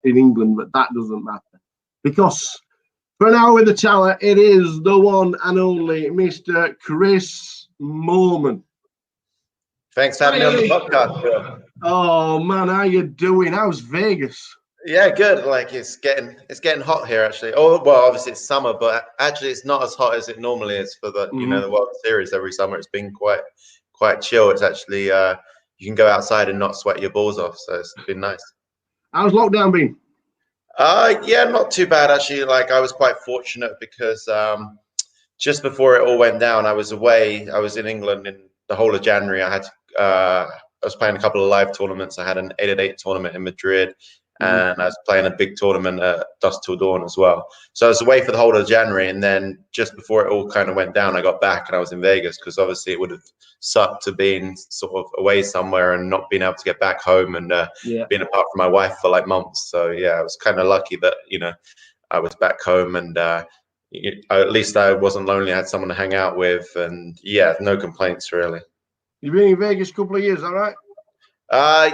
in England, but that doesn't matter. Because for an hour with the tower, it is the one and only Mr. Chris Moorman. Thanks for having me on the podcast, Phil. Oh man, how you doing? How's Vegas? Yeah, good. Like it's getting hot here actually. Oh well, obviously it's summer, but actually it's not as hot as it normally is for the the World Series every summer. It's been quite chill. It's actually you can go outside and not sweat your balls off, so it's been nice. How's lockdown been? Yeah, not too bad actually. Like I was quite fortunate because just before it all went down, I was away. I was in England in the whole of January. I was playing a couple of live tournaments. I had an 8-at-8 tournament in Madrid, and I was playing a big tournament at Dusk Till Dawn as well. So I was away for the whole of January, and then just before it all kind of went down, I got back and I was in Vegas because obviously it would have sucked to being sort of away somewhere and not being able to get back home and being apart from my wife for like months. So yeah, I was kind of lucky that I was back home and at least I wasn't lonely. I had someone to hang out with, and yeah, no complaints really. You've been in Vegas a couple of years, all right?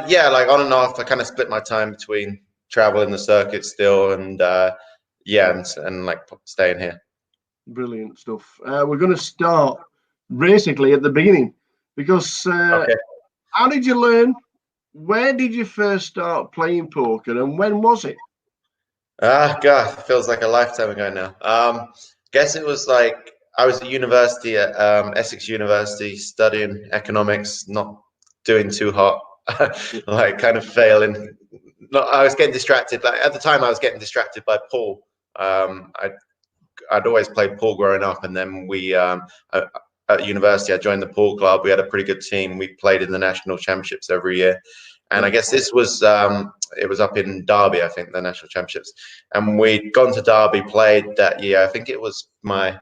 Yeah, like on and off. I kind of split my time between traveling the circuit still and and like staying here. Brilliant stuff. We're going to start basically at the beginning because how did you learn? Where did you first start playing poker, and when was it? God, it feels like a lifetime ago now. Guess it was like I was at university at Essex University studying economics, not doing too hot, like kind of failing. I was getting distracted. Like at the time, I was getting distracted by pool. I'd always played pool growing up, and then we at university I joined the pool club. We had a pretty good team. We played in the national championships every year, and I guess this was it was up in Derby, I think, the national championships, and we'd gone to Derby, played that year. I think it was my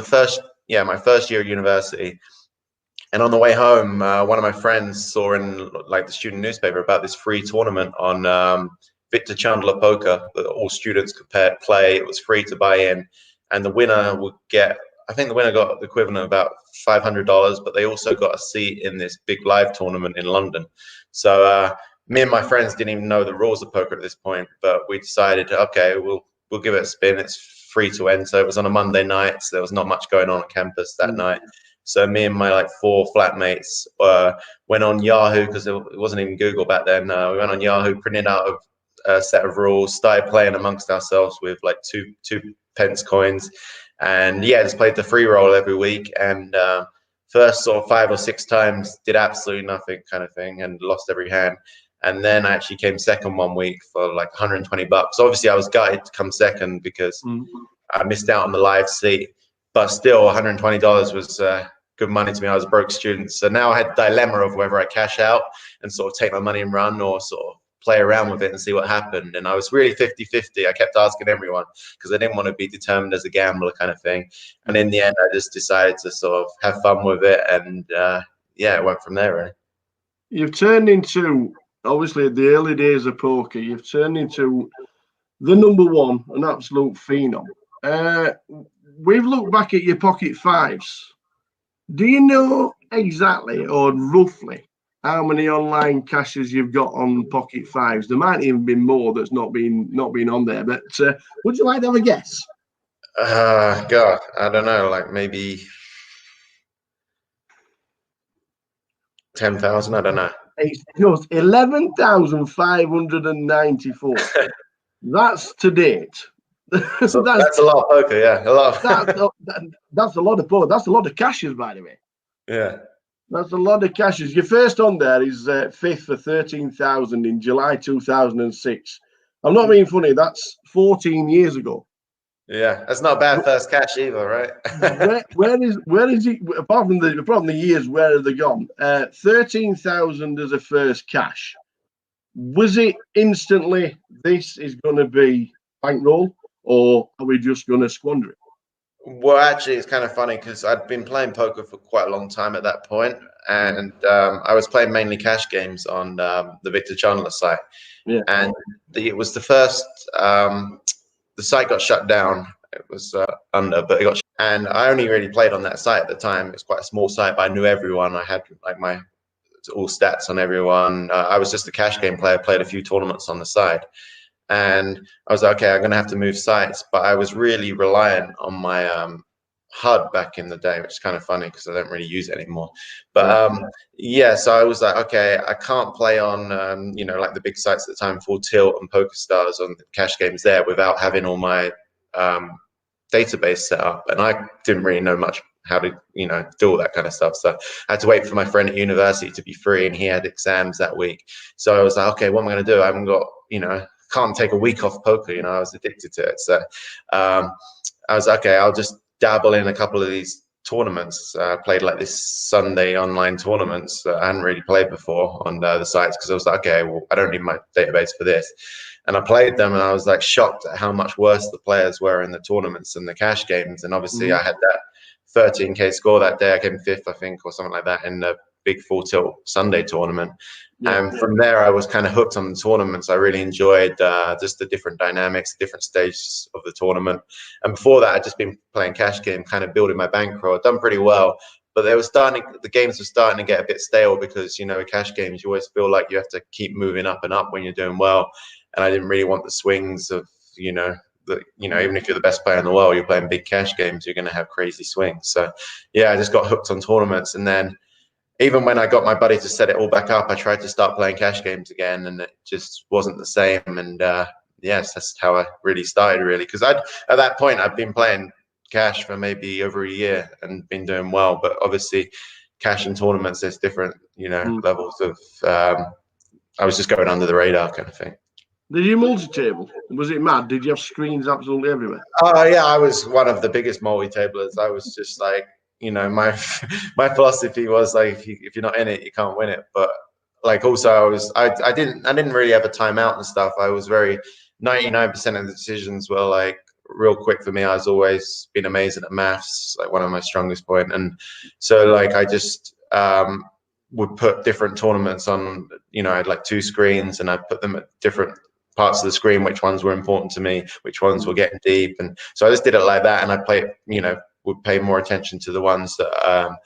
first year at university. And on the way home, one of my friends saw in like the student newspaper about this free tournament on Victor Chandler Poker that all students could play. It was free to buy in, and the winner would get. I think the winner got the equivalent of about $500, but they also got a seat in this big live tournament in London. So me and my friends didn't even know the rules of poker at this point, but we decided, okay, we'll give it a spin. It's free to enter. It was on a Monday night, so there was not much going on campus that night. So me and my 4 flatmates went on Yahoo, because it wasn't even Google back then. We went on Yahoo, printed out a set of rules, started playing amongst ourselves with like two pence coins, and just played the free roll every week. And first sort of 5 or 6 times did absolutely nothing kind of thing and lost every hand. And then I actually came second one week for like $120. Obviously I was gutted to come second because I missed out on the live seat, but still $120 was good money to me. I was a broke student. So now I had the dilemma of whether I cash out and sort of take my money and run, or sort of play around with it and see what happened. And I was really 50-50. I kept asking everyone because I didn't want to be determined as a gambler kind of thing. And in the end, I just decided to sort of have fun with it. And it went from there, really. You've turned into, obviously, the early days of poker, you've turned into the number one, an absolute phenom. We've looked back at your pocket fives. Do you know exactly or roughly how many online cashes you've got on pocket fives? There might even be more that's not been on there, but would you like to have a guess? God, I don't know, like maybe 10,000. I don't know. It's just 11,594. That's to date. So that's a lot of poker, yeah. A lot. That's a lot of poker. That's a lot of cashes, by the way. Yeah. That's a lot of cashes. Your first on there is 5th for 13,000 in July 2006. I'm not being funny. That's 14 years ago. Yeah, that's not a bad first cash either, right? where is it? Apart from the years, where have they gone? 13,000 as a first cash. Was it instantly, this is going to be bankroll, or are we just going to squander it? Well, actually, it's kind of funny because I'd been playing poker for quite a long time at that point, and I was playing mainly cash games on the Victor Chandler site. Yeah. And it was the first. The site got shut down. It was but it got shut. And I only really played on that site at the time. It was quite a small site, but I knew everyone. I had like my all stats on everyone. I was just a cash game player. Played a few tournaments on the side. and I was like, okay, I'm gonna have to move sites. But I was really reliant on my HUD back in the day, which is kind of funny because I don't really use it anymore. But yeah, so I was like, okay, I can't play on you know, like the big sites at the time, Full Tilt and PokerStars on the cash games there without having all my database set up, and I didn't really know much how to, you know, do all that kind of stuff. So I had to wait for my friend at university to be free, and he had exams that week. So I was like, okay, what am I going to do? I haven't got, you know, can't take a week off poker. You know, I was addicted to it. So I was like, okay, I'll just dabble in a couple of these tournaments. I played like this Sunday online tournaments that I hadn't really played before on the sites, because I was like, okay, well, I don't need my database for this. And I played them, and I was like shocked at how much worse the players were in the tournaments and the cash games. And obviously I had that 13K score that day. I came fifth, I think, or something like that in the big Full Tilt Sunday tournament. And from there, I was kind of hooked on the tournaments. I really enjoyed just the different dynamics, different stages of the tournament. And before that, I'd just been playing cash game, kind of building my bankroll. I'd done pretty well, but the games were starting to get a bit stale, because, you know, with cash games, you always feel like you have to keep moving up and up when you're doing well. And I didn't really want the swings of, you know, even if you're the best player in the world, you're playing big cash games, you're going to have crazy swings. So yeah, I just got hooked on tournaments. And then even when I got my buddy to set it all back up, I tried to start playing cash games again, and it just wasn't the same. And yes, that's how I really started, really, because at that point I'd been playing cash for maybe over a year and been doing well. But obviously, cash and tournaments, there's different, you know, levels of. I was just going under the radar kind of thing. Did you multi-table? Was it mad? Did you have screens absolutely everywhere? Oh yeah, I was one of the biggest multi-tablers. I was just like, you know, my philosophy was like, if you're not in it, you can't win it. But like, also I didn't really have a timeout and stuff. I was 99% of the decisions were like real quick for me. I was always been amazing at maths, like one of my strongest point. And so like I just would put different tournaments on, you know, I had like 2 screens, and I'd put them at different parts of the screen, which ones were important to me, which ones were getting deep. And so I just did it like that, and I played, you know, would pay more attention to the ones that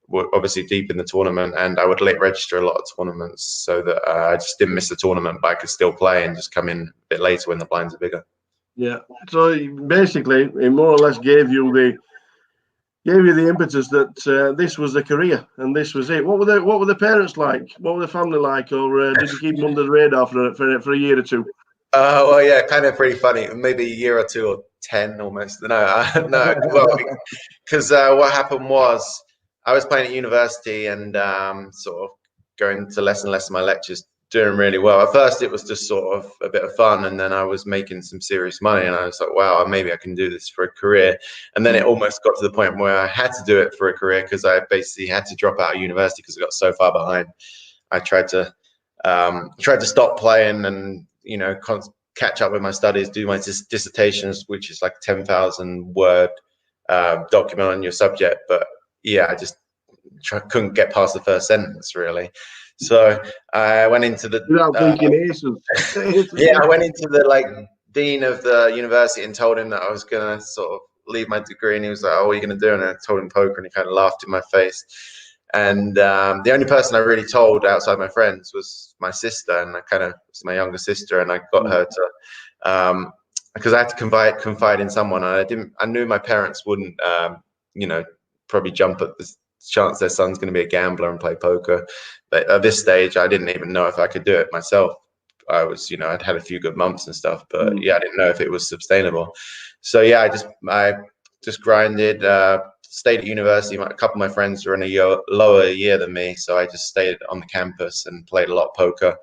were obviously deep in the tournament, and I would late register a lot of tournaments so that I just didn't miss the tournament, but I could still play and just come in a bit later when the blinds are bigger. Yeah. So basically, it more or less gave you the impetus that this was a career and this was it. What were the parents like? What were the family like? Or did you keep them under the radar for a year or two? Well, yeah, kind of pretty funny. Maybe a year or 2 or 10 almost. No, no. Well, because what happened was I was playing at university and sort of going to less and less of my lectures, doing really well. At first, it was just sort of a bit of fun, and then I was making some serious money, and I was like, wow, maybe I can do this for a career. And then it almost got to the point where I had to do it for a career, because I basically had to drop out of university because I got so far behind. I tried to stop playing and, you know, catch up with my studies, do my dissertations, which is like 10,000 word document on your subject. But yeah, I just couldn't get past the first sentence, really. So I went into the yeah, I went into the like dean of the university and told him that I was gonna sort of leave my degree, and he was like, "Oh, what are you gonna do?" And I told him poker, and he kind of laughed in my face. And the only person I really told outside my friends was my sister, and was my younger sister, and I got her to because I had to confide in someone, and I knew my parents wouldn't you know, probably jump at the chance their son's going to be a gambler and play poker. But at this stage, I didn't even know if I could do it myself. I was, you know, I'd had a few good months and stuff, but yeah, I didn't know if it was sustainable. So yeah, I just grinded, stayed at university. A couple of my friends were in a lower year than me, so I just stayed on the campus and played a lot of poker.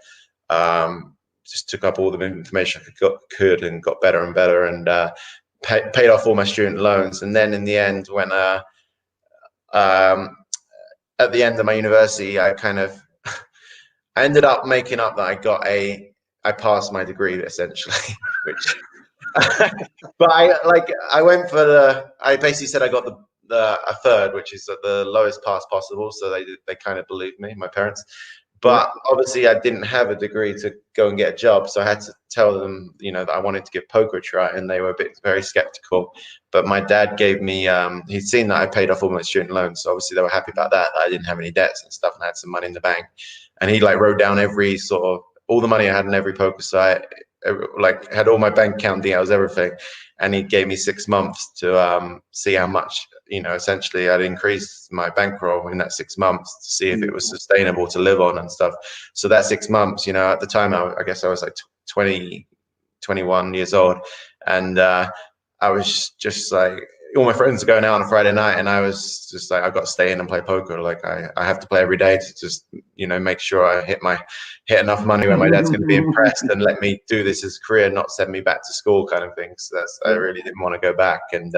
Just took up all the information I could and got better and better, and paid off all my student loans. And then in the end, when at the end of my university, I ended up making up that I passed my degree essentially, which, but I went for I basically said I got a third, which is the lowest pass possible. So they kind of believed me, my parents. But obviously I didn't have a degree to go and get a job. So I had to tell them, you know, that I wanted to give poker a try, and they were very skeptical. But my dad gave me, he'd seen that I paid off all my student loans. So obviously they were happy about that I didn't have any debts and stuff, and I had some money in the bank. And he like wrote down every sort of, all the money I had in every poker site, like had all my bank account details, everything, and he gave me 6 months to see how much, you know, essentially I'd increased my bankroll in that 6 months to see if it was sustainable to live on and stuff. So that 6 months, you know, at the time I guess I was like 20, 21 years old, and I was just like, all my friends are going out on a Friday night, and I was just like, I've got to stay in and play poker. Like I have to play every day to just, you know, make sure I hit enough money where my dad's going to be impressed and let me do this as a career, not send me back to school kind of thing. So I really didn't want to go back. And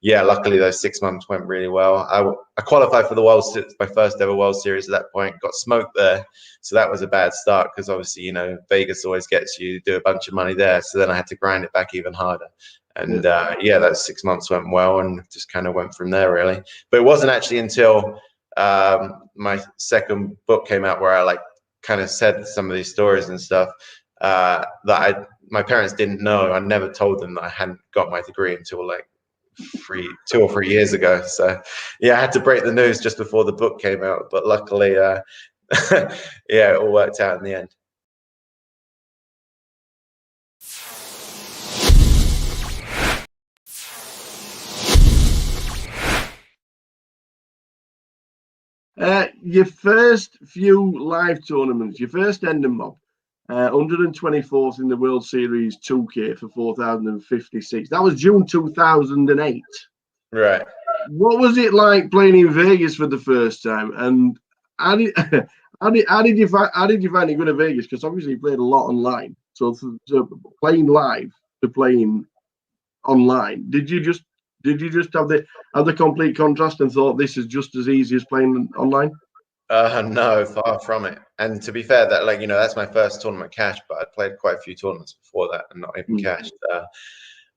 yeah, luckily those 6 months went really well. I qualified for the my first ever World Series at that point, got smoked there. So that was a bad start because obviously, you know, Vegas always gets you, do a bunch of money there. So then I had to grind it back even harder. And yeah, that 6 months went well, and just kind of went from there really. But it wasn't actually until my second book came out where I like kind of said some of these stories and stuff that my parents didn't know. I never told them that I hadn't got my degree until like 2 or 3 years ago. So yeah, I had to break the news just before the book came out. But luckily, yeah, it all worked out in the end. Your first few live tournaments, your first Ending Mob, 124th in the World Series 2K for 4,056. That was June 2008. Right. What was it like playing in Vegas for the first time? And how did you find it going to Vegas? Because obviously you played a lot online. So playing live to playing online, did you just have the complete contrast and thought this is just as easy as playing online? No, far from it. And to be fair, that, like, you know, that's my first tournament cash, but I played quite a few tournaments before that and not even cashed.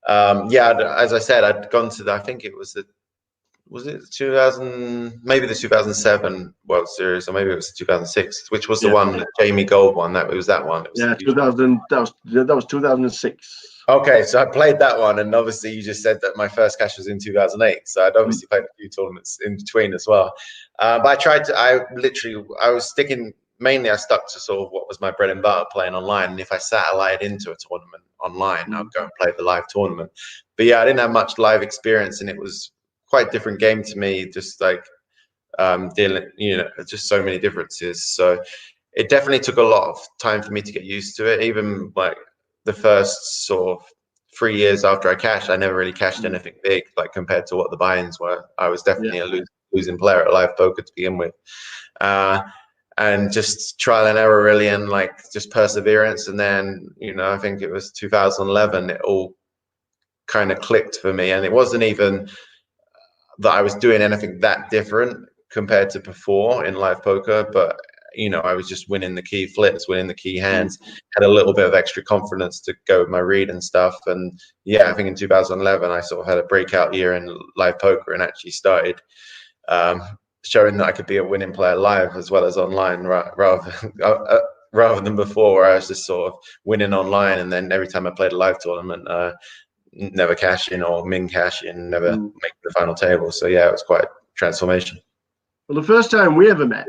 Yeah, as I said, I'd gone to I think it was it 2000, maybe the 2007 World Series, or maybe it was 2006, which was the one that Jamie Gold won. It was that one. It was 2000. That was 2006. Okay, so I played that one, and obviously you just said that my first cash was in 2008, so I'd obviously played a few tournaments in between as well. But I was sticking, mainly I stuck to sort of what was my bread and butter, playing online, and if I satellite into a tournament online, I'd go and play the live tournament. But yeah, I didn't have much live experience, and it was quite a different game to me, just like dealing, you know, just so many differences. So it definitely took a lot of time for me to get used to it. Even like the first sort of 3 years after I cashed, I never really cashed anything big, like compared to what the buy-ins were. I was definitely a losing player at live poker to begin with. And just trial and error really, and like just perseverance. And then, you know, I think it was 2011, it all kind of clicked for me. And it wasn't even that I was doing anything that different compared to before in live poker, but you know, I was just winning the key flips, winning the key hands, had a little bit of extra confidence to go with my read and stuff. And yeah, I think in 2011, I sort of had a breakout year in live poker and actually started showing that I could be a winning player live as well as online, rather than before, where I was just sort of winning online, and then every time I played a live tournament, never cash in or min cash in, never make the final table. So yeah, it was quite a transformation. Well, the first time we ever met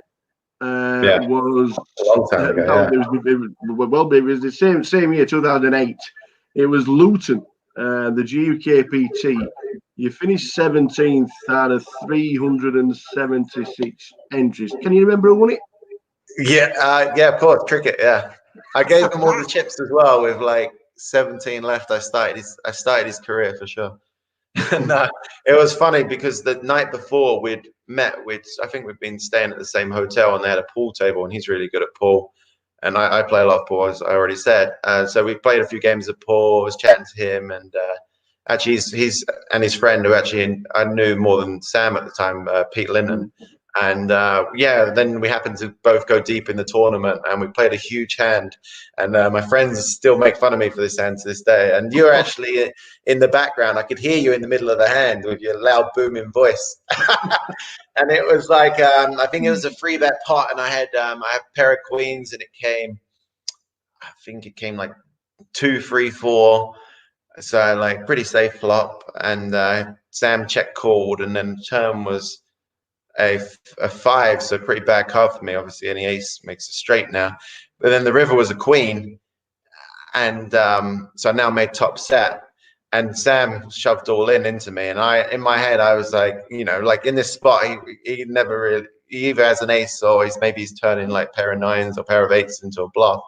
was a long time ago. It was the same year, 2008. It was Luton, the GUKPT. You finished 17th out of 376 entries. Can you remember who won it? Yeah, of course, cricket. Yeah, I gave him all the chips as well. With like 17 left, I started his career for sure. No, it was funny because the night before we'd met, I think we'd been staying at the same hotel, and they had a pool table, and he's really good at pool, and I play a lot of pool, as I already said. So we played a few games of pool. I was chatting to him, and actually he's and his friend, who actually I knew more than Sam at the time, Pete Linton. And yeah, then we happened to both go deep in the tournament, and we played a huge hand. And my friends still make fun of me for this hand to this day. And you were actually in the background. I could hear you in the middle of the hand with your loud, booming voice. And it was like, I think it was a 3-bet pot, and I had a pair of queens, and I think it came like 2, 3, 4. So like pretty safe flop. And Sam check called, and then turn was a 5, so pretty bad card for me. Obviously, any ace makes a straight now. But then the river was a queen, And so I now made top set, and Sam shoved all into me. And in my head, I was like, you know, like in this spot, he never really, he either has an ace or he's turning like pair of nines or pair of eights into a bluff.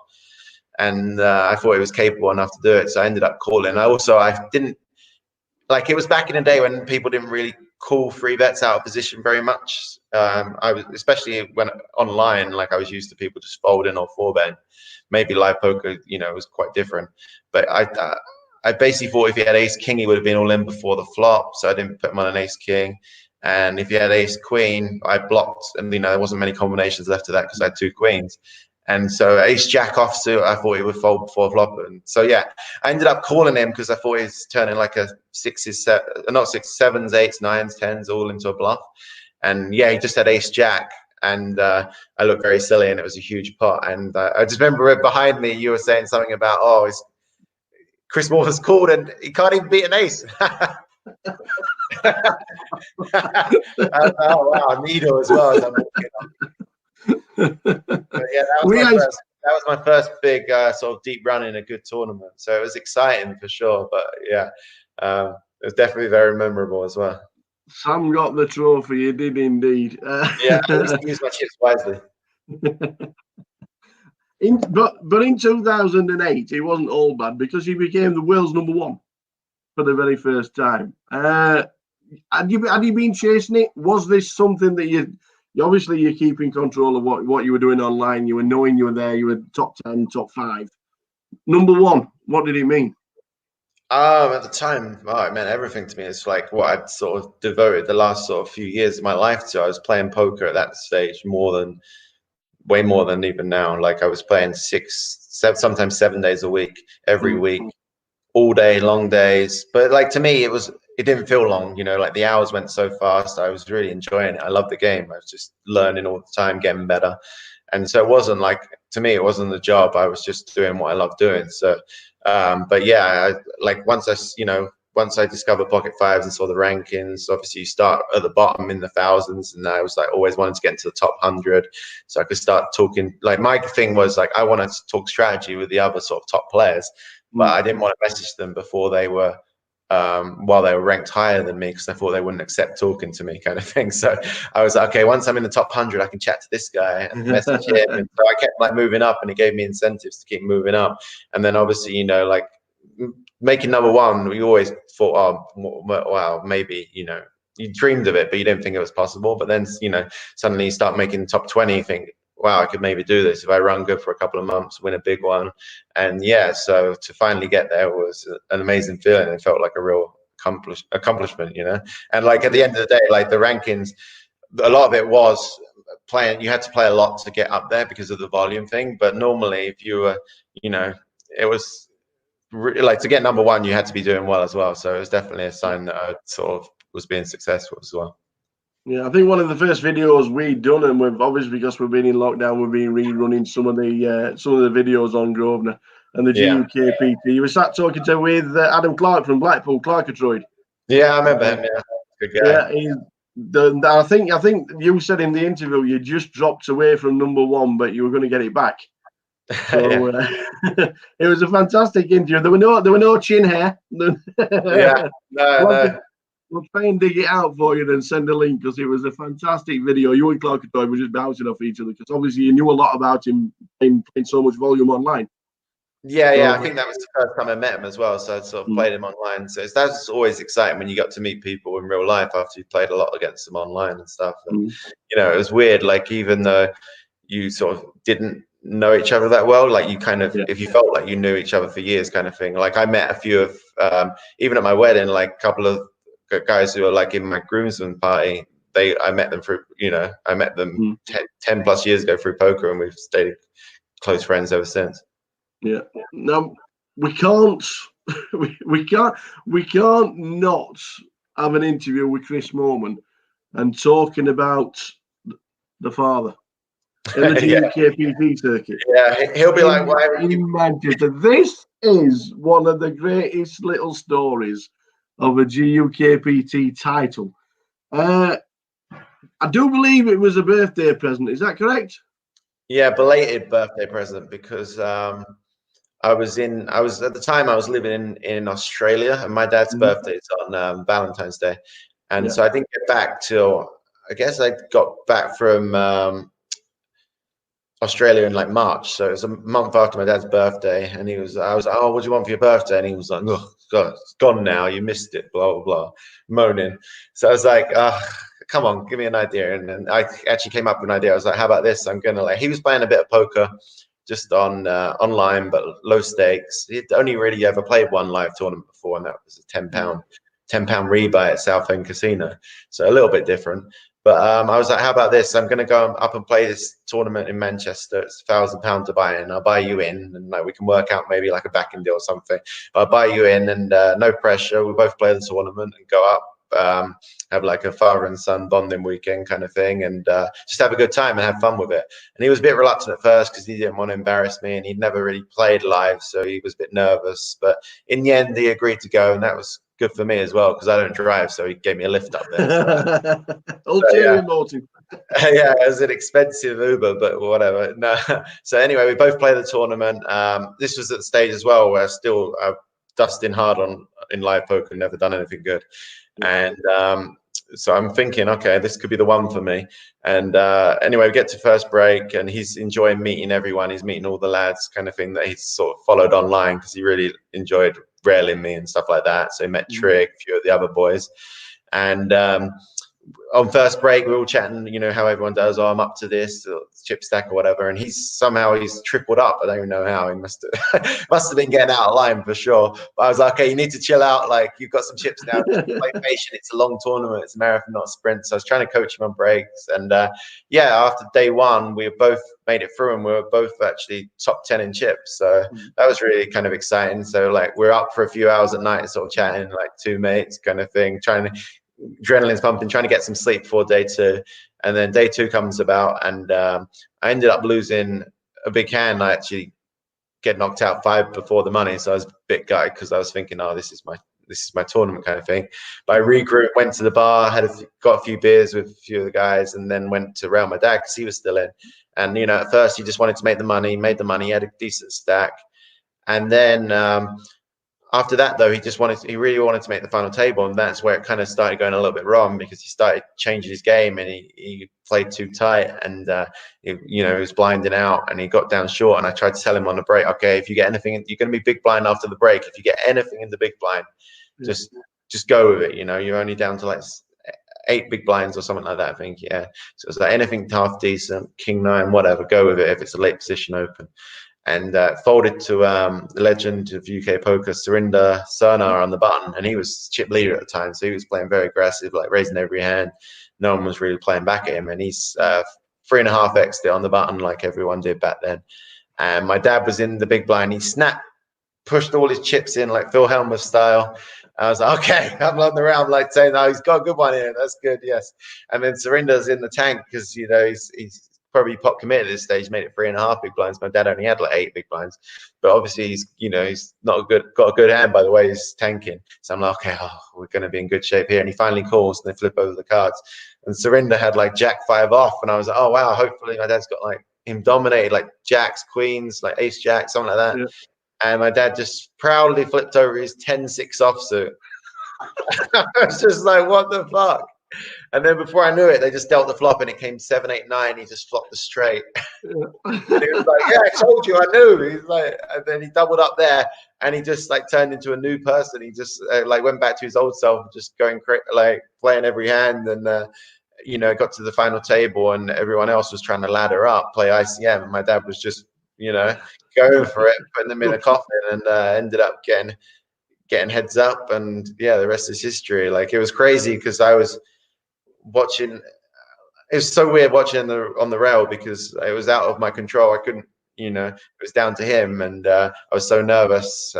And I thought he was capable enough to do it. So I ended up calling. I didn't, like, it was back in the day when people didn't really call free bets out of position very much. I was, especially when online, like I was used to people just folding or four betting. Maybe live poker, you know, was quite different. But I basically thought if he had ace king, he would have been all in before the flop. So I didn't put him on an ace king. And if he had ace queen, I blocked. And, you know, there wasn't many combinations left of that because I had two queens. And so ace jack offsuit, I thought he would fold before flop. And so, yeah, I ended up calling him because I thought he was turning like a not six, sevens, eights, nines, tens, all into a bluff. And yeah, he just had ace jack. And I looked very silly, and it was a huge pot. And I just remember behind me, you were saying something about, oh, Chris Morgan's called and he can't even beat an ace. Oh wow, needle as well. Yeah, that was my first big sort of deep run in a good tournament. So it was exciting for sure. But yeah, it was definitely very memorable as well. Sam got the trophy. He did indeed. Yeah, I used to use my chips wisely. But in 2008, it wasn't all bad because he became the world's #1 for the very first time. Had you been chasing it? Was this something that you obviously you're keeping control of what you were doing online? You were knowing you were there. You were top 10, top 5, #1. What did it mean? At the time, it meant everything to me. It's like what I'd sort of devoted the last sort of few years of my life to. I was playing poker at that stage way more than even now. Like I was playing 6, 7, sometimes 7 days a week, every week, all day, long days. But like to me, it didn't feel long, you know, like the hours went so fast. I was really enjoying it. I loved the game. I was just learning all the time, getting better. And so it wasn't like, to me, it wasn't a job. I was just doing what I loved doing. So, but yeah, once I discovered pocket fives and saw the rankings, obviously you start at the bottom in the thousands, and I was like always wanted to get into the top 100 so I could start talking. Like my thing was like I wanted to talk strategy with the other sort of top players, but I didn't want to message them before they were while they were ranked higher than me, because I thought they wouldn't accept talking to me, kind of thing. So I was like, okay, once I'm in the top 100, I can chat to this guy and message him. And so I kept like moving up, and it gave me incentives to keep moving up. And then obviously, you know, like making #1, we always thought, oh wow, maybe, you know, you dreamed of it, but you didn't think it was possible. But then, you know, suddenly you start making top 20, you think, wow, I could maybe do this if I run good for a couple of months, win a big one. And yeah, so to finally get there was an amazing feeling. It felt like a real accomplishment, you know. And like at the end of the day, like the rankings, a lot of it was playing. You had to play a lot to get up there because of the volume thing. But normally, if you were, you know, it was like to get #1, you had to be doing well as well. So it was definitely a sign that I sort of was being successful as well. Yeah, I think one of the first videos we'd done, and we've obviously, because we've been in lockdown, we've been rerunning some of the videos on Grosvenor and the GUKPT. You were sat talking with Adam Clark from Blackpool, Clarkatroyd. Yeah, I remember him. Yeah, good guy. Yeah, I think you said in the interview you just dropped away from #1, but you were going to get it back. So it was a fantastic interview. There were no chin hair. Yeah, no. We'll try and dig it out for you and send a link, because it was a fantastic video. You and Clark were just bouncing off each other, because obviously you knew a lot about him playing so much volume online. Yeah, I think that was the first time I met him as well. So I sort of played him online. So that's always exciting when you got to meet people in real life after you played a lot against them online and stuff. And you know, it was weird. Like even though you sort of didn't know each other that well, like you kind of, if you felt like you knew each other for years, kind of thing. Like I met a few of even at my wedding, like a couple of guys who are like in my groomsmen party. I met them through, you know, I met them 10 plus years ago through poker, and we've stayed close friends ever since. Yeah. Now we can't not have an interview with Chris Moorman and talking about the father in the GUKPT circuit. Yeah, he'll be like, why are you in Manchester? This is one of the greatest little stories of a GUKPT title. I do believe it was a birthday present. Is that correct? Yeah, belated birthday present, because I was at the time I was living in Australia, and my dad's birthday is on Valentine's Day, and so I didn't get back till, I guess I got back from Australia in like March, so it was a month after my dad's birthday, and I was like, oh, what do you want for your birthday? And he was like, oh God, it's gone now, you missed it, blah blah blah, moaning. So I was like, come on, give me an idea. And then I actually came up with an idea. I was like, how about this? I'm gonna, like, he was playing a bit of poker just on online, but low stakes. He'd only really ever played one live tournament before, and that was a £10 rebuy at Southend Casino, so a little bit different. But I was like, how about this? I'm going to go up and play this tournament in Manchester. It's £1,000 to buy in. I'll buy you in, and like we can work out maybe like a backing deal or something. I'll buy you in, and no pressure. We both play the tournament and go up. Have like a father and son bonding weekend kind of thing, and just have a good time and have fun with it. And he was a bit reluctant at first because he didn't want to embarrass me, and he'd never really played live, so he was a bit nervous. But in the end, he agreed to go, and that was good for me as well because I don't drive, so he gave me a lift up there. Ulterior motive. Yeah, it was an expensive Uber, but whatever. No. So anyway, we both played the tournament. This was at the stage as well where I'm dusting hard in live poker, never done anything good. And so I'm thinking, okay, this could be the one for me. And anyway, we get to first break, and he's enjoying meeting everyone. He's meeting all the lads, kind of thing, that he's sort of followed online because he really enjoyed railing me and stuff like that. So he met Trig, a few of the other boys. And on first break, we were all chatting, you know, how everyone does. Oh, I'm up to this chip stack or whatever, and he's tripled up. I don't even know how. He must have been getting out of line for sure. But I was like, okay, you need to chill out. Like, you've got some chips now. Play patient. It's a long tournament. It's a marathon, not a sprint. So I was trying to coach him on breaks, and after day one, we both made it through, and we were both actually top 10 in chips. So that was really kind of exciting. So like, we're up for a few hours at night, sort of chatting like two mates, kind of thing, adrenaline's pumping, trying to get some sleep before day two. And then day two comes about, and I ended up losing a big hand. I actually get knocked out 5 before the money, so I was a bit gutted because I was thinking, oh, this is my tournament kind of thing. But I regrouped, went to the bar, got a few beers with a few of the guys, and then went to rail my dad because he was still in. And you know, at first he just wanted to make the money, he had a decent stack, and then after that, though, he really wanted to make the final table, and that's where it kind of started going a little bit wrong because he started changing his game, and he played too tight, and he was blinding out, and he got down short. And I tried to tell him on the break, okay, if you get anything, you're going to be big blind after the break. If you get anything in the big blind, just go with it. You know, you're only down to like 8 big blinds or something like that, I think. Yeah, so it's like anything half decent, king 9, whatever, go with it if it's a late position open. And folded to the legend of UK poker, Surinder Sarnar, on the button, and he was chip leader at the time, so he was playing very aggressive, like raising every hand. No one was really playing back at him, and he's 3.5x it on the button like everyone did back then. And my dad was in the big blind. He pushed all his chips in like Phil Helmuth style. I was like, okay, I'm on the round, like saying, oh, he's got a good one here. That's good, yes. And then Surinder's in the tank because, you know, he's probably pot committed at this stage, made it 3.5 big blinds. My dad only had like 8 big blinds, but obviously he's got a good hand by the way he's tanking. So I'm like, okay, we're going to be in good shape here. And he finally calls, and they flip over the cards, and Surinder had like Jack 5 off, and I was like, oh wow, hopefully my dad's got like him dominated, like jacks, queens, like ace jack, something like that. Yeah. And my dad just proudly flipped over his 10-6 offsuit. I was just like, what the fuck? And then before I knew it, they just dealt the flop, and it came 7-8-9. He just flopped the straight. He was like, yeah, I told you, I knew. He's like, and then he doubled up there, and he just like turned into a new person. He just like went back to his old self, just going like playing every hand, and got to the final table, and everyone else was trying to ladder up, play ICM, and my dad was just going for it, putting them in a coffin, and ended up getting heads up, and yeah, the rest is history. Like, it was crazy because I was watching. It was so weird watching on the rail because it was out of my control. I couldn't, it was down to him, and I was so nervous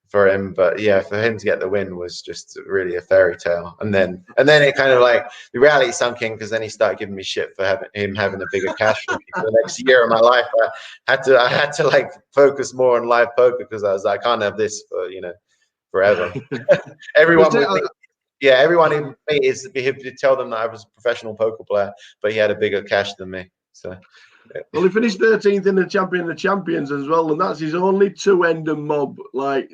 for him. But yeah, for him to get the win was just really a fairy tale. And then it kind of like the reality sunk in because then he started giving me shit for having a bigger cash for the next year of my life. I had to like focus more on live poker because I was like, I can't have this for forever. Everyone in me he'd tell them that I was a professional poker player, but he had a bigger cash than me. So Well, he finished 13th in the Champion of the Champions as well, and that's his only two Endon mob. Like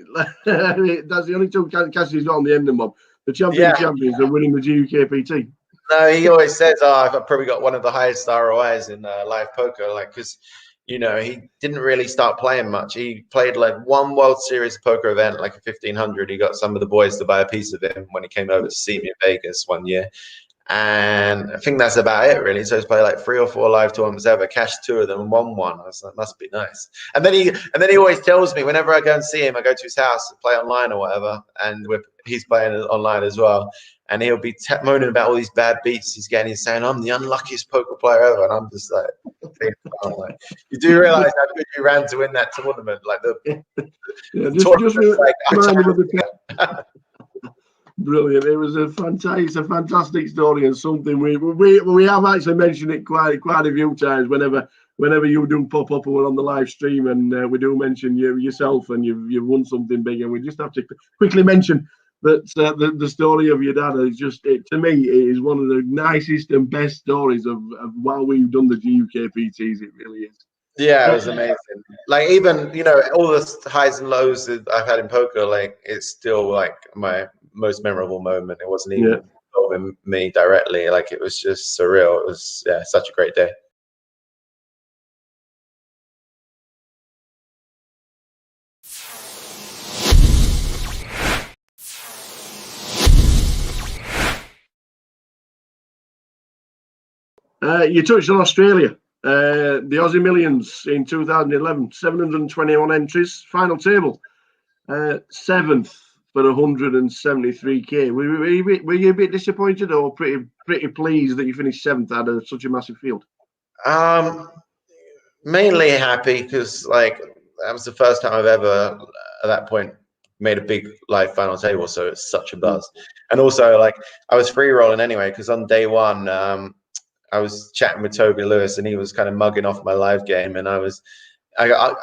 that's the only two casts he's got on the Endon mob. The Champion of Champions are winning the GUKPT. No, he always says, "Oh, I've probably got one of the highest ROIs in live poker." Like, because he didn't really start playing much. He played like one World Series poker event, like a 1500. He got some of the boys to buy a piece of him when he came over to see me in Vegas one year. And I think that's about it, really. So he's played like 3 or 4 live tournaments ever, cashed 2 of them and won one. I was like, must be nice. And then he always tells me whenever I go and see him, I go to his house and play online or whatever, and he's playing online as well. And he'll be moaning about all these bad beats he's getting. He's saying, "I'm the unluckiest poker player ever," and I'm just like, you do realize how good you ran to win that tournament, like Brilliant! It was a fantastic story, and something we have actually mentioned it quite a few times. Whenever you do pop up and we're on the live stream, and we do mention yourself, and you've won something big, and we just have to quickly mention that the story of your dad is just, to me, it is one of the nicest and best stories of while we've done the GUKPTs. It really is. Yeah, it was amazing. Like, even all the highs and lows that I've had in poker, like, it's still like my most memorable moment. It wasn't even involving me directly. Like, it was just surreal. It was such a great day. You touched on Australia. The Aussie Millions in 2011, 721 entries, final table, 7th for 173k. Were you a bit disappointed, or pretty pleased that you finished 7th out of such a massive field? Mainly happy, because like that was the first time I've ever at that point made a big live final table, so it's such a buzz. And also, like, I was free rolling anyway, because on day one I was chatting with Toby Lewis, and he was kind of mugging off my live game, and I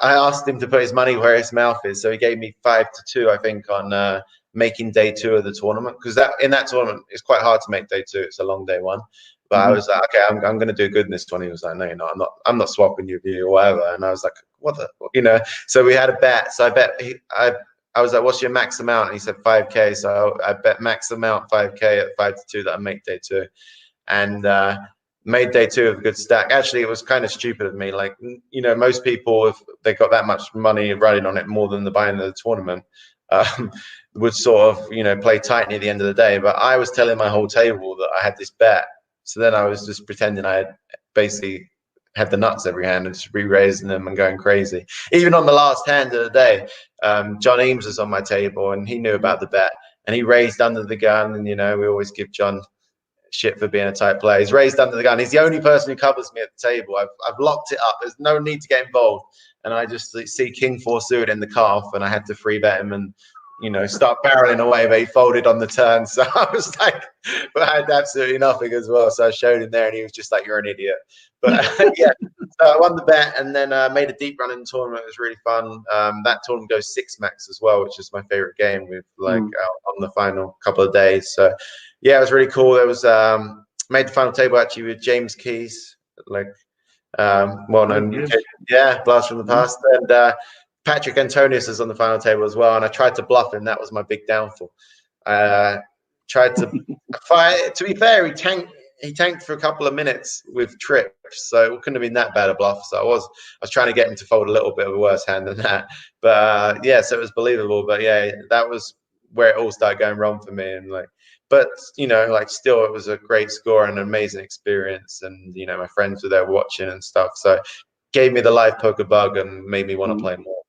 asked him to put his money where his mouth is, so he gave me 5-2, I think, on making day 2 of the tournament, because in that tournament it's quite hard to make day 2. It's a long day 1. But I was like, okay, I'm going to do good in this one. He was like, no, you're not. I'm not swapping your view or whatever. And I was like, what the, So we had a bet. So I bet I was like, what's your max amount? And he said 5k. So I bet max amount 5k at 5-2 that I make day 2, and made day 2 of a good stack. Actually, it was kind of stupid of me. Like, most people, if they got that much money running on it, more than the buying of the tournament, would sort of play tight near the end of the day. But I was telling my whole table that I had this bet. So then I was just pretending I had basically had the nuts every hand and just re-raising them and going crazy. Even on the last hand of the day, John Eames was on my table, and he knew about the bet, and he raised under the gun. And we always give John shit for being a tight player. He's raised under the gun. He's the only person who covers me at the table. I've locked it up. There's no need to get involved. And I just see King 4 suited in the calf, and I had to free bet him and start barreling away, but he folded on the turn. So I was like, but I had absolutely nothing as well. So I showed him there, and he was just like, "You're an idiot." But yeah, so I won the bet, and then made a deep run in the tournament. It was really fun. That tournament goes 6 max as well, which is my favorite game. With like on the final couple of days. So yeah, it was really cool. There was made the final table actually with James Keys, like well-known, blast from the past, and Patrick Antonius is on the final table as well, and I tried to bluff him. That was my big downfall. Tried to fight. To be fair, he tanked for a couple of minutes with trips, so it couldn't have been that bad a bluff. So I was trying to get him to fold a little bit of a worse hand than that. But yeah, so it was believable. But yeah, that was where it all started going wrong for me. And but still, it was a great score and an amazing experience. And my friends were there watching and stuff, so gave me the live poker bug and made me want to play more.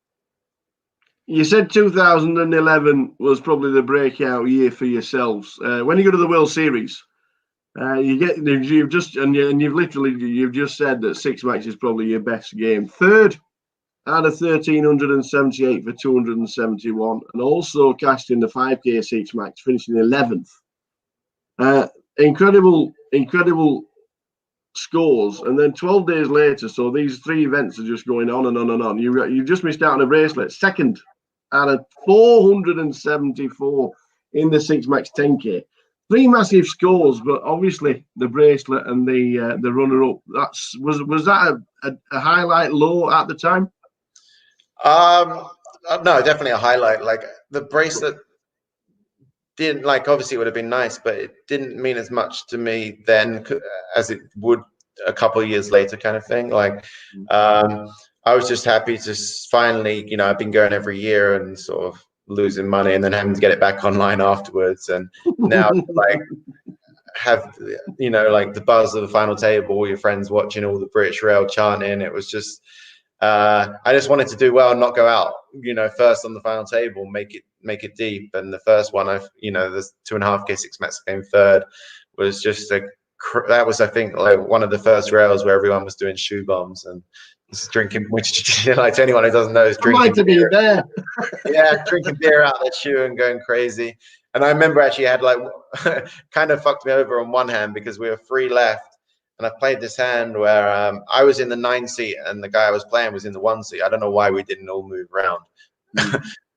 You said 2011 was probably the breakout year for yourselves. When you go to the World Series, you've just said that 6 max is probably your best game. 3rd out of 1,378 for 271, and also cashed in the 5k 6 max, finishing 11th. Incredible scores. And then 12 days later, so these 3 events are just going on and on and on. You just missed out on a bracelet. 2nd out of 474 in the 6 max 10k, Three massive scores, but obviously the bracelet and the runner-up. Was that a highlight low at the time? No, definitely a highlight. Like the bracelet didn't, like, obviously it would have been nice, but it didn't mean as much to me then as it would a couple of years later, kind of thing. Like, I was just happy to finally, I've been going every year and sort of losing money and then having to get it back online afterwards. And now, like, have, like the buzz of the final table, all your friends watching, all the British Rail chanting. It was just, I just wanted to do well and not go out, first on the final table, make it deep. And the first one, the 2.5K 6 came third, was just that was, I think, like one of the first rails where everyone was doing shoe bombs and just drinking, which, like, to anyone who doesn't know, is drinking beer. There. Yeah, drinking beer out of their shoe and going crazy. And I remember actually I had, like, kind of fucked me over on one hand because we were 3 left. And I played this hand where I was in the 9 seat and the guy I was playing was in the 1 seat. I don't know why we didn't all move around.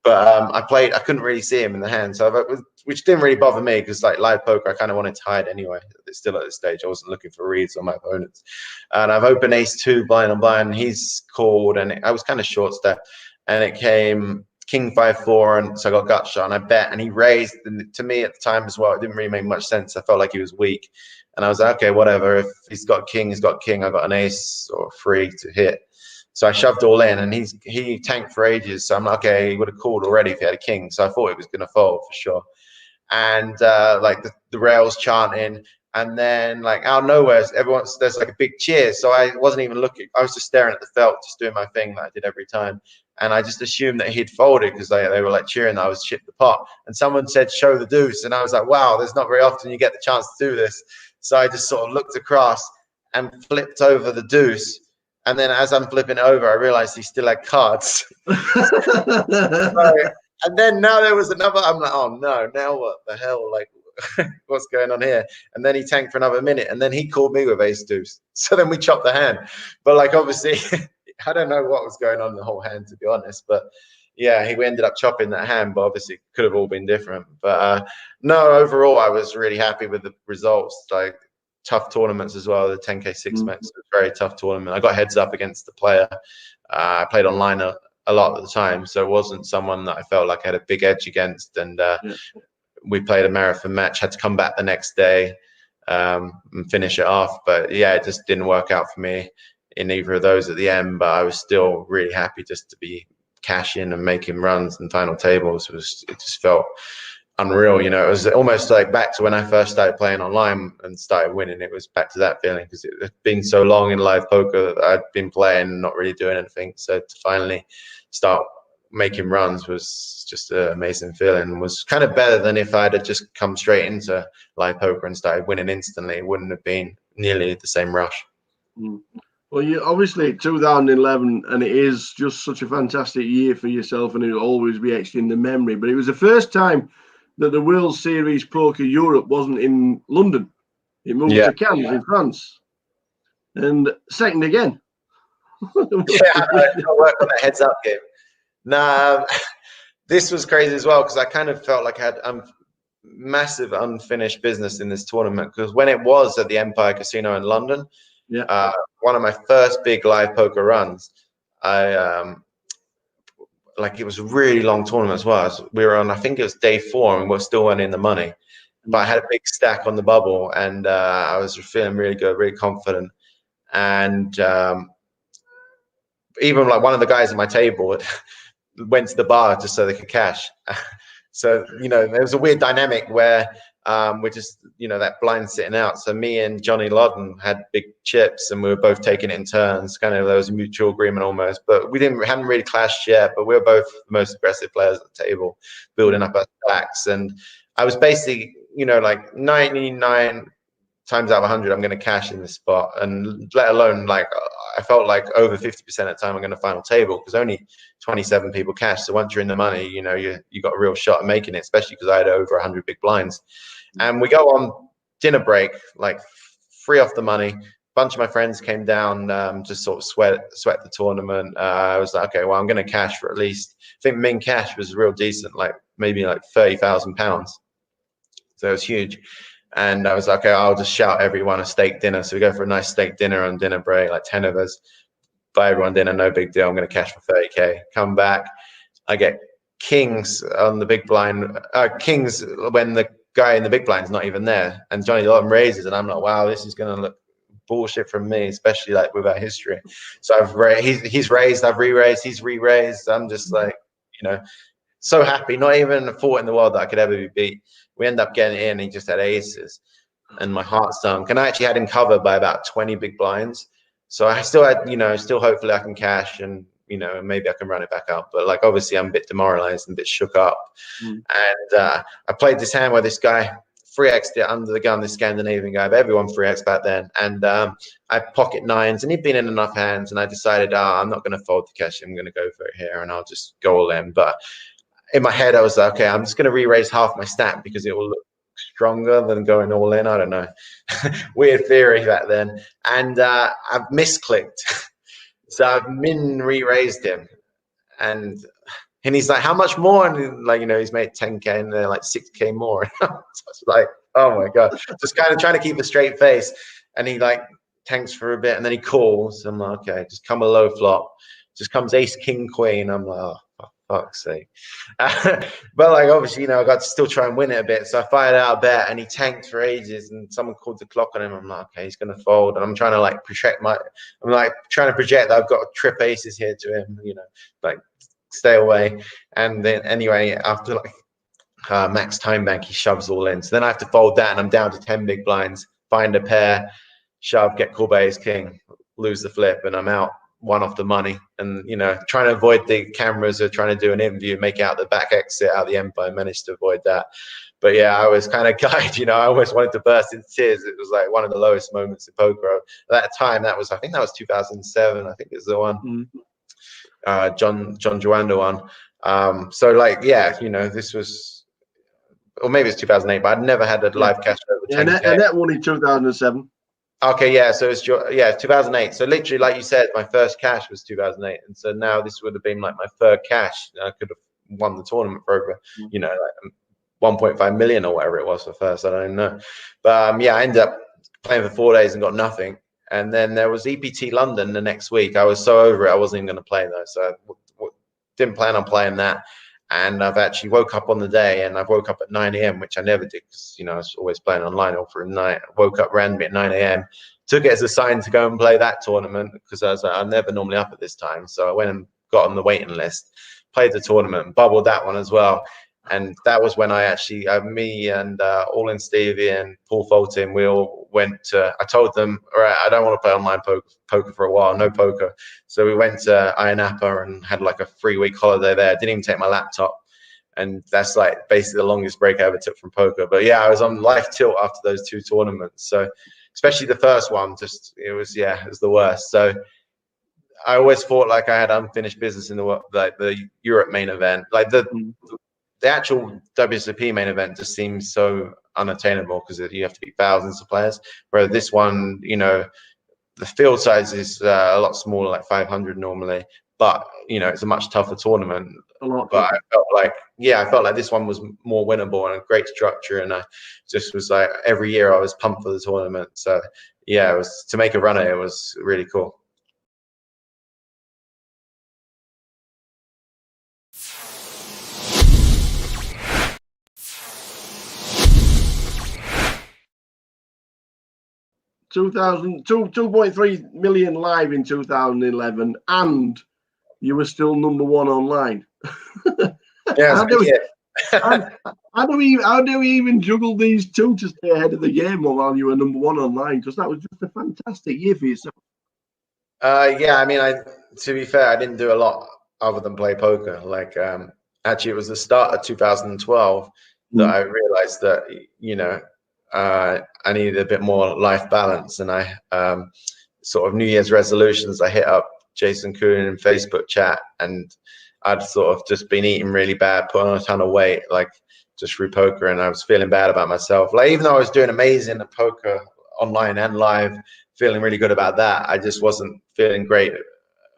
But I couldn't really see him in the hand. So, which didn't really bother me because, like, live poker, I kind of wanted to hide anyway. Still at this stage, I wasn't looking for reads on my opponents. And I've opened ace-2 blind on blind. And he's called, and I was kind of short step. And it came king 5-4, and so I got gut shot and I bet, and he raised. And to me at the time as well, it didn't really make much sense. I felt like he was weak. And I was like, okay, whatever. If he's got king, he's got king. I got an ace or 3 to hit. So I shoved all in, and he tanked for ages. So I'm like, okay, he would have called already if he had a king. So I thought it was going to fold for sure. And like the rails chanting, and then, like, out of nowhere, there's like a big cheer. So I wasn't even looking. I was just staring at the felt, just doing my thing that I did every time. And I just assumed that he'd folded because they were like cheering that I was chipped the pot. And someone said, show the deuce. And I was like, wow, there's not very often you get the chance to do this. So I just sort of looked across and flipped over the deuce. And then as I'm flipping it over, I realized he still had cards. And then now there was another. I'm like, oh no, now what the hell? Like, what's going on here? And then he tanked for another minute. And then he called me with ace deuce. So then we chopped the hand. But, like, obviously, I don't know what was going on in the whole hand, to be honest. But yeah, we ended up chopping that hand, but obviously it could have all been different. But no, overall, I was really happy with the results. Like, tough tournaments as well. The 10K 6 Max was a very tough tournament. I got heads up against the player. I played online a lot at the time, so it wasn't someone that I felt like I had a big edge against. And we played a marathon match, had to come back the next day and finish it off. But yeah, it just didn't work out for me in either of those at the end. But I was still really happy just to be cashing and making runs and final tables. It just felt unreal. It was almost like back to when I first started playing online and started winning. It was back to that feeling because it had been so long in live poker that I'd been playing and not really doing anything. So to finally start making runs was just an amazing feeling. It was kind of better than if I'd have just come straight into live poker and started winning instantly. It wouldn't have been nearly the same rush. Well, you obviously 2011, and it is just such a fantastic year for yourself, and it'll always be etched in the memory. But it was the first time that the World Series Poker Europe wasn't in London. It moved to Cannes in France. And second again. Yeah, I worked on that heads up game. Nah, this was crazy as well because I kind of felt like I had massive unfinished business in this tournament because when it was at the Empire Casino in London, one of my first big live poker runs, like, it was a really long tournament as well. We were on, I think it was day 4, and we're still winning the money. But I had a big stack on the bubble, and I was feeling really good, really confident. And even, like, one of the guys at my table went to the bar just so they could cash. So, there was a weird dynamic where we're just, that blind sitting out. So me and Johnny Lodden had big chips and we were both taking it in turns. Kind of, there was a mutual agreement almost, but hadn't really clashed yet. But we were both the most aggressive players at the table, building up our stacks. And I was basically, like 99 times out of 100, I'm going to cash in this spot. And let alone, like, I felt like over 50% of the time I'm going to final table because only 27 people cash. So once you're in the money, you got a real shot at making it, especially because I had over 100 big blinds. And we go on dinner break, like, free off the money. A bunch of my friends came down, just sort of sweat the tournament. I was like, okay, well, I'm going to cash for at least, I think min cash was real decent, like maybe like £30,000. So it was huge. And I was like, okay, I'll just shout everyone a steak dinner. So we go for a nice steak dinner on dinner break, like 10 of us, buy everyone dinner, no big deal. I'm going to cash for 30K. Come back, I get kings on the big blind, kings when the guy in the big blind's not even there. And Johnny Lawton raises, and I'm like, wow, this is going to look bullshit from me, especially like with our history. So I've he's raised, I've re-raised, he's re-raised. I'm just like, you know, so happy. Not even a thought in the world that I could ever be beat. We end up getting in. He just had aces, and my heart sunk. And I actually had him covered by about 20 big blinds. So I still had, you know, still hopefully I can cash, and you know, maybe I can run it back up. But like obviously I'm a bit demoralized and a bit shook up. And I played this hand where this guy 3x'd it under the gun, this Scandinavian guy, but everyone 3x back then. And I pocket nines, and he'd been in enough hands, and I decided, I'm not going to fold the cash. I'm going to go for it here, and I'll just go all in. But in my head, I was like, okay, I'm just going to re-raise half my stack because it will look stronger than going all in. I don't know. Weird theory back then. And I've misclicked. So I've re-raised him. And he's like, how much more? And like, you know, he's made 10K, and they're like 6K more. So I was like, oh my God. Just kind of trying to keep a straight face. And he like tanks for a bit, and then he calls. I'm like, okay, just come a low flop. Just comes ace, king, queen. I'm like, oh, for fuck's sake. But like, obviously, you know, I got to still try and win it a bit. So I fired out a bet, and he tanked for ages, and someone called the clock on him. I'm like, okay, he's going to fold. And I'm trying to like project that I've got trip aces here to him, you know, like stay away. And then anyway, after like max time bank, he shoves all in. So then I have to fold that, and I'm down to 10 big blinds, find a pair, shove, get called by ace king, lose the flip, and I'm out one off the money. And you know, trying to avoid the cameras or trying to do an interview, make out the back exit out the empire, managed to avoid that. But yeah, I was kind of gutted, you know. I almost wanted to burst into tears. It was like one of the lowest moments in poker at that time. I think that was 2007. I think it was the one. John Joanda one. So like, yeah, you know, this was, or maybe it's 2008, but I'd never had a live cash over 10K. And that won in 2007. Okay, yeah, so it's 2008. So literally, like you said, my first cash was 2008, and so now this would have been like my third cash. I could have won the tournament for over, you know, like 1.5 million or whatever it was for first. I don't know, but yeah, I ended up playing for 4 days and got nothing. And then there was EPT London the next week. I was so over it, I wasn't even going to play though, so I didn't plan on playing that. And I've actually woke up on the day, and I've woke up at 9 a.m., which I never did because, you know, I was always playing online all through the night. I woke up randomly at 9 a.m., took it as a sign to go and play that tournament because I was like, I'm never normally up at this time. So I went and got on the waiting list, played the tournament, bubbled that one as well. And that was when I actually, me and All In Stevie and Paul Fulton, we all went to, I told them, all right, I don't want to play online poker for a while, no poker. So we went to Ayia Napa and had like a 3-week holiday there. Didn't even take my laptop. And that's like basically the longest break I ever took from poker. But yeah, I was on life tilt after those 2 tournaments. So especially the first one, it was the worst. So I always thought like I had unfinished business in the Europe main event. Like the actual WSOP main event just seems so unattainable because you have to beat thousands of players. Whereas this one, you know, the field size is a lot smaller, like 500 normally. But you know, it's a much tougher tournament. But I felt like this one was more winnable and a great structure. And I just was like, every year I was pumped for the tournament. So yeah, it was to make a run at it was really cool. $2.3 million live in 2011, and you were still number 1 online. Yeah, how do we even juggle these two to stay ahead of the game while you were number 1 online? Because that was just a fantastic year for yourself. Yeah, I mean, to be fair, I didn't do a lot other than play poker. Like, actually, it was the start of 2012 that I realized that, you know, I needed a bit more life balance. And I sort of New Year's resolutions, I hit up Jason Kuhn in Facebook chat, and I'd sort of just been eating really bad, put on a ton of weight, like just through poker, and I was feeling bad about myself. Like, even though I was doing amazing at poker online and live, feeling really good about that, I just wasn't feeling great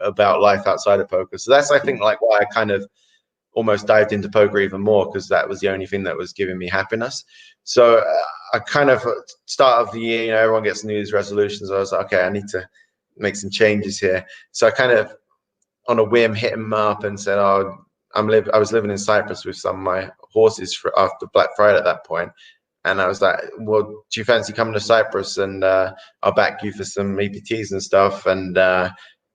about life outside of poker. So that's, I think, like why I kind of almost dived into poker even more because that was the only thing that was giving me happiness. So I kind of start of the year, you know, everyone gets New Year's resolutions. I was like, okay, I need to make some changes here. So I kind of on a whim hit him up and said, oh, I was living in Cyprus with some of my horses after Black Friday at that point. And I was like, well, do you fancy coming to Cyprus and I'll back you for some EPTs and stuff. And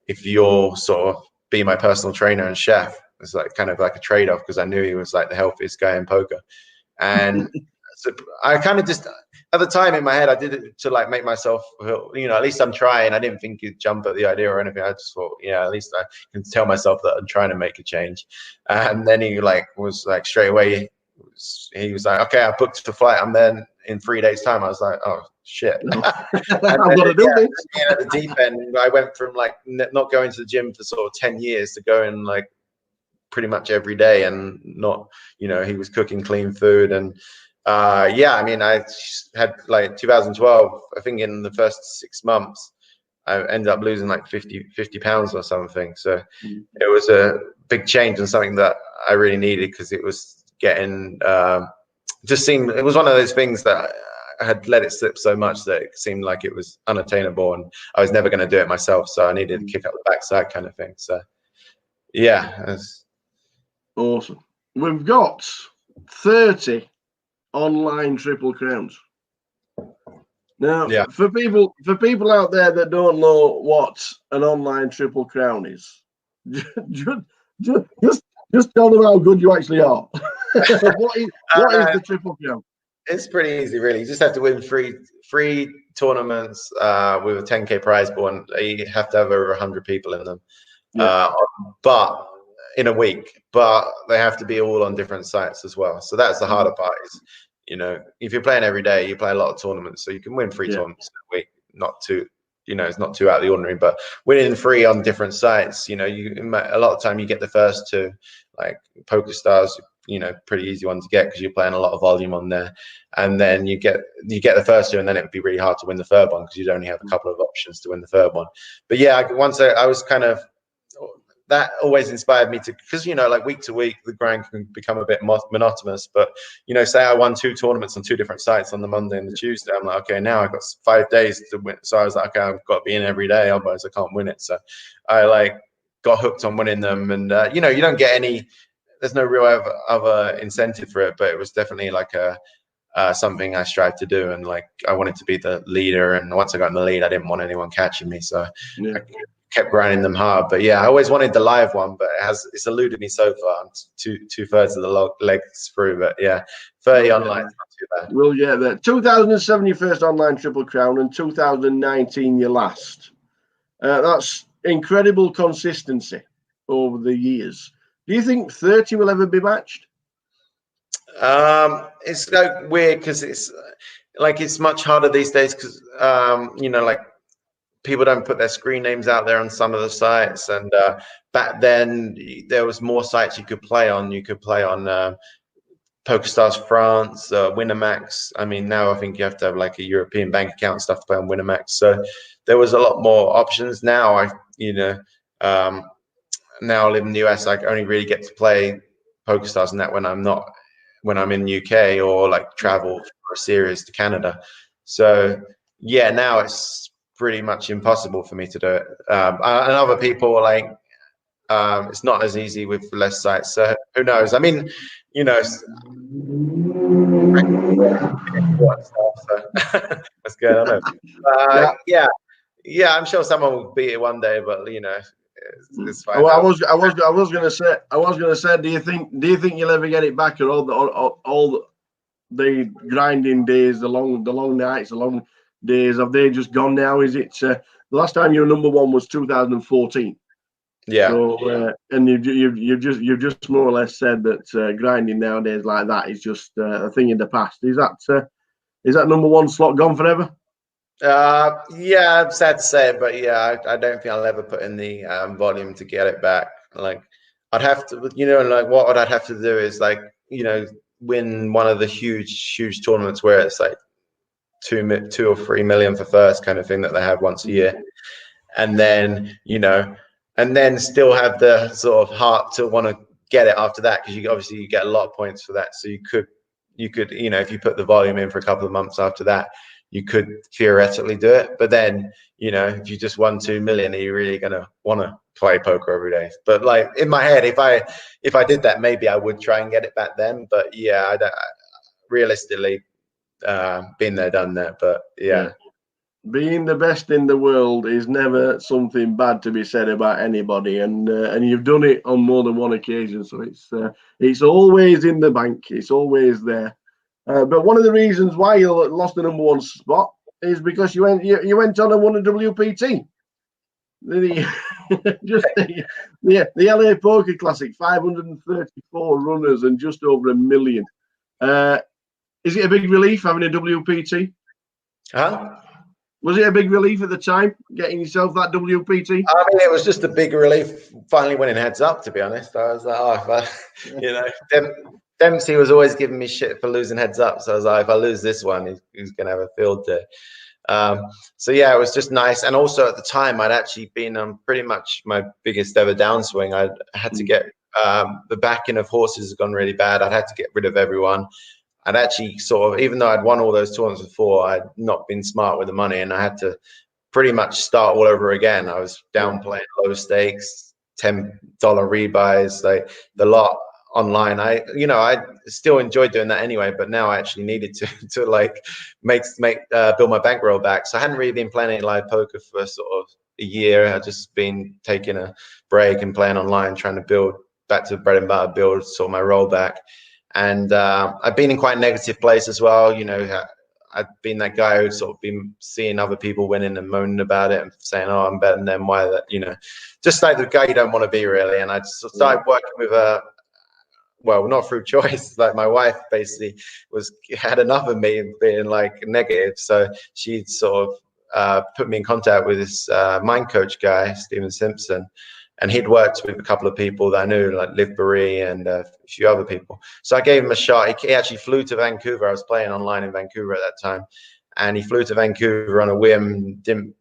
if you'll sort of be my personal trainer and chef, it's like kind of like a trade-off because I knew he was like the healthiest guy in poker. And so I kind of just, at the time in my head, I did it to like make myself, you know, at least I'm trying. I didn't think he'd jump at the idea or anything. I just thought, yeah, at least I can tell myself that I'm trying to make a change. And then he like was like straight away, he was like, okay, I booked the flight. I'm then in 3 days time. I was like, oh shit. No. I've got to do this. At the deep end, I went from like not going to the gym for sort of 10 years to going like pretty much every day, and not, you know, he was cooking clean food. And yeah, I mean, I had like 2012, I think in the first 6 months, I ended up losing like 50 pounds or something. So it was a big change and something that I really needed because it was getting, just seemed, it was one of those things that I had let it slip so much that it seemed like it was unattainable and I was never going to do it myself. So I needed to kick up the backside kind of thing. So yeah. Awesome. We've got 30 online Triple Crowns. Now, yeah, for people out there that don't know what an online Triple Crown is, just tell them how good you actually are. What is the Triple Crown? It's pretty easy, really. You just have to win three tournaments with a 10K prize pool, and you have to have over 100 people in them. Yeah. But in a week, but they have to be all on different sites as well. So that's the harder part. Is, you know, if you're playing every day, you play a lot of tournaments, so you can win 3 tournaments in a week. Not too, you know, it's not too out of the ordinary, but winning 3 on different sites, you know, a lot of time you get the first 2, like Poker Stars, you know, pretty easy one to get because you're playing a lot of volume on there, and then you get the first 2, and then it would be really hard to win the third one because you'd only have a couple of options to win the third one. But yeah, once I was kind of, that always inspired me to, because, you know, like week to week the grind can become a bit monotonous. But, you know, say I won 2 tournaments on 2 different sites on the Monday and the Tuesday, I'm like, okay, now I've got 5 days to win. So I was like, okay, I've got to be in every day, otherwise I can't win it. So I like got hooked on winning them. And you know, you don't get any, there's no real other incentive for it, but it was definitely like a something I strive to do. And like I wanted to be the leader, and once I got in the lead, I didn't want anyone catching me, so I kept grinding them hard. But yeah, I always wanted the live one, but it's eluded me so far. I'm two-thirds of the legs through, but yeah, 30 online is not too bad. We'll get there. 2007 your first online Triple Crown, and 2019 your last. That's incredible consistency over the years. Do you think 30 will ever be matched? It's like weird because it's like it's much harder these days because you know, like people don't put their screen names out there on some of the sites, and back then there was more sites you could play on. You could play on PokerStars France, Winamax. I mean, now I think you have to have like a European bank account and stuff to play on Winamax. So there was a lot more options. Now now I live in the US, I only really get to play PokerStars and that when I'm in UK or like travel for a series to Canada. So yeah, now it's pretty much impossible for me to do it. And other people like it's not as easy with less sites. So who knows? I mean, you know, that's good. I know. Yeah, I'm sure someone will beat it one day, but you know, it's fine. Well, I was gonna say, do you think you'll ever get it back, or all the grinding days, the long nights, the long days, have they just gone now? Is it the last time you were number 1 was 2014? Yeah. So and you've just more or less said that grinding nowadays like that is just a thing in the past. Is that number 1 slot gone forever? Yeah, I'm sad to say it, but yeah, I don't think I'll ever put in the volume to get it back. Like I'd have to, you know, like what I'd have to do is like, you know, win one of the huge tournaments where it's like 2 or 3 million for first kind of thing that they have once a year, and then, you know, and then still have the sort of heart to want to get it after that, because you get a lot of points for that. So you could if you put the volume in for a couple of months after that, you could theoretically do it. But then if you just won 2 million, are you really gonna want to play poker every day? But like in my head, if I did that, maybe I would try and get it back then. But yeah, realistically, been there, done that. But yeah. Being the best in the world is never something bad to be said about anybody, and you've done it on more than one occasion. So it's always in the bank. It's always there. But one of the reasons why you lost the number one spot is because you went on and won a WPT. Just the LA Poker Classic, 534 runners and just over 1 million. Is it a big relief having a WPT? Huh? Was it a big relief at the time, getting yourself that WPT? I mean, it was just a big relief finally winning heads up, to be honest. I was like, Dempsey was always giving me shit for losing heads up. So I was like, if I lose this one, he's going to have a field day. So yeah, it was just nice. And also at the time, I'd actually been on pretty much my biggest ever downswing. I had to get the backing of horses has gone really bad. I'd had to get rid of everyone. I'd actually sort of, even though I'd won all those tournaments before, I'd not been smart with the money, and I had to pretty much start all over again. I was down playing low stakes, $10 rebuys, like the lot online. I still enjoyed doing that anyway, but now I actually needed to like build my bankroll back. So I hadn't really been playing any live poker for sort of a year. I'd just been taking a break and playing online, trying to build back to bread and butter, build sort of my roll back. And I've been in quite a negative place as well. I've been that guy who's sort of been seeing other people winning and moaning about it and saying, "Oh, I'm better than them." Why that? Just like the guy you don't want to be, really. And I just started working with well, not through choice. Like my wife basically had enough of me being like negative, so she sort of put me in contact with this mind coach guy, Stephen Simpson. And he'd worked with a couple of people that I knew, like Liv Barry and a few other people. So I gave him a shot. He actually flew to Vancouver. I was playing online in Vancouver at that time. And he flew to Vancouver on a whim, didn't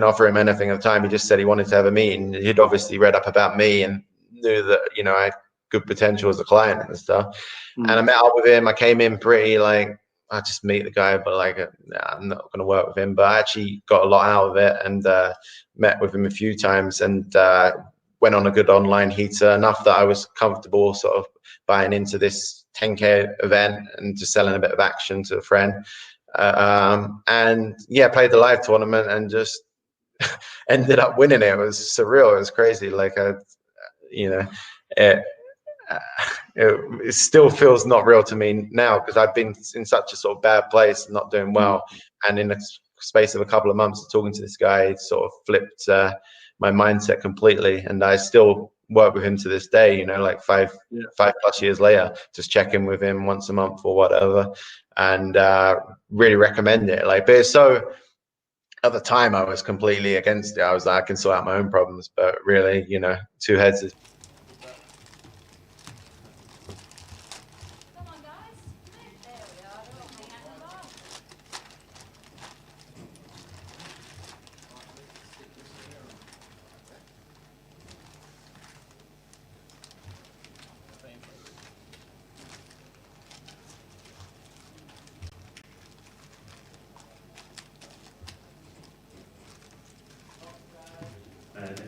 offer him anything at the time. He just said he wanted to have a meeting. He'd obviously read up about me and knew that, I had good potential as a client and stuff. And I met up with him. I came in pretty like, I just meet the guy, but like, I'm not going to work with him. But I actually got a lot out of it and met with him a few times and went on a good online heater, enough that I was comfortable sort of buying into this 10K event and just selling a bit of action to a friend. And yeah, played the live tournament and just ended up winning it. It was surreal. It was crazy. Like, it still feels not real to me now because I've been in such a sort of bad place, not doing well, and in the space of a couple of months of talking to this guy, it sort of flipped my mindset completely. And I still work with him to this day, like five plus years later, just check in with him once a month or whatever, and really recommend it. Like, but it's so, at the time I was completely against it. I was like, I can sort out my own problems, but really, two heads is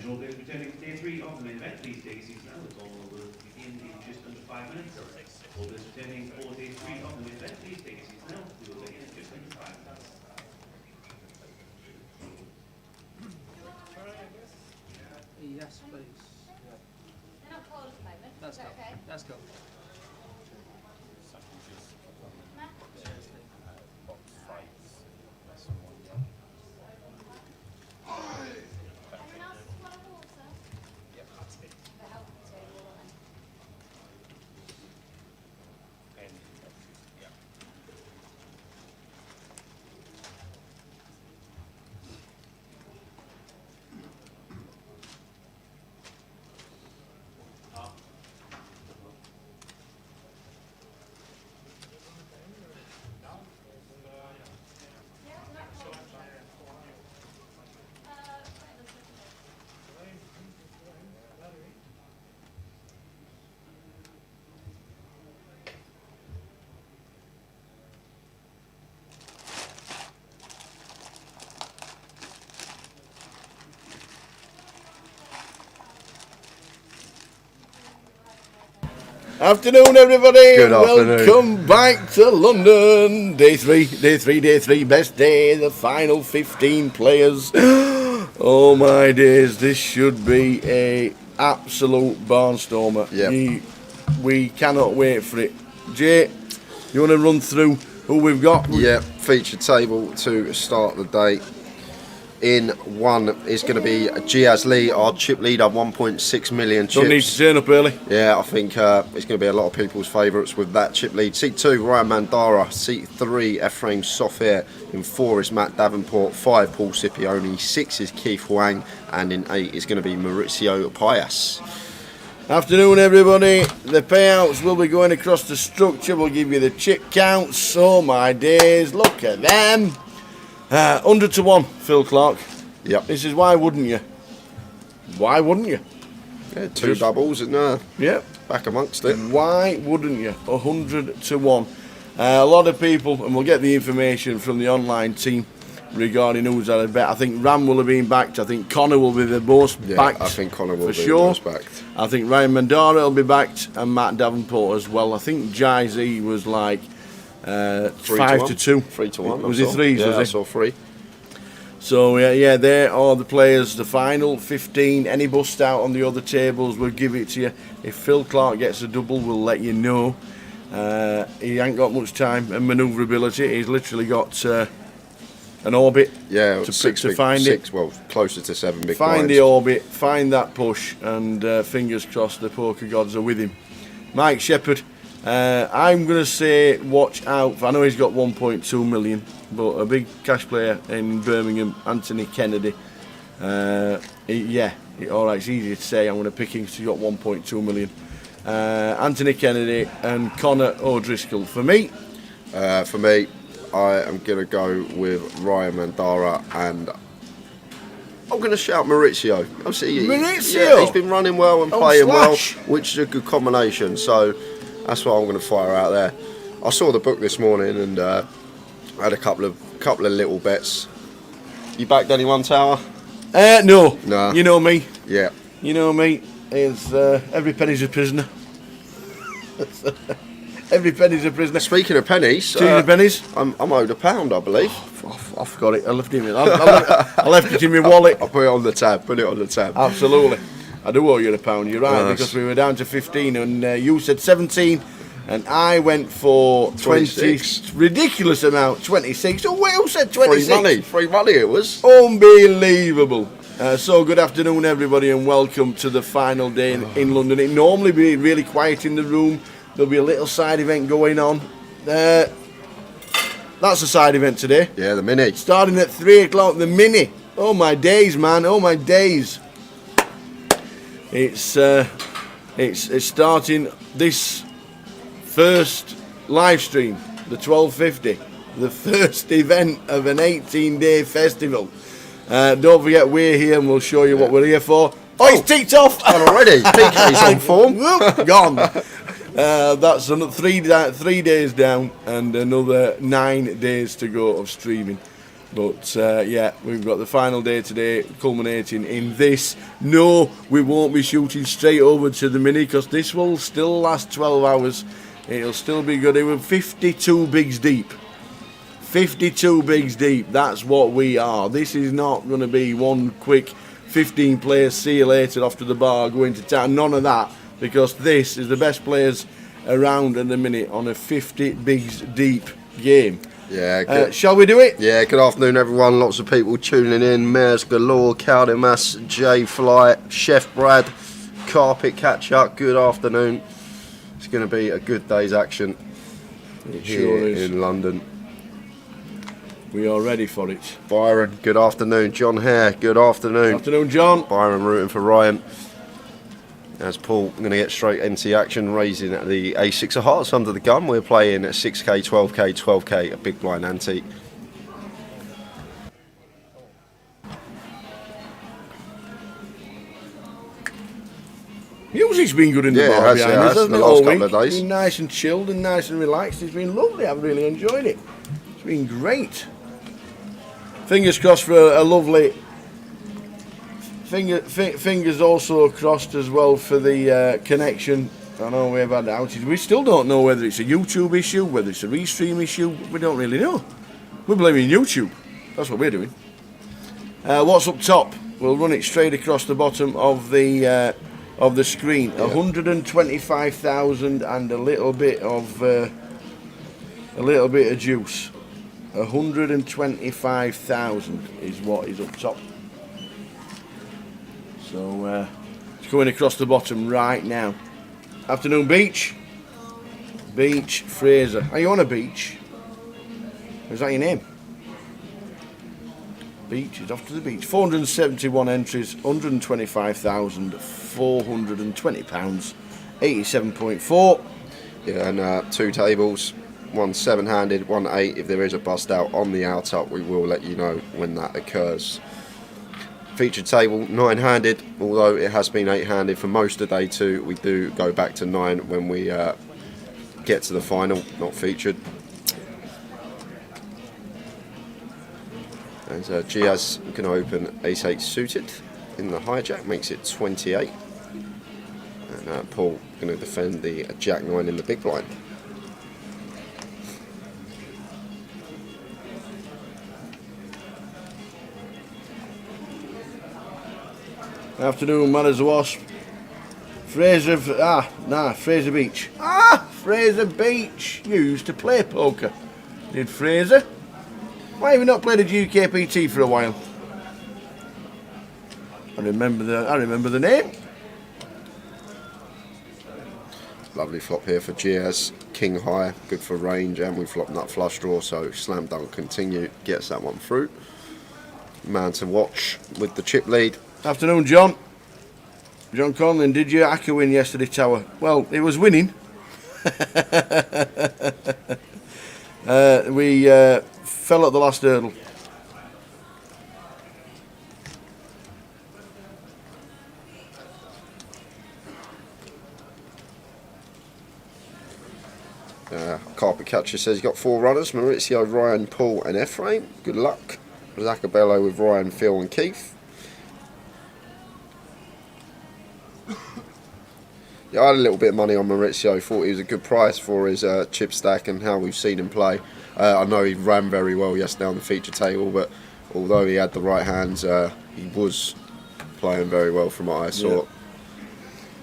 Control players returning to day 3 of the main event. Please take seats now. The tournament will begin in just under 5 minutes. All players returning for day 3 of the main event. Please take seats now. We will begin in just under 5 minutes. Yes, please. They're not cold at the moment. Let's go. Okay? Let's go. Anyone else want a water? Yep, that's it. The help table. Afternoon, everybody. Good afternoon. Welcome back to London. Day three, best day. The final 15 players. Oh my days, this should be a absolute barnstormer. Yep. We cannot wait for it. Jay, you want to run through who we've got? Yeah, feature table to start the day. In one is going to be Giaz Lee, our chip leader, 1.6 million chips. Don't need to turn up early. Yeah, I think it's going to be a lot of people's favourites with that chip lead. Seat 2, Ryan Mandara. Seat 3, Ephraim Soffair. In 4 is Matt Davenport. 5, Paul Scipione. 6 is Keith Wang. And in 8 is going to be Maurizio Pias. Afternoon, everybody. The payouts will be going across the structure. We'll give you the chip counts. Oh my days, look at them. 100 to 1, Phil Clark. Yep. This is why wouldn't you? Why wouldn't you? Yeah, 2 doubles and Yep. back amongst it. Why wouldn't you? 100 to 1. A lot of people, and we'll get the information from the online team regarding who's had a bet. I think Ram will have been backed. I think Connor will be the most backed. I think Connor will for be sure. the most backed. I think Ryan Mandara will be backed and Matt Davenport as well. I think Jai Z was like 5 to 2. 3 to 1. Was it 3s? Yeah, was I it? saw 3. So yeah, there are the players. The final 15. Any bust out on the other tables, we'll give it to you. If Phil Clark gets a double, we'll let you know. He ain't got much time and manoeuvrability. He's literally got an orbit. Yeah, to find it. Well, closer to 7 big Find blinds. the orbit, find that push, and fingers crossed the poker gods are with him. Mike Shepherd, I'm going to say watch out. I know he's got 1.2 million, but a big cash player in Birmingham, Anthony Kennedy. Alright, it's easy to say. I'm going to pick him because he's got 1.2 million. Anthony Kennedy and Connor O'Driscoll. For me, I am going to go with Ryan Mandara and I'm going to shout Maurizio. Maurizio? He's been running well and Oh, playing slash. well, which is a good combination. So that's what I'm going to fire out there. I saw the book this morning and had a couple of little bets. You backed anyone, Tower? no. Nah. You know me. Yeah. You know me. It's every penny's a prisoner. Every penny's a prisoner. Speaking of pennies, 2 pennies. I'm owed £1, I believe. I forgot it. I left it in. I left it in my wallet. I'll put it on the tab. Absolutely. I do owe you £1. You're right, Nice. because we were down to 15 and you said 17 and I went for 26. Ridiculous amount, 26. Oh, wait, who said 26? Free money it was. Unbelievable. So good afternoon, everybody, and welcome to the final day in London. It normally be really quiet in the room. There'll be a little side event going on. That's a side event today. Yeah, the mini. Starting at 3 o'clock, the mini. Oh my days, man. Oh my days. It's starting this first live stream, the 1250, the first event of an 18-day festival. Don't forget we're here and we'll show you what we're here for. Oh, it's ticked off! Gone already. PK's on form. Whoop, gone. That's another 3 days down and another 9 days to go of streaming. But we've got the final day today, culminating in this. No, we won't be shooting straight over to the mini because this will still last 12 hours. It'll still be good. It was 52 bigs deep. 52 bigs deep. That's what we are. This is not going to be one quick 15 players, see you later, off to the bar, go into town. None of that, because this is the best players around in the minute on a 50 bigs deep game. Yeah. Shall we do it? Yeah, good afternoon, everyone. Lots of people tuning in. Mares galore, Caldemas, J Fly, Chef Brad, Carpet Catch Up. Good afternoon. It's going to be a good day's action Sure is. in London. We are ready for it. Byron, good afternoon. John Hare, good afternoon. Afternoon, John. Byron rooting for Ryan. As Paul, I'm going to get straight into the action, raising at the A6 of hearts under the gun. We're playing at 6k, 12k, 12k, a big blind ante. Music's been good in the Yeah, bar it has, behind yeah, us, it has, hasn't the it, last all couple week? of days. It's been nice and chilled and nice and relaxed. It's been lovely. I've really enjoyed it. It's been great. Fingers crossed for a lovely... Fingers also crossed as well for the connection I know we've had outages. We still don't know whether it's a YouTube issue, whether it's a restream issue. We don't really know. We're blaming YouTube. That's what we're doing. What's up top? We'll run it straight across the bottom of the screen. 125,000 and a little bit of juice. 125,000 is what is up top. So it's going across the bottom right now. Afternoon, Beach. Beach Fraser. Are you on a beach? Is that your name? Beach is off to the beach. 471 entries, 125,420 pounds, 87.4. Yeah, and 2 tables, 1 7-handed, 1 8. If there is a bust out on the out up, we will let you know when that occurs. Featured table 9-handed, although it has been 8-handed for most of day 2. We do go back to 9 when we get to the final, not featured. As Giaz can open ace-8 suited in the hijack, makes it 28. And Paul going to defend the jack-9 in the big blind. Afternoon, man as a wasp. Fraser Beach. Fraser Beach used to play poker. Did Fraser? Why have you not played a GUKPT for a while? I remember the name. Lovely flop here for Giaz. King high, good for range, and we flop nut flush draw, so slam dunk continue, gets that one through. Man to watch with the chip lead. Afternoon, John. John Conlon, did you Aka win yesterday, Tower? Well, it was winning. We fell at the last hurdle. Carpet Catcher says he's got 4 runners: Maurizio, Ryan, Paul and Ephraim. Good luck. Zacabello with Ryan, Phil and Keith. Yeah, I had a little bit of money on Maurizio. Thought he was a good price for his chip stack and how we've seen him play. I know he ran very well yesterday on the feature table, but although he had the right hands, he was playing very well from what I saw. Yeah.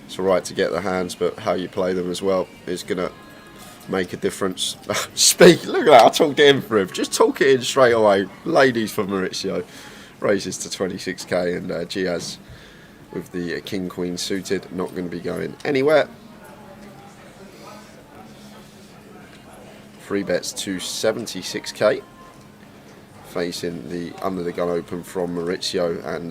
It's alright to get the hands, but how you play them as well is going to make a difference. Speak, look at that, I talked it in for him. Just talk it in straight away. Ladies for Maurizio. Raises to 26k, and Giaz with the King Queen suited, not going to be going anywhere. 3 bets to 76k, facing the under the gun open from Maurizio, and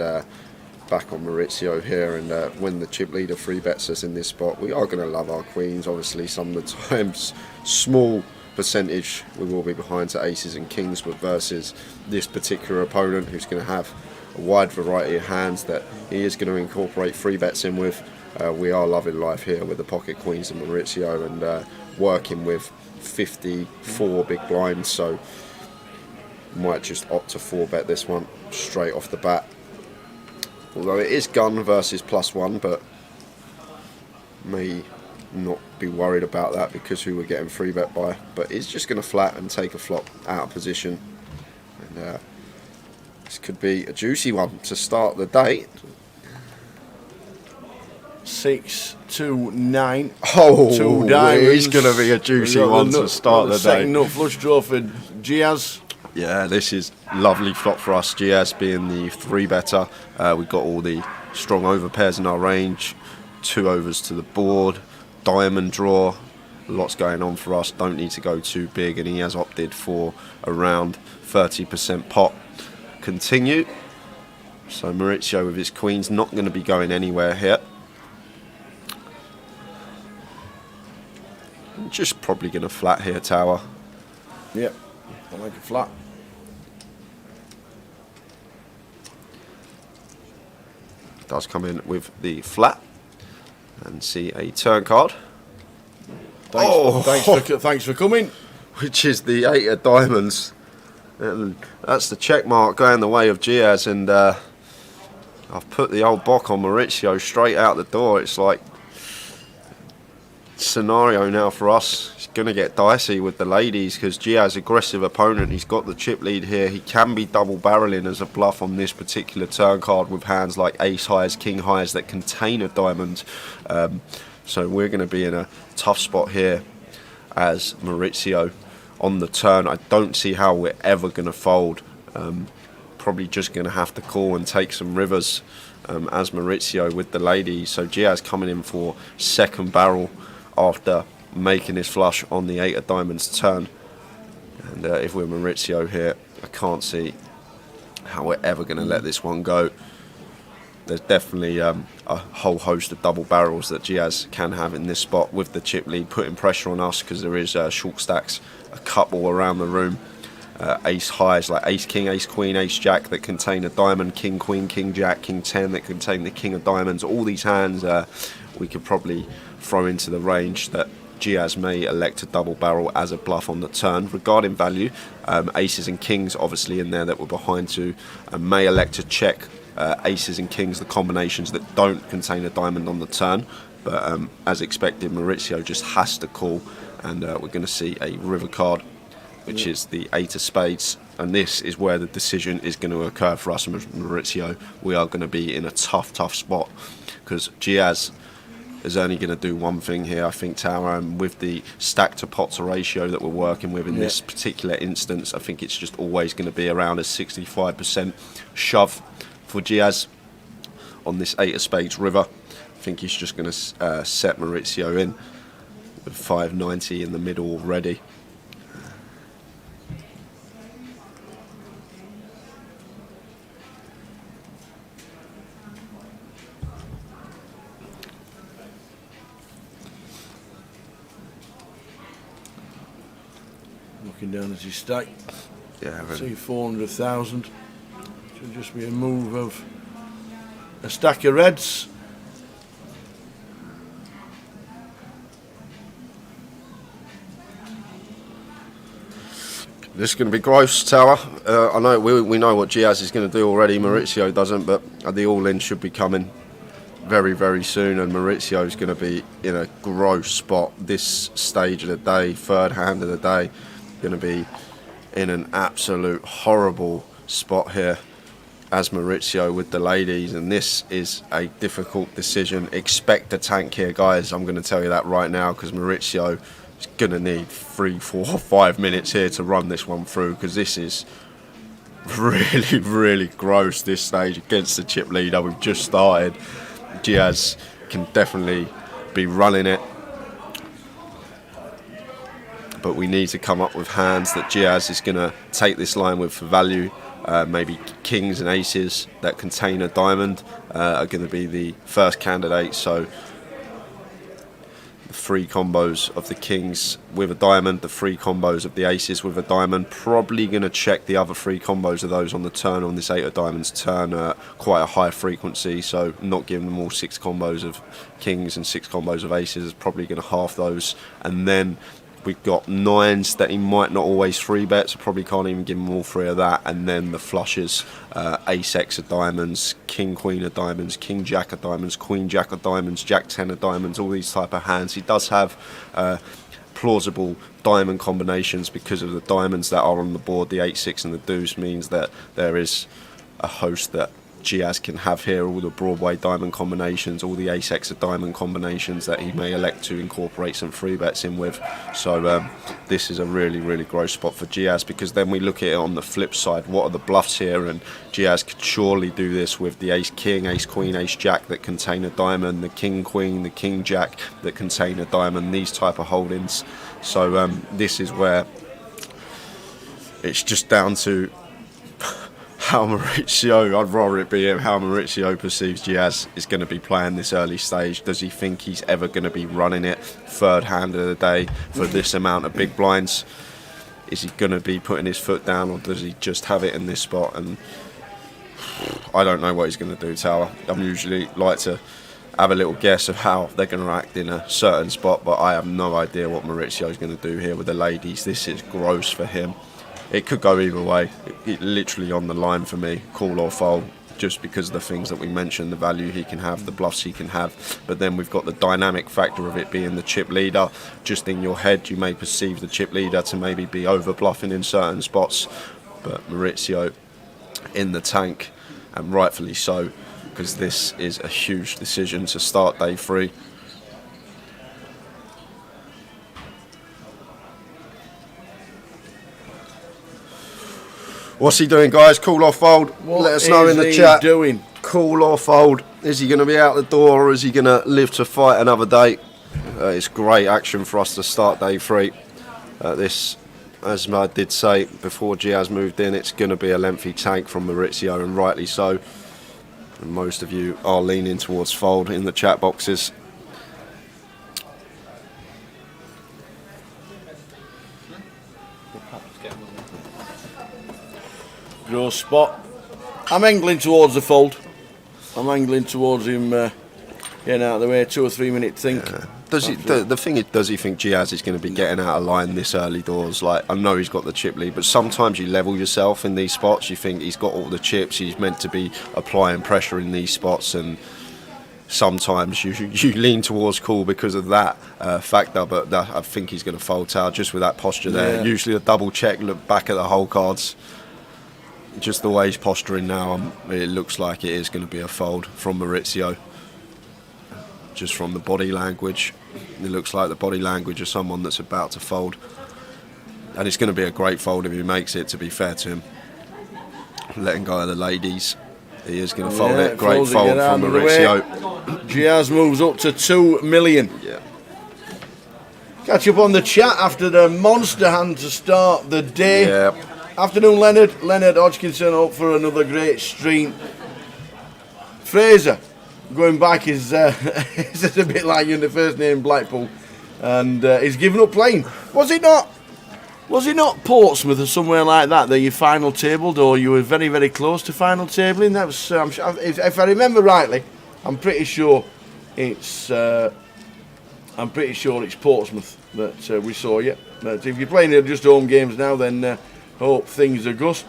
back on Maurizio here. And when the chip leader 3 bets us in this spot, we are going to love our queens. Obviously, some of the times, small percentage we will be behind to aces and kings, but versus this particular opponent who's going to have a wide variety of hands that he is going to incorporate 3 bets in with, we are loving life here with the pocket queens and Maurizio, and working with 54 big blinds, so might just opt to 4 bet this one straight off the bat. Although it is gun versus +1, but may not be worried about that because who we're getting 3 bet by. But it's just going to flat and take a flop out of position, and this could be a juicy one to start the day. 6 to 9. Oh, 2 diamonds. it's going to be a juicy one to start the day. Second nut flush draw for Giaz. Yeah, this is lovely flop for us. Giaz being the 3 better. We've got all the strong over pairs in our range. 2 overs to the board. Diamond draw. Lots going on for us. Don't need to go too big, and he has opted for around 30% pot. Continue. So Maurizio with his queens not going to be going anywhere here. Just probably going to flat here, Tower. Yep, I like it flat. Does come in with the flat and see a turn card. Thanks for coming. Which is the 8 of diamonds. And that's the check mark going the way of Giaz, and I've put the old bock on Maurizio straight out the door. It's like scenario now for us. It's going to get dicey with the ladies because Giaz, aggressive opponent, he's got the chip lead here. He can be double barreling as a bluff on this particular turn card with hands like ace highs, king highs that contain a diamond. So we're going to be in a tough spot here as Maurizio on the turn. I don't see how we're ever going to fold. Probably just going to have to call and take some rivers as Maurizio with the ladies. So Giaz coming in for second barrel after making his flush on the 8 of diamonds turn. And if we're Maurizio here, I can't see how we're ever going to let this one go. There's definitely a whole host of double barrels that Giaz can have in this spot with the chip lead, putting pressure on us because there is short stacks, a couple around the room. Ace highs like ace king, ace queen, ace jack that contain a diamond, king queen, king jack, king 10 that contain the king of diamonds. All these hands we could probably throw into the range that Giaz may elect to double barrel as a bluff on the turn. Regarding value, aces and kings obviously in there that we're behind to, may elect to check aces and kings, the combinations that don't contain a diamond on the turn. But as expected, Maurizio just has to call, and we're going to see a river card, which is the 8 of spades, and this is where the decision is going to occur for us, Maurizio. We are going to be in a tough spot because Giaz is only going to do one thing here, I think, Tower, and with the stack to pot to ratio that we're working with in this particular instance, I think it's just always going to be around a 65% shove for Giaz on this 8 of spades river. I think he's just going to set Maurizio in with 590 in the middle already. Looking down as he stack. Yeah, See 400,000. Should just be a move of a stack of reds. This is going to be gross, Tower. I know we know what Giaz is going to do already. Maurizio doesn't, but the all-in should be coming very soon, and Maurizio is going to be in a gross spot this stage of the day, third hand of the day. Going to be in an absolute horrible spot here as Maurizio with the ladies, and this is a difficult decision. Expect a tank here, guys. I'm going to tell you that right now, because Maurizio is going to need 3, 4, 5 minutes here to run this one through, because this is really gross this stage against the chip leader. We've just started. Giaz can definitely be running it, but we need to come up with hands that Giaz is going to take this line with for value. Maybe kings and aces that contain a diamond are going to be the first candidate. So the 3 combos of the kings with a diamond, the 3 combos of the aces with a diamond. Probably going to check the other 3 combos of those on the turn on this 8 of diamonds turn, quite a high frequency. So not giving them all 6 combos of kings and 6 combos of aces is probably going to half those. And then we've got 9s that he might not always 3-bet, so probably can't even give him all 3 of that. And then the flushes, ace x of diamonds, king queen of diamonds, king jack of diamonds, queen jack of diamonds, jack 10 of diamonds, all these type of hands. He does have plausible diamond combinations because of the diamonds that are on the board. The 8-6 and the deuce means that there is a host that Giaz can have here, all the Broadway diamond combinations, all the ace x of diamond combinations that he may elect to incorporate some 3-bets in with. So this is a really gross spot for Giaz, because then we look at it on the flip side. What are the bluffs here? And Giaz could surely do this with the ace king, ace queen, ace jack that contain a diamond, the king queen, the king jack that contain a diamond, these type of holdings. So this is where it's just down to how Maurizio, I'd rather it be him, how Maurizio perceives Giaz is going to be playing this early stage. Does he think he's ever going to be running it third hand of the day for this amount of big blinds? Is he going to be putting his foot down, or does he just have it in this spot? And I don't know what he's going to do, Tower. I'm usually like to have a little guess of how they're going to act in a certain spot, but I have no idea what Maurizio is going to do here with the ladies. This is gross for him. It could go either way. It literally on the line for me. Call or fold. just because of the things that we mentioned, the value he can have, the bluffs he can have. But then we've got the dynamic factor of it being the chip leader. Just in your head, you may perceive the chip leader to maybe be over bluffing in certain spots, but Maurizio in the tank, and rightfully so, because this is a huge decision to start day 3. What's he doing, guys? Cool or fold? Let us know in the chat. Doing? Cool or fold? Is he going to be out the door, or is he going to live to fight another day? It's great action for us to start day 3. This, as I did say before Giaz moved in, it's going to be a lengthy tank from Maurizio, and rightly so. And most of you are leaning towards fold in the chat boxes. Draw spot. I'm angling towards the fold. I'm angling towards him getting out of the way. 2 or 3 minute think. Yeah. Does he, the thing is, does he think Giaz is going to be getting out of line this early doors? Like, I know he's got the chip lead, but sometimes you level yourself in these spots. You think he's got all the chips. He's meant to be applying pressure in these spots, and sometimes you lean towards call because of that factor. But I think he's going to fold tower just with that posture there. Yeah. Usually a double check, look back at the whole cards. Just the way he's posturing now, it looks like it is going to be a fold from Maurizio. Just from the body language, it looks like the body language of someone that's about to fold. And it's going to be a great fold if he makes it, to be fair to him. Letting go of the ladies. He is going to fold it. Great fold from Maurizio. Giaz moves up to 2 million. Yeah. Catch up on the chat after the monster hand to start the day. Yeah. Afternoon, Leonard. Leonard Hodgkinson up for another great stream. Fraser, going back, is is a bit like you in the first name, Blackpool, and he's given up playing. Was it not Portsmouth or somewhere like that you final tabled, or you were very, very close to final tabling? That was, if I remember rightly, I'm pretty sure it's Portsmouth that we saw you. But if you're playing just home games now, then hope things are good.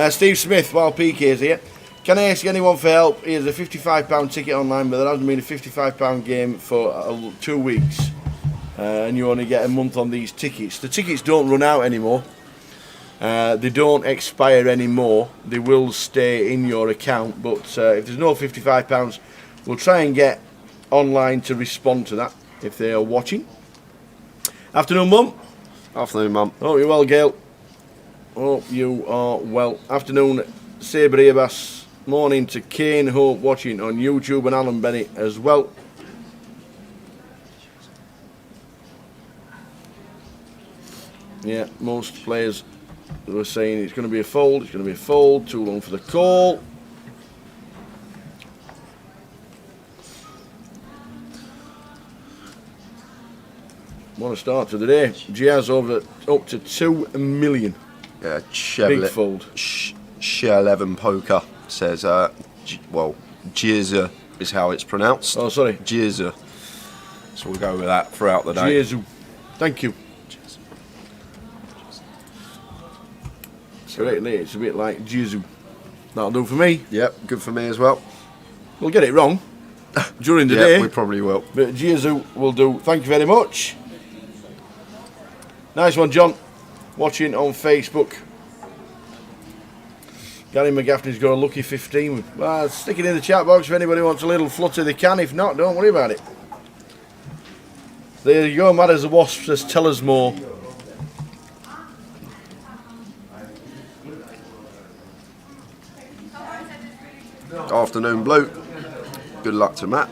Steve Smith, while PK's here. Can I ask anyone for help? Here's a £55 ticket online, but there hasn't been a £55 game for 2 weeks. And you only get a month on these tickets. The tickets don't run out anymore. They don't expire anymore. They will stay in your account. But if there's no £55, we'll try and get online to respond to that if they are watching. Afternoon, Mum. Afternoon, Mum. Hope you're well, Gail. Hope you are well. Afternoon, Sabre Eabas. Morning to Kane Hope watching on YouTube, and Alan Bennett as well. Yeah, most players were saying it's going to be a fold. It's going to be a fold. Too long for the call. What a start to the day. Giaz up to 2 million. Yeah, Big fold. Share 11 Poker says, Giza is how it's pronounced. Oh, sorry. Giza. So we'll go with that throughout the day. Gizu. Thank you. Correctly, it's a bit like Gizu. That'll do for me. Yep, good for me as well. We'll get it wrong during the day. We probably will. But Gizu will do. Thank you very much. Nice one, John. Watching on Facebook. Gary McGaffney's got a lucky 15. Well, stick it in the chat box if anybody wants a little flutter, they can. If not, don't worry about it. There you go, mad as a wasp says, tell us more. Afternoon, Blue. Good luck to Matt.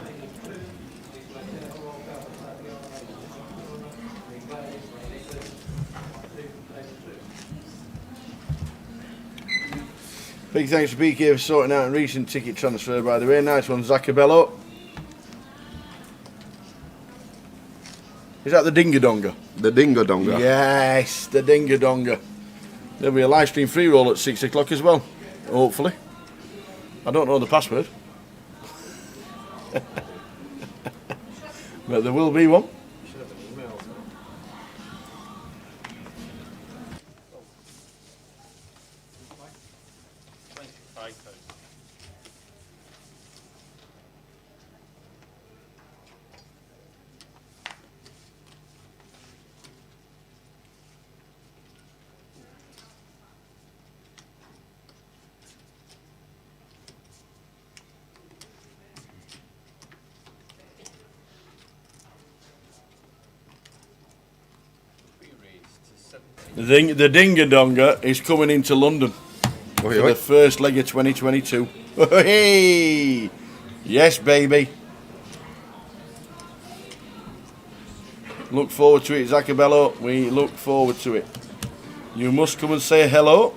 Big thanks to BK for sorting out a recent ticket transfer, by the way. Nice one, Zacabello. Is that the Dingadonga? The Dingadonga. Yes, the Dingadonga. There'll be a live stream free roll at 6 o'clock as well, hopefully. I don't know the password. But there will be one. The Dingadonga is coming into London Oi, for oi. the first leg of 2022. Hey! Yes, baby. Look forward to it, Zacabello. We look forward to it. You must come and say hello.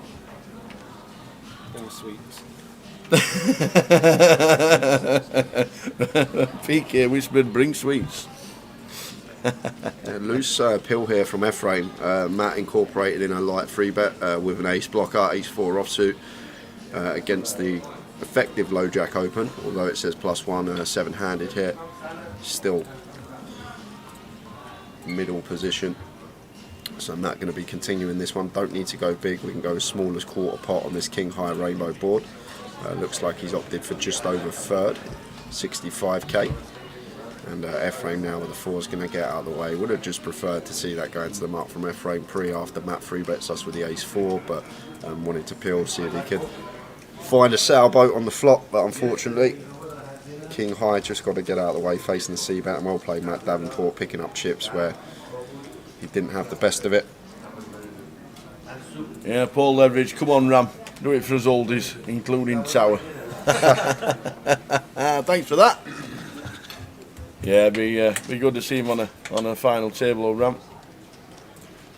Bring sweets. PK whispered, bring sweets. Loose pill here from Ephraim. Matt incorporated in a light free bet with an ace blocker, ace 4 offsuit against the effective low jack open, although it says +1 7-handed here. Still middle position. So Matt going to be continuing this one. Don't need to go big. We can go as small as quarter pot on this king high rainbow board. Looks like he's opted for just over third, 65k. And Ephraim now with the 4 is going to get out of the way. Would have just preferred to see that going to the mark from Ephraim after Matt free bets us with the ace 4, but wanted to peel, see if he could find a sailboat on the flop, but unfortunately king high just got to get out of the way facing the c-bet, and well played Matt Davenport picking up chips where he didn't have the best of it. Yeah, Paul Leveridge, come on Ram, do it for us oldies, including Tower. Thanks for that. Yeah, be good to see him on a final table or ramp.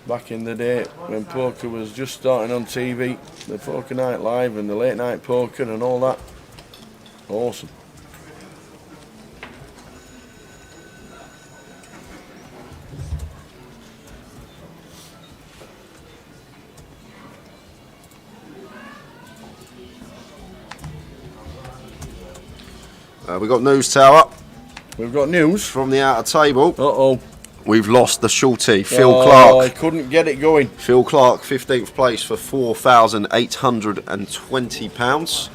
Back in the day when poker was just starting on TV, the Poker Night Live and the late night poker and all that. Awesome. We got news, Tower, We've got news. from the outer table. Uh-oh. We've lost the shorty, Phil I Clark. couldn't get it going. Phil Clark, 15th place for £4,820.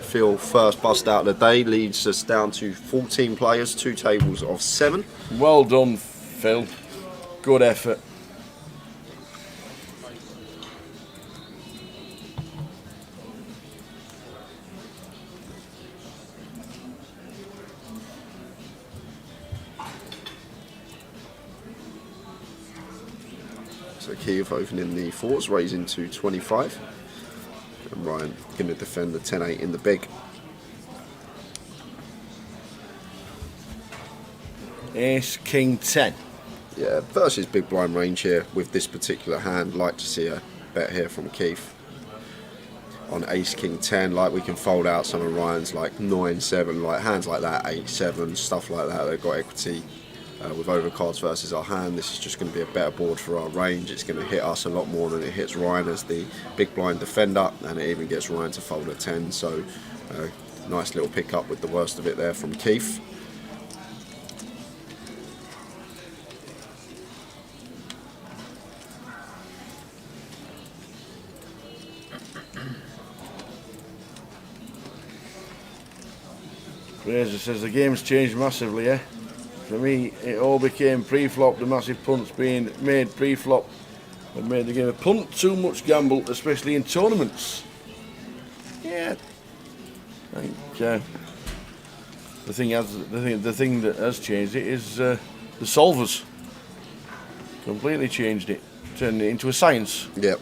Phil first bust out of the day, leads us down to 14 players, 2 tables of 7. Well done, Phil. Good effort. So Kiev opening the 4s, raising to 25. And Ryan going to defend the 10-8 in the big. Ace, King, 10. Yeah, versus big blind range here with this particular hand. Like to see a bet here from Keith. On Ace, King, 10, like we can fold out some of Ryan's like 9, 7, like hands like that, 8, 7, stuff like that. They've got equity. With overcards versus our hand, this is just going to be a better board for our range. It's going to hit us a lot more than it hits Ryan as the big blind defender, and it even gets Ryan to fold a 10. So nice little pick up with the worst of it there from Keith. Fraser says the game's changed massively, eh? For me, it all became pre-flop. The massive punts being made pre-flop have made the game a punt. Too much gamble, especially in tournaments. Yeah, I think the thing that has changed it is the solvers. Completely changed it, turned it into a science. Yep.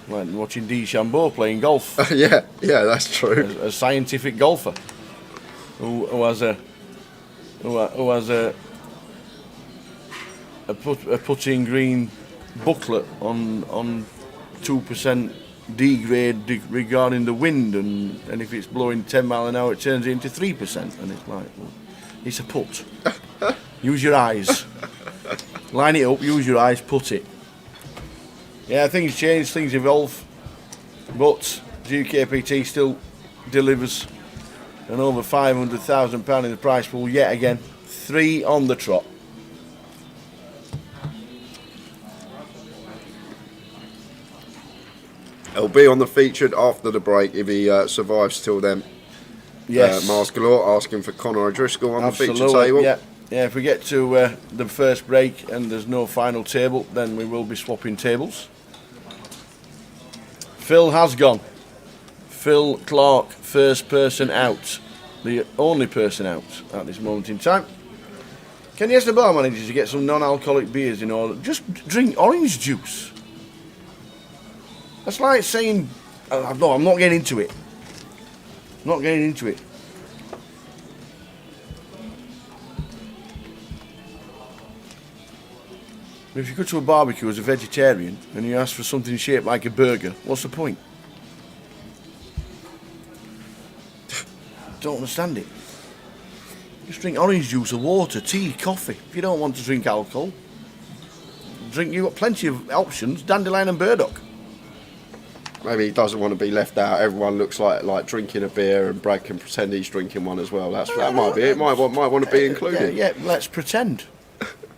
Like watching DeChambeau playing golf. yeah, that's true. A scientific golfer who has a putting green booklet on 2% degrade regarding the wind, and if it's blowing 10 mile an hour it turns it into 3%, and it's like, well, it's a putt. Use your eyes. Line it up, use your eyes, put it. Yeah, things change, things evolve, but GUKPT still delivers and over £500,000 in the prize pool yet again. 3 on the trot. He'll be on the featured after the break if he survives till then. Yes. Mars Galore asking for Conor O'Driscoll on Absolutely, the feature table. Yeah. Yeah, if we get to the first break and there's no final table, then we will be swapping tables. Phil has gone. Phil Clark, first person out. The only person out at this moment in time. Can you ask the bar manager to get some non-alcoholic beers in order? Just drink orange juice. That's like saying, no, I'm not getting into it. Not getting into it. If you go to a barbecue as a vegetarian and you ask for something shaped like a burger, what's the point? Don't understand it. Just drink orange juice or water, tea, coffee. If you don't want to drink alcohol, you've got plenty of options, dandelion and burdock. Maybe he doesn't want to be left out. Everyone looks like drinking a beer, and Brad can pretend he's drinking one as well. That might be it. Might want to be included. Yeah, let's pretend.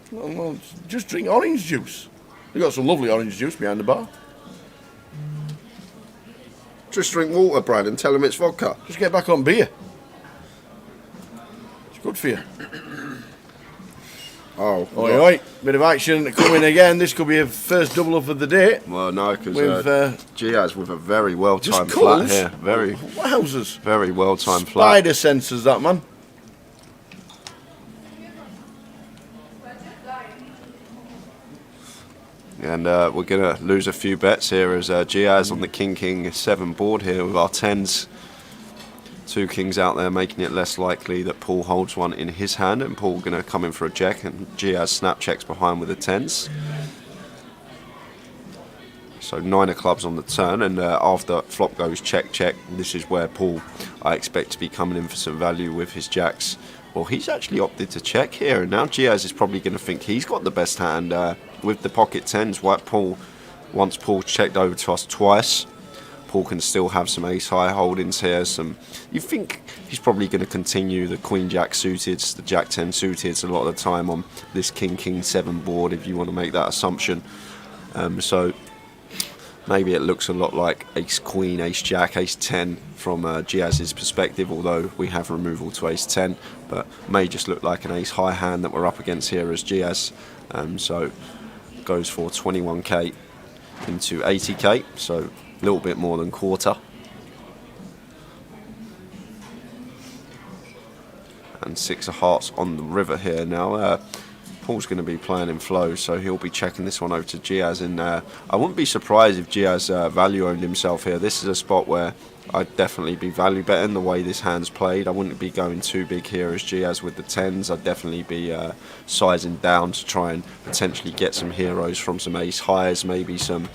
Well, just drink orange juice. We've got some lovely orange juice behind the bar. Just drink water, Brad, and tell him it's vodka. Just get back on beer. It's good for you. Oh, oi. Bit of action coming again. This could be a first double up of the day. Well, no, because Giaz with a very well-timed flat here. Wowzers. Very well-timed flat. Spider sensors, that man. And we're going to lose a few bets here as Giaz on the King 7 board here with our 10s. 2 kings out there, making it less likely that Paul holds one in his hand, and Paul going to come in for a check, and Giaz snap checks behind with the 10s. So 9 of clubs on the turn, and after flop goes check, this is where Paul, I expect to be coming in for some value with his jacks. Well, he's actually opted to check here, and now Giaz is probably going to think he's got the best hand with the pocket 10s. Once Paul's checked over to us twice, Paul can still have some ace-high holdings here. You think he's probably going to continue the Queen-Jack suited, the Jack-10 suited a lot of the time on this King 7 board, if you want to make that assumption. So maybe it looks a lot like Ace-Queen, Ace-Jack, Ace-10 from Giaz's perspective, although we have removal to Ace-10, but may just look like an ace-high hand that we're up against here as Giaz. So goes for 21k into 80k, so a little bit more than quarter. And 6 of hearts on the river here now. Paul's going to be playing in flow, so he'll be checking this one over to Giaz. And I wouldn't be surprised if Giaz value owned himself here. This is a spot where I'd definitely be value betting the way this hand's played. I wouldn't be going too big here as Giaz with the 10s. I'd definitely be sizing down to try and potentially get some heroes from some ace highs, maybe some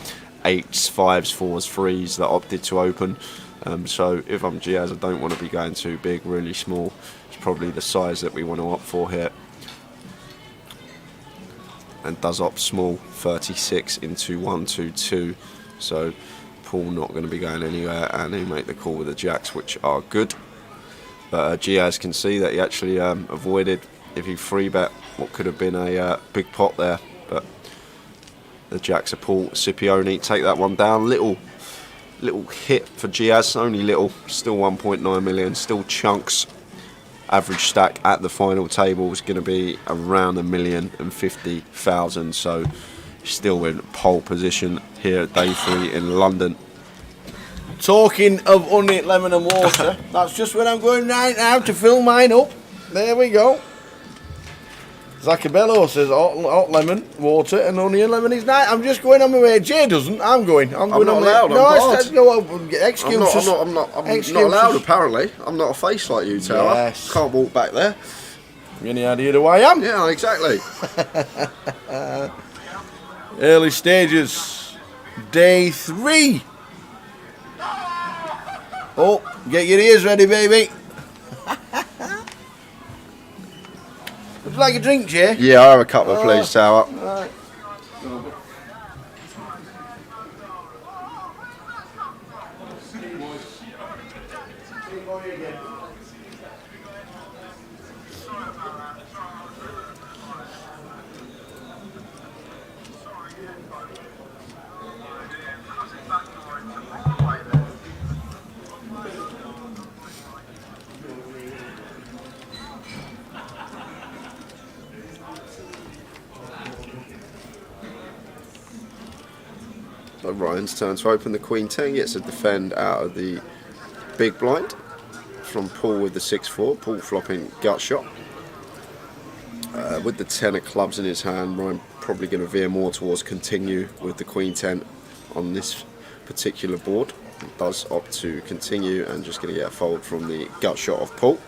8s, 5s, 4s, 3s that opted to open. So if I'm Giaz, I don't want to be going too big, really small. It's probably the size that we want to opt for here. And does opt small, 36 into 122. So Paul not going to be going anywhere, and he make the call with the jacks, which are good. But Giaz can see that he actually avoided, if he free bet, what could have been a big pot there. But the jacks are Paul Scipione, take that one down. Little hit for Giaz, only little, still 1.9 million, still chunks. Average stack at the final table is going to be around 1,050,000, so still in pole position here at day 3 in London. Talking of honey, lemon and water, that's just where I'm going right now to fill mine up. There we go. Zacabello says hot lemon, water and honey and lemon is nice. I'm just going on my way. Jay doesn't. I'm going I'm on not my allowed. excuses. I'm not allowed, apparently. I'm not a face like you, Tower. Yes. Can't walk back there. Any idea who I am? Yeah, exactly. Early stages. Day 3. Oh, get your ears ready, baby. Would you like a drink, Jay? Yeah, I'll have a couple, please, Tower. Right. So Ryan's turn to open the Queen 10, gets a defend out of the big blind from Paul with the 6-4. Paul flopping gut shot. With the 10 of clubs in his hand, Ryan probably going to veer more towards continue with the Queen 10 on this particular board. It does opt to continue and just going to get a fold from the gut shot of Paul.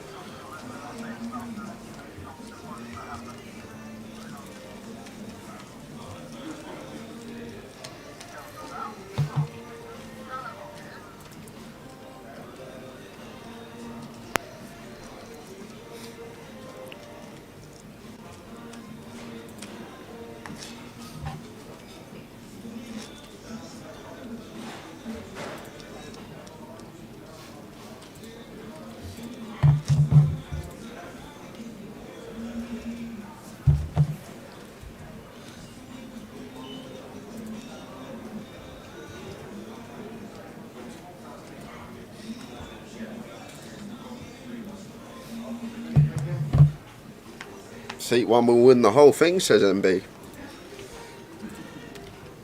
Seat 1 will win the whole thing, says MB.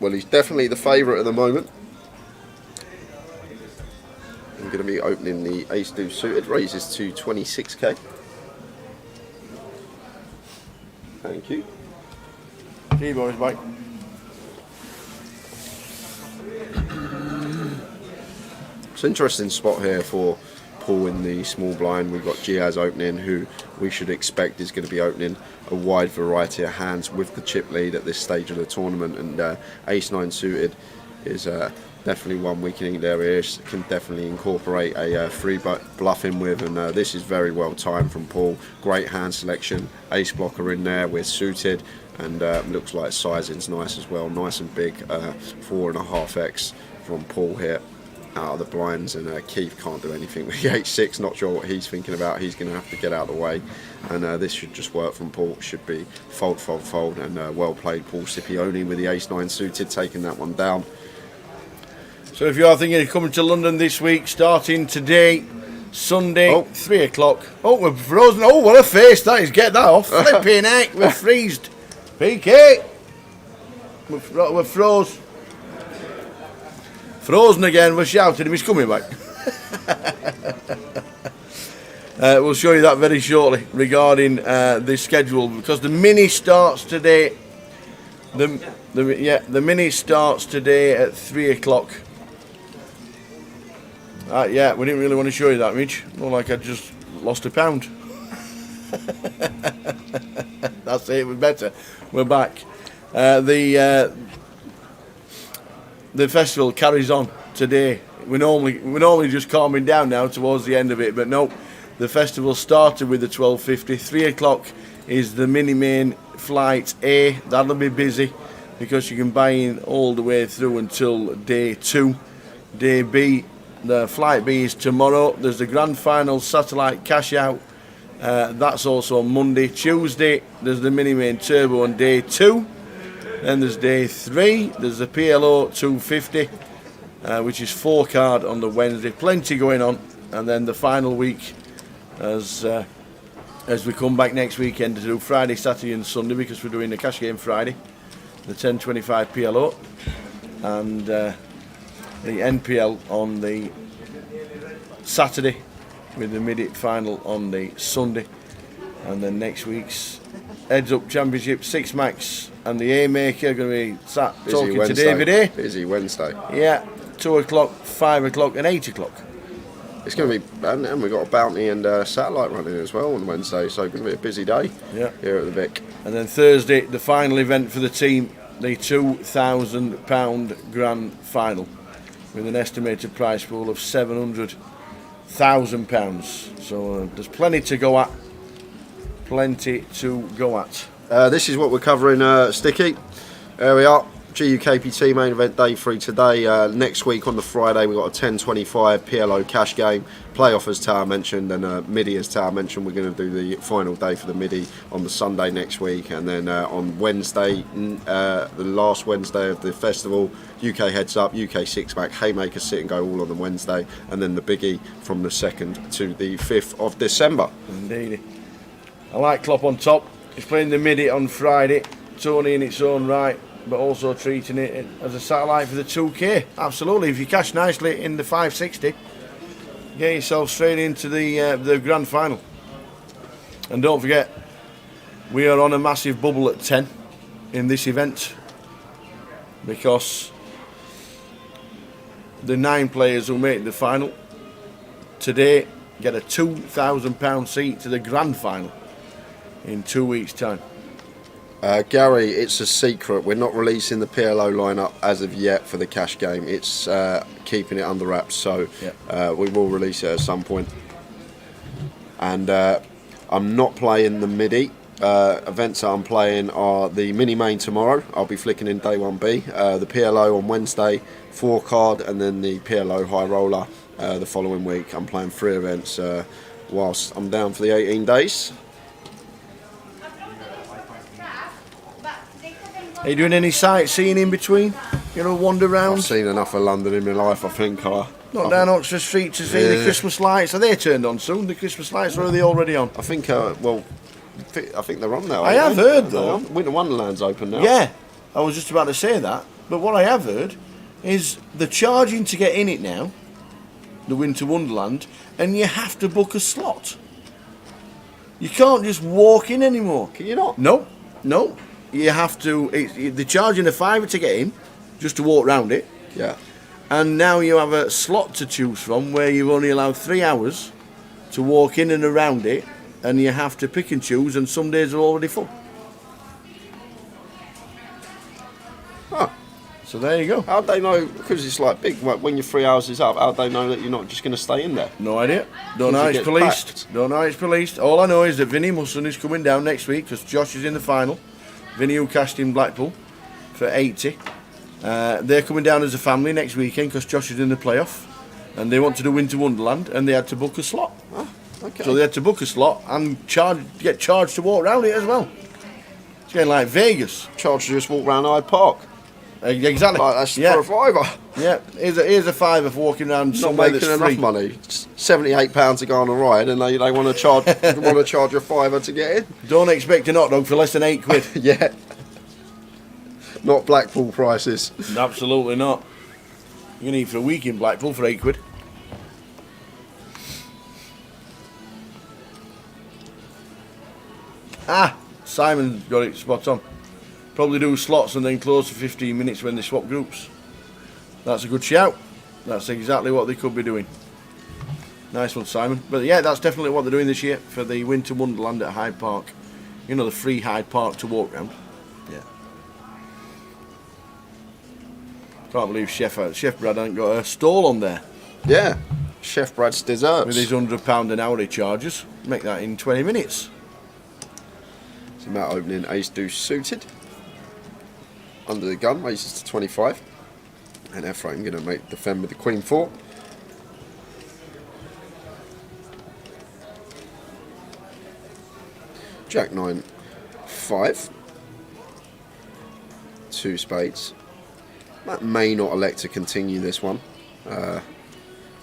Well, he's definitely the favourite at the moment. I'm going to be opening the ace deuce suited, raises to 26k. Thank you. See you boys, bye. It's an interesting spot here for Paul in the small blind. We've got Giaz opening, who we should expect is going to be opening a wide variety of hands with the chip lead at this stage of the tournament, and ace-9 suited is definitely one weakening there. Can definitely incorporate a free bluff in with, and this is very well timed from Paul. Great hand selection, ace blocker in there with suited, and looks like sizing's nice as well, nice and big, 4.5x from Paul here out of the blinds, and Keith can't do anything with the h6. Not sure what he's thinking about. He's going to have to get out of the way, and this should just work from Paul. Should be fold, fold, fold, and well played Paul Scipione with the ace-9 suited, taking that one down. So if you are thinking of coming to London this week, starting today, Sunday, 3 o'clock. Oh, we're frozen. Oh, what a face that is. Get that off. Flipping heck, we're freezed. PK. We're froze. Frozen again. We're shouting him. He's coming back. We'll show you that very shortly regarding the schedule, because the mini starts today. The mini starts today at 3 o'clock. Yeah, we didn't really want to show you that, Mitch. More like I just lost a pound. That's it. We're better. We're back. The festival carries on today. We're normally just calming down now towards the end of it, but no, the festival started with the 12:50. 3 o'clock is the mini main flight A. That'll be busy because you can buy in all the way through until day 2. Day B, the flight B is tomorrow. There's the grand final satellite cash out. That's also on Monday. Tuesday, there's the mini main turbo on day 2. Then there's day 3. There's the PLO 250, which is 4 card on the Wednesday. Plenty going on. And then the final week, as we come back next weekend to do Friday, Saturday and Sunday, because we're doing the cash game Friday, the 1025 PLO, and the NPL on the Saturday, with the mid-it final on the Sunday. And then next week's Heads Up Championship 6 Max and the A-Maker are going to be sat talking to David A. Busy Wednesday. Yeah, 2 o'clock, 5 o'clock and 8 o'clock. It's going to be, and we've got a bounty and satellite running as well on Wednesday, so it's going to be a busy day here at the Vic. And then Thursday, the final event for the team, the £2,000 grand final, with an estimated prize pool of £700,000. So there's plenty to go at. Plenty to go at. This is what we're covering, Sticky. There we are. GUKPT main event day 3 today. Next week on the Friday we've got a 1025 PLO cash game. Playoff as Tower mentioned, and MIDI as Tower mentioned. We're going to do the final day for the MIDI on the Sunday next week, and then on Wednesday, the last Wednesday of the festival, UK Heads Up, UK 6-Pack, Haymaker Sit and Go all on the Wednesday, and then the biggie from the 2nd to the 5th of December. Indeed. I like Klopp on top. He's playing the MIDI on Friday. Tony in its own right, but also treating it as a satellite for the 2K. Absolutely. If you cash nicely in the 560, get yourself straight into the grand final. And don't forget, we are on a massive bubble at 10 in this event, because the 9 players who make the final today get a £2,000 seat to the grand final in 2 weeks' time. Gary, it's a secret. We're not releasing the PLO lineup as of yet for the cash game. It's keeping it under wraps, so we will release it at some point. And I'm not playing the MIDI. Events that I'm playing are the mini main tomorrow. I'll be flicking in day 1B. The PLO on Wednesday, 4 card, and then the PLO high roller the following week. I'm playing 3 events whilst I'm down for the 18 days. Are you doing any sightseeing in between? You know, wander around? I've seen enough of London in my life, I think. Not down Oxford Street to see the Christmas lights. Are they turned on soon, the Christmas lights, or are they already on? I think, I think they're on now. I have heard, though. Winter Wonderland's open now. Yeah, I was just about to say that. But what I have heard is they're charging to get in it now, the Winter Wonderland, and you have to book a slot. You can't just walk in anymore. Can you not? No. You have to. They're charging a £5 to get in, just to walk round it. Yeah. And now you have a slot to choose from where you're only allowed 3 hours to walk in and around it, and you have to pick and choose, and some days are already full. Huh. So there you go. How'd they know? Because it's like big. Like when your 3 hours is up, how'd they know that you're not just going to stay in there? No idea. Don't know how it's policed. Don't know how it's policed. All I know is that Vinny Musson is coming down next week because Josh is in the final. Vinny, who cashed in Blackpool for 80. They're coming down as a family next weekend because Josh is in the playoff, and they want to do Winter Wonderland, and they had to book a slot. Oh, okay. So they had to book a slot and get charged to walk around it as well. It's getting like Vegas. Charged to just walk around Hyde Park. Exactly. Like that's for a £5. Yeah, here's a £5 for walking around Not somewhere making that's enough free. money. £78 to go on a ride, and they want to charge you a £5 to get in. Don't expect a hot dog for less than £8. Yeah. Not Blackpool prices. Absolutely not. You can eat for a week in Blackpool for £8. Simon got it spot on. Probably do slots and then close for 15 minutes when they swap groups. That's a good shout. That's exactly what they could be doing. Nice one, Simon. But yeah, that's definitely what they're doing this year for the Winter Wonderland at Hyde Park. You know, the free Hyde Park to walk round. Yeah. Can't believe Chef Brad hasn't got a stall on there. Yeah. Chef Brad's desserts. With his £100 an hour he charges. Make that in 20 minutes. So Matt opening ace deuce suited. Under the gun, raises to 25. And Ephraim going to defend with the Queen 4. Jack 9, 5. 2 spades. Matt may not elect to continue this one.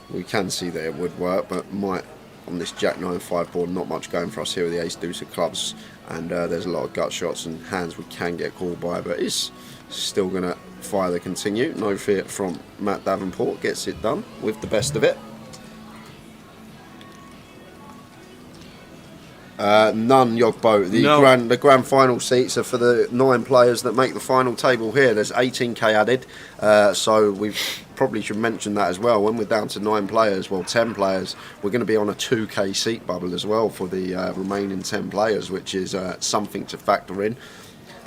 We can see that it would work, but might on this Jack 9, 5 board, not much going for us here with the ace deuce of clubs. And there's a lot of gut shots and hands we can get called by, but it's still going to fire the continue. No fear from Matt Davenport. Gets it done with the best of it. None, Yogbo. The grand final seats are for the 9 players that make the final table here. There's 18k added, so we probably should mention that as well. When we're down to 9 players, well 10 players, we're going to be on a 2k seat bubble as well for the remaining 10 players, which is something to factor in.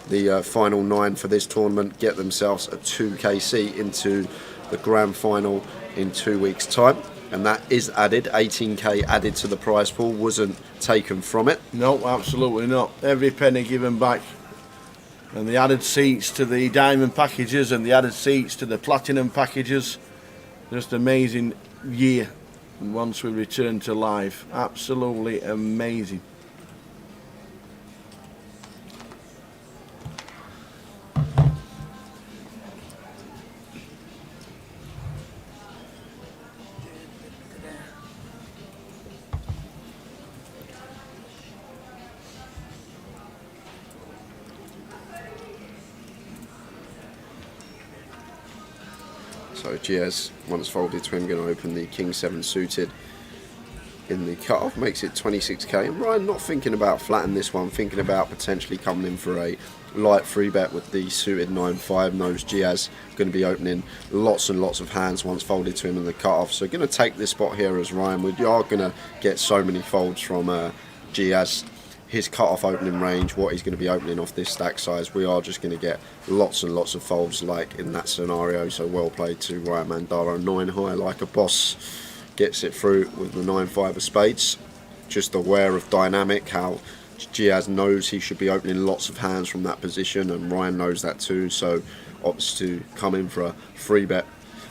The final 9 for this tournament get themselves a 2k seat into the grand final in 2 weeks' time. And that is added, 18k added to the prize pool, wasn't taken from it. No, absolutely not. Every penny given back. And the added seats to the diamond packages and the added seats to the platinum packages. Just amazing year once we return to live. Absolutely amazing. So Giaz, once folded to him, going to open the King 7 suited. in the cut-off, makes it 26k. And Ryan not thinking about flattening this one, thinking about potentially coming in for a light free bet with the suited 9-5. Knows Giaz going to be opening lots and lots of hands once folded to him in the cut-off. So going to take this spot here as Ryan. We are going to get so many folds from Giaz. His cut-off opening range, what he's going to be opening off this stack size, we are just going to get lots and lots of folds like in that scenario. So well played to Ryan Mandara. 9 high like a boss, gets it through with the 9-5 of spades. Just aware of dynamic, how Giaz knows he should be opening lots of hands from that position, and Ryan knows that too, so opts to come in for a free bet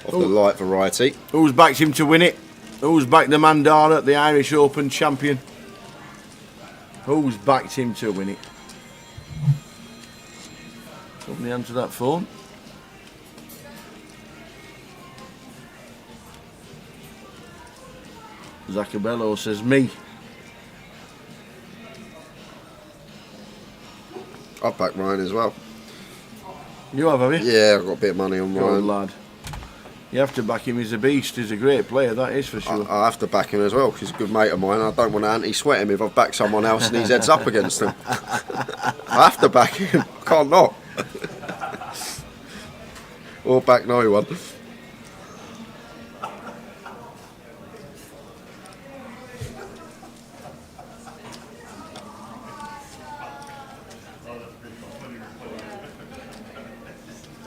of the light variety. Who's backed him to win it? Who's backed the Mandara, the Irish Open champion? Who's backed him to win it? Somebody answer that phone. Zacabello says me. I've backed Ryan as well. You have you? Yeah, I've got a bit of money on Good Ryan. lad. You have to back him, he's a beast, he's a great player, that is for sure. I have to back him as well because he's a good mate of mine. I don't want to anti-sweat him if I've backed someone else and he's heads up against him. I have to back him, can't not. Or back no one.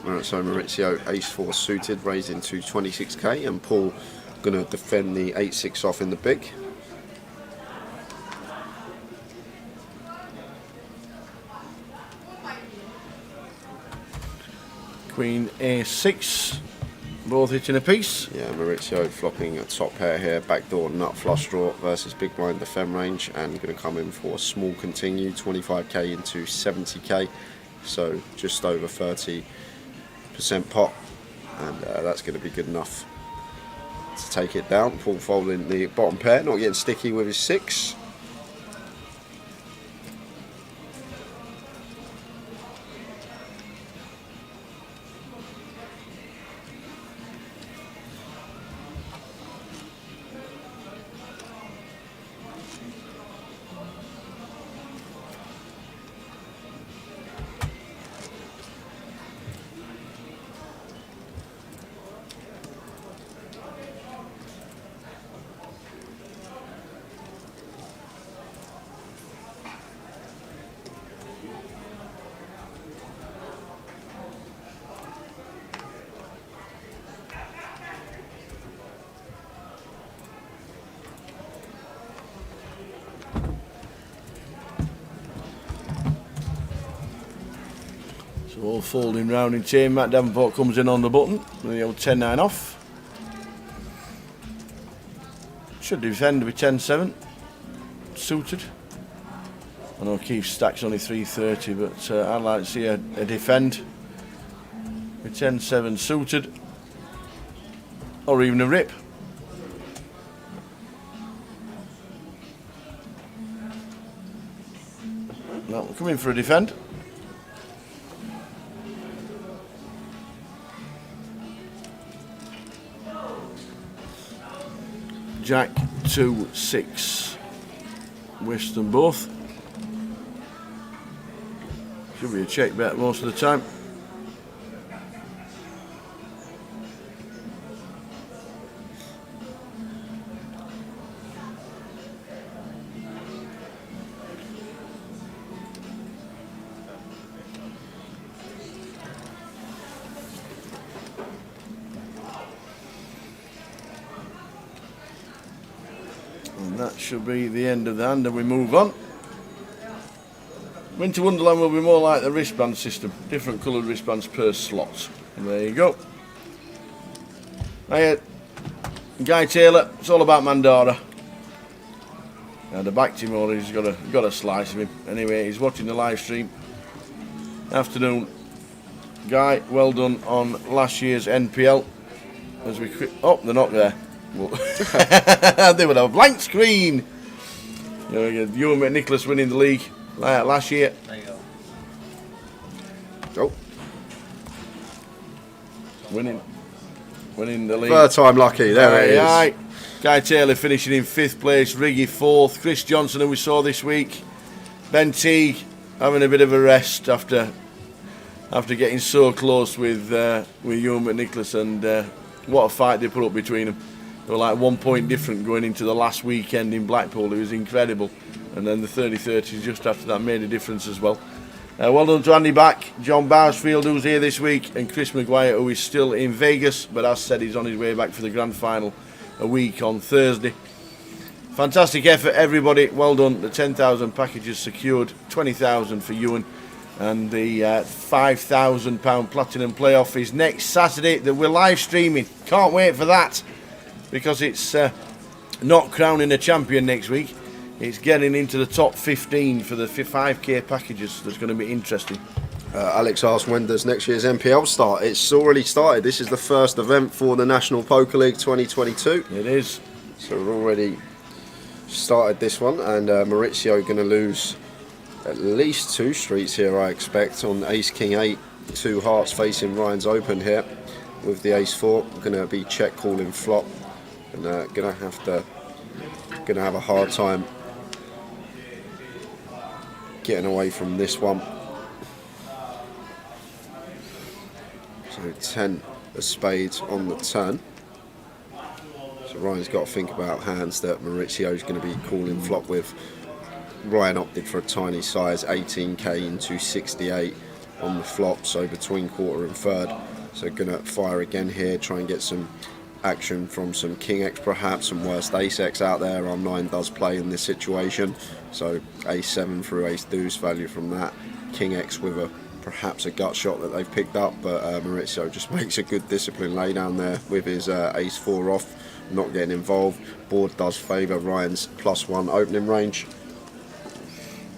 Right, so Maurizio ace-4 suited, raising to 26k, and Paul going to defend the 8-6 off in the big. Queen A6, both hitting a piece. Yeah, Maurizio flopping a top pair here, backdoor nut flush draw versus big blind defend range, and going to come in for a small continue, 25k into 70k, so just over 30% pot, and that's going to be good enough to take it down. Paul folding the bottom pair, not getting sticky with his 6. So all folding round in chain. Matt Davenport comes in on the button with the old 10-9 off. Should defend with 10-7 suited. I know Keith's stack's only 330, but I'd like to see a defend with 10-7 suited, or even a rip. No, we'll come in for a defend. Jack 2-6. Wish them both. Should be a check bet most of the time. And that should be the end of the hand, and we move on. Winter Wonderland will be more like the wristband system, different coloured wristbands per slot. And there you go. Hiya, Guy Taylor, it's all about Mandara. I'd have backed him, or he's got a slice of him. Anyway, he's watching the live stream. Afternoon. Guy, well done on last year's NPL. As we oh, they're not there. They would have a blank screen. You and Nicholas winning the league last year. There you go. Oh, Winning. winning the league. Third time lucky, there it is. Aye. Guy Taylor finishing in 5th place, Riggy 4th, Chris Johnson, who we saw this week, Ben Teague having a bit of a rest after getting so close with Ewan McNicholas, and what a fight they put up between them. They were like 1 point different going into the last weekend in Blackpool. It was incredible. And then the 30-30 just after that made a difference as well. Well done to Andy Back, John Barsfield, who's here this week, and Chris Maguire, who is still in Vegas, but as said, he's on his way back for the grand final a week on Thursday. Fantastic effort, everybody. Well done. The 10,000 packages secured, 20,000 for Ewan, and the £5,000 Platinum Playoff is next Saturday that we're live streaming. Can't wait for that, because it's not crowning a champion next week. It's getting into the top 15 for the 5k packages. That's going to be interesting. Alex asked, when does next year's NPL start? It's already started. This is the first event for the National Poker League 2022. It is. So we've already started this one, and Maurizio going to lose at least 2 streets here, I expect, on Ace King 8, 2 hearts facing Ryan's Open here with the Ace 4. Going to be check calling flop, and going to have a hard time getting away from this one. So 10 of spades on the turn. So Ryan's got to think about hands that Maurizio's going to be calling flop with. Ryan opted for a tiny size, 18k into 68 on the flop, so between quarter and third. So going to fire again here, try and get some action from some King X, perhaps some worst Ace X out there. Our 9 does play in this situation, so Ace 7 through Ace Deuce value from that. King X with perhaps a gut shot that they've picked up, but Maurizio just makes a good discipline lay down there with his Ace 4 off, not getting involved. Board does favour Ryan's +1 opening range.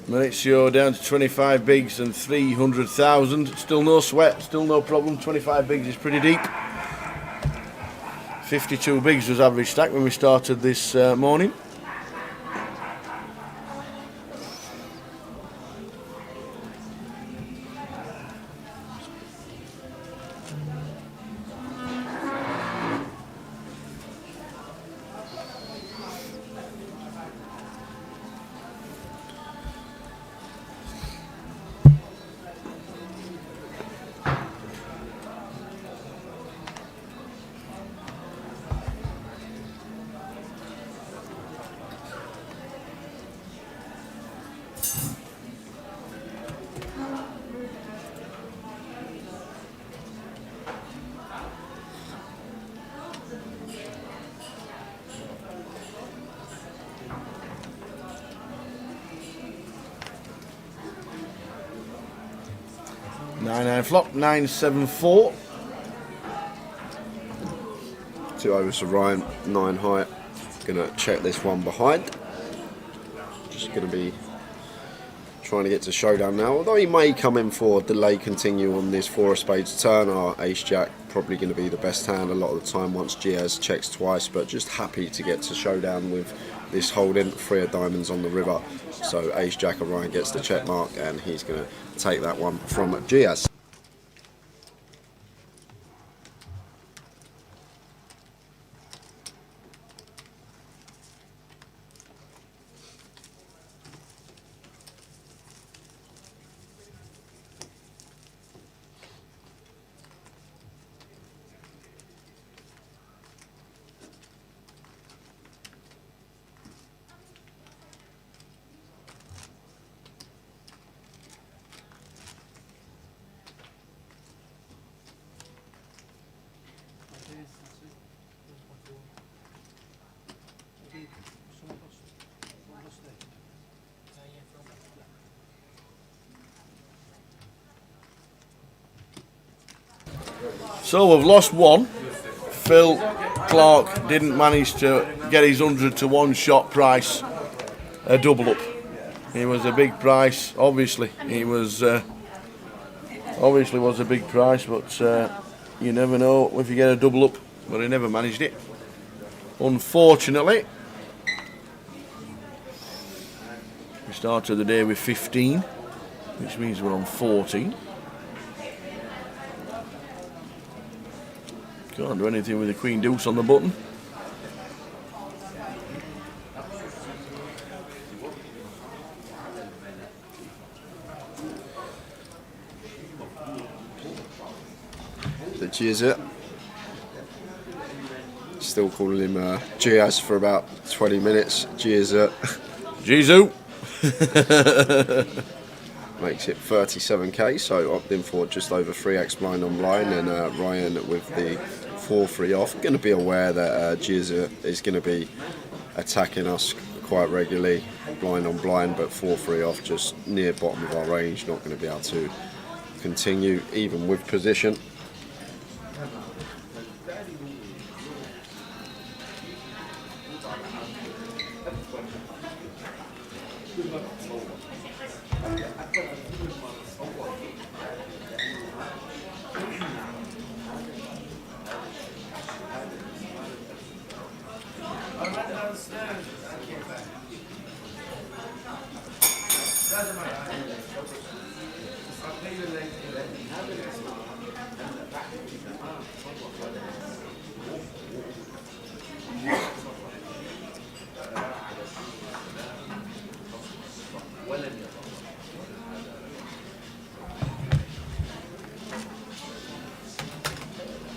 Maurizio down to 25 bigs and 300,000. Still no sweat, still no problem. 25 bigs is pretty deep. 52 bigs was average stack when we started this morning. Nine flop, 9-7-4. 2 overs for Ryan, 9 high. Gonna check this one behind. Just gonna be trying to get to showdown now. Although he may come in for delay continue on this 4 of spades turn. Our Ace Jack probably going to be the best hand a lot of the time once Giaz checks twice. But just happy to get to showdown with this holding. 3 of diamonds on the river. So Ace Jack of Ryan gets the check mark, and he's going to take that one from Giaz. So we've lost one. Phil Clark didn't manage to get his 100 to 1 shot price a double up. It was a big price, obviously. It was obviously was a big price, but you never know if you get a double up. But he never managed it, unfortunately. We started the day with 15, which means we're on 14. Can't do anything with the queen deuce on the button. The Giza. Still calling him Giaz for about 20 minutes. Giza. Jizu. Makes it 37k, so opting for just over 3x blind on blind, and Ryan with the 4-3 off. Going to be aware that Giza is going to be attacking us quite regularly, blind on blind, but 4-3 off just near bottom of our range. Not going to be able to continue even with position.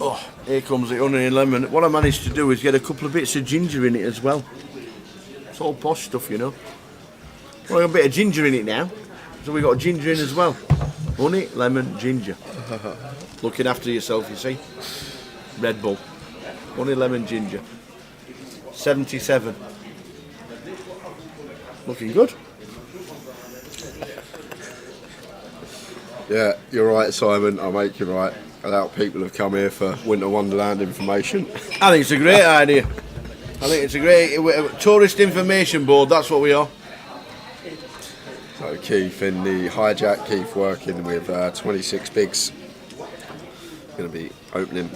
Oh, here comes the honey and lemon. What I managed to do is get a couple of bits of ginger in it as well. It's all posh stuff, you know. Well, I got a bit of ginger in it now, so we got ginger in as well. Honey, lemon, ginger. Looking after yourself, you see. Red Bull. Honey, lemon, ginger. 77. Looking good. Yeah, you're right, Simon. I'll make you right. Without people have come here for Winter Wonderland information. I think it's a great idea. I think it's a great tourist information board. That's what we are. So Keith in the hijack. Keith working with 26 bigs. Going to be opening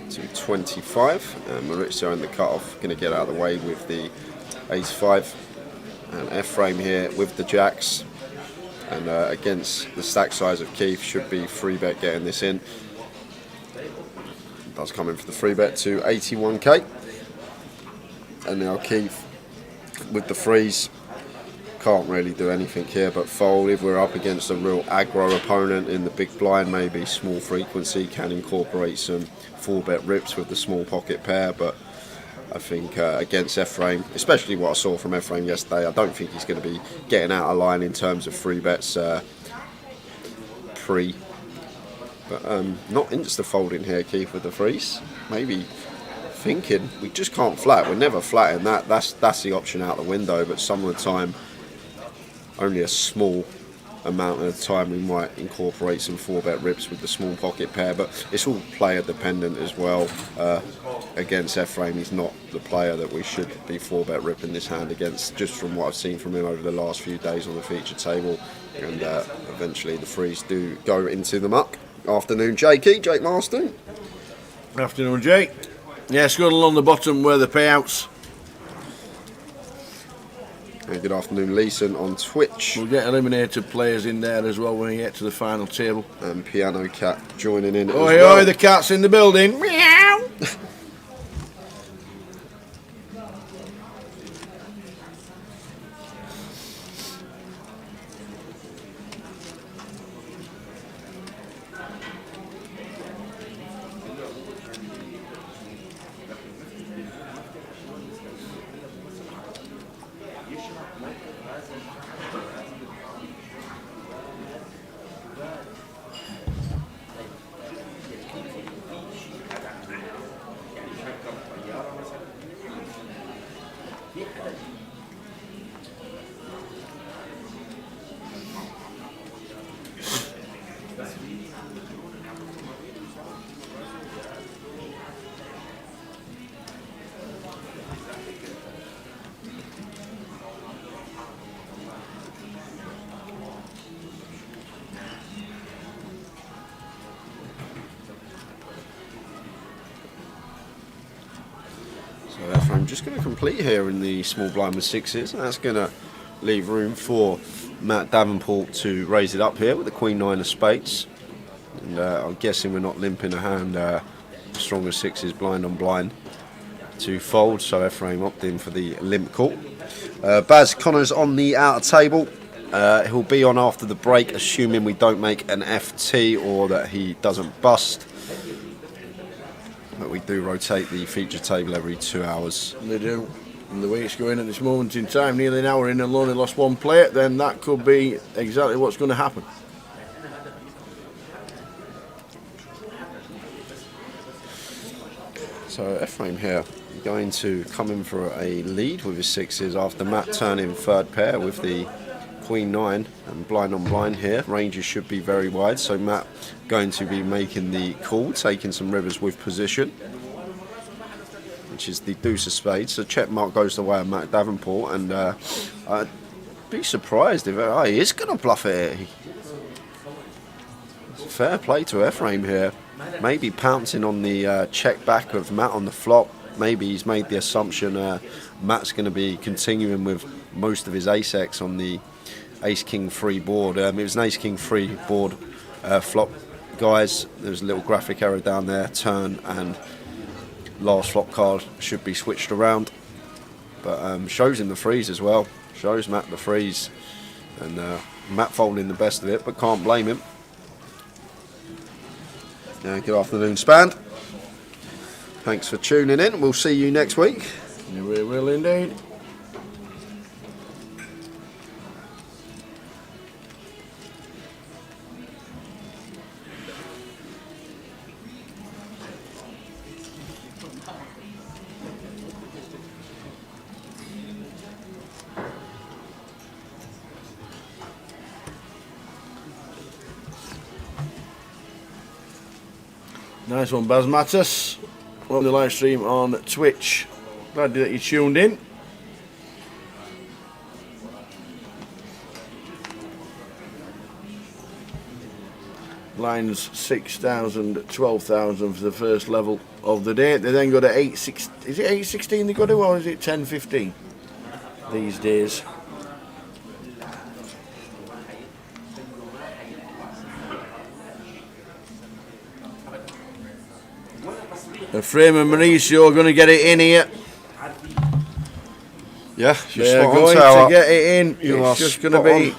to 25. And Maurizio in the cut-off. Going to get out of the way with the ace-5. And F-frame here with the jacks. And against the stack size of Keith, should be 3-bet getting this in. Does come in for the 3-bet to 81k. And now Keith with the freeze. Can't really do anything here but fold. If we're up against a real aggro opponent in the big blind, maybe small frequency, can incorporate some 4-bet rips with the small pocket pair. But I think against F-frame, especially what I saw from F-frame yesterday, I don't think he's going to be getting out of line in terms of 3-bets pre. But not insta-folding here, Keith, with the freeze. Maybe thinking, we just can't flat. We're never flatting that. That's the option out the window. But some of the time, only a small amount of the time we might incorporate some 4-bet rips with the small pocket pair, but it's all player dependent as well. Against F-frame, he's not the player that we should be 4-bet ripping this hand against, just from what I've seen from him over the last few days on the feature table. And eventually the frees do go into the muck. Afternoon, Jake Marston. Afternoon, Jake. Yeah, scuddle on the bottom where the payouts. And good afternoon, Leeson on Twitch. We'll get eliminated players in there as well when we get to the final table. And Piano Cat joining in. Oi, as well. oi, the cat's in the building. Meow. I'm just going to complete here in the small blind with 6s. That's going to leave room for Matt Davenport to raise it up here with the Queen 9 of spades. And I'm guessing we're not limping a hand stronger sixes blind on blind to fold, so Ephraim opting for the limp call. Baz Connor's on the outer table. He'll be on after the break, assuming we don't make an FT or that he doesn't bust. But we do rotate the feature table every 2 hours. They do. And the way it's going at this moment in time, nearly an hour in and only lost one plate, then that could be exactly what's going to happen. So Ephraim here going to come in for a lead with his sixes after Matt turning third pair with the Queen 9 and blind on blind here. Ranges should be very wide, so Matt going to be making the call, taking some rivers with position, which is the deuce of spades. So check mark goes the way of Matt Davenport, and I'd be surprised if he is going to bluff it here. Fair play to Ephraim here. Maybe pouncing on the check back of Matt on the flop. Maybe he's made the assumption Matt's going to be continuing with most of his ace-x on the ace-king free board. It was an ace-king free board flop, guys. There's a little graphic error down there. Turn and last flop card should be switched around. But shows him the freeze as well. Shows Matt the freeze. And Matt folding the best of it, but can't blame him. Good afternoon, Spand. Thanks for tuning in. We'll see you next week. We will indeed. Nice one, Baz Mattis. On the live stream on Twitch. Glad that you tuned in. Lines 6,000, 12,000 for the first level of the day. They then go to 8.16. Is it 8.16 they go to, or is it 10.15 these days? Ephraim and Mauricio are going to get it in here. Yeah, they're going to get it in. It's just going to be,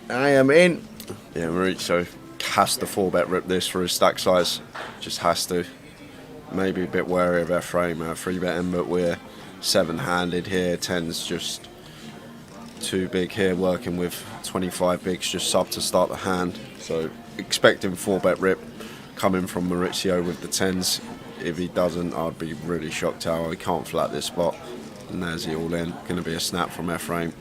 I am in. Yeah, Mauricio has to 4-bet rip this for his stack size. Just has to. Maybe a bit wary of Ephraim 3-betting, but we're 7-handed here. 10's just too big here, working with 25 bigs just sub to start the hand. So expecting 4-bet rip coming from Mauricio with the 10's. If he doesn't, I'd be really shocked how he can't flat this spot. And there's the all in. Going to be a snap from Ephraim.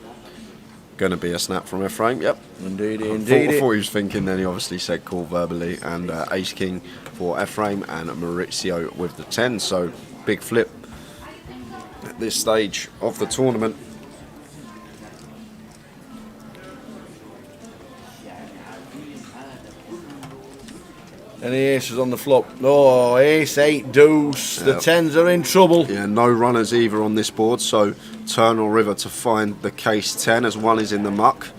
Going to be a snap from Ephraim, yep. Indeed, I indeed. thought he was thinking, then he obviously said call verbally. And ace king for Ephraim and Mauricio with the 10. So big flip at this stage of the tournament. Any aces on the flop? Oh, ace, 8, deuce. The 10s are in trouble. Yeah, no runners either on this board, so turn or river to find the case 10 as one is in the muck.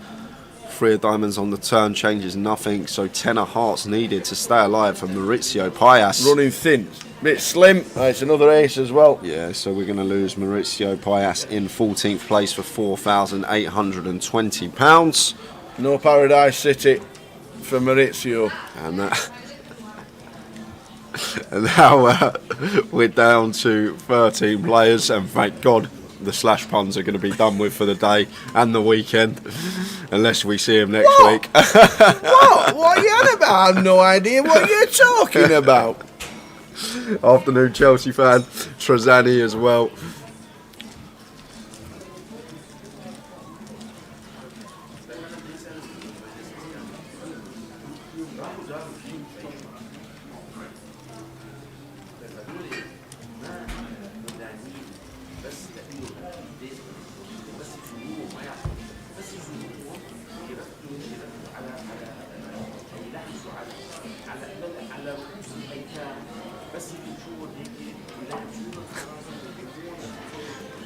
3 of diamonds on the turn changes nothing, so 10 of hearts needed to stay alive for Maurizio Pias. Running thin. Bit slim. It's another ace as well. Yeah, so we're going to lose Maurizio Pias in 14th place for £4,820. No Paradise City for Maurizio. And that... And now we're down to 13 players, and thank God the slash puns are going to be done with for the day and the weekend, unless we see him next week. What? What are you on about? I have no idea what you're talking about. Afternoon, Chelsea fan. Trezani as well.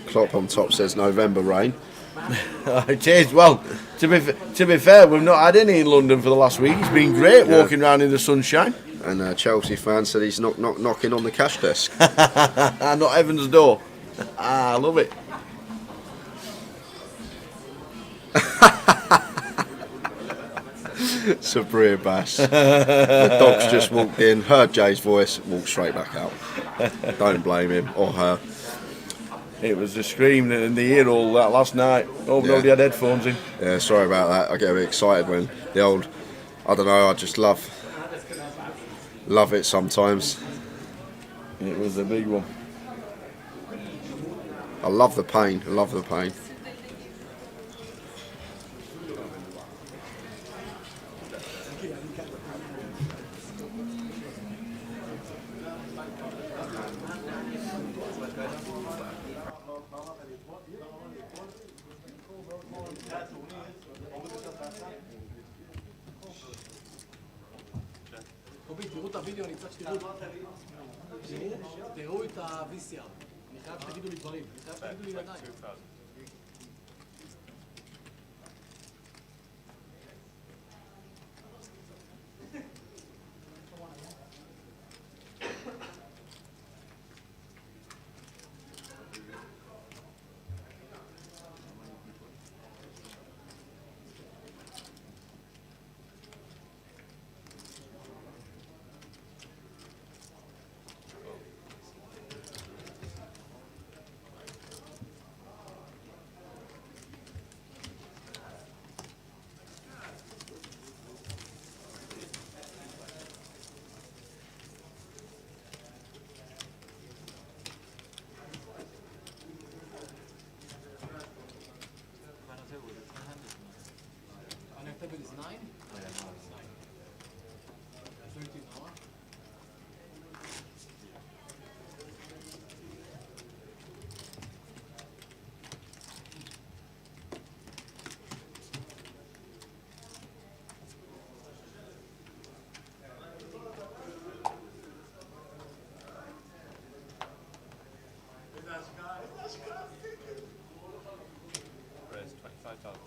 Klopp on top says November rain. It is. Well, to be fair, we've not had any in London for the last week. It's been great walking around in the sunshine. And a Chelsea fan said he's knocking on the cash desk. Not Evan's door. I love it. Sabria Bass. The dogs just walked in, heard Jay's voice, walked straight back out. Don't blame him or her. It was the scream in the ear all that last night. Oh, nobody had headphones in. Yeah, sorry about that. I get a bit excited when the old, I don't know, I just love it sometimes. It was a big one. I love the pain. תראו את הוידאו, אני צריך שתראו את ה-VCR. אני חייב שתגידו לי דברים, אני חייב שתגידו לי ידיים. Table is 9? Yeah, 9. 13 hour. Where's 25,000?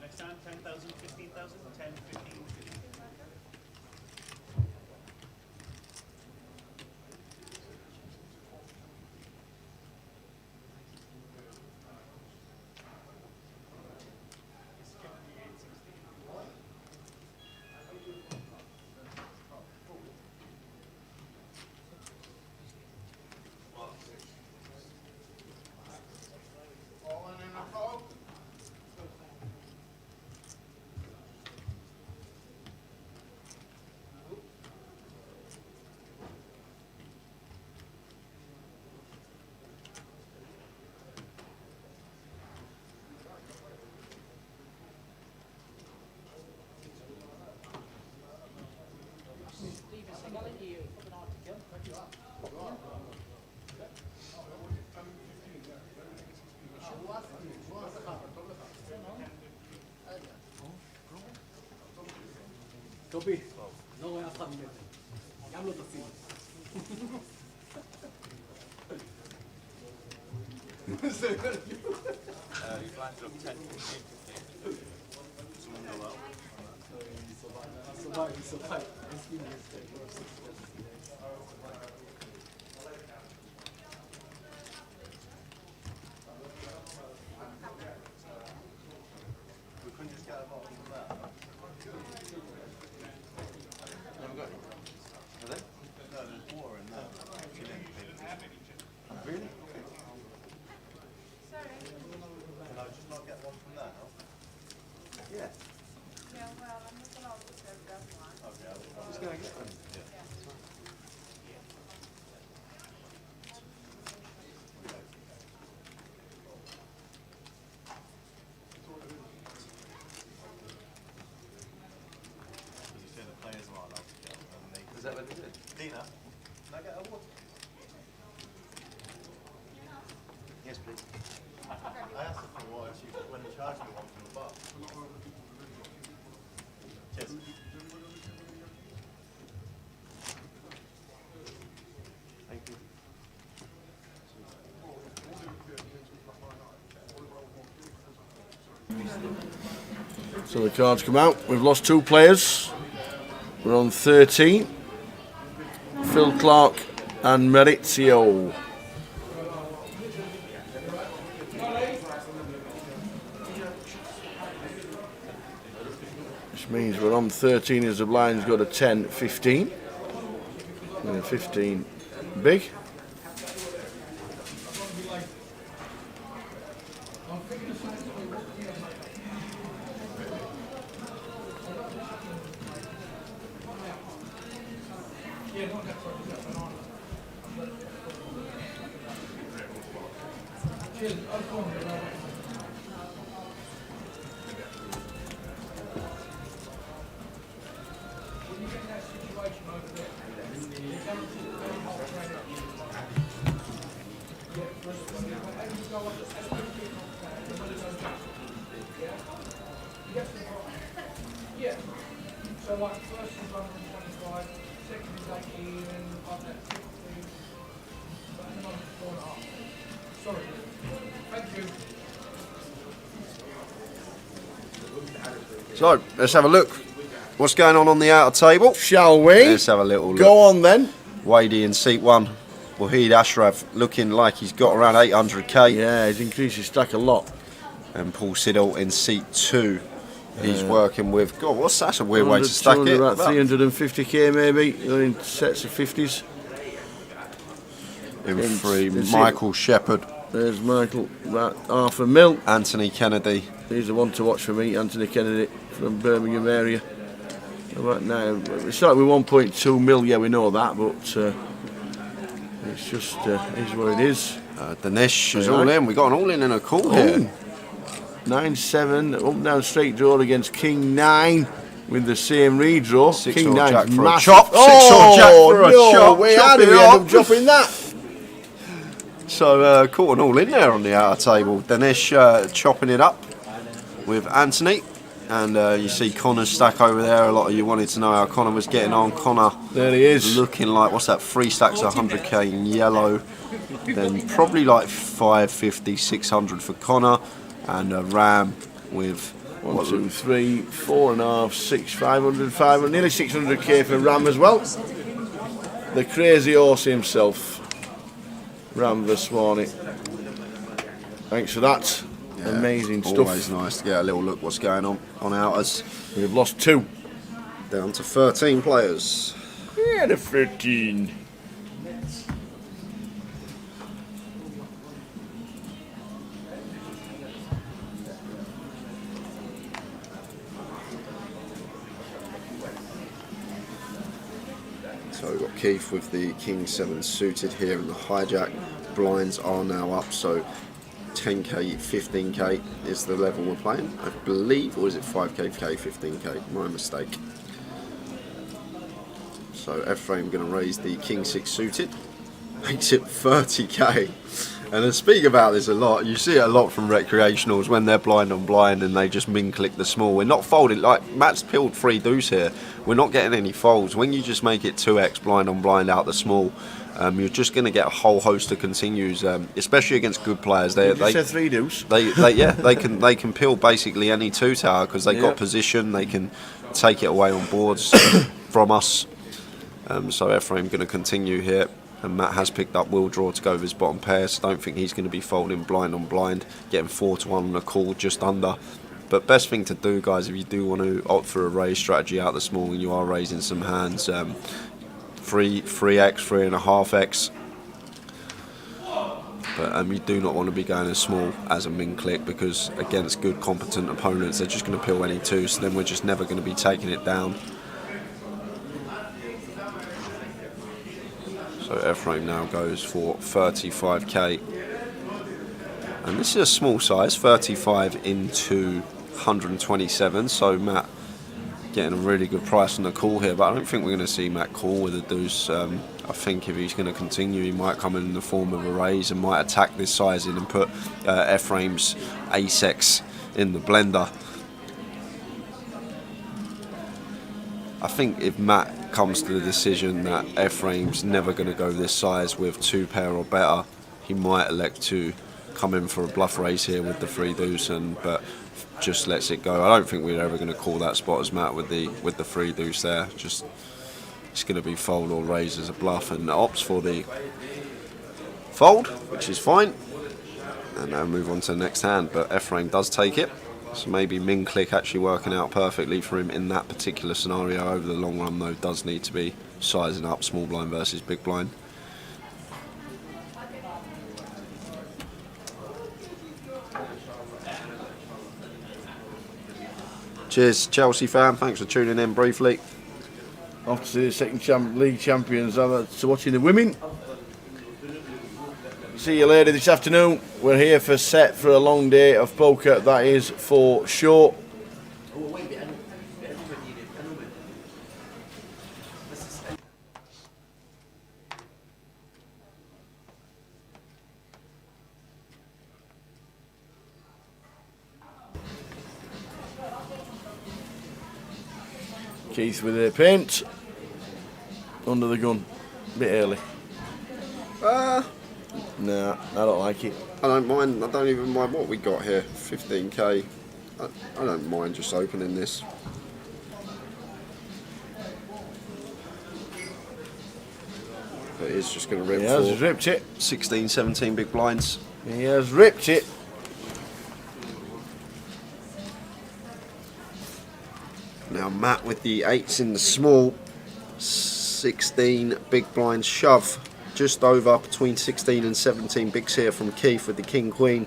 Next time, 10,000, 15,000, 10, 15, 15. טובי, לא רואה אף אחד ממטר. يعملوا تصميم. You blind up 10, 15, 15. Someone go out. Survive. We couldn't just get a bottle of that. Never got any. Are they? No, there's water in there. Really? Okay. Can I just not get one from there now? Yeah. Yeah, well, I'm not allowed to serve that one. Okay, I'm just going to get one. Yeah. You say the players are allowed to get them. Is that what they did? Dina, can I get a water? Yes, please. I asked her for water. She went and charged me one from the bar. Cheers. Thank you. So the cards come out. We've lost 2 players. We're on 13. Phil Clark and Maurizio. Which means we're on 13 as the blind's got a 10, 15. And a 15 big. Yeah. So like first is 125, second is 18, and I've had 50, but then I'm 4.5. Sorry. Thank you. So let's have a look. What's going on the outer table? Shall we? Let's have a little look. Go on then. Wadey in seat 1. Wahid Ashraf looking like he's got around 800k. Yeah, he's increased his stack a lot. And Paul Siddle in seat 2. He's working with, God, what's that's a weird way to stack it. About 350k maybe, in sets of 50s. In 3, Michael Shepherd. There's Michael, about half a mil. Anthony Kennedy. He's the one to watch for me, Anthony Kennedy from Birmingham area. Right now, we started with 1.2 mil, yeah, we know that, but it's just is what it is. Dinesh is all in. We got an all in and a call here. 9-7, up and down straight draw against King 9 with the same redraw. 6 King or 9's jack for a massive. chop. 6 or jack for a chop. We had it, we end up dropping that. So caught an all in there on the outer table. Dinesh chopping it up with Anthony. And you see Connor's stack over there. A lot of you wanted to know how Connor was getting on. Connor, there he is, looking like, what's that, 3 stacks of 100k in yellow. Then probably like 550, 600 for Connor. And a Ram with 1, 2, 3, 4.5, 6, 500, 500, nearly 600k for Ram as well. The crazy horse himself, Ram Vaswani. Thanks for that. Yeah, amazing stuff. Always nice to get a little look what's going on outers. We've lost 2. Down to 13 players. Yeah, the 13. So we've got Keith with the King 7 suited here and the hijack. Blinds are now up, so 10k, 15k is the level we're playing, I believe, or is it 5k, 15k? My mistake. So F-Frame going to raise the King 6 suited, makes it 30k, And I speak about this a lot. You see it a lot from recreationals when they're blind on blind and they just min click the small. We're not folding, like Matt's peeled 3 deuce here. We're not getting any folds. When you just make it 2x blind on blind out the small, you're just going to get a whole host of continues, especially against good players. They said 3 deuce. They can peel basically any 2 tower because they got position. They can take it away on boards from us. So Ephraim going to continue here. And Matt has picked up will draw to go with his bottom pair, so don't think he's going to be folding blind on blind, getting 4-1 on a call just under. But best thing to do, guys, if you do want to opt for a raise strategy out the small and you are raising some hands, 3x, 3.5x. But you do not want to be going as small as a min click because against good competent opponents, they're just going to peel any 2, so then we're just never going to be taking it down. So Ephraim now goes for 35k, and this is a small size, 35 into 127. So Matt getting a really good price on the call here, but I don't think we're going to see Matt call with a deuce. I think if he's going to continue, he might come in the form of a raise and might attack this sizing and put Ephraim's ace-x in the blender. I think if Matt comes to the decision that Ephraim's never going to go this size with 2 pair or better, he might elect to come in for a bluff raise here with the 3 deuce, but just lets it go. I don't think we're ever going to call that spot as Matt with the 3 deuce there. Just it's going to be fold or raise as a bluff, and opts for the fold, which is fine. And now move on to the next hand, but Ephraim does take it. So maybe min click actually working out perfectly for him in that particular scenario. Over the long run though, does need to be sizing up small blind versus big blind. Cheers Chelsea fan, thanks for tuning in briefly. Off to the second league champions, to watching the women. See you later this afternoon. We're here for set for a long day of poker, that is for sure. Keith with a paint. Under the gun. A bit early. Nah, I don't like it. I don't mind. I don't even mind what we got here. 15k. I don't mind just opening this. But it's just going to rip. He has ripped it. 16, 17 big blinds. He has ripped it. Now Matt with the 8s in the small. 16 big blind shove. Just over between 16 and 17 bigs here from Keith with the king queen.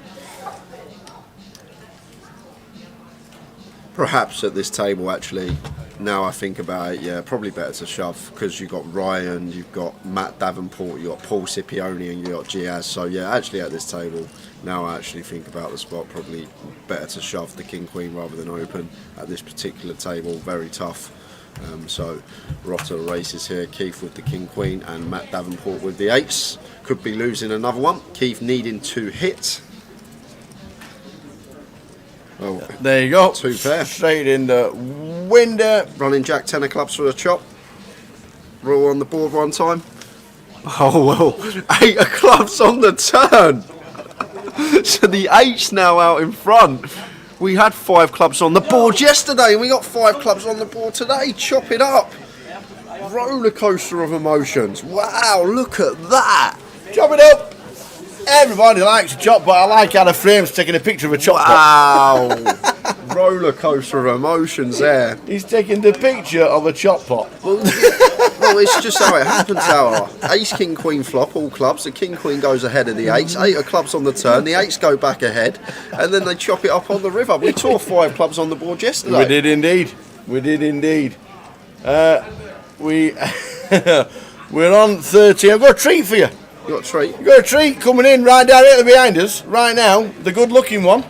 Perhaps at this table actually, now I think about it, yeah, probably better to shove because you've got Ryan, you've got Matt Davenport, you've got Paul Scipione and you've got Giaz. So yeah, actually at this table, now I actually think about the spot, probably better to shove the king queen rather than open at this particular table. Very tough. So Rotter races here, Keith with the king queen and Matt Davenport with the 8s. Could be losing another one. Keith needing to hit. Oh, there you go. 2 pair. Straight in the window. Running Jack 10 of clubs for a chop. Roll on the board one time. Oh well, 8 of clubs on the turn. So the 8's now out in front. We had 5 clubs on the board yesterday and we got 5 clubs on the board today. Chop it up. Roller coaster of emotions. Wow, look at that. Chop it up. Everybody likes a chop, but I like how the frame's taking a picture of a chop. Wow. Roller coaster of emotions there. He's taking the picture of a chop pot. Well, it's just how it happens, our ace, king, queen flop, all clubs. The king, queen goes ahead of the 8s. 8 of clubs on the turn. The 8s go back ahead, and then they chop it up on the river. We tore 5 clubs on the board yesterday. We did indeed. We did indeed. We're on 30. I've got a treat for you. You got a treat? You've got a treat coming in right directly behind us right now. The good-looking one.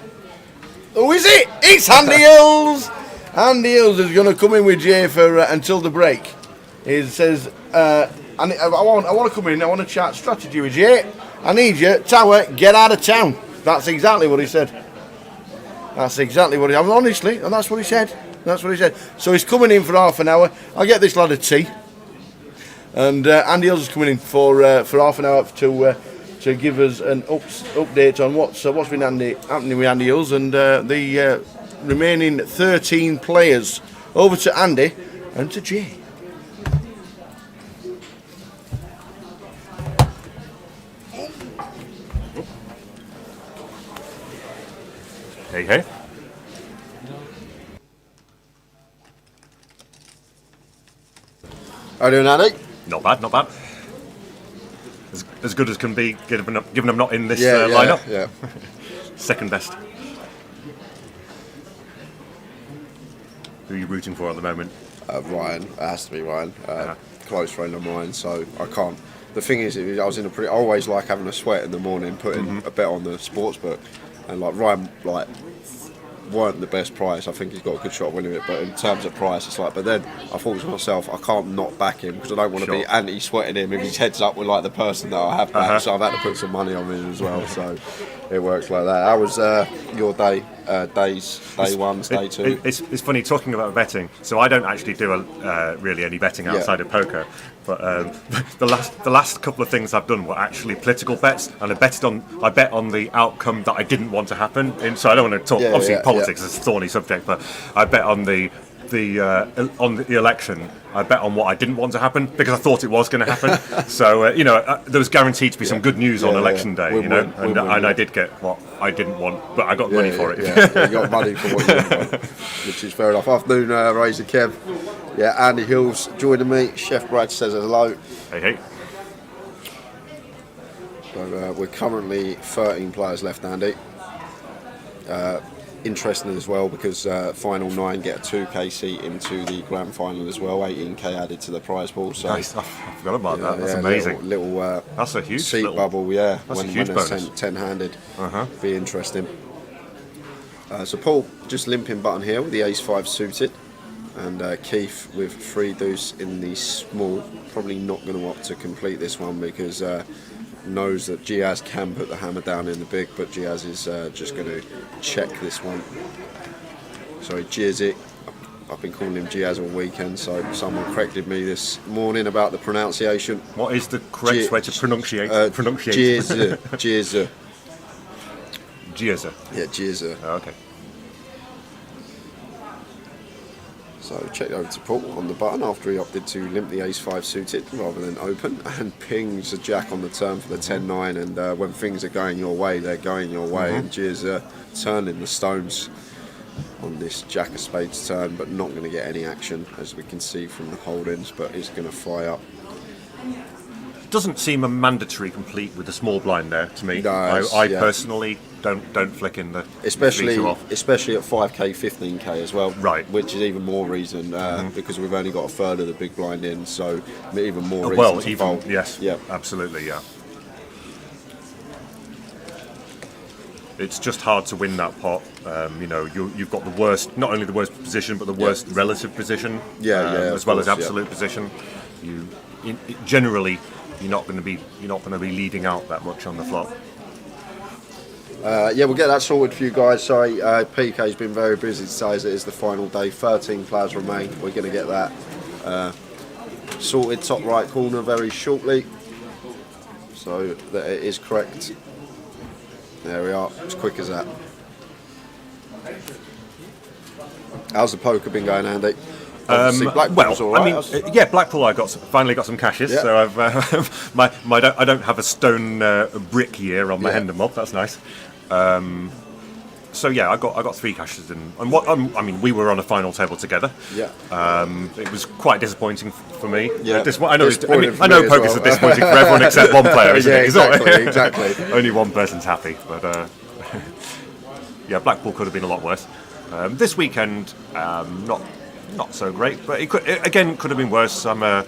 Who is it? It's Andy Hills. Andy Hills is going to come in with Jay for until the break. He says, I want to come in. I want to chat strategy with Jay, I need you, Tower, get out of town. That's exactly what he said. That's exactly what he. I'm honestly, and that's what he said. That's what he said. So he's coming in for half an hour. I'll get this lad a tea. And Andy Hills is coming in for half an hour to give us an update on what's been happening with Andy Hills and the remaining 13 players. Over to Andy and to Jay. Hey, hey. How are you doing, Andy? Not bad, not bad. As good as can be, given I'm not in this lineup. Yeah. Second best. Who are you rooting for at the moment? Ryan. It has to be Ryan. Close friend of mine, so I can't. The thing is, I was in I always like having a sweat in the morning, putting a bet on the sports book, and like Ryan, like weren't the best price. I think he's got a good shot of winning it, but in terms of price, it's like. But then I thought to myself, I can't not back him because I don't want to be anti-sweating him if his head's up with like the person that I have backed. So I've had to put some money on him as well. So it works like that. How was your day? Day one, day two. It's funny talking about betting. So I don't actually do really any betting outside of poker. But the last couple of things I've done were actually political bets, and I bet on the outcome that I didn't want to happen. So I don't want to talk. Obviously, politics is a thorny subject, but I bet on the election. I bet on what I didn't want to happen because I thought it was going to happen. So there was guaranteed to be some good news on election day. And I did get what I didn't want, but I got money for it. You got money for what you didn't want, which is fair enough. Afternoon, Razor Kev. Yeah, Andy Hills joining me. Chef Brad says hello. Hey, hey. So we're currently 13 players left, Andy. Interesting as well because final 9 get a 2k seat into the grand final as well. 18k added to the prize pool. So nice. I forgot about that. That's amazing. Little that's a huge seat bubble. Yeah, that's when a huge bonus. 10-handed. Be interesting. So Paul just limping button here with the ace-5 suited, and Keith with 3 deuce in the small. Probably not going to opt to complete this one because. Knows that Giaz can put the hammer down in the big, but Giaz is just going to check this one. Sorry, Giazic. I've been calling him Giaz all weekend, so someone corrected me this morning about the pronunciation. What is the correct way to pronunciate? Giaz. Giaz. Giaz. Yeah, Giaz. Oh, okay. So check over to Paul on the button after he opted to limp the ace-5 suited rather than open, and pings a jack on the turn for the 10-9, and when things are going your way, they're going your way, and Giaz turning the stones on this jack of spades turn, but not going to get any action as we can see from the holdings, but it's going to fly up. Doesn't seem a mandatory complete with the small blind there to me. No, I personally don't flick in the especially off. Especially at 5k 15k as well, right, which is even more reason because we've only got a third of the big blind in, so even more reason to fold. Yes, absolutely, yeah. It's just hard to win that pot. You've got the worst, not only the worst position, but the worst relative position, as well as absolute position. Generally, you're not going to be leading out that much on the flop. We'll get that sorted for you guys. Sorry, PK's been very busy today as it is the final day. 13 players remain. We're going to get that sorted top right corner very shortly, so that it is correct. There we are, as quick as that. How's the poker been going, Andy? Blackpool's all right. Blackpool. I finally got some cashes, so I've I don't have a stone brick year on my Hender mob. That's nice. So I got 3 cashes in, and we were on a final table together. It was quite disappointing for me. I know poker's disappointing for everyone except one player, isn't it? Exactly. Only one person's happy, but Blackpool could have been a lot worse. This weekend, not so great, but it could have been worse. I'm a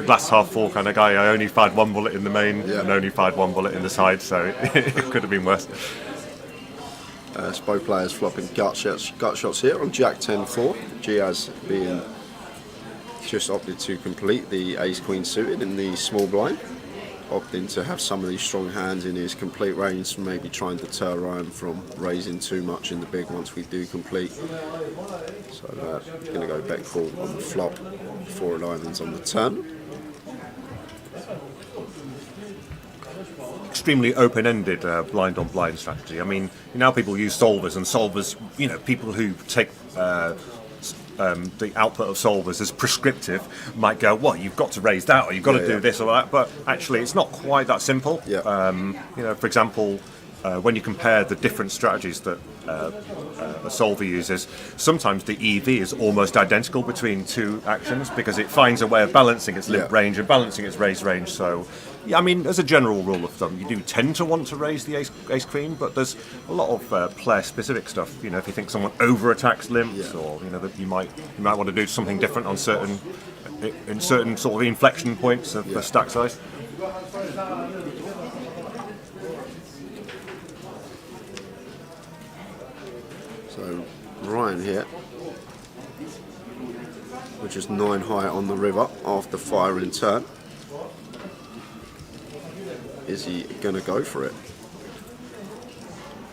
glass half full kind of guy. I only fired 1 bullet in the main and only fired 1 bullet in the side, so it could have been worse. Both players flopping gut shots here on Jack 10-4. Giaz being just opted to complete the ace-queen suited in the small blind. opting to have some of these strong hands in his complete range, maybe try and deter Ryan from raising too much in the big once we do complete. So going to go back call on the flop, 4 alignments on the turn. Extremely open-ended blind on blind strategy. I mean, now people use solvers, and solvers, you know, people who take the output of solvers as prescriptive might go, well, you've got to raise that, or you've got to do this or that, but actually it's not quite that simple. You know, for example, when you compare the different strategies that a solver uses, sometimes the EV is almost identical between 2 actions because it finds a way of balancing its limp range and balancing its raise range. So, yeah, I mean, as a general rule of thumb, you do tend to want to raise the ace queen, but there's a lot of player-specific stuff. You know, if you think someone over-attacks limps, or you know that you might want to do something different on certain sort of inflection points of the stack size. So Ryan here, which is 9 high on the river after firing turn. Is he going to go for it?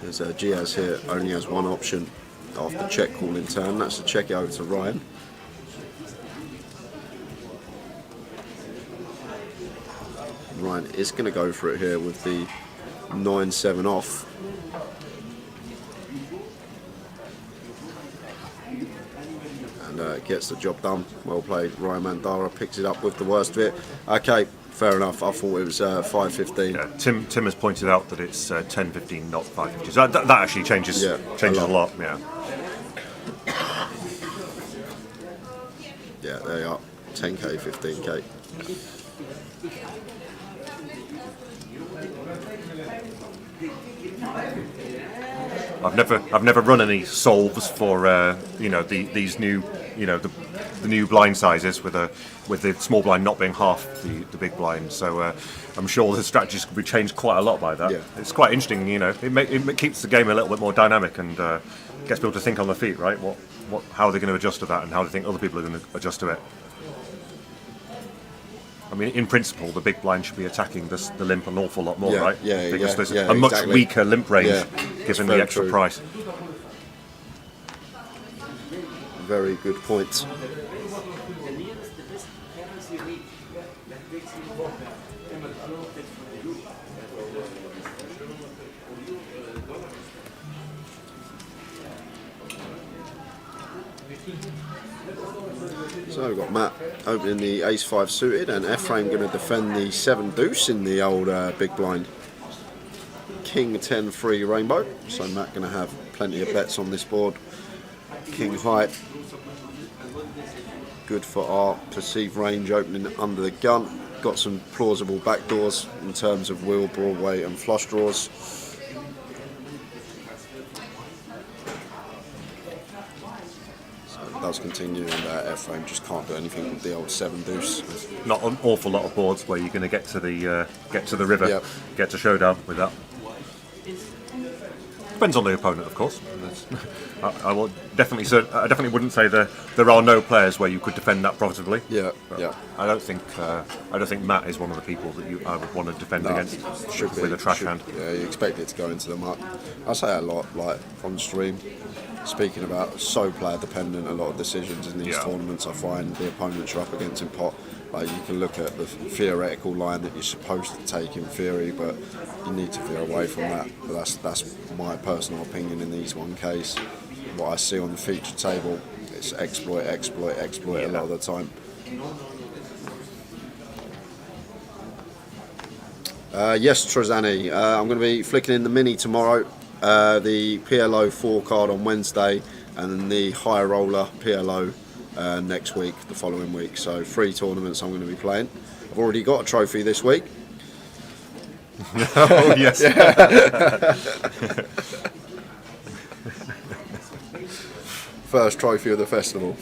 There's Giaz here, only has 1 option after check call in turn. That's to check it over to Ryan. Ryan is going to go for it here with the 9-7 off. And gets the job done. Well played. Ryan Mandara picks it up with the worst of it. Okay, fair enough. I thought it was 5-15. Yeah, Tim has pointed out that it's 10-15, not 5-15. So that actually changes a lot. Yeah. Yeah, there you are. 10k, 15k. I've never run any solves for you know these new the new blind sizes with the small blind not being half the big blind. So I'm sure the strategies could be changed quite a lot by that. Yeah. It's quite interesting. You know, it keeps the game a little bit more dynamic and gets people to think on their feet. Right? How are they going to adjust to that, and how do they think other people are going to adjust to it? I mean, in principle, the big blind should be attacking the limp an awful lot more, right? Yeah, because there's a much weaker limp range given the extra price. Very good point. So we've got Matt opening the ace-5 suited, and Ephraim going to defend the 7 deuce in the old big blind. King 10-3 rainbow, so Matt going to have plenty of bets on this board. King height, good for our perceived range opening under the gun. Got some plausible backdoors in terms of wheel, Broadway and flush draws. Does continue, and Ephraim just can't do anything with the old 7 deuce. Not an awful lot of boards where you're going to get to the river, get to showdown with that. Depends on the opponent, of course. I definitely wouldn't say there are no players where you could defend that profitably. I don't think Matt is one of the people that I would want to defend against with a trash hand. Yeah, you expect it to go into the muck. I say a lot, like on stream. Speaking about so player dependent, a lot of decisions in these tournaments, I find the opponents you're up against in pot, like you can look at the theoretical line that you're supposed to take in theory, but you need to veer away from that. But that's my personal opinion in these 1Ks. What I see on the feature table, it's exploit a lot of the time. Yes, Trezani, I'm going to be flicking in the mini tomorrow. The PLO 4 card on Wednesday, and then the high roller PLO next week, the following week. So 3 tournaments I'm going to be playing. I've already got a trophy this week. Oh, yes. First trophy of the festival.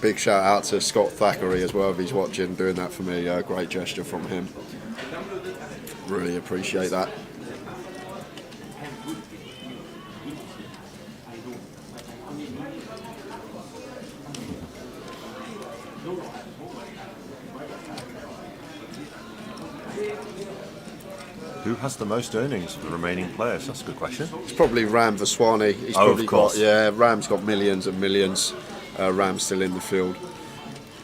Big shout out to Scott Thackeray as well if he's watching, doing that for me. Great gesture from him. Really appreciate that. Who has the most earnings of the remaining players? That's a good question. It's probably Ram Vaswani. He's Oh, probably of course. Ram's got millions and millions. Ram's still in the field.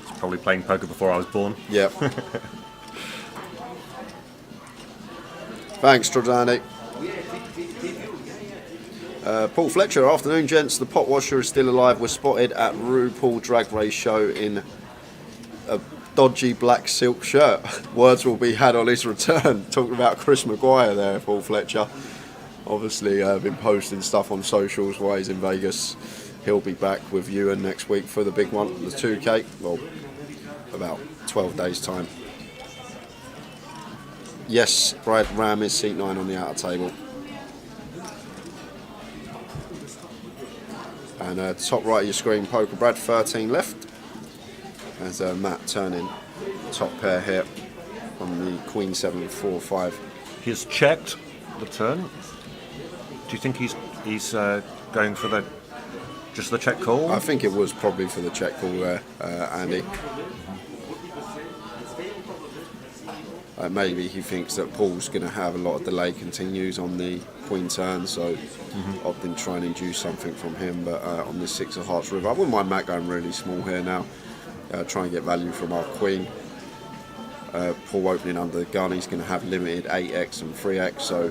He's probably playing poker before I was born. Yep. Thanks, Stradani. Paul Fletcher, afternoon, gents. The pot washer is still alive. Was spotted at RuPaul Drag Race show in a dodgy black silk shirt. Words will be had on his return. Talking about Chris Maguire there, Paul Fletcher. Obviously, been posting stuff on socials while he's in Vegas. He'll be back with you and next week for the big one, the 2K. Well, about 12 days' time. Yes, Brad Ram is seat 9 on the outer table. And top right of your screen, Poker Brad, 13 left. As Matt turning top pair here on the Queen 7, 4, 5. He's checked the turn. Do you think he's going for just the check call? I think it was probably for the check call there, Andy. Maybe he thinks that Paul's going to have a lot of delay continues on the Queen turn, so opting to try and induce something from him. But on this 6 of Hearts river, I wouldn't mind Matt going really small here now. Try and get value from our Queen. Paul opening under the gun, he's going to have limited 8x and 3x, so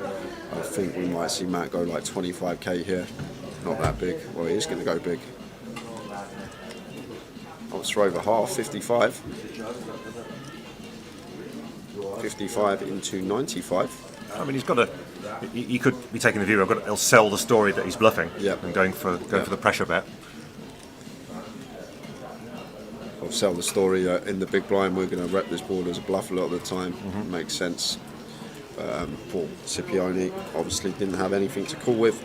I think we might see Matt go like 25k here. Not that big. Well, he is going to go big. Odds for over half, 55. 55 into 95. I mean, he's got to. He could be taking the view. He'll sell the story that he's bluffing. Yep. And going for the pressure bet. I'll sell the story in the big blind. We're going to rep this board as a bluff a lot of the time. Makes sense. Paul Scipione obviously didn't have anything to call with.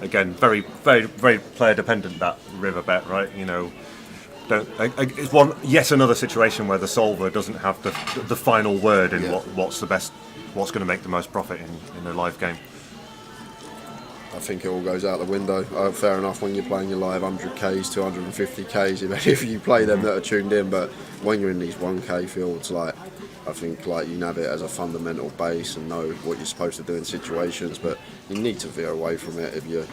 Again, very, very, very player dependent, that river bet, right? You know, it's yet another situation where the solver doesn't have the final word in what's going to make the most profit in a live game. I think it all goes out the window. Fair enough when you're playing your live 100Ks, 250Ks, if you play them that are tuned in, but when you're in these 1K fields, I think you have it as a fundamental base and know what you're supposed to do in situations, but you need to veer away from it if you're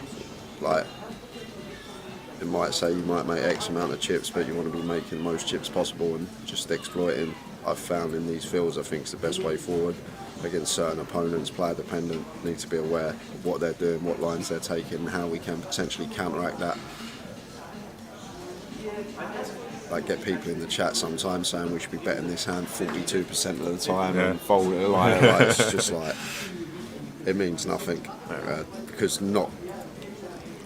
it might say you might make X amount of chips, but you want to be making the most chips possible and just exploiting. I've found in these fields, I think it's the best way forward against certain opponents. Player dependent, need to be aware of what they're doing, what lines they're taking, and how we can potentially counteract that. I get people in the chat sometimes saying we should be betting this hand 42% of the time and fold it. It's just it means nothing because not.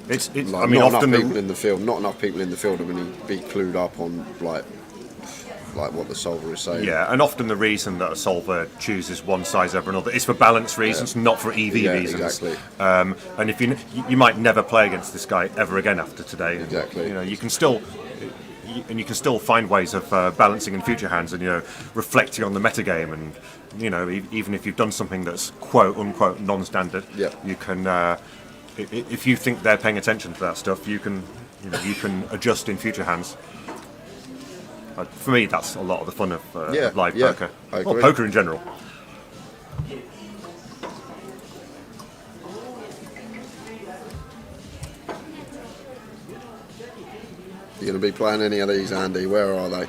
I mean, not often enough people in the field. Not enough people in the field are going to be clued up on like what the solver is saying. Yeah, and often the reason that a solver chooses one size over another is for balance reasons, not for EV reasons. Exactly. And if you might never play against this guy ever again after today. Exactly. You know, you can still find ways of balancing in future hands and reflecting on the metagame, and even if you've done something that's quote unquote non-standard, you can. If you think they're paying attention to that stuff, you can adjust in future hands. For me, that's a lot of the fun of live poker, or poker in general. You're going to be playing any of these, Andy? Where are they?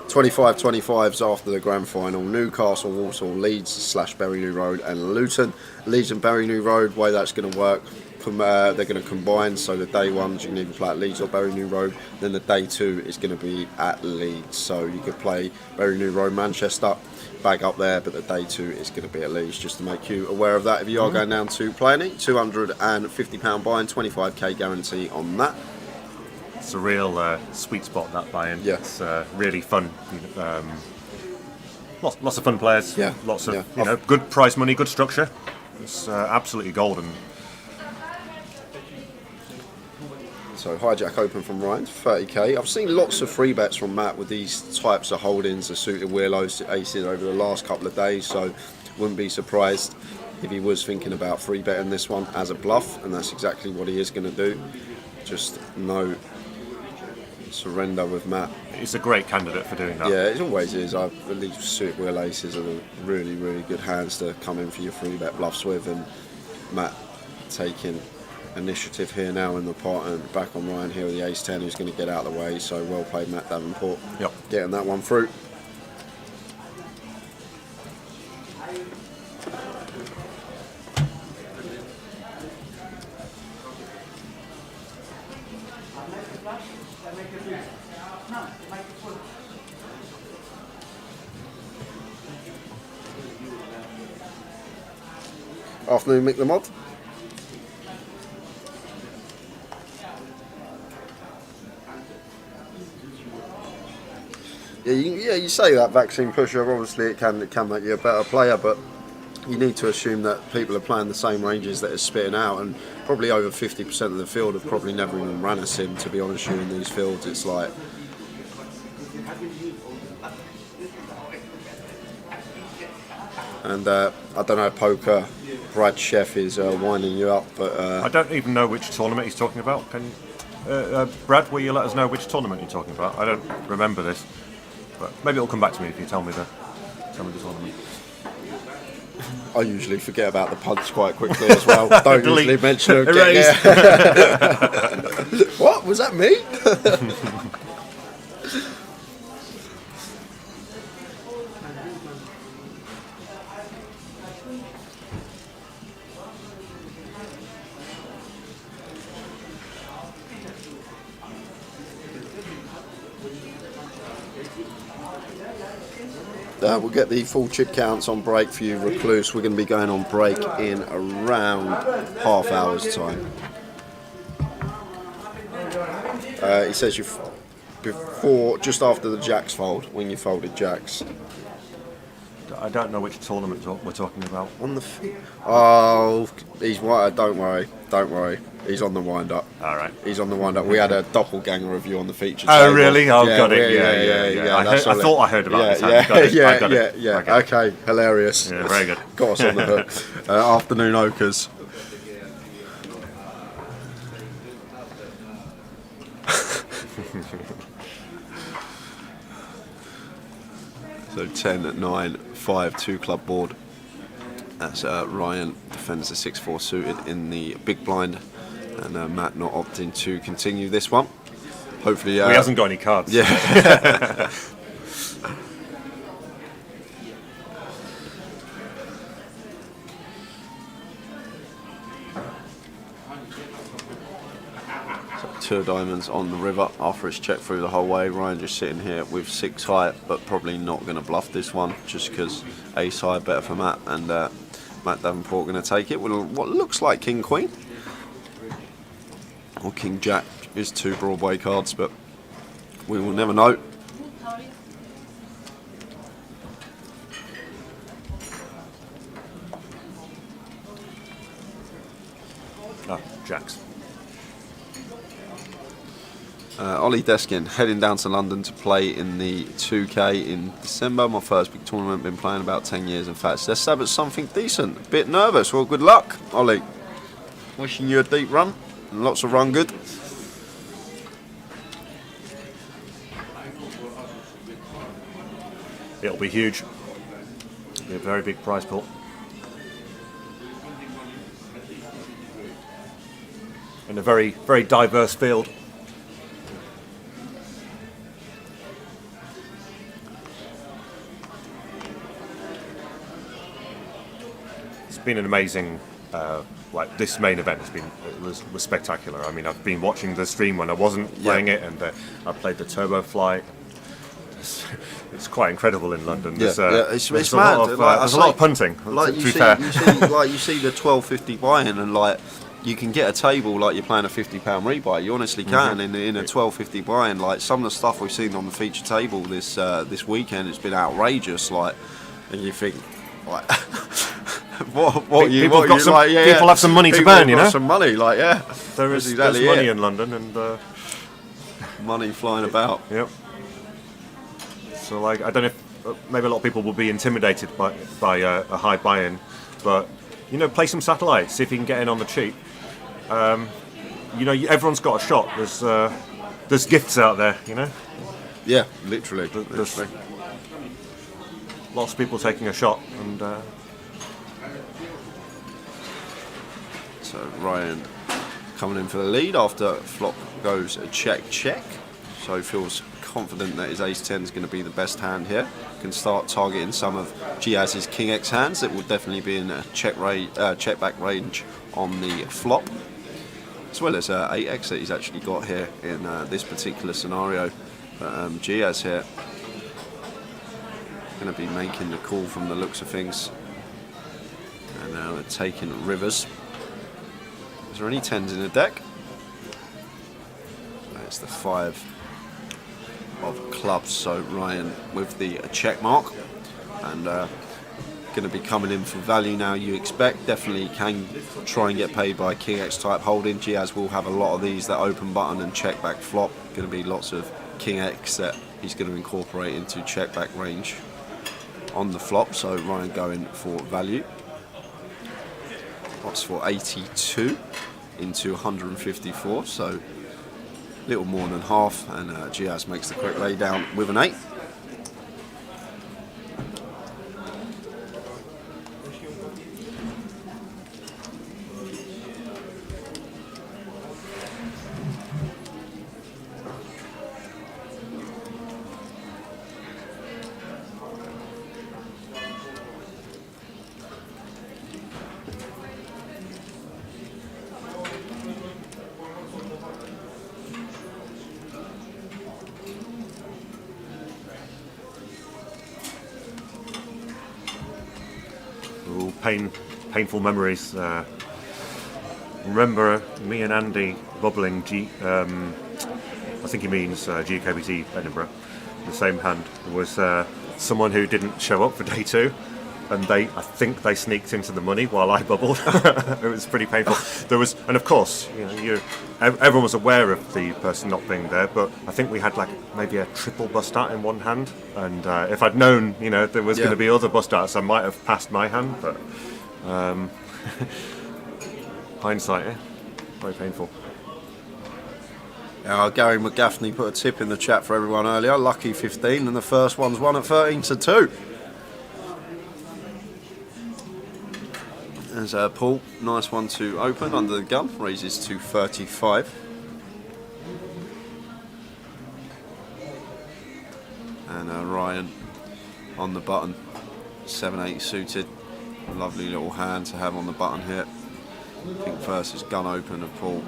25-25s after the grand final. Newcastle, Walsall, Leeds / Bury New Road and Luton. Leeds and Bury New Road, way that's going to work. They're going to combine, so the day ones you can either play at Leeds or Bury New Road. Then the day 2 is going to be at Leeds, so you could play Bury New Road, Manchester, bag up there, but the day 2 is going to be at Leeds, just to make you aware of that. If you are going down to play any, £250 buy-in, 25k guarantee on that. It's a real sweet spot, that buy-in. Yeah. It's really fun. Lots of fun players. Yeah. Lots of good prize money, good structure. It's absolutely golden. So hijack open from Ryan, 30k. I've seen lots of free bets from Matt with these types of holdings, the suited wheelos, aces over the last couple of days. So wouldn't be surprised if he was thinking about free betting this one as a bluff, and that's exactly what he is going to do. Just know surrender with Matt. He's a great candidate for doing that. Yeah, it always is. I believe suited wheel aces are the really, really good hands to come in for your 3-bet bluffs with, and Matt taking initiative here now in the pot, and back on Ryan here with the ace-10 who's going to get out of the way, so well played Matt Davenport. Yep. Getting that one through. Afternoon, Mick the Mod. Yeah, you say that vaccine pusher. Obviously, it can make you a better player, but you need to assume that people are playing the same ranges that it's spitting out, and probably over 50% of the field have probably never even ran a sim. To be honest, with you, in these fields, it's like. And I don't know, poker. Brad Chef is winding you up, but I don't even know which tournament he's talking about. Can Brad, will you let us know which tournament you're talking about? I don't remember this, but maybe it'll come back to me if you tell me the tournament. I usually forget about the punts quite quickly as well. Don't usually mention them. What was that, me? We'll get the full chip counts on break for you, Recluse. We're going to be going on break in around half hour's time. He says you before, just after the jacks fold, when you folded jacks. I don't know which tournament we're talking about. On the oh, he's right. Don't worry. He's on the wind up. All right. He's on the wind up. We had a doppelganger review on the feature. Oh, table. really? Oh, yeah, got it. Yeah. I thought I heard about this. Yeah. Okay. Okay, hilarious. Yeah, very good. Got us on the hook. Afternoon Okers. So 10 at 9, 5, 2 club board. That's Ryan defends the 6-4 suited in the big blind, and Matt not opting to continue this one. Hopefully, he hasn't got any cards. Yeah. Two diamonds on the river after it's checked through the whole way. Ryan just sitting here with 6 high, but probably not going to bluff this one just because ace high better for Matt, and Matt Davenport going to take it with what looks like King Queen or King Jack. Is 2 Broadway cards, but we will never know. Oh, jacks. Ollie Deskin heading down to London to play in the 2K in December. My first big tournament, been playing about 10 years in fact. Let's have it something decent. A bit nervous. Well, good luck, Ollie. Wishing you a deep run and lots of run good. It'll be huge. It'll be a very big prize pool. In a very, very diverse field. It's been an amazing, like this main event was spectacular. I mean, I've been watching the stream when I wasn't playing it, and I played the Turbo Flight. It's quite incredible in London. There's mad. There's a lot of punting. Like to be fair. you see the 12.50 buy-in, and like you can get a table like you're playing a £50 rebuy. You honestly can in a 12.50 buy-in. Like some of the stuff we've seen on the feature table this weekend, it's been outrageous. Like, and you think, like, people have some money to burn, you know. Some money, like there's exactly money in London, and money flying about. Yep. So, like, I don't know if maybe a lot of people will be intimidated by a high buy-in, but you know, play some satellites, see if you can get in on the cheap. You know, everyone's got a shot. there's gifts out there, you know. Yeah, literally. There's lots of people taking a shot, and so Ryan coming in for the lead after flop goes a check. So feels confident that his ace-10 is going to be the best hand here. Can start targeting some of Giaz's king X hands that will definitely be in a check back range on the flop, as well as 8x that he's actually got here in this particular scenario. But Giaz here going to be making the call from the looks of things, and now they're taking rivers. Is there any 10s in the deck? That's the 5 of clubs, so Ryan with the check mark, and going to be coming in for value now, you expect. Definitely can try and get paid by king X type holding. Giaz will have a lot of these that open button and check back flop. Going to be lots of king X that he's going to incorporate into check back range on the flop, so Ryan going for value. Pots for 82 into 154, so little more than half, and Giaz makes the correct lay down with an 8. Painful memories. Remember me and Andy bubbling I think he means GUKPT Edinburgh, the same hand. There was someone who didn't show up for day 2, and I think they sneaked into the money while I bubbled. It was pretty painful. And of course, everyone was aware of the person not being there, but I think we had like maybe a triple bust out in one hand, and if I'd known, there was going to be other bust outs, I might have passed my hand, but hindsight, very painful. Gary McGaffney put a tip in the chat for everyone earlier. Lucky 15, and the first one's won at 13-2. There's Paul, nice one to open under the gun, raises to 35. And Ryan on the button, 7-8 suited. Lovely little hand to have on the button here. I think first is gun open of Paul.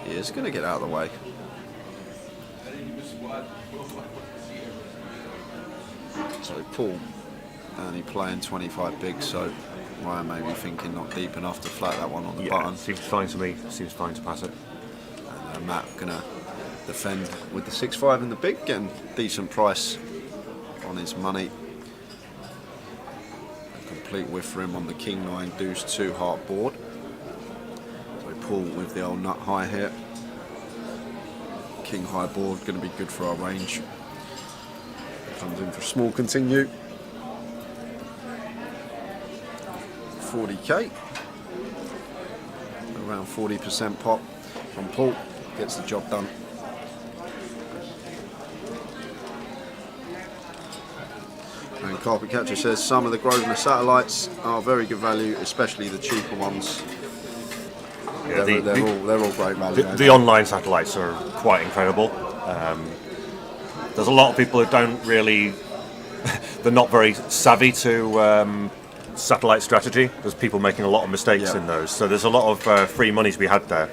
He is going to get out of the way. So Paul only playing 25 big, so Ryan may be thinking not deep enough to flat that one on the button. Seems fine to me. Seems fine to pass it. And Matt gonna defend with the 6-5 in the big, getting decent price on his money. A complete whiff for him on the king 9 deuce 2 heart board. So Paul with the old nut high here. King high board, going to be good for our range. Comes in for small continue. 40k, around 40% pop from Paul, gets the job done. And Carpet Catcher says some of the Grosvenor satellites are very good value, especially the cheaper ones. Yeah, they're all great value. The online satellites are quite incredible. There's a lot of people who don't really, they're not very savvy to satellite strategy. There's people making a lot of mistakes in those, so there's a lot of free money to be had there.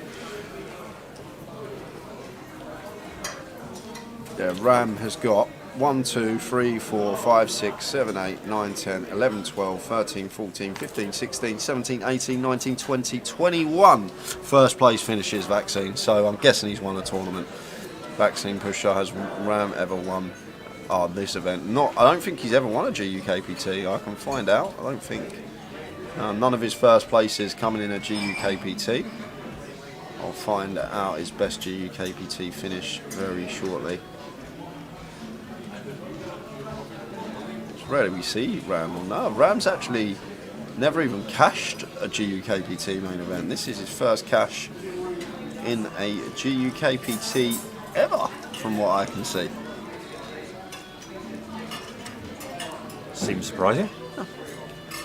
Yeah, Ram has got 1, 2, 3, 4, 5, 6, 7, 8, 9, 10, 11, 12, 13, 14, 15, 16, 17, 18, 19, 20, 21 first place finishes Vaccine, so I'm guessing he's won a tournament. Vaccine Pusher, has Ram ever won this event? I don't think he's ever won a GUKPT. I can find out. I don't think. None of his first places coming in a GUKPT. I'll find out his best GUKPT finish very shortly. It's rare we see Ram. No, Ram's actually never even cashed a GUKPT main event. This is his first cash in a GUKPT ever, from what I can see. Seems surprising.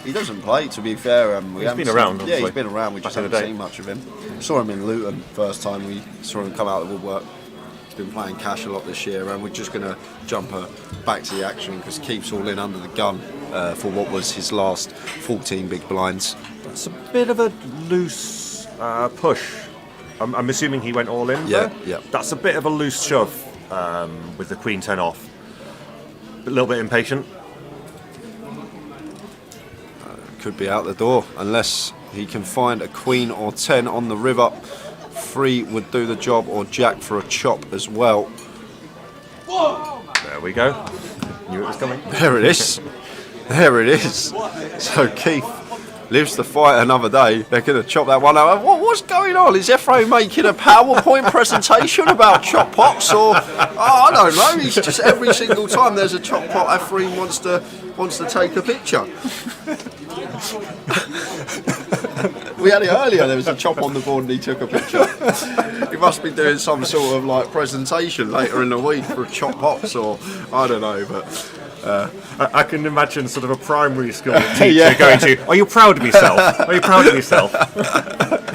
He doesn't play, to be fair. He's been around, Yeah, he's obviously. been around. We just Back in haven't the day. seen much of him. Saw him in Luton first time we saw him come out of the woodwork. He's been playing cash a lot this year, and we're just going to jump back to the action because Keith's all in under the gun for what was his last 14 big blinds. It's a bit of a loose push. I'm assuming he went all in. Yeah, there? yeah. That's a bit of a loose shove with the Queen 10 off. A little bit impatient. Could be out the door unless he can find a queen or 10 on the river. 3 would do the job, or jack for a chop as well. There we go. Knew it was coming. There it is. There it is. So Keith lives to fight another day. They're going to chop that one out. What's going on? Is Ephraim making a PowerPoint presentation about chop pots, or I don't know? He's just every single time there's a chop pot, Ephraim wants to take a picture. We had it earlier. There was a chop on the board and he took a picture. He must be doing some sort of like presentation later in the week for chop pots, or I don't know, but. I can imagine sort of a primary school teacher going to, "Are you proud of yourself? Are you proud of yourself?"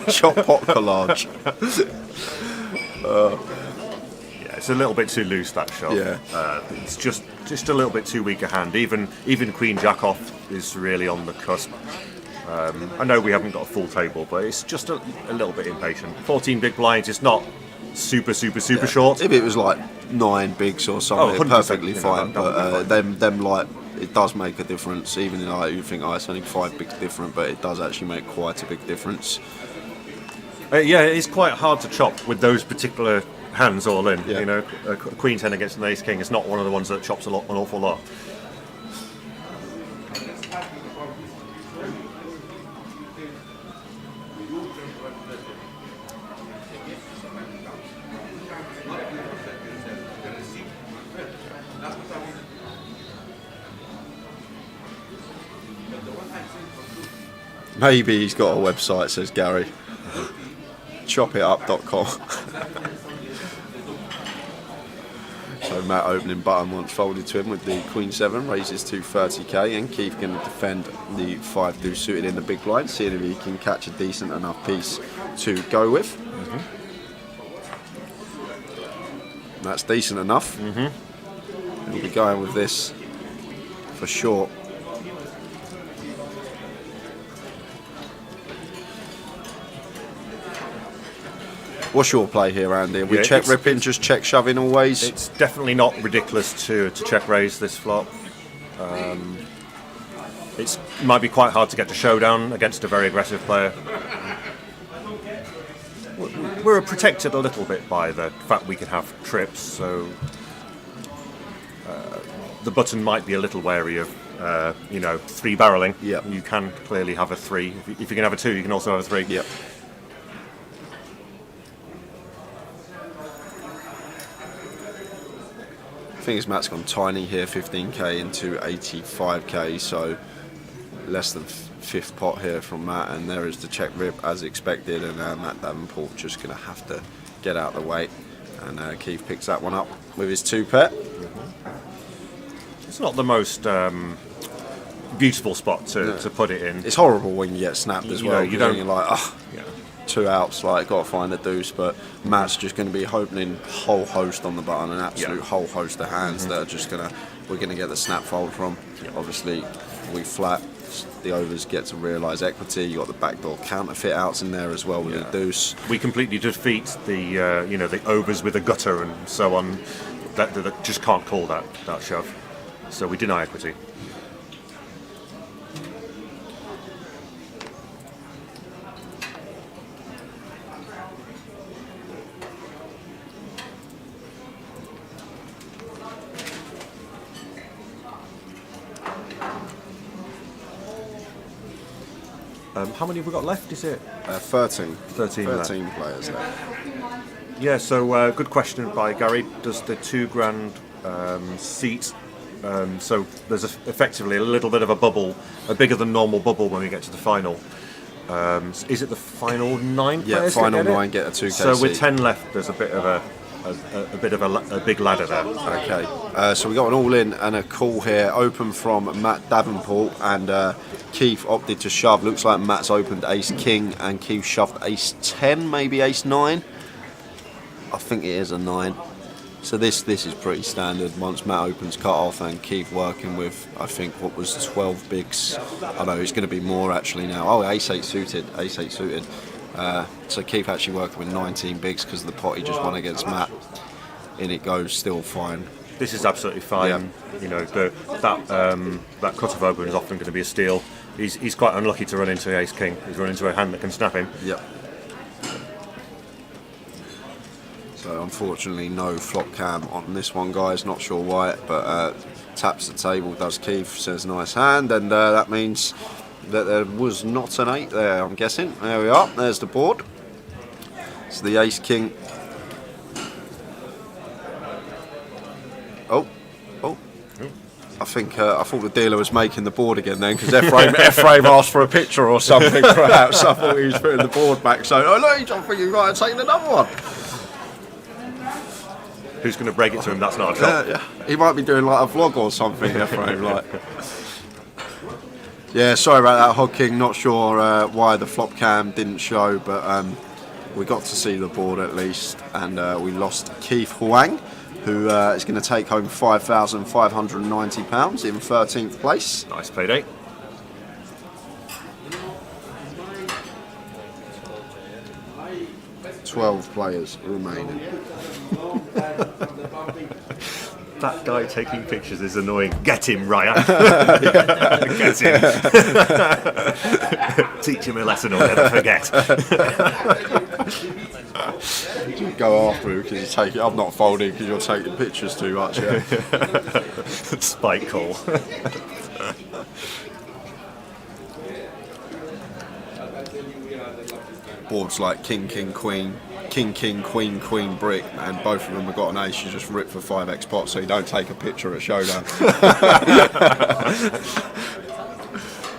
Chop pot collage. Yeah, it's a little bit too loose, that shot. Yeah. It's just a little bit too weak a hand. Even Queen Jack off is really on the cusp. I know we haven't got a full table, but it's just a little bit impatient. 14 big blinds. It's not super short. If it was like 9 bigs or something, 100%, perfectly you know, fine. that would But be fine. them like it does make a difference. Even though you think, it's only 5 bigs different, but it does actually make quite a big difference. Yeah, it's quite hard to chop with those particular hands all in. Yeah. You know, a Queen 10 against an Ace King is not one of the ones that chops an awful lot. Maybe he's got a website, says Gary. Chopitup.com. So Matt opening button once folded to him with the Queen 7, raises to 30k, and Keith going to defend the 5 deuce suited in the big blind, seeing if he can catch a decent enough piece to go with. That's decent enough. He'll be going with this for sure. What's your play here, Andy? We check ripping, just check shoving always? It's definitely not ridiculous to check raise this flop. It might be quite hard to get to showdown against a very aggressive player. We're protected a little bit by the fact we can have trips, so the button might be a little wary of 3 barreling. Yep. You can clearly have a 3. If you can have a 2, you can also have a 3. Yep. I think his Matt's gone tiny here, 15k into 85k, so less than 5th pot here from Matt, and there is the check rip as expected, and Matt Davenport just going to have to get out of the way, and Keith picks that one up with his 2-pair. It's not the most beautiful spot to put it in. It's horrible when you get snapped as well. You don't. You're like, 2 outs, like got to find a deuce, but Matt's just going to be opening whole host on the button, an absolute whole host of hands that are just we're going to get the snap fold from. Obviously, we flat. The overs get to realise equity. You got the backdoor counterfeit outs in there as well with the deuce. We completely defeat the the overs with a gutter and so on. That just can't call that shove. So we deny equity. How many have we got left? Is it 13? 13 players left. Yeah, so good question by Gary. Does the £2,000 seat? So there's effectively a little bit of a bubble, a bigger than normal bubble when we get to the final. Is it the final 9 Yeah, players? final 9 get a 2k So with seat. 10 left, there's a bit of a bit of a big ladder there. Okay, so we got an all-in and a call here, open from Matt Davenport, and Keith opted to shove. Looks like Matt's opened ace-king and Keith shoved ace-10, maybe ace-9. I think it is a 9. So this is pretty standard. Once Matt opens cut-off and Keith working with, I think, what was 12 bigs. I know it's going to be more actually now. Oh, ace-8 suited, ace-8 suited. So Keith actually working with 19 bigs because of the pot he just won against Matt. In it goes, still fine. This is absolutely fine. Yeah. You know, that cut-off open is often going to be a steal. He's quite unlucky to run into ace-king. He's run into a hand that can snap him. Yep. So unfortunately no flop cam on this one, guys, not sure why, but taps the table, does Keith, says nice hand, and that means that there was not an 8 there, I'm guessing. There we are, there's the board. So the ace-king. Oh. I thought the dealer was making the board again then, because Ephraim asked for a picture or something perhaps. I thought he was putting the board back, so oh look, I think you might have taken another one. Who's going to break it to him? That's not a shot. Yeah. He might be doing like a vlog or something, Ephraim. Like. Yeah, sorry about that, Hog King. Not sure why the flop cam didn't show, but we got to see the board at least, and we lost Keith Huang, who is going to take home £5,590 in 13th place. Nice payday. $12 players remaining. That guy taking pictures is annoying. Get him, Ryan. Get him. Teach him a lesson or never forget. Go after because you take it. I'm not folding because you're taking pictures too much. Yeah. Spike call. Boards like king, king, queen, king, king, queen, queen, brick, and both of them have got an ace. You just rip for 5x pot, so you don't take a picture at showdown.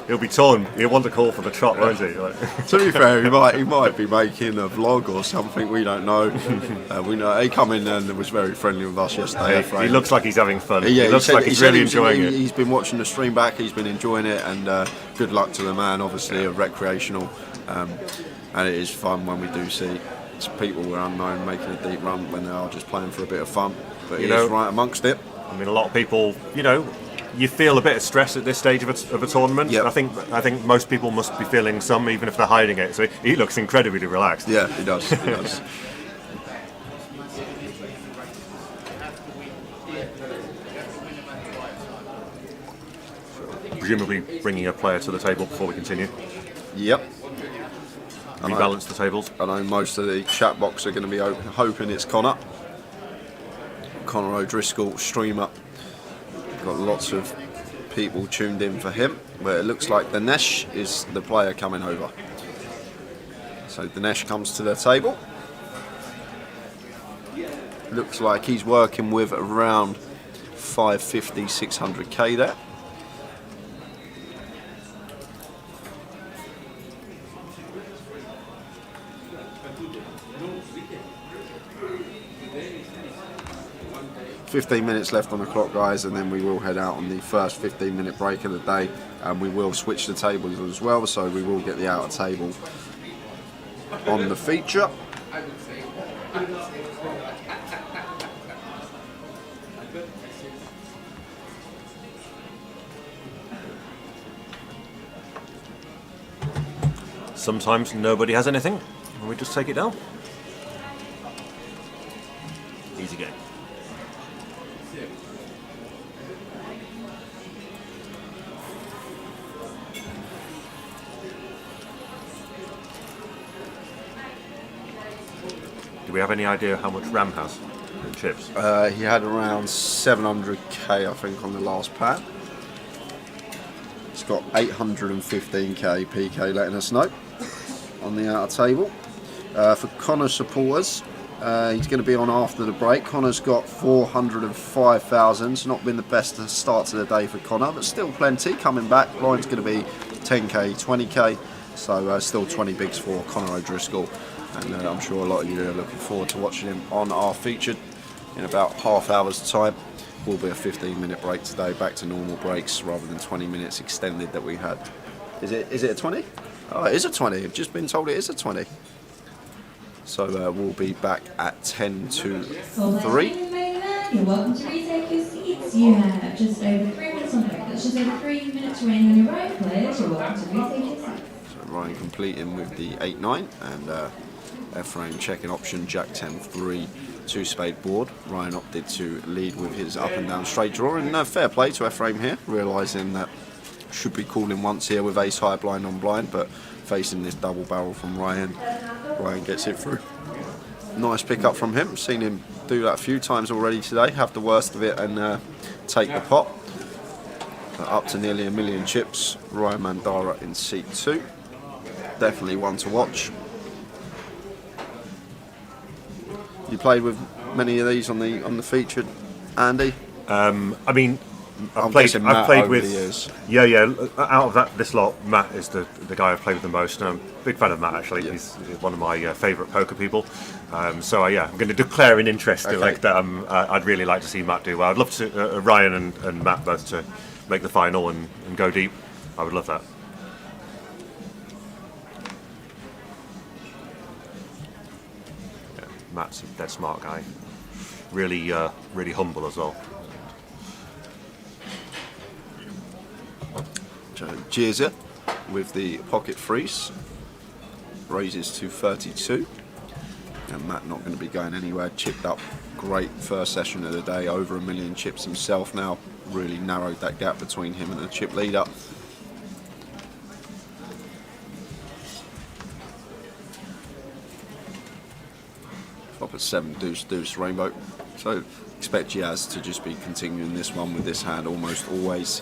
He'll be torn. He'll want to call for the trot, won't he? Like. To be fair, he might be making a vlog or something. We don't know. We know he come in and was very friendly with us yesterday. He looks like he's having fun. Yeah, he looks like he's really enjoying it. He's been watching the stream back. He's been enjoying it, and good luck to the man. Obviously, a recreational, and it is fun when we do see people who are unknown making a deep run when they are just playing for a bit of fun. But he's right amongst it. I mean, a lot of people, you feel a bit of stress at this stage of a tournament. Yep. I think most people must be feeling some, even if they're hiding it. So he looks incredibly relaxed. Yeah, he does. He does. Presumably bringing a player to the table before we continue. Yep. Rebalance the tables. I know most of the chat box are going to be hoping it's Connor O'Driscoll, streamer. Got lots of people tuned in for him, but it looks like Dinesh is the player coming over. So Dinesh comes to the table. Looks like he's working with around 550, 600k there. $15 minutes left on the clock, guys, and then we will head out on the first 15-minute break of the day, and we will switch the tables as well, so we will get the outer table on the feature. Sometimes nobody has anything, and we just take it down. Easy game. Do we have any idea how much Ram has in chips? He had around 700k, I think, on the last pad. It's got 815k PK letting us know on the outer table. For Connor supporters, he's going to be on after the break. Connor's got 405,000. It's not been the best start to the day for Connor, but still plenty coming back. Line's going to be 10k, 20k, so still 20 bigs for Connor O'Driscoll. and I'm sure a lot of you are looking forward to watching him on our featured in about half hour's time. Will be a 15-minute break today, back to normal breaks rather than 20 minutes extended that we had. Is it a 20? Oh, it is a 20. I've just been told it is a 20. So we'll be back at 10 to 3. You're welcome to retake your seats. You have just over 3 minutes on break. That's just over 3 minutes remaining on your right, players. You're welcome to retake your seats. So Ryan completing with the 8-9 and Ephraim checking option, Jack 10-3, 2-spade board. Ryan opted to lead with his up and down straight draw, and fair play to Ephraim here, realising that should be calling once here with ace high blind on blind, but facing this double barrel from Ryan, Ryan gets it through. Nice pick up from him, seen him do that a few times already today, have the worst of it and take the pot. Up to nearly 1 million chips, Ryan Mandara in seat 2. Definitely one to watch. You played with many of these on the featured, Andy? I mean, I've Matt played over with the years. Yeah. Out of this lot, Matt is the guy I've played with the most. And I'm a big fan of Matt actually. Yeah. He's one of my favourite poker people. So yeah, I'm going to declare an interest in like that. I'd really like to see Matt do well. I'd love to Ryan and Matt both to make the final and go deep. I would love that. Yeah, Matt's a dead smart guy. Really humble as well. Jezza with the pocket freeze raises to 32, and Matt not going to be going anywhere. Chipped up, great first session of the day, over 1 million chips himself now, really narrowed that gap between him and the chip leader. Flop at 7 deuce deuce rainbow, so expect Jazz to just be continuing this one with this hand almost always.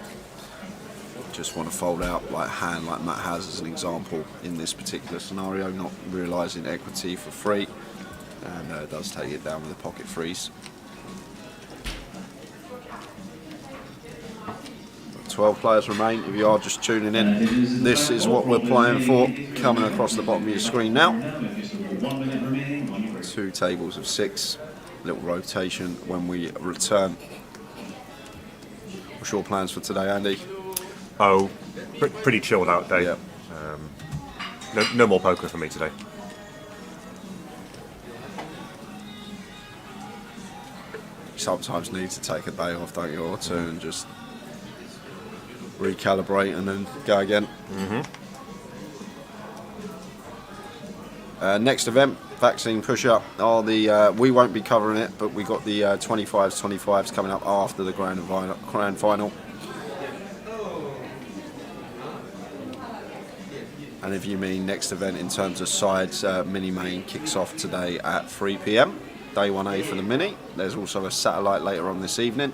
Just want to fold out like hand like Matt has as an example in this particular scenario, not realising equity for free, and does take it down with a pocket freeze. 12 players remain. If you are just tuning in, this is what we're playing for, coming across the bottom of your screen now. 2 tables of 6, little rotation when we return. What's your plans for today, Andy? Oh, pretty chilled out day. Yeah. No more poker for me today. Sometimes need to take a day off, don't you, or two, and just recalibrate and then go again. Next event, vaccine push-up. We won't be covering it, but we got the 25s coming up after the grand final. And if you mean next event in terms of sides, mini main kicks off today at 3 PM. Day 1A for the mini. There's also a satellite later on this evening.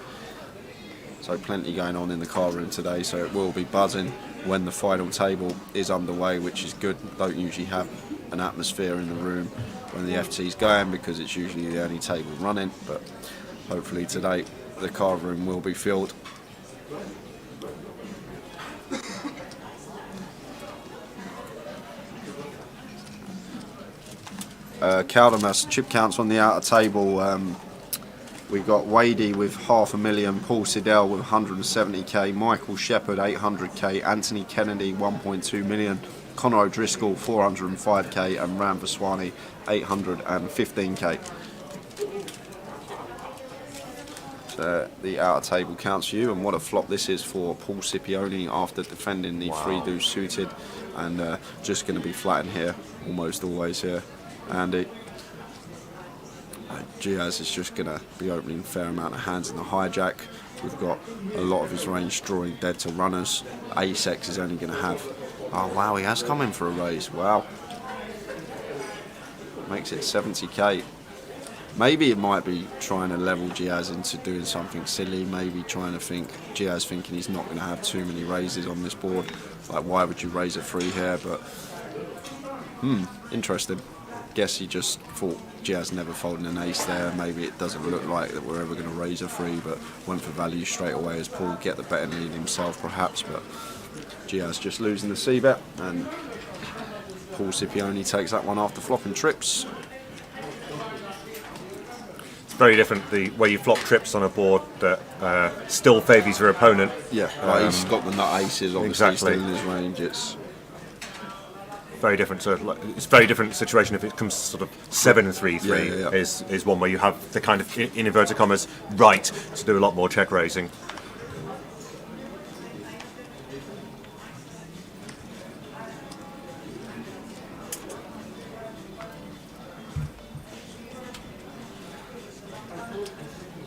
So plenty going on in the car room today, so it will be buzzing when the final table is underway, which is good. Don't usually have an atmosphere in the room when the FT's going because it's usually the only table running, but hopefully today the car room will be filled. Caldamas chip counts on the outer table. We've got Wadey with 500,000, Paul Siddell with 170k, Michael Shepherd 800k, Anthony Kennedy 1.2 million, Conor O'Driscoll 405k, and Ram Vaswani 815k. So the outer table counts for you, and what a flop this is for Paul Scipione after defending the 3-deuce suited, and just going to be flat in here, almost always here. Andy. Giaz is just going to be opening a fair amount of hands in the hijack. We've got a lot of his range drawing dead to runners. Ace-X is only going to have... Oh wow, he has come in for a raise. Wow. Makes it 70k. Maybe it might be trying to level Giaz into doing something silly. Maybe trying to think... Giaz thinking he's not going to have too many raises on this board. Like, why would you raise a 3 here? But... interesting. Guess he just thought Giaz never folding an ace there. Maybe it doesn't look like that we're ever going to raise a 3, but went for value straight away as Paul get the betting lead himself perhaps, but Giaz just losing the C-bet and Paul Scipione takes that one after flopping trips. It's very different the way you flop trips on a board that still favours your opponent. Yeah, like he's got the nut aces obviously exactly. still in his range. It's very different. It's a very different situation if it comes to sort of 7-3-3. Is one where you have the kind of, in inverted commas, right to do a lot more check raising.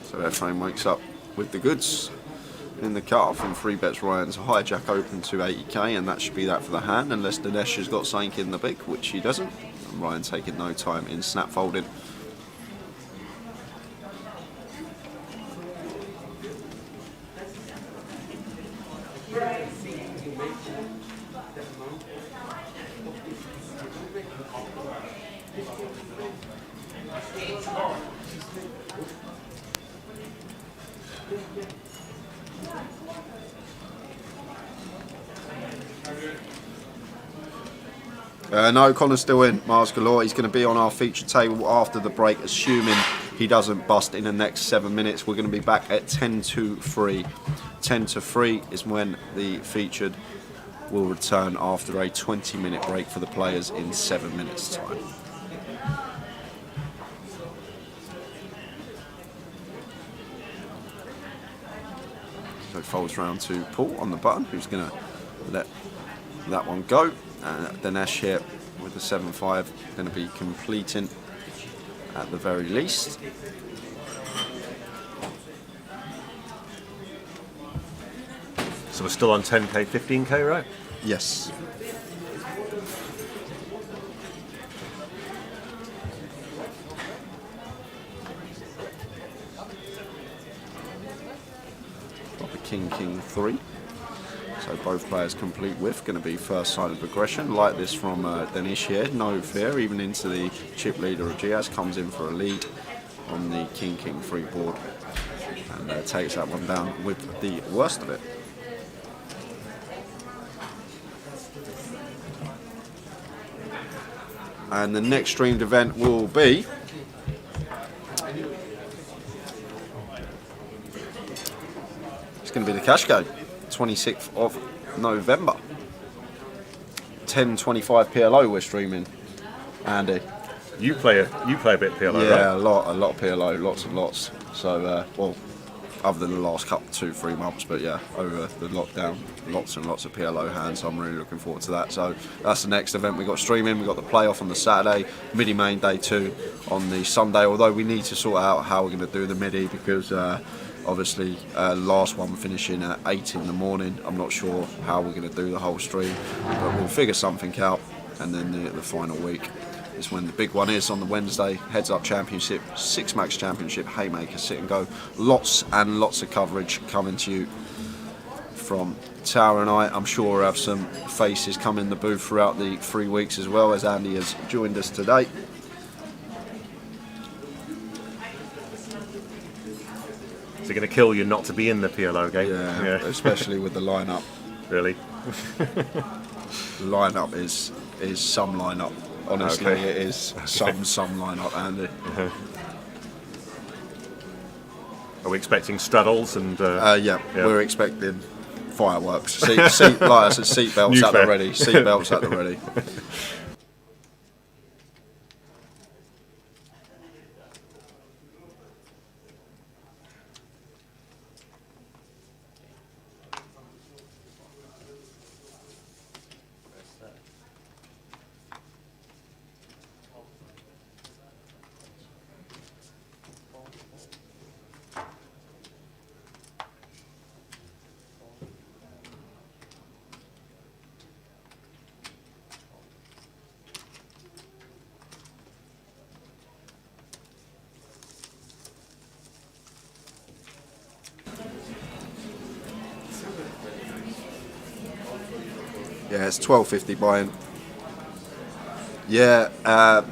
So Ephraim wakes up with the goods. In the cut-off and 3 bets Ryan's hijack open to 80k, and that should be that for the hand, unless Dinesh has got something in the big, which he doesn't. And Ryan taking no time in snap folding. No, Connor's still in. Mars Galore. He's going to be on our feature table after the break, assuming he doesn't bust in the next 7 minutes. We're going to be back at 10 to 3. 10 to 3 is when the featured will return after a 20-minute break for the players in 7 minutes' time. So folds round to Paul on the button, who's going to let that one go. Dinesh here with the 7-5 going to be completing at the very least. So we're still on 10k, 15k, right? Yes. Got the King 3. So both players complete with, going to be first side of progression. Like this from Danish here, no fear, even into the chip leader of Giaz, comes in for a lead on the King 3 board and takes that one down with the worst of it. And the next streamed event will be it's going to be the cash game. 26th of November. 10:25 PLO we're streaming. Andy, you play a bit PLO, right? Yeah, a lot of PLO, lots and lots. So well, other than the last couple 2-3 months, but yeah, over the lockdown, lots and lots of PLO hands. I'm really looking forward to that. So that's the next event we got streaming. We got the playoff on the Saturday, midi main day 2 on the Sunday. Although we need to sort out how we're going to do the midi because. Obviously, last one finishing at 8 in the morning. I'm not sure how we're going to do the whole stream, but we'll figure something out. And then the final week is when the big one is on the Wednesday. Heads Up Championship, 6 Max Championship, Haymaker, Sit and Go. Lots and lots of coverage coming to you from Tower and I'm sure we'll have some faces come in the booth throughout the 3 weeks as well, as Andy has joined us today. Is it going to kill you not to be in the PLO game? Yeah. Especially with the lineup. Really? The lineup is some lineup. Honestly, okay. It is some lineup, Andy. Are we expecting straddles and? Yeah, we're expecting fireworks. Like I said, seatbelts at the ready. Seatbelts at the ready. Yeah, it's 12.50 buy-in. Yeah,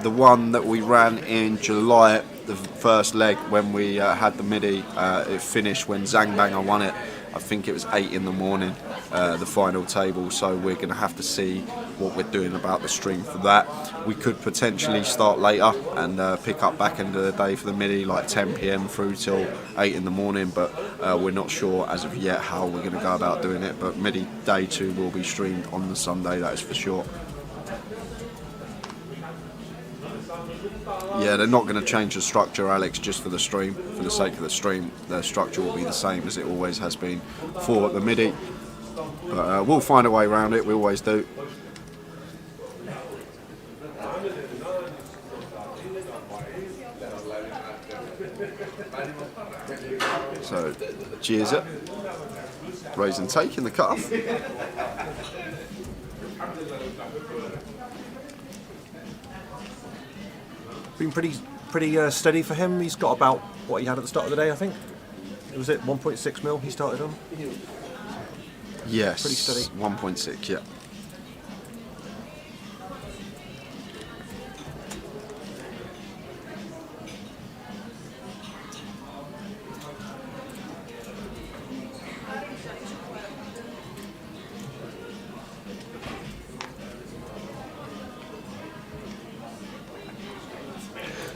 the one that we ran in July, the first leg when we had the midi, it finished when Zangbanger won it. I think it was 8 in the morning, the final table. So we're going to have to see what we're doing about the stream for that. We could potentially start later and pick up back end of the day for the midi, like 10 p.m. through till 8 in the morning, but we're not sure as of yet how we're going to go about doing it. But midi day 2 will be streamed on the Sunday, that is for sure. Yeah, they're not going to change the structure, Alex, just for the stream. For the sake of the stream, the structure will be the same as it always has been for the midi. But we'll find a way around it, we always do. So, cheers it. Raise and take in the cutoff. Been pretty steady for him. He's got about what he had at the start of the day, I think. Was it 1.6 mil he started on? Yes, pretty steady. 1.6, yeah.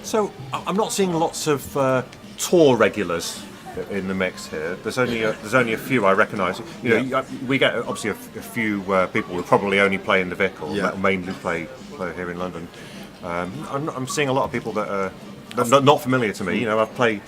So I'm not seeing lots of tour regulars in the mix here. There's only a few I recognise. You know, we get obviously a few people who probably only play in the Vic or mainly play here in London. I'm seeing a lot of people that are not familiar to me. You know, I've played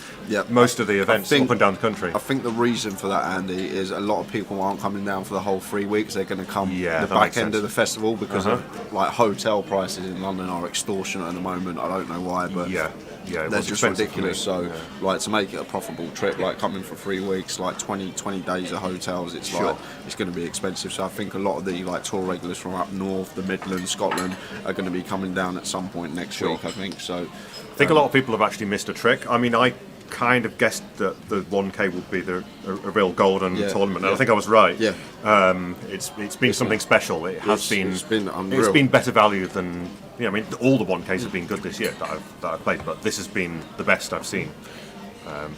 most of the events up and down the country. I think the reason for that, Andy, is a lot of people aren't coming down for the whole 3 weeks. They're going to come the back end of the festival because of like hotel prices in London are extortionate at the moment. I don't know why, but they're just ridiculous. So like to make it a profitable trip, like coming for 3 weeks, like 20 days of hotels, it's like it's going to be expensive. So I think a lot of the like tour regulars from up north, the Midlands, Scotland are going to be coming down at some point next week, I think. So I think a lot of people have actually missed a trick. I mean, I kind of guessed that the 1K would be a real golden tournament, and I think I was right. It's been something special. It's been better value than, you know, I mean, all the 1Ks have been good this year that I've played, but this has been the best I've seen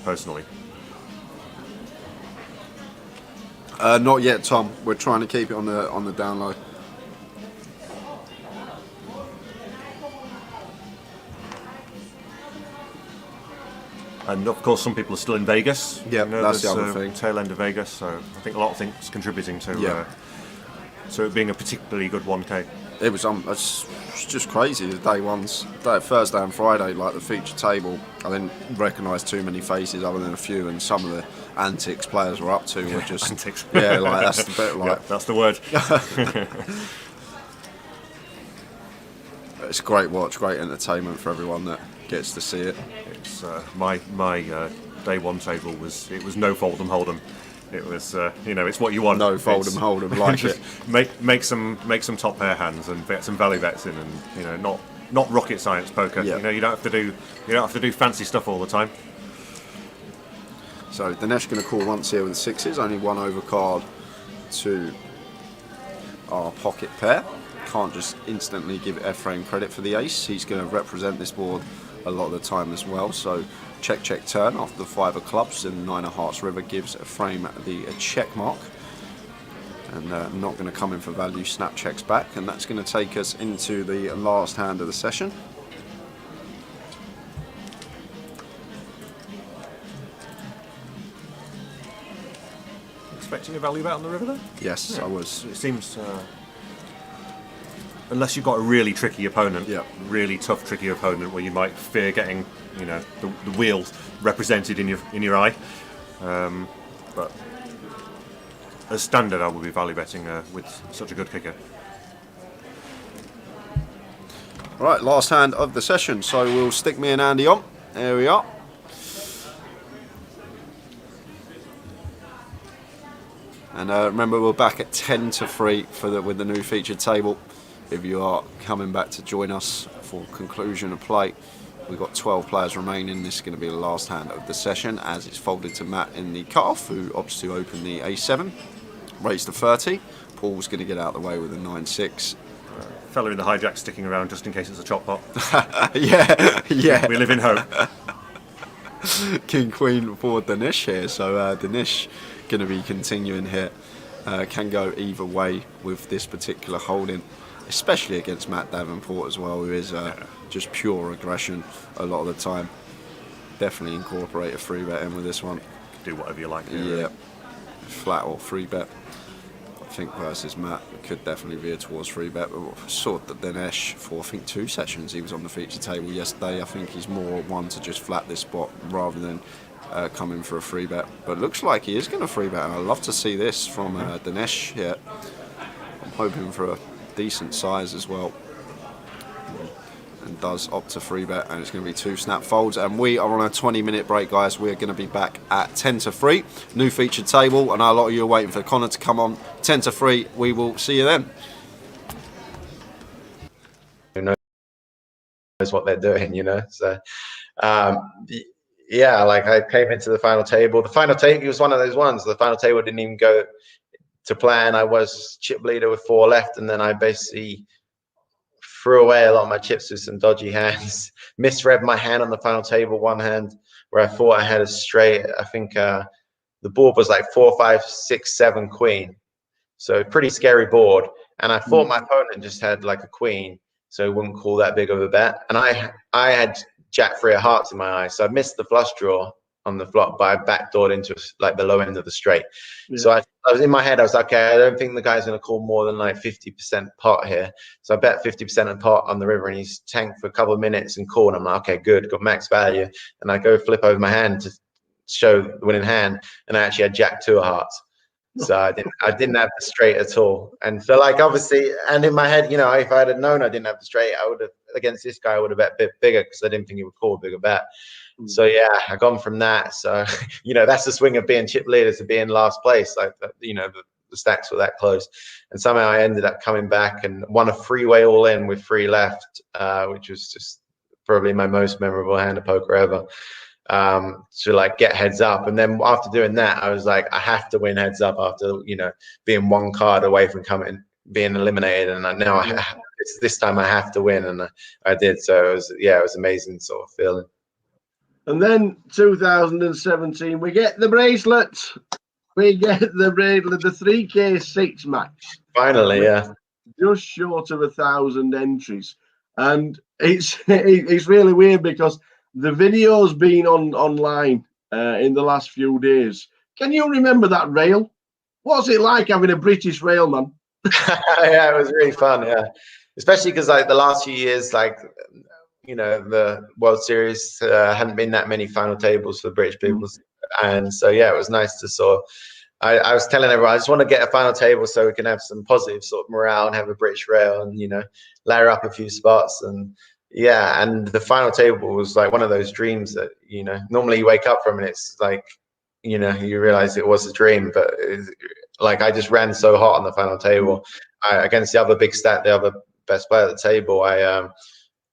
personally. Not yet, Tom. We're trying to keep it on the down low. And of course, some people are still in Vegas. Yeah, that's the other thing. Tail end of Vegas, so I think a lot of things contributing to it being a particularly good 1K. It was it's just crazy. The Thursday and Friday, like the feature table, I didn't recognise too many faces other than a few, and some of the antics players were up to were just antics. Yeah, like that's the bit. Like that's the word. It's a great watch, great entertainment for everyone that gets to see it. It's my day one table was no fold'em hold'em. It was it's what you want. No fold'em hold'em, like it. Make some top pair hands and get some value bets in, and not rocket science poker. Yeah. You know, you don't have to do fancy stuff all the time. So Dinesh going to call once here with the sixes. Only one overcard to our pocket pair. Can't just instantly give Ephraim credit for the ace. He's going to represent this board a lot of the time as well. So check turn after the 5 of clubs, and 9 of hearts river gives Ephraim the check mark. And not going to come in for value, snap checks back, and that's going to take us into the last hand of the session. Expecting a value bet on the river there? Yes, I was. It seems, unless you've got a really tricky opponent, really tough, tricky opponent, where you might fear getting, the wheel represented in your eye. But as standard, I would be value betting with such a good kicker. Right, last hand of the session. So we'll stick me and Andy on. There we are. And remember, we're back at 10 to 3 with the new featured table. If you are coming back to join us for conclusion of play, we've got 12 players remaining. This is going to be the last hand of the session, as it's folded to Matt in the cutoff, who opts to open the A7, raise to 30. Paul's going to get out of the way with a 9-6. Fella in the hijack sticking around just in case it's a chop pot. yeah. We live in hope. King Queen for Dinesh here. So Dinesh going to be continuing here. Can go either way with this particular holding, especially against Matt Davenport as well, who is just pure aggression a lot of the time. Definitely incorporate a 3-bet in with this one. Do whatever you like here. Yeah, Really. flat or 3-bet. I think versus Matt could definitely veer towards 3-bet. Saw that Dinesh for I think 2 sessions he was on the feature table yesterday. I think he's more one to just flat this spot rather than coming for a 3-bet. But looks like he is going to 3-bet, and I'd love to see this from Dinesh here. I'm hoping for a decent size as well. And does opt to 3-bet, and it's going to be 2 snap folds, and we are on a 20-minute break, guys. We're going to be back at 10 to 3. New featured table. I know a lot of you are waiting for Connor to come on. 10 to 3. We will see you then. Who knows what they're doing, you know? So, yeah, like I came into the final table. The final table was one of those ones. The final table didn't even go to plan. I was chip leader with 4 left, and then I basically threw away a lot of my chips with some dodgy hands. Misread my hand on the final table, one hand where I thought I had a straight. I think the board was like 4, 5, 6, 7 queen. So pretty scary board. And I thought my opponent just had like a queen, so he wouldn't call that big of a bet. And I had Jack 3 of hearts in my eye, so I missed the flush draw on the flop, but I backdoored into like the low end of the straight. Yeah. So I was in my head, I was like, okay, I don't think the guy's going to call more than like 50% pot here. So I bet 50% of pot on the river, and he's tanked for a couple of minutes and called. I'm like, okay, good, got max value. And I go flip over my hand to show the winning hand, and I actually had Jack 2 of hearts. So I didn't have the straight at all. And so like obviously, and in my head, you know, if I had known I didn't have the straight, I would have, against this guy, I would have bet a bit bigger because I didn't think he would call a bigger bet. So yeah, I gone from that. So, you know, that's the swing of being chip leader to being last place. Like, you know, the stacks were that close. And somehow I ended up coming back and won a freeway all in with 3 left, which was just probably my most memorable hand of poker ever. To like get heads up, and then after doing that I was like, I have to win heads up after, you know, being 1 card away from being eliminated, and now this time I have to win, and I did. So it was amazing sort of feeling. And then 2017 we get the bracelet, the 3K6 max finally. Yeah, just short of 1,000 entries, and it's really weird because the video's been online in the last few days. Can you remember that rail? What's it like having a British rail, man? Yeah, it was really fun. Yeah, especially because like the last few years, like, you know, the World Series hadn't been that many final tables for British people, and so yeah, it was nice to sort of. I was telling everyone I just want to get a final table so we can have some positive sort of morale and have a British rail and, you know, layer up a few spots. And yeah, and the final table was like one of those dreams that, you know, normally you wake up from and it's like, you know, you realize it was a dream, but like I just ran so hot on the final table. Against the other big stat, the other best player at the table, I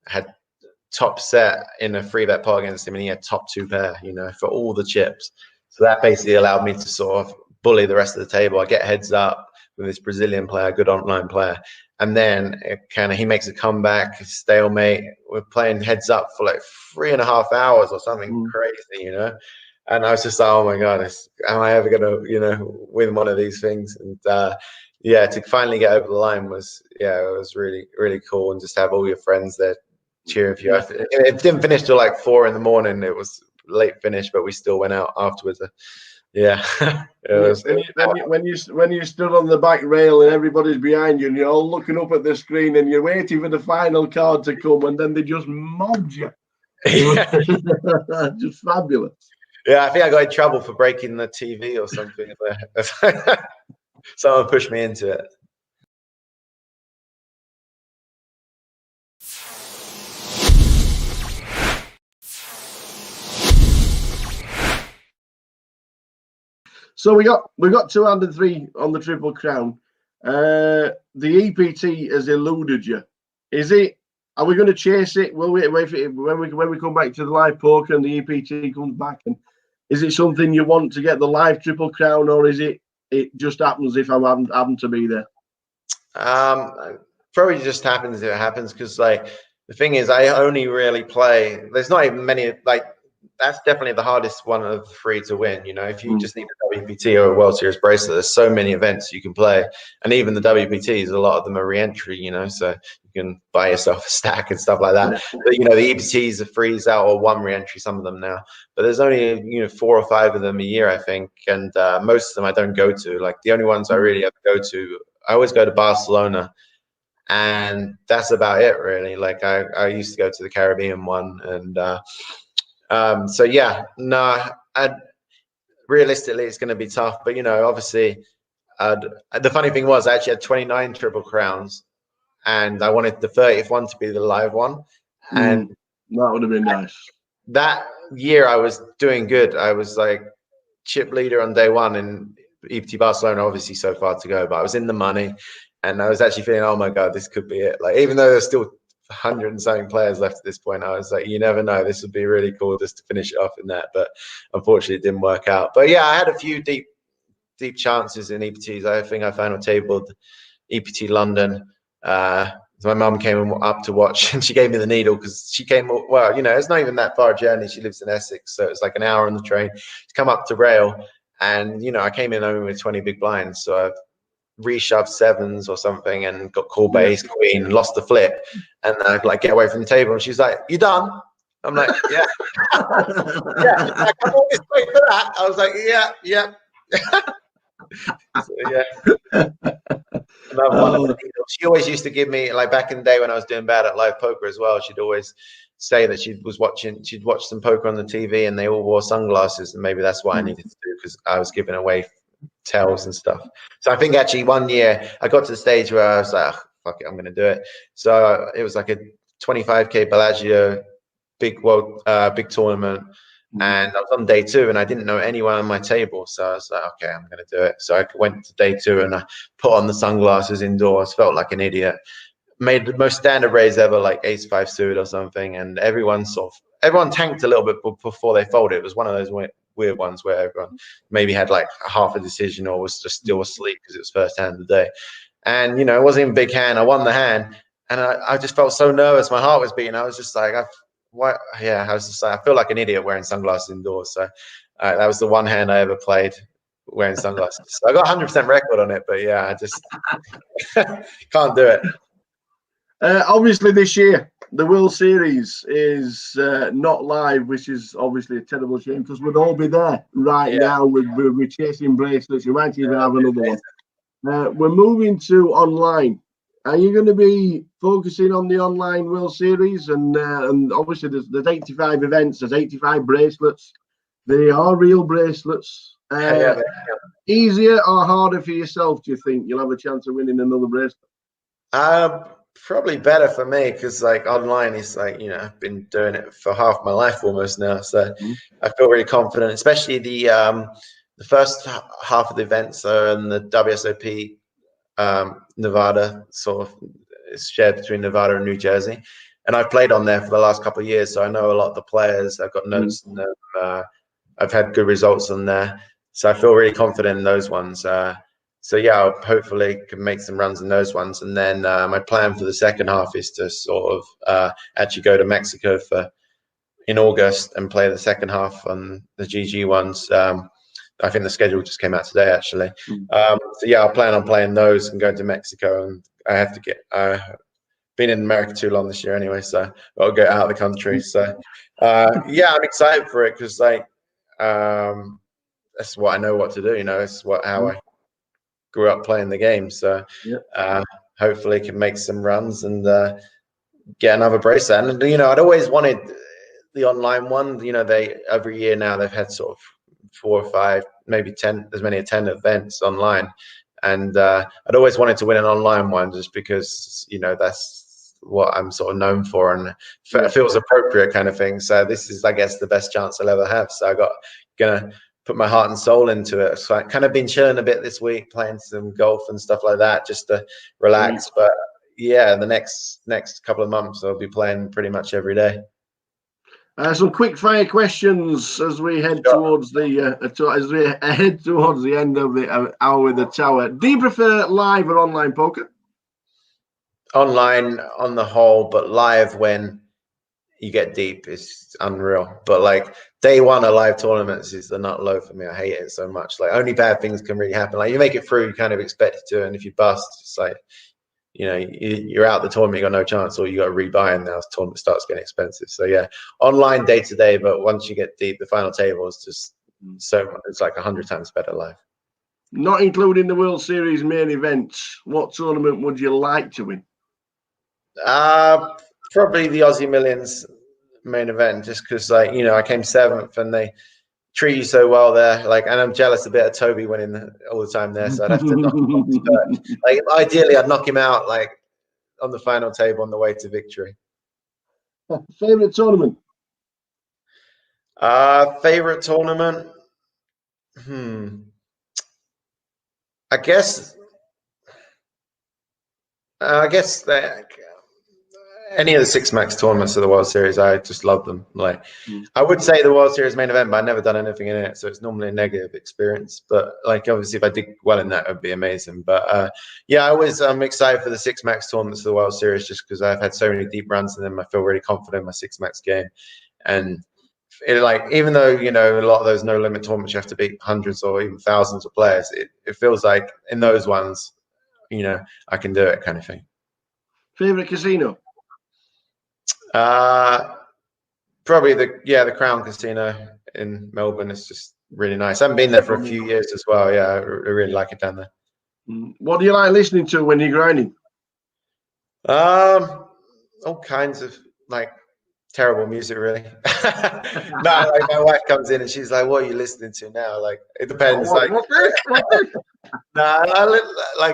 had top set in a 3-bet pot against him, and he had top 2 pair, you know, for all the chips. So that basically allowed me to sort of bully the rest of the table. I get heads up with this Brazilian player, good online player. And then he makes a comeback, stalemate. We're playing heads up for like 3.5 hours or something crazy, you know. And I was just like, oh my God, am I ever gonna, you know, win one of these things? And yeah, to finally get over the line was, yeah, it was really, really cool. And just have all your friends there cheering for you. It didn't finish till like 4 in the morning. It was late finish, but we still went out afterwards. Yeah. When you stood on the back rail and everybody's behind you and you're all looking up at the screen and you're waiting for the final card to come, and then they just mobbed you. Yeah. Just fabulous. Yeah, I think I got in trouble for breaking the TV or something. Someone pushed me into it. So we got 203 on the Triple Crown. The EPT has eluded you. Are we going to chase it? Will we wait for it when we come back to the live poker and the EPT comes back? And is it something you want to get the live Triple Crown, or is it just happens if I happen to be there? Probably just happens if it happens, because like the thing is, I only really play. There's not even many, like that's definitely the hardest one of the three to win. You know, if you just need a WPT or a World Series bracelet, there's so many events you can play, and even the WPTs, a lot of them are re-entry. You know, so you can buy yourself a stack and stuff like that. But you know, the EPTs are freeze out or one re-entry, some of them now. But there's only 4 or 5 of them a year, I think, and most of them I don't go to. Like the only ones I really ever go to, I always go to Barcelona. And that's about it, really. Like I used to go to the Caribbean one, and so yeah, no, realistically it's going to be tough. But obviously, the funny thing was I actually had 29 triple crowns, and I wanted the 30th one to be the live one, and that would have been nice. That year I was doing good. I was like chip leader on day one in EPT Barcelona. Obviously, so far to go, but I was in the money. And I was actually feeling, oh my God, this could be it. Like, even though there's still 100 and something players left at this point, I was like, you never know. This would be really cool just to finish it off in that. But unfortunately, it didn't work out. But yeah, I had a few deep chances in EPTs. I think I final tabled EPT London. My mum came up to watch, and she gave me the needle because she came. Well, it's not even that far a journey. She lives in Essex, so it's like an hour on the train to come up to Rail. And I came in only with 20 big blinds, so I've reshoved 7s or something and got called by ace queen and lost the flip, and I like get away from the table, and she's like, "You done?" I'm like, "Yeah." Yeah, like, I'm always wait for that. I was like, yeah. So, yeah. She always used to give me, like back in the day when I was doing bad at live poker as well, she'd always say that she'd watch some poker on the TV and they all wore sunglasses, and maybe that's what I needed to do because I was giving away tells and stuff. So I think actually one year I got to the stage where I was like, oh, fuck it, I'm gonna do it. So it was like a 25k Bellagio big tournament, and I was on day 2 and I didn't know anyone on my table, so I was like, okay, I'm gonna do it. So I went to day 2 and I put on the sunglasses indoors, felt like an idiot, made the most standard raise ever, like ace-5 suited or something, and everyone tanked a little bit before they folded. It was one of those weird ones where everyone maybe had like half a decision or was just still asleep because it was first hand of the day. And it wasn't even a big hand. I won the hand, and I just felt so nervous. My heart was beating. I was just like, I was just like, I feel like an idiot wearing sunglasses indoors. So that was the one hand I ever played wearing sunglasses. So I got 100% record on it, but yeah, I just can't do it. Obviously, this year the World Series is not live, which is obviously a terrible shame because we'd all be there right now. We're chasing bracelets. You might even have another one. We're moving to online. Are you going to be focusing on the online World Series? And obviously, there's 85 events. There's 85 bracelets. They are real bracelets. Easier or harder for yourself? Do you think you'll have a chance of winning another bracelet? Probably better for me because like online is like I've been doing it for half my life almost now, so I feel really confident. Especially the first half of the events are in the WSOP Nevada, sort of it's shared between Nevada and New Jersey, and I've played on there for the last couple of years, so I know a lot of the players. I've got notes on them. I've had good results on there, so I feel really confident in those ones. So yeah, I'll hopefully can make some runs in those ones, and then my plan for the second half is to sort of actually go to Mexico in August and play the second half on the GG ones. I think the schedule just came out today, actually. So yeah, I'll plan on playing those and going to Mexico, and I have to get. Been in America too long this year anyway, so I'll get out of the country. So yeah, I'm excited for it because like that's what I know what to do. It's how I grew up playing the game, so hopefully can make some runs and get another bracelet. And I'd always wanted the online one. They every year now they've had sort of 4 or 5, maybe 10, as many as 10 events online, and I'd always wanted to win an online one just because that's what I'm sort of known for, and it feels appropriate kind of thing. So this is, I guess, the best chance I'll ever have. So gonna put my heart and soul into it. So I kind of been chilling a bit this week, playing some golf and stuff like that, just to relax. But yeah, the next couple of months I'll be playing pretty much every day. Some quick fire questions as we head towards the end of the hour with the tower. Do you prefer live or online poker? Online on the whole, but live when you get deep, it's unreal. But like day one of live tournaments is the nut low for me. I hate it so much. Like only bad things can really happen. Like you make it through, you kind of expect it to, and if you bust, it's like, you know, you're out the tournament, you got no chance, or you got to rebuy, and now the tournament starts getting expensive. So yeah, online day to day, but once you get deep, the final table is just so much. It's like 100 times better live. Not including the World Series main events, what tournament would you like to win? Probably the Aussie Millions main event, just because, like, you know, I came 7th and they treat you so well there. Like, and I'm jealous a bit of Toby winning all the time there, so I'd have to knock him off. But, like, ideally, I'd knock him out, like, on the final table on the way to victory. Favorite tournament? Favorite tournament? I guess that any of the Six Max tournaments of the World Series, I just love them. Like, I would say the World Series main event, but I've never done anything in it, so it's normally a negative experience. But like, obviously, if I did well in that, it would be amazing. But yeah, I'm excited for the Six Max tournaments of the World Series, just because I've had so many deep runs in them. I feel really confident in my Six Max game, and like, even though, you know, a lot of those no limit tournaments you have to beat hundreds or even thousands of players, it feels like in those ones, you know, I can do it, kind of thing. Favorite casino? Probably the Crown Casino in Melbourne is just really nice. I haven't been there for a few years as well. Yeah, I really like it down there. What do you like listening to when you're grinding? All kinds of, like, terrible music, really. No, like, my wife comes in and she's like, "What are you listening to now?" Like, it depends. Like,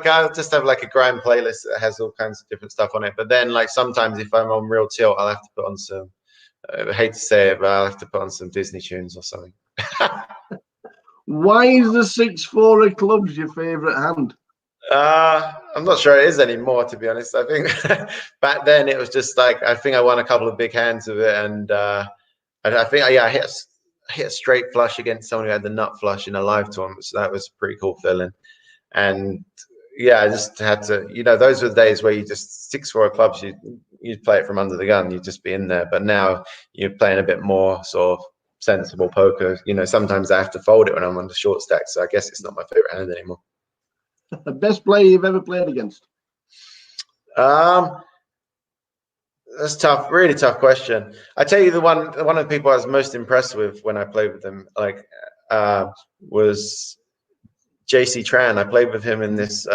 I'll just have like a grind playlist that has all kinds of different stuff on it. But then, like, sometimes if I'm on real tilt, I'll have to put on some. I hate to say it, but I'll have to put on some Disney tunes or something. Why is the 6-4 of clubs your favorite hand? I'm not sure it is anymore, to be honest. I think back then it was just like, I think I won a couple of big hands of it, and I think I hit a straight flush against someone who had the nut flush in a live tournament, so that was a pretty cool feeling. And yeah, I just had to, you know, those were the days where you just 6-4 clubs, you'd play it from under the gun, you'd just be in there. But now you're playing a bit more sort of sensible poker. You know, sometimes I have to fold it when I'm on the short stack, so I guess it's not my favorite hand anymore. The best player you've ever played against? That's tough, really tough question. I tell you, one of the people I was most impressed with when I played with them, like, was JC Tran. I played with him in this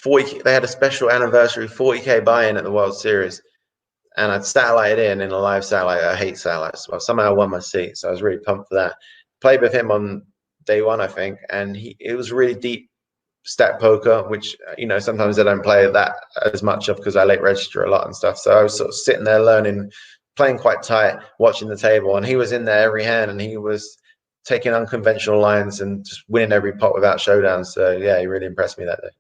40. They had a special anniversary 40K buy-in at the World Series, and I'd satellited in a live satellite. I hate satellites. Well, somehow I won my seat, so I was really pumped for that. Played with him on day one, I think, and it was really deep stack poker, which, you know, sometimes I don't play that as much of because I late register a lot and stuff. So I was sort of sitting there learning, playing quite tight, watching the table, and he was in there every hand, and he was taking unconventional lines and just winning every pot without showdowns. So yeah, he really impressed me that day.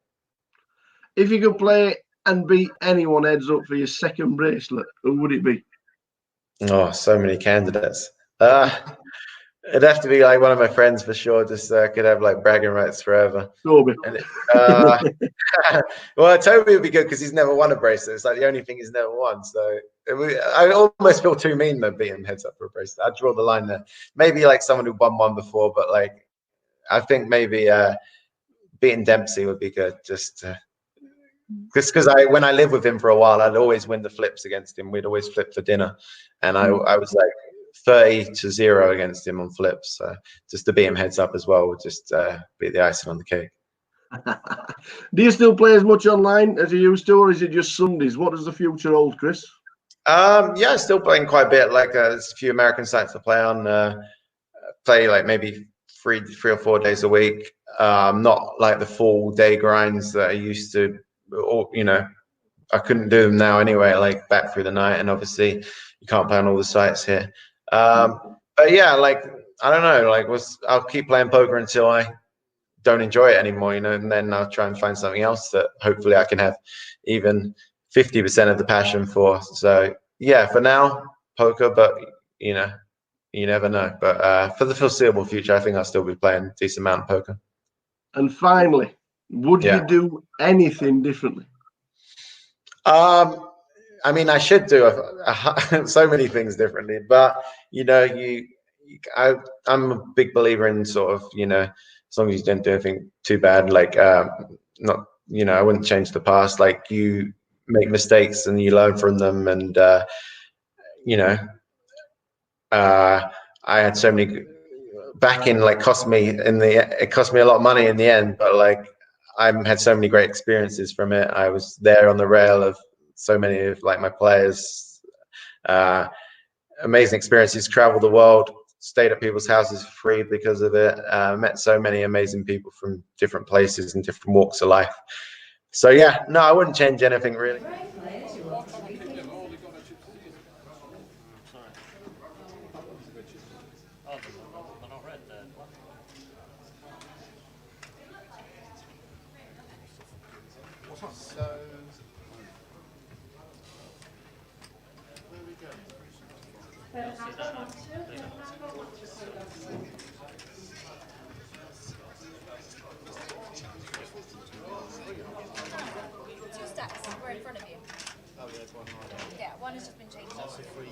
If you could play and beat anyone heads up for your second bracelet, who would it be? Oh, so many candidates. It'd have to be like one of my friends for sure. Just could have like bragging rights forever. Toby. And well, Toby would be good because he's never won a bracelet. It's like the only thing he's never won. So I almost feel too mean though beating him heads up for a bracelet. I'd draw the line there. Maybe like someone who won one before, but like I think maybe beating Dempsey would be good. Just because when I lived with him for a while, I'd always win the flips against him. We'd always flip for dinner, and I was like 30-0 against him on flips. So just to beat him heads up as well would just be the icing on the cake. Do you still play as much online as you used to, or is it just Sundays? What does the future hold, Chris? Yeah, I'm still playing quite a bit. Like there's a few American sites to play on. Play like maybe three or 4 days a week. Not like the full day grinds that I used to. Or, you know, I couldn't do them now anyway. Like back through the night, and obviously you can't play on all the sites here. But yeah, like I don't know. Like I'll keep playing poker until I don't enjoy it anymore, you know, and then I'll try and find something else that hopefully I can have even 50% of the passion for. So yeah, for now, poker, but you know, you never know. But for the foreseeable future, I think I'll still be playing a decent amount of poker. And finally, would you do anything differently? I I mean, I should do so many things differently, but you know, I'm a big believer in sort of, you know, as long as you don't do anything too bad, like not, you know, I wouldn't change the past. Like you make mistakes and you learn from them, and you know, I had so many backing, like it cost me a lot of money in the end, but like I had so many great experiences from it. I was there on the rail of so many of like my players, amazing experiences, traveled the world, stayed at people's houses for free because of it, met so many amazing people from different places and different walks of life. So yeah, no, I wouldn't change anything really. Two stacks were in front of you. Oh, yeah, one right. Yeah, one has just been changed. That's a free.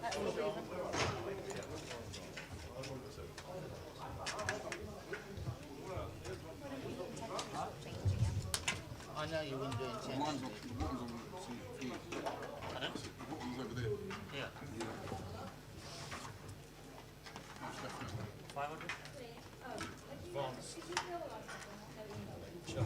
That's a free. I know you wouldn't do it intentionally. Over there. Yeah. 500? Sure.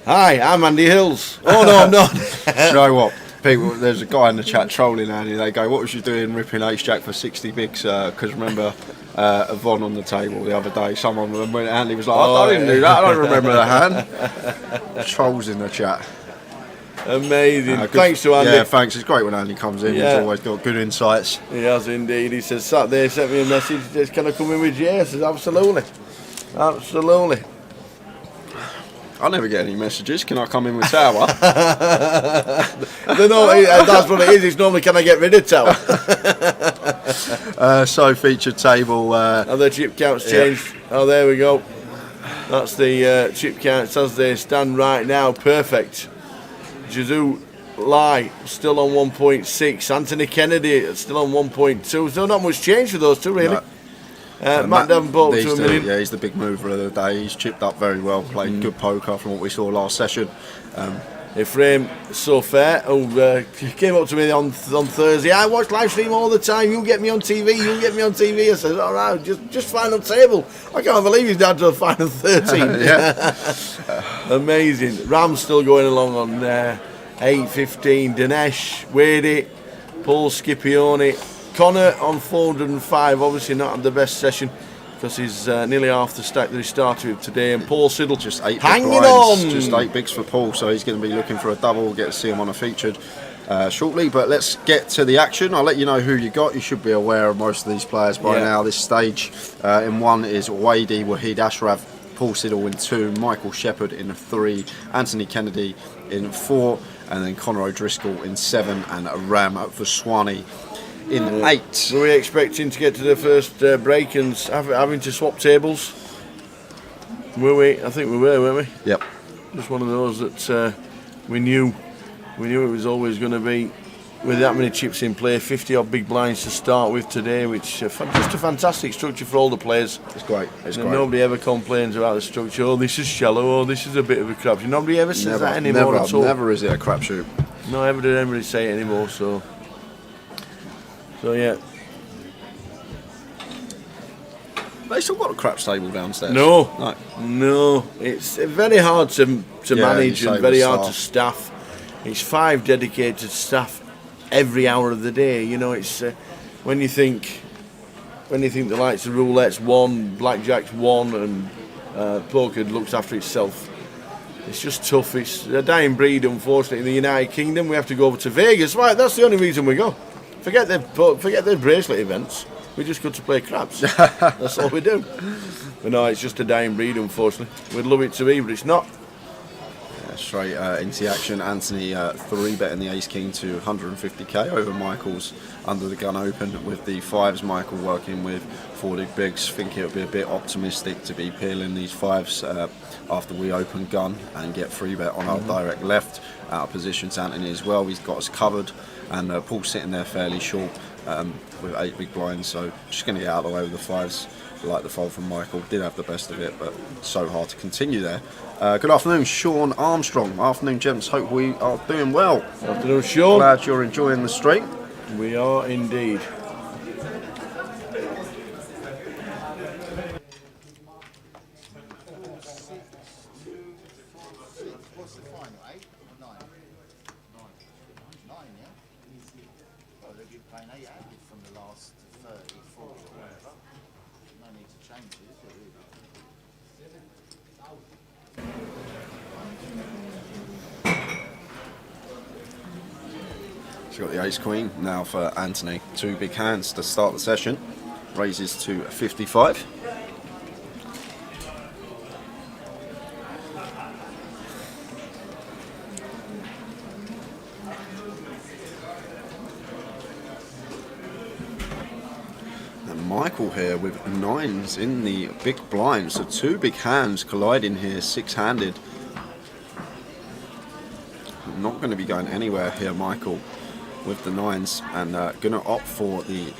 Hi, I'm Andy Hills. Oh no, I'm not. You know what? People, there's a guy in the chat trolling Andy. They go, "What was you doing ripping H-Jack for 60 bigs?" Because remember, Yvonne on the table the other day. Someone when Andy was like, "I didn't do that. I don't remember the hand." Trolls in the chat. Amazing. Thanks to Andy. Yeah, thanks. It's great when Andy comes in. Yeah. He's always got good insights. He has indeed. He says, Saturday, sent me a message. He says, can I come in with Jay? I says, absolutely. Absolutely. I never get any messages. Can I come in with Tower? No, that's what it is. It's normally, can I get rid of Tower? So featured table. The chip count's changed. Yeah. Oh, there we go. That's the chip counts as they stand right now. Perfect. Jizu Lai still on 1.6. Anthony Kennedy still on 1.2. So not much change for those two, really. No. Matt Davenport to $1 million. Yeah, he's the big mover of the day. He's chipped up very well, played good poker from what we saw last session. Ephraim So Fair, who came up to me on Thursday. I watch live stream all the time. You get me on TV. You get me on TV. I said, all right, just final table. I can't believe he's down to the final 13. Amazing. Ram's still going along on 8.15. Dinesh, Wadey, Paul Scipione. Connor on 405, obviously not had the best session because he's nearly half the stack that he started with today. And Paul Siddle just 8 hanging blinds, on. Just 8 bigs for Paul, so he's going to be looking for a double. We'll get to see him on a featured shortly. But let's get to the action. I'll let you know who you got. You should be aware of most of these players by now. This stage in 1 is Wadey, Wahid Ashraf, Paul Siddle in 2, Michael Shepherd in 3, Anthony Kennedy in 4, and then Conor O'Driscoll in 7, and Ram Vaswani in 8. Were we expecting to get to the first break and having to swap tables? Were we? I think we were, weren't we? Yep. Just one of those that we knew it was always going to be with that many chips in play. 50 odd big blinds to start with today, which just a fantastic structure for all the players. It's great. It's great. Nobody ever complains about the structure. Oh, this is shallow. Oh, this is a bit of a crapshoot. Nobody ever says that anymore at all. Never is it a crapshoot. No, ever did anybody say it anymore. So yeah. They still got a craps table downstairs. No. It's very hard to manage and very hard to staff. It's 5 dedicated staff every hour of the day. You know, it's when you think the likes of roulette's 1, blackjack's 1, and poker looks after itself. It's just tough. It's a dying breed, unfortunately. In the United Kingdom, we have to go over to Vegas. Right, that's the only reason we go. Forget the bracelet events. We just go to play craps. That's all we do. But no, it's just a dying breed, unfortunately. We'd love it to be, but it's not. Straight into the action. Anthony 3-betting the ace-king to 150k over Michael's under the gun open with the 5s. Michael working with 40 bigs. Think it would be a bit optimistic to be peeling these 5s after we open gun and get 3-bet on our direct left. Out of position to Anthony as well. He's got us covered, and Paul's sitting there fairly short with 8 big blinds, so just going to get out of the way with the 5s. Like the fold from Michael, did have the best of it, but so hard to continue there. Good afternoon, Sean Armstrong. Afternoon, gents. Hope we are doing well. Afternoon, Sean. Glad you're enjoying the stream. We are indeed. What's the final, 8 or 9? 9, yeah? Well, they've been playing 8 average from the last 30, 40 or whatever. No need to change it, is there really? So got the ace queen now for Anthony. 2 big hands to start the session. Raises to 55. And Michael here with 9s in the big blinds. So 2 big hands colliding here, 6-handed. Not going to be going anywhere here, Michael, with the 9s, and going to opt for the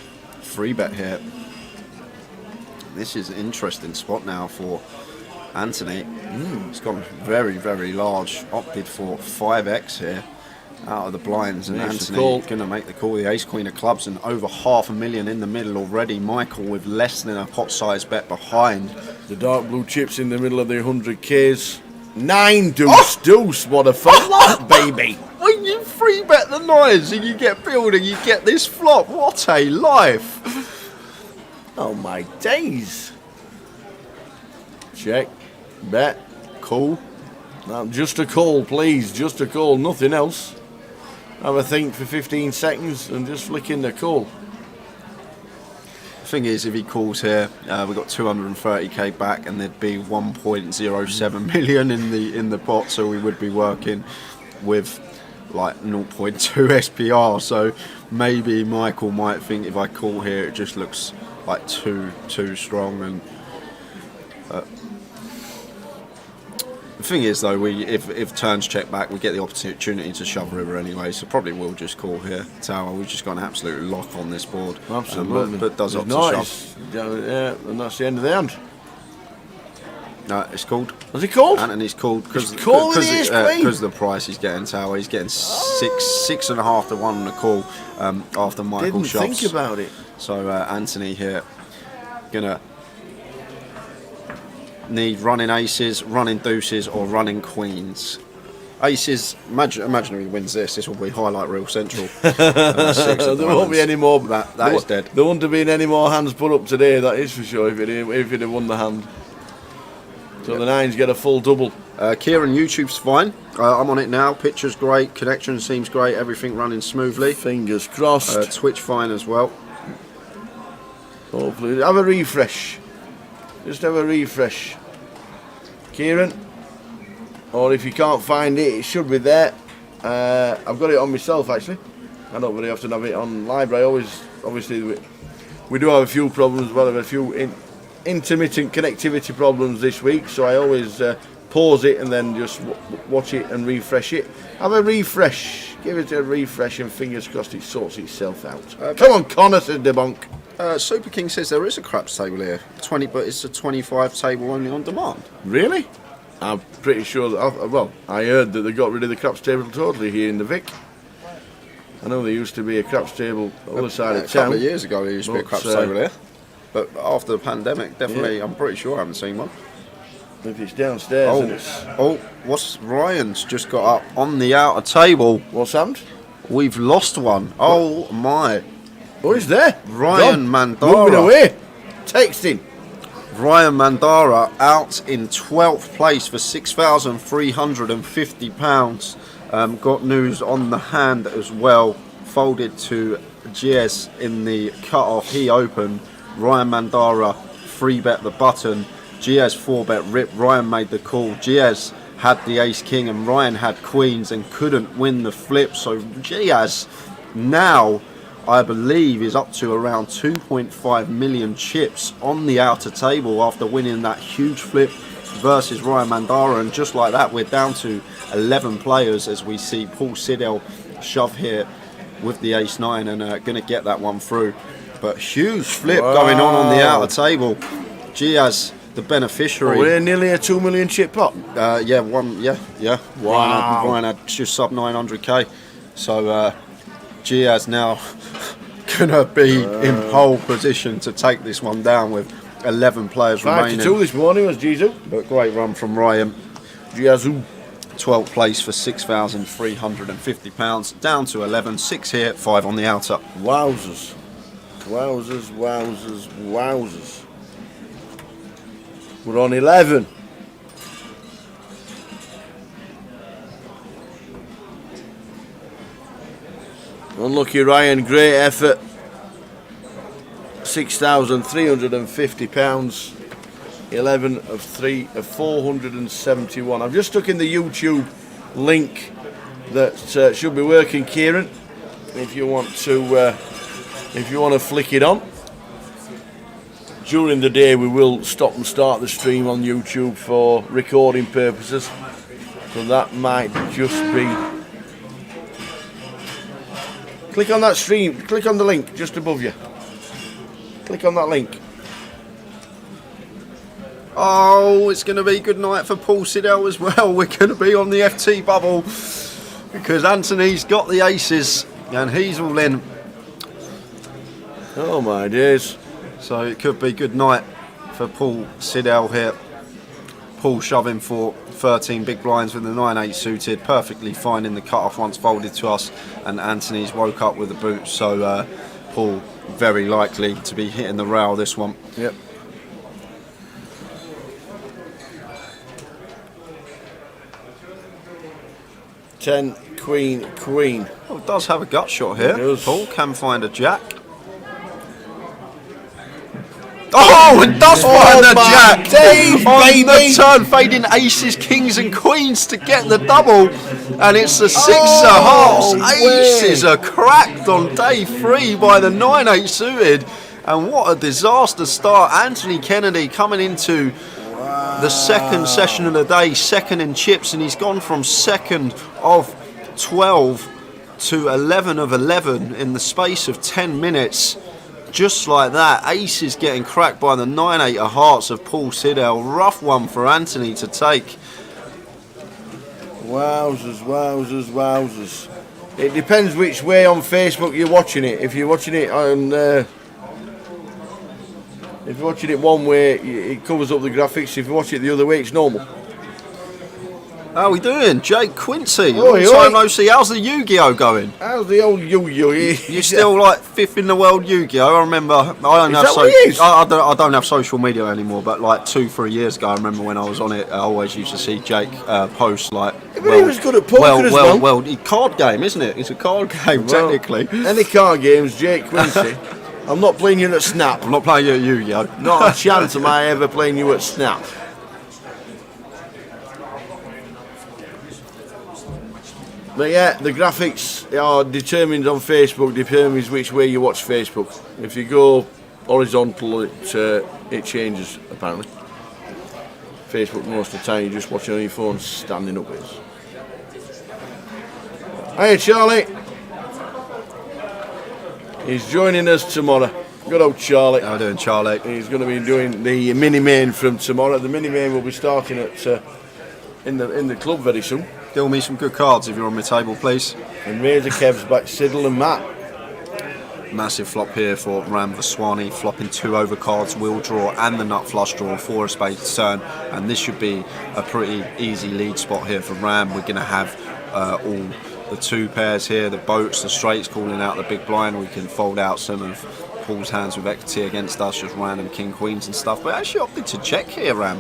3-bet here. This is an interesting spot now for Anthony. He's gone very, very large. Opted for 5x here out of the blinds, and Anthony going to make the call. The ace queen of clubs and over $500,000 in the middle already. Michael with less than a pot size bet behind. The dark blue chips in the middle of the 100Ks. 9 deuce deuce, what a flop, baby. When you 3-bet the 9s and you get building, you get this flop. What a life. Oh my days. Check, bet, call. Now, just a call, please, just a call, nothing else. Have a think for 15 seconds and just flick in the call. Thing is, if he calls here, we've got 230k back, and there'd be 1.07 million in the pot, so we would be working with like 0.2 SPR. So maybe Michael might think if I call here, it just looks like too strong. And the thing is, though, if turns check back, we get the opportunity to shove river anyway, so probably we'll just call here. Tower, we've just got an absolute lock on this board. Absolutely. But does opt to shove. Yeah, and that's the end of the hand. No, it's called. Was it called? Anthony's called because the price he's getting. Tower, he's getting 6.5 to 1 on the call after Michael shoves. Didn't think about it. So Anthony here gonna need running aces, running deuces, or running queens. Aces, imagine he wins this. This will be highlight reel central. There won't be any more. That is dead. There won't have been any more hands put up today. That is for sure. If he'd have won the hand. So the 9s get a full double. Kieran, YouTube's fine. I'm on it now. Picture's great. Connection seems great. Everything running smoothly. Fingers crossed. Twitch fine as well. Hopefully, have a refresh. Just have a refresh, Kieran. Or if you can't find it, it should be there. I've got it on myself actually. I don't very often have it on library. Obviously, we do have a few problems. Well, a few intermittent connectivity problems this week, so I always pause it and then just watch it and refresh it. Have a refresh. Give it a refresh, and fingers crossed it sorts itself out. Come on, Connor, said Debunk. Super King says there is a craps table here, 20, but it's a 25 table only on demand. Really? I'm pretty sure that, I heard that they got rid of the craps table totally here in the Vic. I know there used to be a craps table on the other side of town. A couple of years ago there used to be a craps table here, but after the pandemic, definitely, I'm pretty sure I haven't seen one. If it's downstairs and it's... what's Ryan's just got up on the outer table? What's happened? We've lost one. Oh my. Oh, he's there. Ryan Mandara. Moving away. Texting. Ryan Mandara out in 12th place for £6,350. Got news on the hand as well. Folded to GS in the cut-off. He opened. Ryan Mandara 3-bet the button. GS 4-bet rip. Ryan made the call. GS had the ace king and Ryan had queens and couldn't win the flip. So GS now, I believe, is up to around 2.5 million chips on the outer table after winning that huge flip versus Ryan Mandara. And just like that, we're down to 11 players as we see Paul Siddell shove here with the ace-9 and going to get that one through. But huge flip going on the outer table. Giaz, the beneficiary. We're nearly a 2 million chip pot. Yeah. Wow. Ryan had just sub 900k. So Giaz now gonna be in pole position to take this one down with 11 players 5 remaining. to 2 this morning was Jizu. But great run from Ryan. Jiazu. 12th place for £6,350. Down to 11. 6 here, 5 on the outer. Wowzers. Wowzers, wowzers, wowzers. We're on 11. Unlucky Ryan, great effort. £6,350. 11 of 3 of 471. I've just stuck in the YouTube link that should be working, Kieran. If you want to flick it on. During the day we will stop and start the stream on YouTube for recording purposes. So that might just be. Click on that stream. Click on the link just above you. Click on that link. Oh, it's going to be a good night for Paul Siddell as well. We're going to be on the FT bubble because Anthony's got the aces and he's all in. Oh my days. So it could be a good night for Paul Siddell here. Paul shoving for 13 big blinds with the 9-8 suited. Perfectly fine in the cut-off once folded to us. And Anthony's woke up with the boot. So Paul very likely to be hitting the rail this one. Yep. Ten, queen, queen. Oh, it does have a gut shot here. Paul can find a jack. Oh, it does find the jack! Dave, on baby. the turn, fading aces, kings and queens to get the double. And it's the 6 of hearts. Aces are cracked on day 3 by the 9-8 suited. And what a disaster start. Anthony Kennedy coming into the second session of the day, second in chips, and he's gone from second of 12 to 11 of 11 in the space of 10 minutes. Just like that, aces getting cracked by the 9-8 of hearts of Paul Siddell. Rough one for Anthony to take. Wowzers, wowzers, wowzers. It depends which way on Facebook you're watching it. If you're watching it on, if you're watching it one way, it covers up the graphics. If you watch it the other way, it's normal. How are we doing? Jake Quincy, Oi, long time oi. no see. How's the Yu-Gi-Oh going? How's the old Yu-Gi-Oh? You're still like 5th in the world Yu-Gi-Oh. I remember. I don't Is have that what it is? I don't have social media anymore. But like 2-3 years ago, I remember when I was on it. I always used to see Jake post like. Yeah, but he was good at poker as well. Well, card game, isn't it? It's a card game technically. Any card games, Jake Quincy. I'm not playing you at Snap. I'm not playing you at Yu-Gi-Oh. Not a chance am I ever playing you at Snap. But yeah, the graphics are determined on Facebook, determines which way you watch Facebook. If you go horizontal, it changes apparently. Facebook most of the time you're just watching on your phone standing upwards. Hey Charlie! He's joining us tomorrow. Good old Charlie. How are you doing, Charlie? He's going to be doing the mini main from tomorrow. The mini main will be starting at in the club very soon. Deal me some good cards if you're on my table, please. And Razor Kev's back, Siddle and Matt. Massive flop here for Ram Vaswani, flopping 2 overcards, wheel draw and the nut flush draw, 4 of spades turn, and this should be a pretty easy lead spot here for Ram. We're going to have all the 2 pairs here, the boats, the straights calling out the big blind. We can fold out some of Paul's hands with equity against us, just random king queens and stuff, but actually opted to check here, Ram.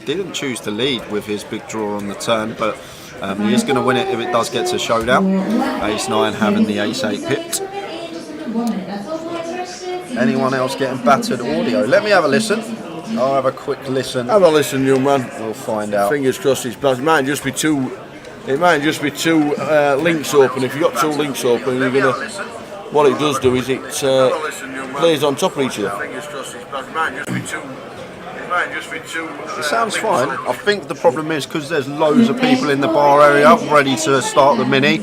Didn't choose to lead with his big draw on the turn, but he is going to win it if it does get to showdown. Ace-9 having the ace-8 pipped. 1 minute. That's all players registered. Anyone else getting battered audio? Let me have a listen. I'll have a quick listen. Have a listen, young man. We'll find out. Fingers crossed it's bad. It might just be two links open. If you've got 2 links open, you're gonna. What it does do is it plays on top of each other. Fingers crossed it's bad. It might just be two. It sounds fine. I think the problem is because there's loads of people in the bar area ready to start the mini,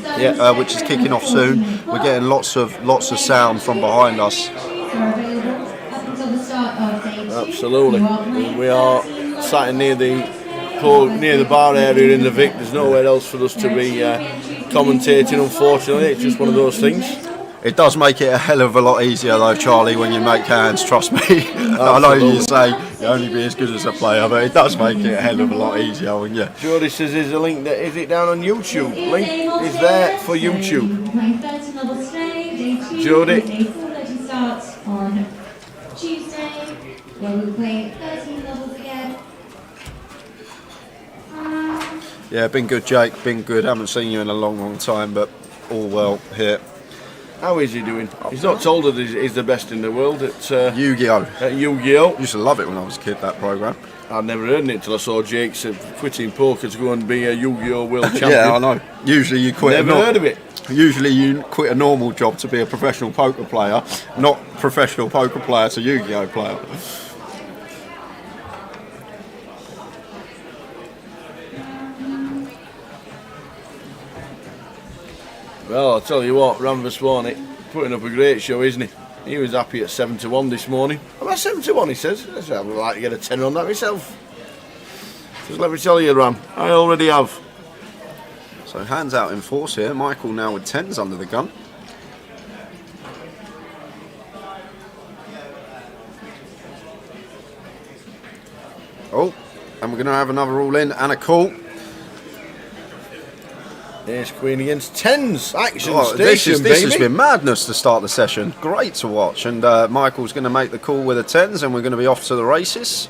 which is kicking off soon. We're getting lots of sound from behind us. Absolutely. We are sat near the bar area in the Vic. There's nowhere else for us to be commentating, unfortunately. It's just one of those things. It does make it a hell of a lot easier though, Charlie, when you make hands, trust me. I know you say you only be as good as a player, but it does make it a hell of a lot easier when you... Jody says there's a link, is it down on YouTube? Link is there for YouTube. Jody. Day 4:30 starts on Tuesday, where we'll play 13 levels again. Yeah, been good, Jake, been good. Haven't seen you in a long time, but all well here. How is he doing? He's not told that he's the best in the world at Yu-Gi-Oh! At Yu-Gi-Oh! Used to love it when I was a kid, that programme. I'd never heard it until I saw Jake quitting poker to go and be a Yu-Gi-Oh! World champion. Yeah, I know. Usually you quit. Never heard of it. Usually you quit a normal job to be a professional poker player, not professional poker player to Yu-Gi-Oh! Player. Well, I'll tell you what, Ranvers Warnick putting up a great show, isn't he? He was happy at 7-1 this morning. About 7-1, he says. I would like to get a 10 on that myself. Just let me tell you, Ram, I already have. So hands out in force here. Michael now with 10s under the gun. Oh, and we're going to have another all in and a call. Ace Queen against 10s. Action This station, has been madness to start the session. Great to watch. And Michael's going to make the call with the 10s and we're going to be off to the races.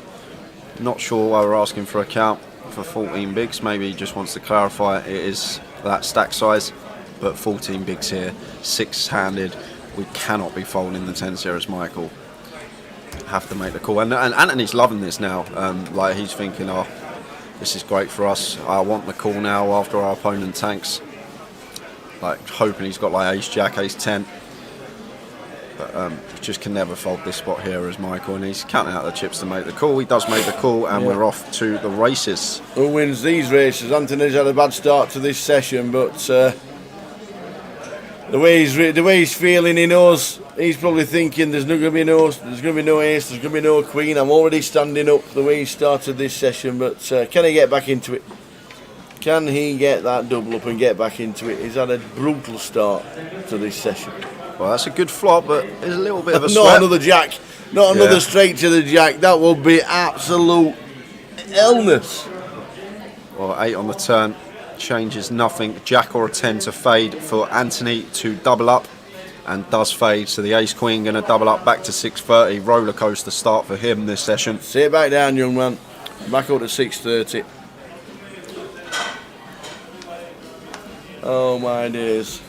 Not sure why we're asking for a count for 14 bigs. Maybe he just wants to clarify it is that stack size. But 14 bigs here, 6-handed. We cannot be folding the 10s here as Michael. Have to make the call. And Anthony's loving this now. Like he's thinking, oh, this is great for us. I want the call now after our opponent tanks. Like hoping he's got like ace jack, ace 10. But just can never fold this spot here as Michael, and he's counting out the chips to make the call. He does make the call, and we're off to the races. Who wins these races? Anthony's had a bad start to this session, but the way he's feeling, he knows. He's probably thinking there's going to be no ace, there's going to be no queen. I'm already standing up the way he started this session, but can he get back into it? Can he get that double up and get back into it? He's had a brutal start to this session. Well, that's a good flop, but there's a little bit of a Not sweat. another jack, not another straight to the jack. That would be absolute illness. Well, 8 on the turn changes nothing. Jack or a 10 to fade for Anthony to double up. And does fade, so the ace queen going to double up back to 630. Roller coaster start for him this session. Sit back down, young man. Back up to 630. Oh my days.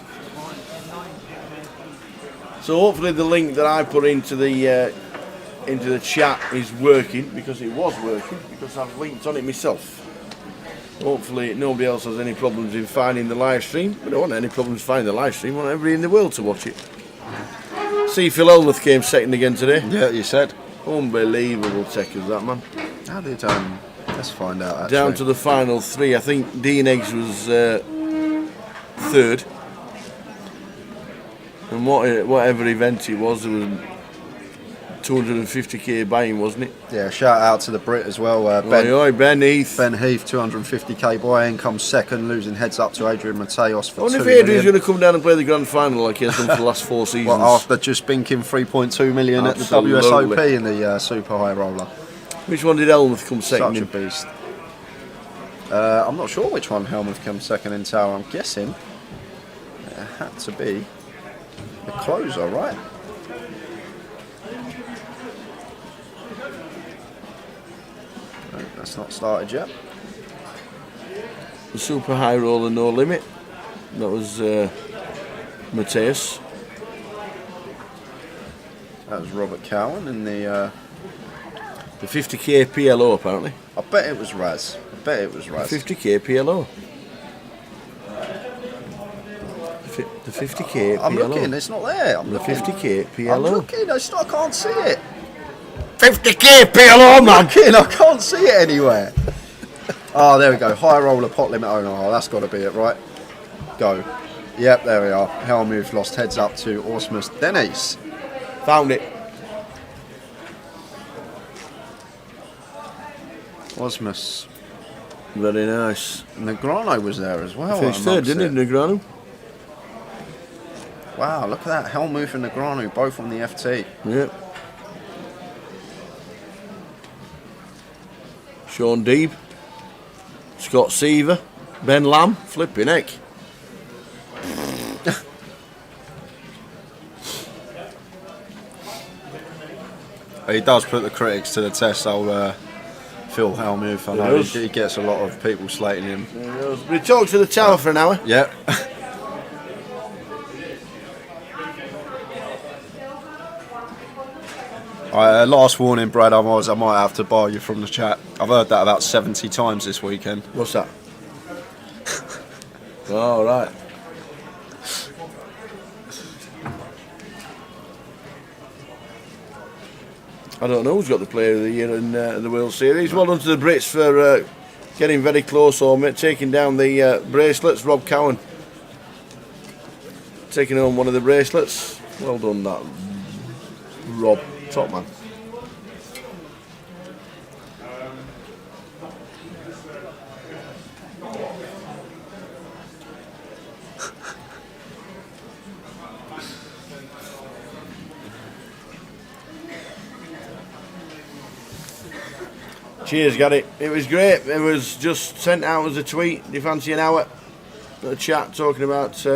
So hopefully the link that I put into the chat is working, because it was working, because I've linked on it myself. Hopefully nobody else has any problems in finding the live stream. We don't want any problems finding the live stream. We want everybody in the world to watch it. See, Phil Elmeth came second again today. Yeah, you said. Unbelievable techers, that man. How did let's find out actually. Down to the final 3. I think Dean Eggs was third. And whatever event it was, there was 250k buying, wasn't it? Yeah, shout out to the Brit as well. Ben Heath. Ben Heath, 250k buy-in, comes second, losing heads up to Adrian Mateos for 2 if million. Adrian's going to come down and play the grand final like he has done for the last 4 seasons. Well, after just binking 3.2 million Absolutely. at the WSOP in the super high roller. Which one did Elmeth come second Such in? a beast. I'm not sure which one Helmuth comes second in tower. I'm guessing it had to be the closer, right? No, that's not started yet. The super high roller, no limit. That was Mateus. That was Robert Cowan in the 50k PLO apparently. I bet it was Raz. I bet it was Raz. 50k PLO. The 50k PLO. I'm looking, it's not there. The 50k I'm PLO. looking, I can't see it. 50k PLO, man! Looking, I can't see it anywhere. Oh, there we go. High roller pot limit owner. Oh, that's got to be it, right? Go. Yep, there we are. Helmuth lost heads up to Osmus Dennis. Found it. Osmus. Very nice. Negrano was there as well. Finished third, didn't he, Negrano? Wow, look at that. Helmuth and Negrano, both on the FT. Yep. Sean Deeb. Scott Seaver. Ben Lamb. Flipping heck. He does put the critics to the test, old Phil Helmuth. I know he gets a lot of people slating him. We talked to the tower for an hour. Yep. Last warning, Brad, I might have to bar you from the chat. I've heard that about 70 times this weekend. What's that? Oh, right. I don't know who's got the player of the year in the World Series. Well done to the Brits for getting very close home, taking down the bracelets. Rob Cowan taking home one of the bracelets. Well done, that Rob. Top man. Cheers, got it. It was great. It was just sent out as a tweet. Do you fancy an hour? A chat talking about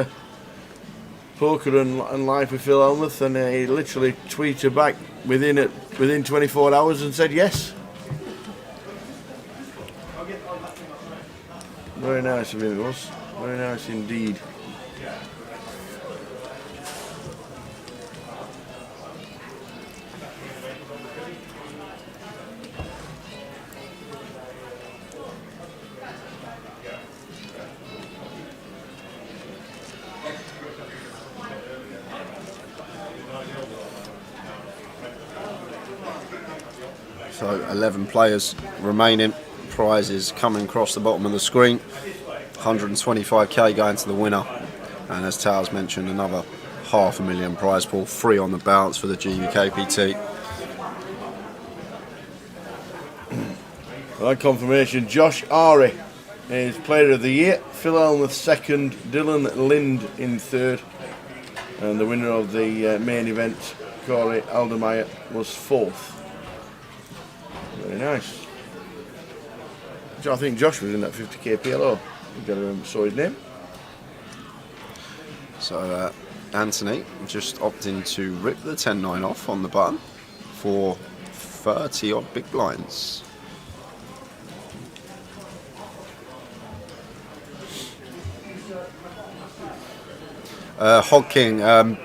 poker and life with Phil Helmuth, and he literally tweeted back within 24 hours and said yes. Very nice of him, it was. Very nice indeed. So 11 players remaining. Prizes coming across the bottom of the screen. 125k going to the winner. And as Towers mentioned, another $500,000 prize pool, 3 on the bounce for the GUKPT. That confirmation, Josh Ari is player of the year, Phil Helmuth second, Dylan Lind in third, and the winner of the main event, Corey Aldermeyer, was fourth. Very nice. I think Josh was in that 50k PLO. You gotta saw his name. So Anthony just opting to rip the 10-9 off on the button for 30 odd big blinds. Hog King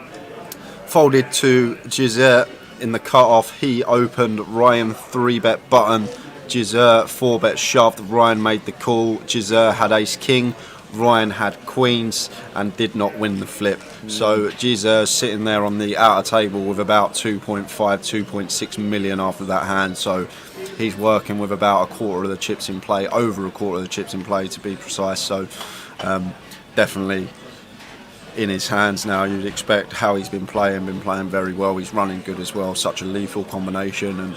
folded to Giselle in the cut-off. He opened, Ryan 3-bet button, Giselle 4-bet shoved, Ryan made the call, Giselle had ace-king, Ryan had queens and did not win the flip. So Giselle sitting there on the outer table with about 2.6 million after that hand. So he's working with about a quarter of the chips in play, over a quarter of the chips in play to be precise. So definitely in his hands now. You'd expect how he's been playing very well. He's running good as well, such a lethal combination, and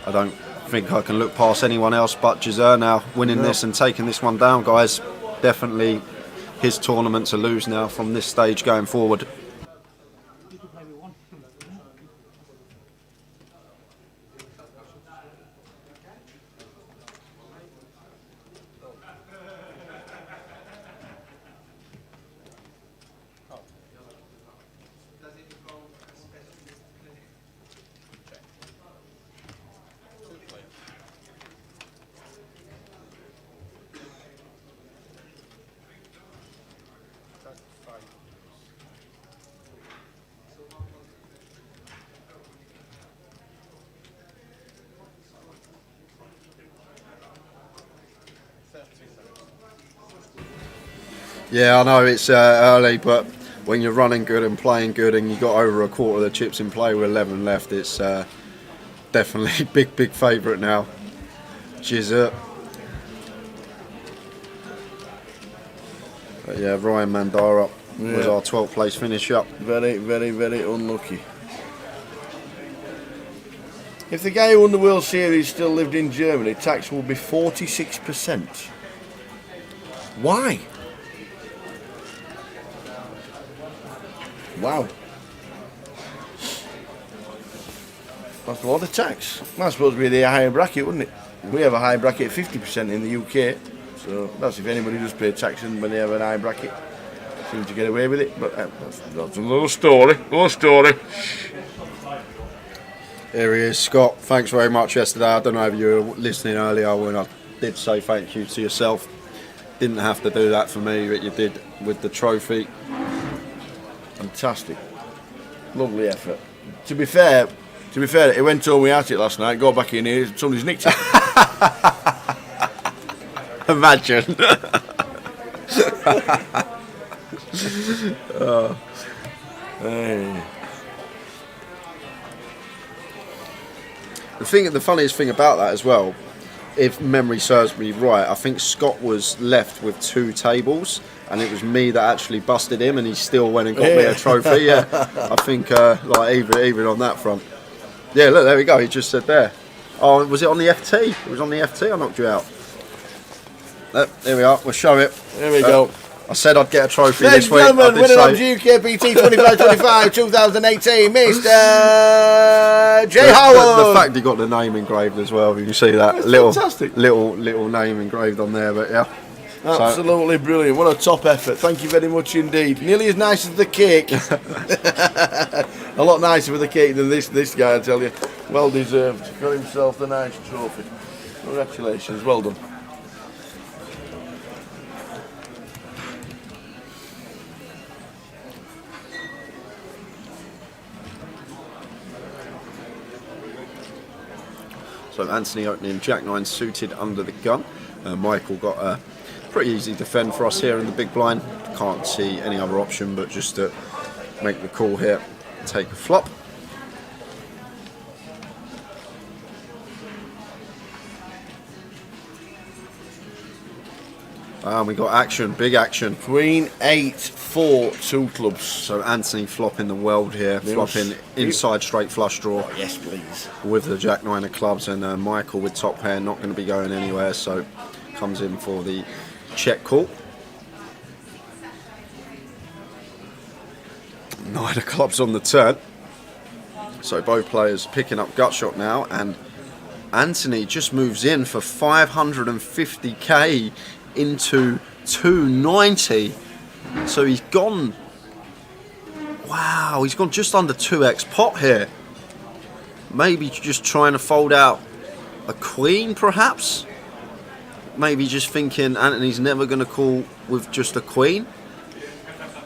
I don't think I can look past anyone else but Giselle now winning this and taking this one down, guys. Definitely his tournament to lose now from this stage going forward. Yeah, I know it's early, but when you're running good and playing good and you got over a quarter of the chips in play with 11 left, it's definitely big favourite now. Jizzert. But yeah, Ryan Mandara was our 12th place finisher. Very unlucky. If the guy who won the World Series still lived in Germany, tax would be 46%. Why? Wow. That's a lot of tax. That's supposed to be the higher bracket, wouldn't it? We have a high bracket of 50% in the UK. So that's if anybody does pay tax and when they have an high bracket. Seem to get away with it, but that's another story. Another story. Here he is, Scott. Thanks very much yesterday. I don't know if you were listening earlier when I did say thank you to yourself. Didn't have to do that for me, but you did with the trophy. Fantastic. Lovely effort. To be fair, he went home without it last night, got back in here, somebody's nicked it. Imagine. Hey. The funniest thing about that as well, if memory serves me right, I think Scott was left with 2 tables, and it was me that actually busted him, and he still went and got me a trophy. Yeah, I think like even on that front. Yeah, look, there we go. He just said there. Oh, was it on the FT? It was on the FT. I knocked you out. There we are. We'll show it. There we go. I said I'd get a trophy Ladies this week. and gentlemen, winner of GUKPT 25-25 2018, Mr. J. Howard. The fact he got the name engraved as well. You can see that fantastic. little name engraved on there. But yeah, absolutely brilliant. What a top effort. Thank you very much indeed. Nearly as nice as the cake. A lot nicer with the cake than this guy, I tell you. Well deserved. Got himself the nice trophy. Congratulations. Well done. So Anthony opening Jack 9 suited under the gun. Michael got a pretty easy defend for us here in the big blind. Can't see any other option but just to make the call here, take a flop. And we got action, big action. Queen 8, 4, 2 clubs. So Anthony flopping the world here, flopping inside straight flush draw. Oh, yes, please. With the Jack 9 of clubs, and Michael with top pair not going to be going anywhere, so comes in for the check call. 9 of clubs on the turn. So both players picking up gut shot now, and Anthony just moves in for 550k into 290. So he's gone, wow, he's gone just under 2x pot here. Maybe just trying to fold out a queen perhaps. Maybe just thinking Anthony's never going to call with just a queen,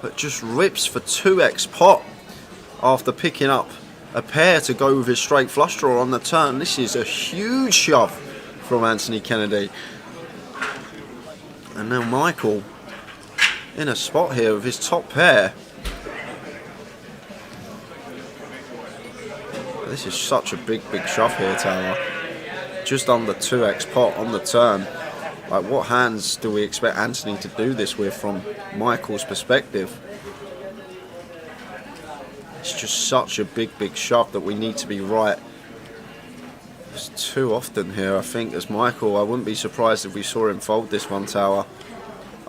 but just rips for 2x pot after picking up a pair to go with his straight flush draw on the turn. This is a huge shove from Anthony Kennedy. And now Michael in a spot here with his top pair. This is such a big shove here, Tower. Just under 2x pot on the turn. Like, what hands do we expect Anthony to do this with from Michael's perspective? It's just such a big shove that we need to be right. It's too often here, I think, as Michael. I wouldn't be surprised if we saw him fold this one, Tower.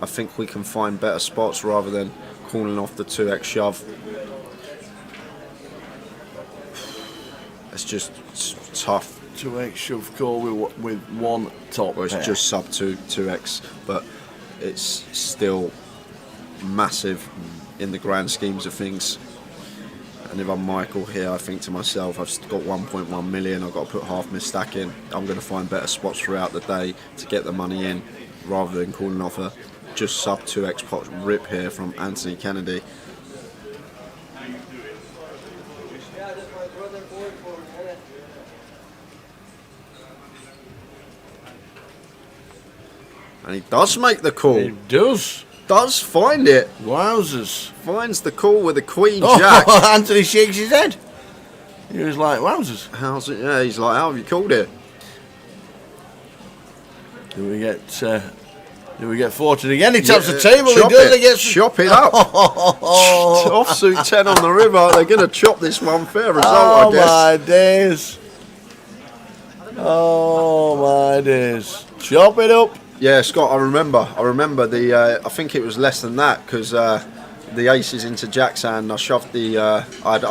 I think we can find better spots rather than calling off the 2x shove. It's just tough. 2x shove call with one top. Well, it's pair. just sub 2x, but it's still massive in the grand schemes of things. And if I'm Michael here, I think to myself, I've got 1.1 million, I've got to put half my stack in. I'm going to find better spots throughout the day to get the money in, rather than calling off a just sub 2x pot rip here from Anthony Kennedy. And he does make the call. He does. Does find it. Wowzers. Finds the call with the Queen Oh, Jack. Anthony shakes his head. He was like, wowzers. How's it? Yeah, he's like, how have you called it? Do we get fortunate again? He taps the table. Chop He does. it. He gets Chop it up. Offsuit 10 on the river. They're going to chop this one. Fair result, I guess. My days. Oh my days. Chop it up. Yeah, Scott, I remember the, I think it was less than that, because the aces into Jack's hand, I shoved the, I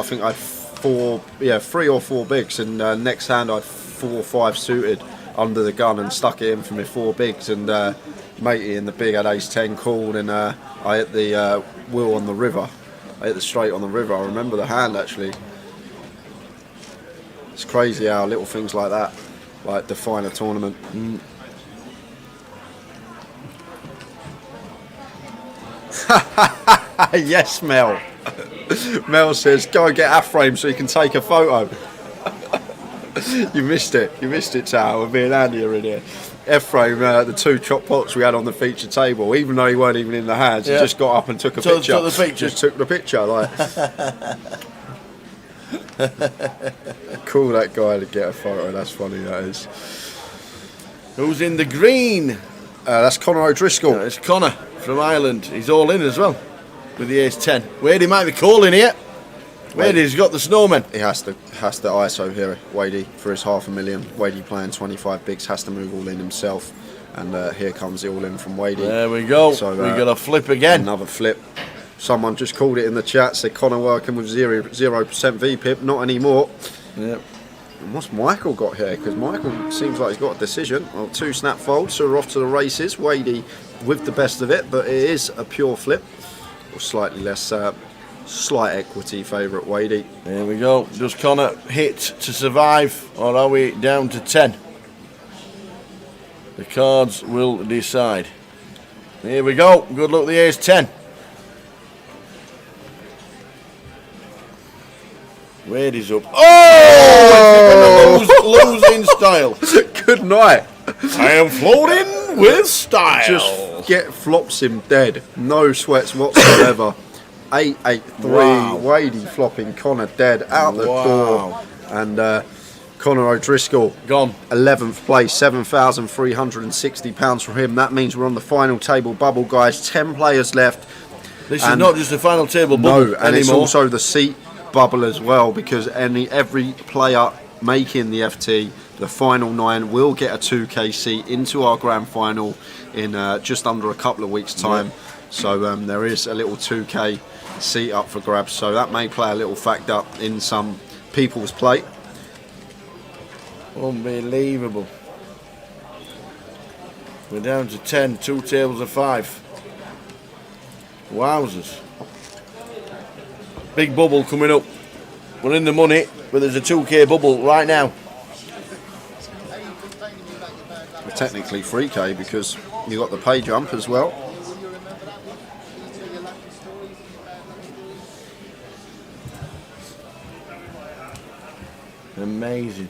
think I had 3 or 4 bigs, and next hand I had 4 or 5 suited under the gun and stuck it in for me 4 bigs, and matey in the big had ace 10 called, and I hit the wheel on the river. I hit the straight on the river. I remember the hand, actually. It's crazy how little things like that like define a tournament. Yes, Mel. Mel says, go and get A-frame so you can take a photo. You missed it, Tal, with me and Andy are in here. F-frame, the 2 chop pots we had on the feature table, even though he weren't even in the hands, he just got up and took a picture. Just took the picture, like. Call that guy to get a photo, that's funny, that is. Who's in the green? That's Conor O'Driscoll. No, it's Conor from Ireland. He's all in as well with the ace 10. Wadey might be calling here. Wadey's got the snowman. He has to ISO here, Wadey, for his $500,000. Wadey playing 25 bigs, has to move all in himself. And here comes the all in from Wadey. There we go. So, we got a flip again. Another flip. Someone just called it in the chat, said Conor working with 0% VPIP. Not anymore. Yep. And what's Michael got here? Because Michael seems like he's got a decision. Well, 2 snap folds, so we're off to the races. Wadey with the best of it, but it is a pure flip. Or slightly less, slight equity favourite Wadey. There we go. Does Conor hit to survive, or are we down to 10? The cards will decide. Here we go. Good luck, the ace 10. Wadey's up. Oh! Losing style. Good night. I am floating with style. Just get flops him dead. No sweats whatsoever. 8-8-3. Wow. Wadey flopping Conor dead out the door. And Conor O'Driscoll gone. 11th place, £7,360 for him. That means we're on the final table bubble, guys. 10 players left. This is not just a final table bubble and anymore. It's also the seat bubble as well, because every player making the FT, the final 9, will get a 2K seat into our grand final in just under a couple of weeks' time. So there is a little 2K seat up for grabs. So that may play a little factor in some people's play. Unbelievable. We're down to 10, 2 tables of 5. Wowzers. Big bubble coming up. We're in the money, but there's a 2K bubble right now. We're technically 3K because you got the pay jump as well. Amazing.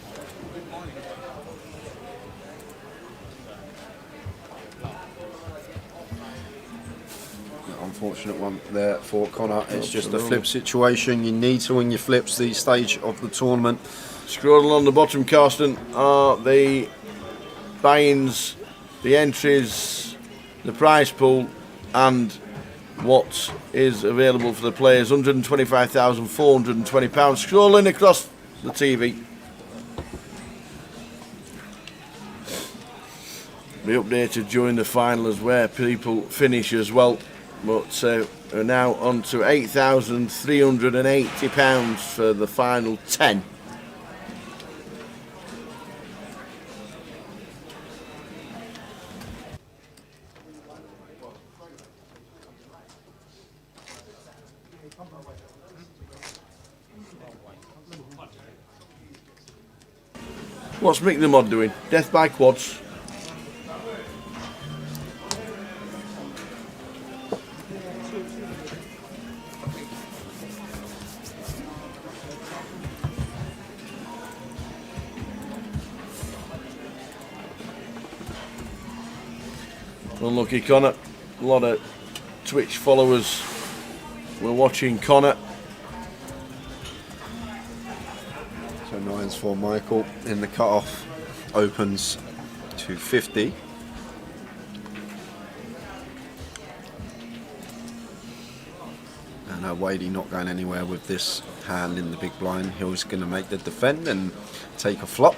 Unfortunate one there for Conor. It's just a flip situation. You need to win your flips these stage of the tournament. Scroll on the bottom, Carsten, are the buy-ins, the entries, the prize pool, and what is available for the players. £125,420. Scrolling across the TV. Be updated during the final as where people finish as well. But we're now on to £8,380 for the final 10. What's Mick the Mod doing? Death by quads. Unlucky Conor. A lot of Twitch followers, we're watching Connor. So 9s for Michael in the cut-off. Opens to 50. And Wadey not going anywhere with this hand in the big blind. He was going to make the defend and take a flop.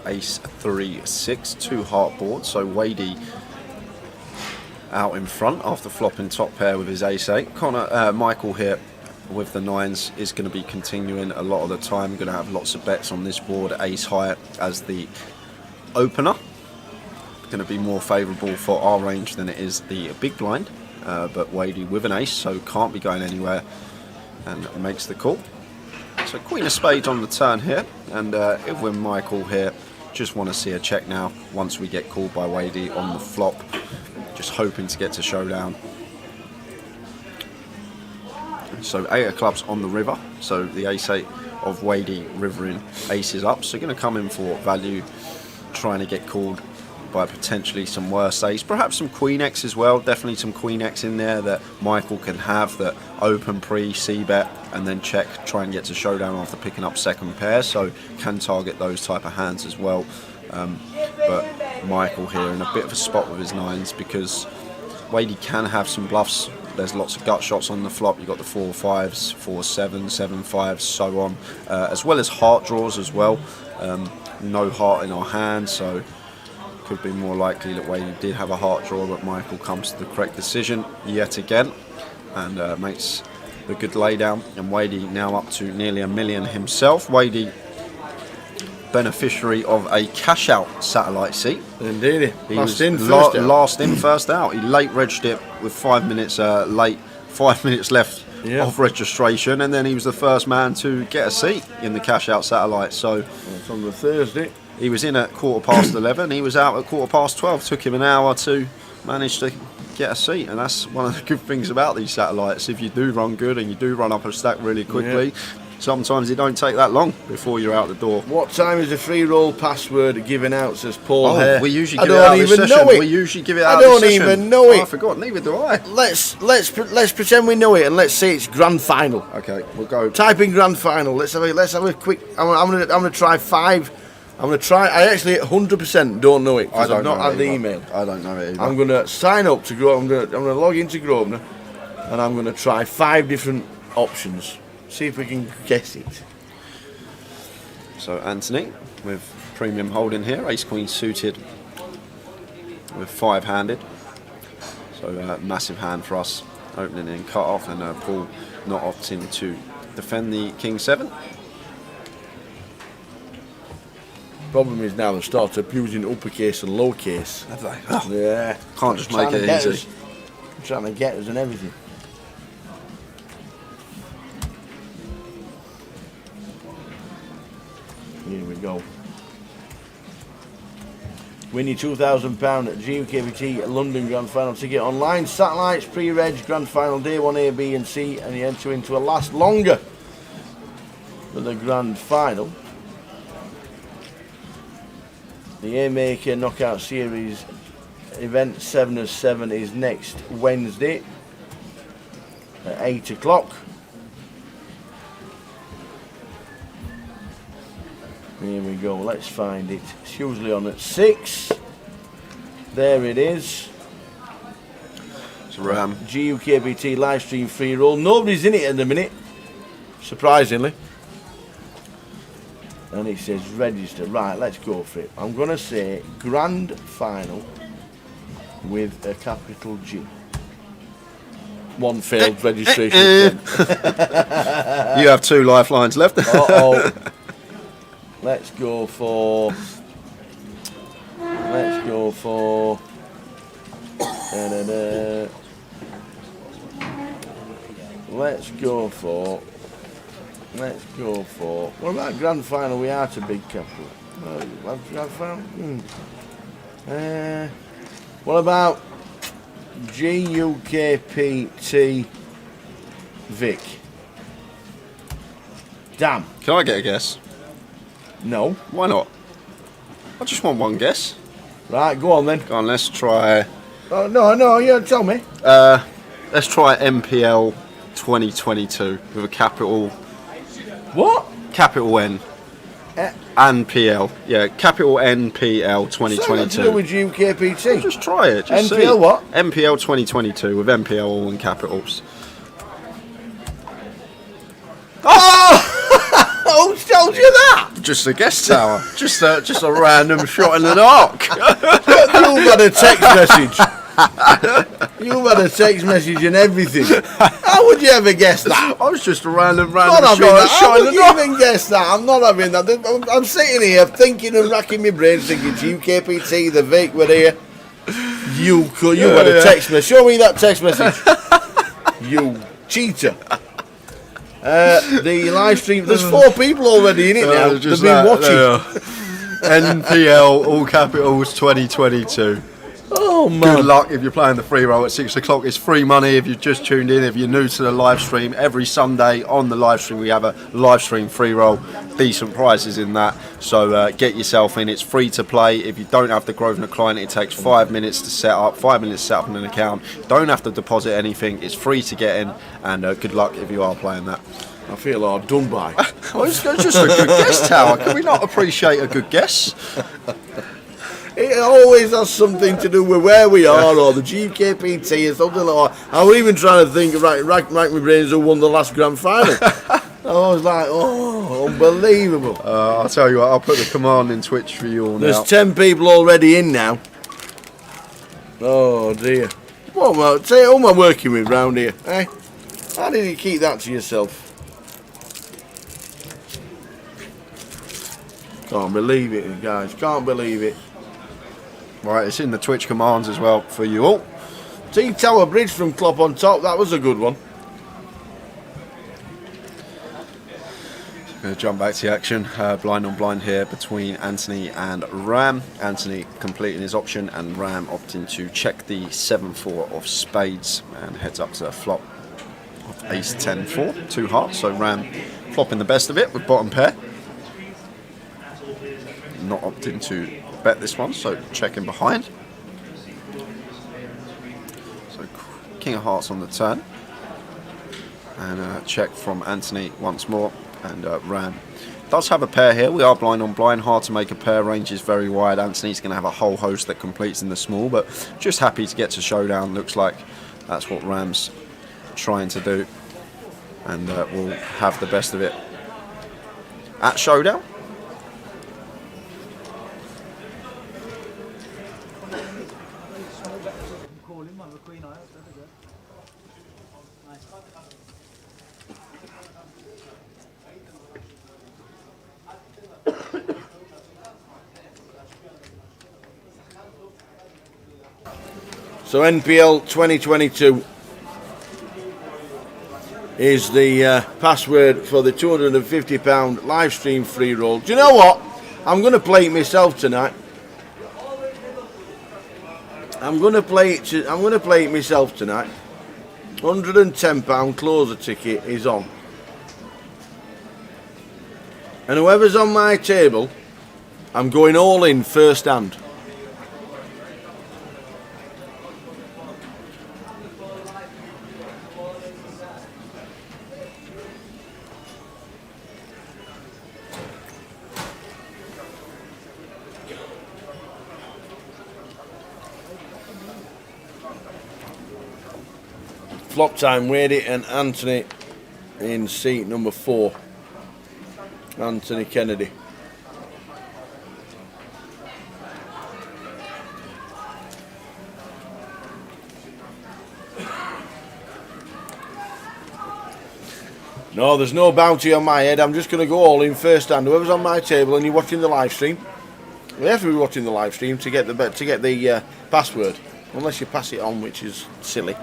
Ace 3 6, 2 heart board. So Wadey out in front after flopping top pair with his ace 8. Michael here with the 9s is going to be continuing a lot of the time. Going to have lots of bets on this board. Ace high as the opener. Going to be more favourable for our range than it is the big blind. But Wadey with an ace, so can't be going anywhere, and makes the call. So Queen of Spades on the turn here, and if we're Michael here, just want to see a check now once we get called by Wadey on the flop. Just hoping to get to showdown. So 8 of clubs on the river, so the ace 8 of Wadey rivering aces up, so going to come in for value, trying to get called by potentially some worse ace, perhaps some Queen X as well. Definitely some Queen X in there that Michael can have, that open pre, c-bet, and then check, try and get to showdown after picking up second pair, so can target those type of hands as well. But Michael here in a bit of a spot with his 9s, because Wadey can have some bluffs. There's lots of gut shots on the flop. You've got the 4 5s, 4 7s, 7 5s, so on, as well as heart draws as well. No heart in our hand, so could be more likely that Wadey did have a heart draw, but Michael comes to the correct decision yet again and makes the good laydown. And Wadey now up to nearly $1 million himself. Wadey, beneficiary of a cash out satellite seat. Indeed, he last was in, first out. Last in, first out. He late registered it with 5 minutes late, 5 minutes left of registration, and then he was the first man to get a seat in the cash out satellite. So it's on the Thursday. He was in at 11:15. He was out at 12:15. Took him an hour to manage to get a seat, and that's one of the good things about these satellites. If you do run good and you do run up a stack really quickly, sometimes it don't take that long before you're out the door. What time is the free roll password given out, says Paul Hare? We usually give it out this session. We usually give it out this session. I don't even know it. I forgot, neither do I. Let's pretend we know it, and let's say it's grand final. Okay, we'll go. Type in grand final. Let's have a quick. I'm gonna try 5. I'm going to try. I actually 100% don't know it because I've not had the email. I don't know it either. I'm going to sign up to Grosvenor. I'm going to log into Grosvenor, and I'm going to try 5 different options. See if we can guess it. So Anthony with premium holding here, ace queen suited with 5-handed. So massive hand for us, opening in cut off, and Paul not opting to defend the king 7. Problem is now they start abusing uppercase and lowercase. Have they? Oh. Yeah. Can't just make it easy. Trying to get us and everything. Here we go. Win your £2,000 at GUKPT London Grand Final ticket online. Satellites, pre-reg, Grand Final day 1 A, B and C, and you enter into a last longer for the Grand Final. The A-Maker Knockout Series event 7 of 7 is next Wednesday at 8 o'clock. Here we go, let's find it. It's usually on at 6. There it is. It's a ram. GUKPT live stream free roll. Nobody's in it at the minute, surprisingly. And it says register. Right, let's go for it. I'm going to say grand final with a capital G. 1 failed registration. You have 2 lifelines left. Uh-oh. Let's go for... Let's go for... What about grand final? We are to big capital. Grand final. What about GUKPT Vic? Damn. Can I get a guess? No. Why not? I just want one guess. Right, go on then. Go on, let's try. Oh, no, yeah, tell me. Let's try MPL 2022 with a capital. What? Capital N. And PL. Yeah, capital NPL 2022. To do with GUKPT. Just try it. Just NPL see. what? MPL 2022 with MPL all in capitals. Oh! Who told you that? Just a guest tower. just a random shot in the dark. You've had a text message. You've had a text message and everything. How would you ever guess that? I was just a random shot in the How would dark. you even guess that? I'm not having that. I'm sitting here thinking and racking my brains thinking GUKPT, the Vic were here. You had a text message. Show me that text message. You cheater. The live stream, there's 4 people already in it now. They've been watching. NPL all capitals 2022. Oh man. Good luck if you're playing the free roll at 6 o'clock. It's free money if you've just tuned in. If you're new to the live stream, every Sunday on the live stream we have a live stream free roll. Decent prizes in that. So get yourself in. It's free to play. If you don't have the Grosvenor client, it takes 5 minutes to set up. 5 minutes to set up an account. Don't have to deposit anything. It's free to get in. And good luck if you are playing that. I feel hard done by. It's just a good guess, Tower. Can we not appreciate a good guess? It always has something to do with where we are or the GUKPT or something like that. I was even trying to think, rack my brains who won the last grand final. I was like, oh, unbelievable. I'll tell you what, I'll put the command in Twitch for you all now. There's 10 people already in now. Oh dear. What am I working with round here? Eh? How did you keep that to yourself? Can't believe it, guys. Can't believe it. Right, it's in the Twitch commands as well for you all. T-Tower Bridge from Klopp on top. That was a good one. Going to jump back to the action. Blind on blind here between Anthony and Ram. Anthony completing his option and Ram opting to check the 7-4 of spades and heads up to the flop of ace 10-4. 2 hearts. So Ram flopping the best of it with bottom pair. Not opting to bet this one, so checking behind. So King of Hearts on the turn. And check from Anthony once more. And Ram does have a pair here. We are blind on blind. Hard to make a pair. Range is very wide. Anthony's going to have a whole host that completes in the small, but just happy to get to showdown. Looks like that's what Ram's trying to do. And we'll have the best of it at showdown. So NPL 2022 is the password for the £250 live stream free roll. Do you know what? I'm going to play it myself tonight. I'm going to play it myself tonight. £110 closer ticket is on. And whoever's on my table, I'm going all in first hand. Flop time, Wadey and Anthony in seat number 4. Anthony Kennedy. No, there's no bounty on my head. I'm just going to go all in first hand. Whoever's on my table and you're watching the live stream, we have to be watching the live stream to get the password, unless you pass it on, which is silly.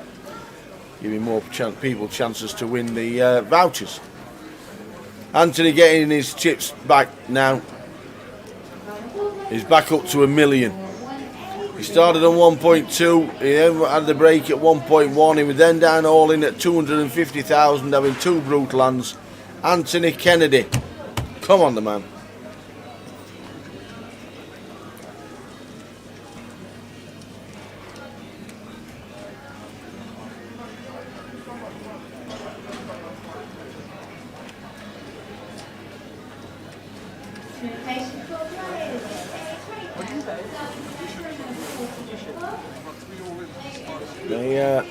Giving more people chances to win the vouchers. Anthony getting his chips back now. He's back up to $1 million. He started on 1.2. He then had the break at 1.1. He was then down all in at 250,000, having 2 brutal hands. Anthony Kennedy. Come on, the man. The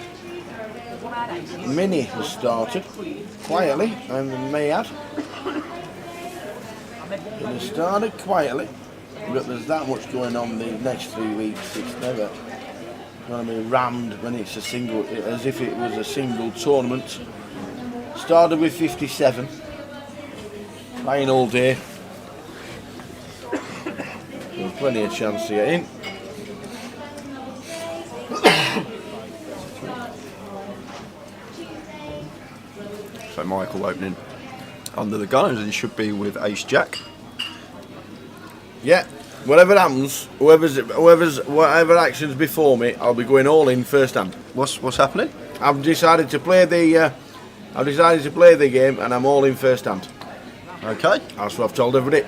mini has started quietly, and the Mayad. It has started quietly, but there's that much going on the next 3 weeks. It's never going to be rammed when it's a single, as if it was a single tournament. Started with 57, playing all day. There's plenty of chance to get in. So Michael opening under the gun, and he should be with Ace Jack. Yeah, whatever happens, whatever actions before me, I'll be going all in first hand. What's happening? I've decided to play the game, and I'm all in first hand. Okay. That's what I've told everybody.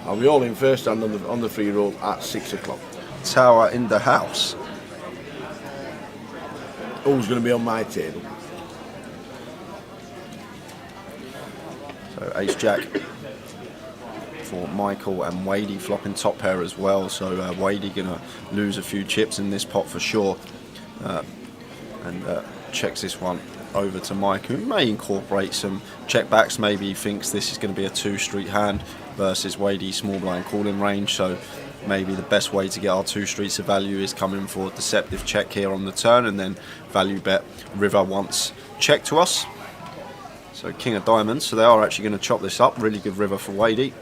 I'll be all in first hand on the free roll at 6 o'clock. Tower in the house. Who's going to be on my table? So Ace Jack for Michael, and Wadey flopping top pair as well. So Wadey gonna lose a few chips in this pot for sure, and checks this one over to Mike, who may incorporate some check backs. Maybe he thinks this is going to be a 2-street hand versus Wadey's small blind calling range. So maybe the best way to get our 2 streets of value is coming for a deceptive check here on the turn, and then value bet river once check to us. So king of diamonds, so they are actually going to chop this up. Really good river for Wadey.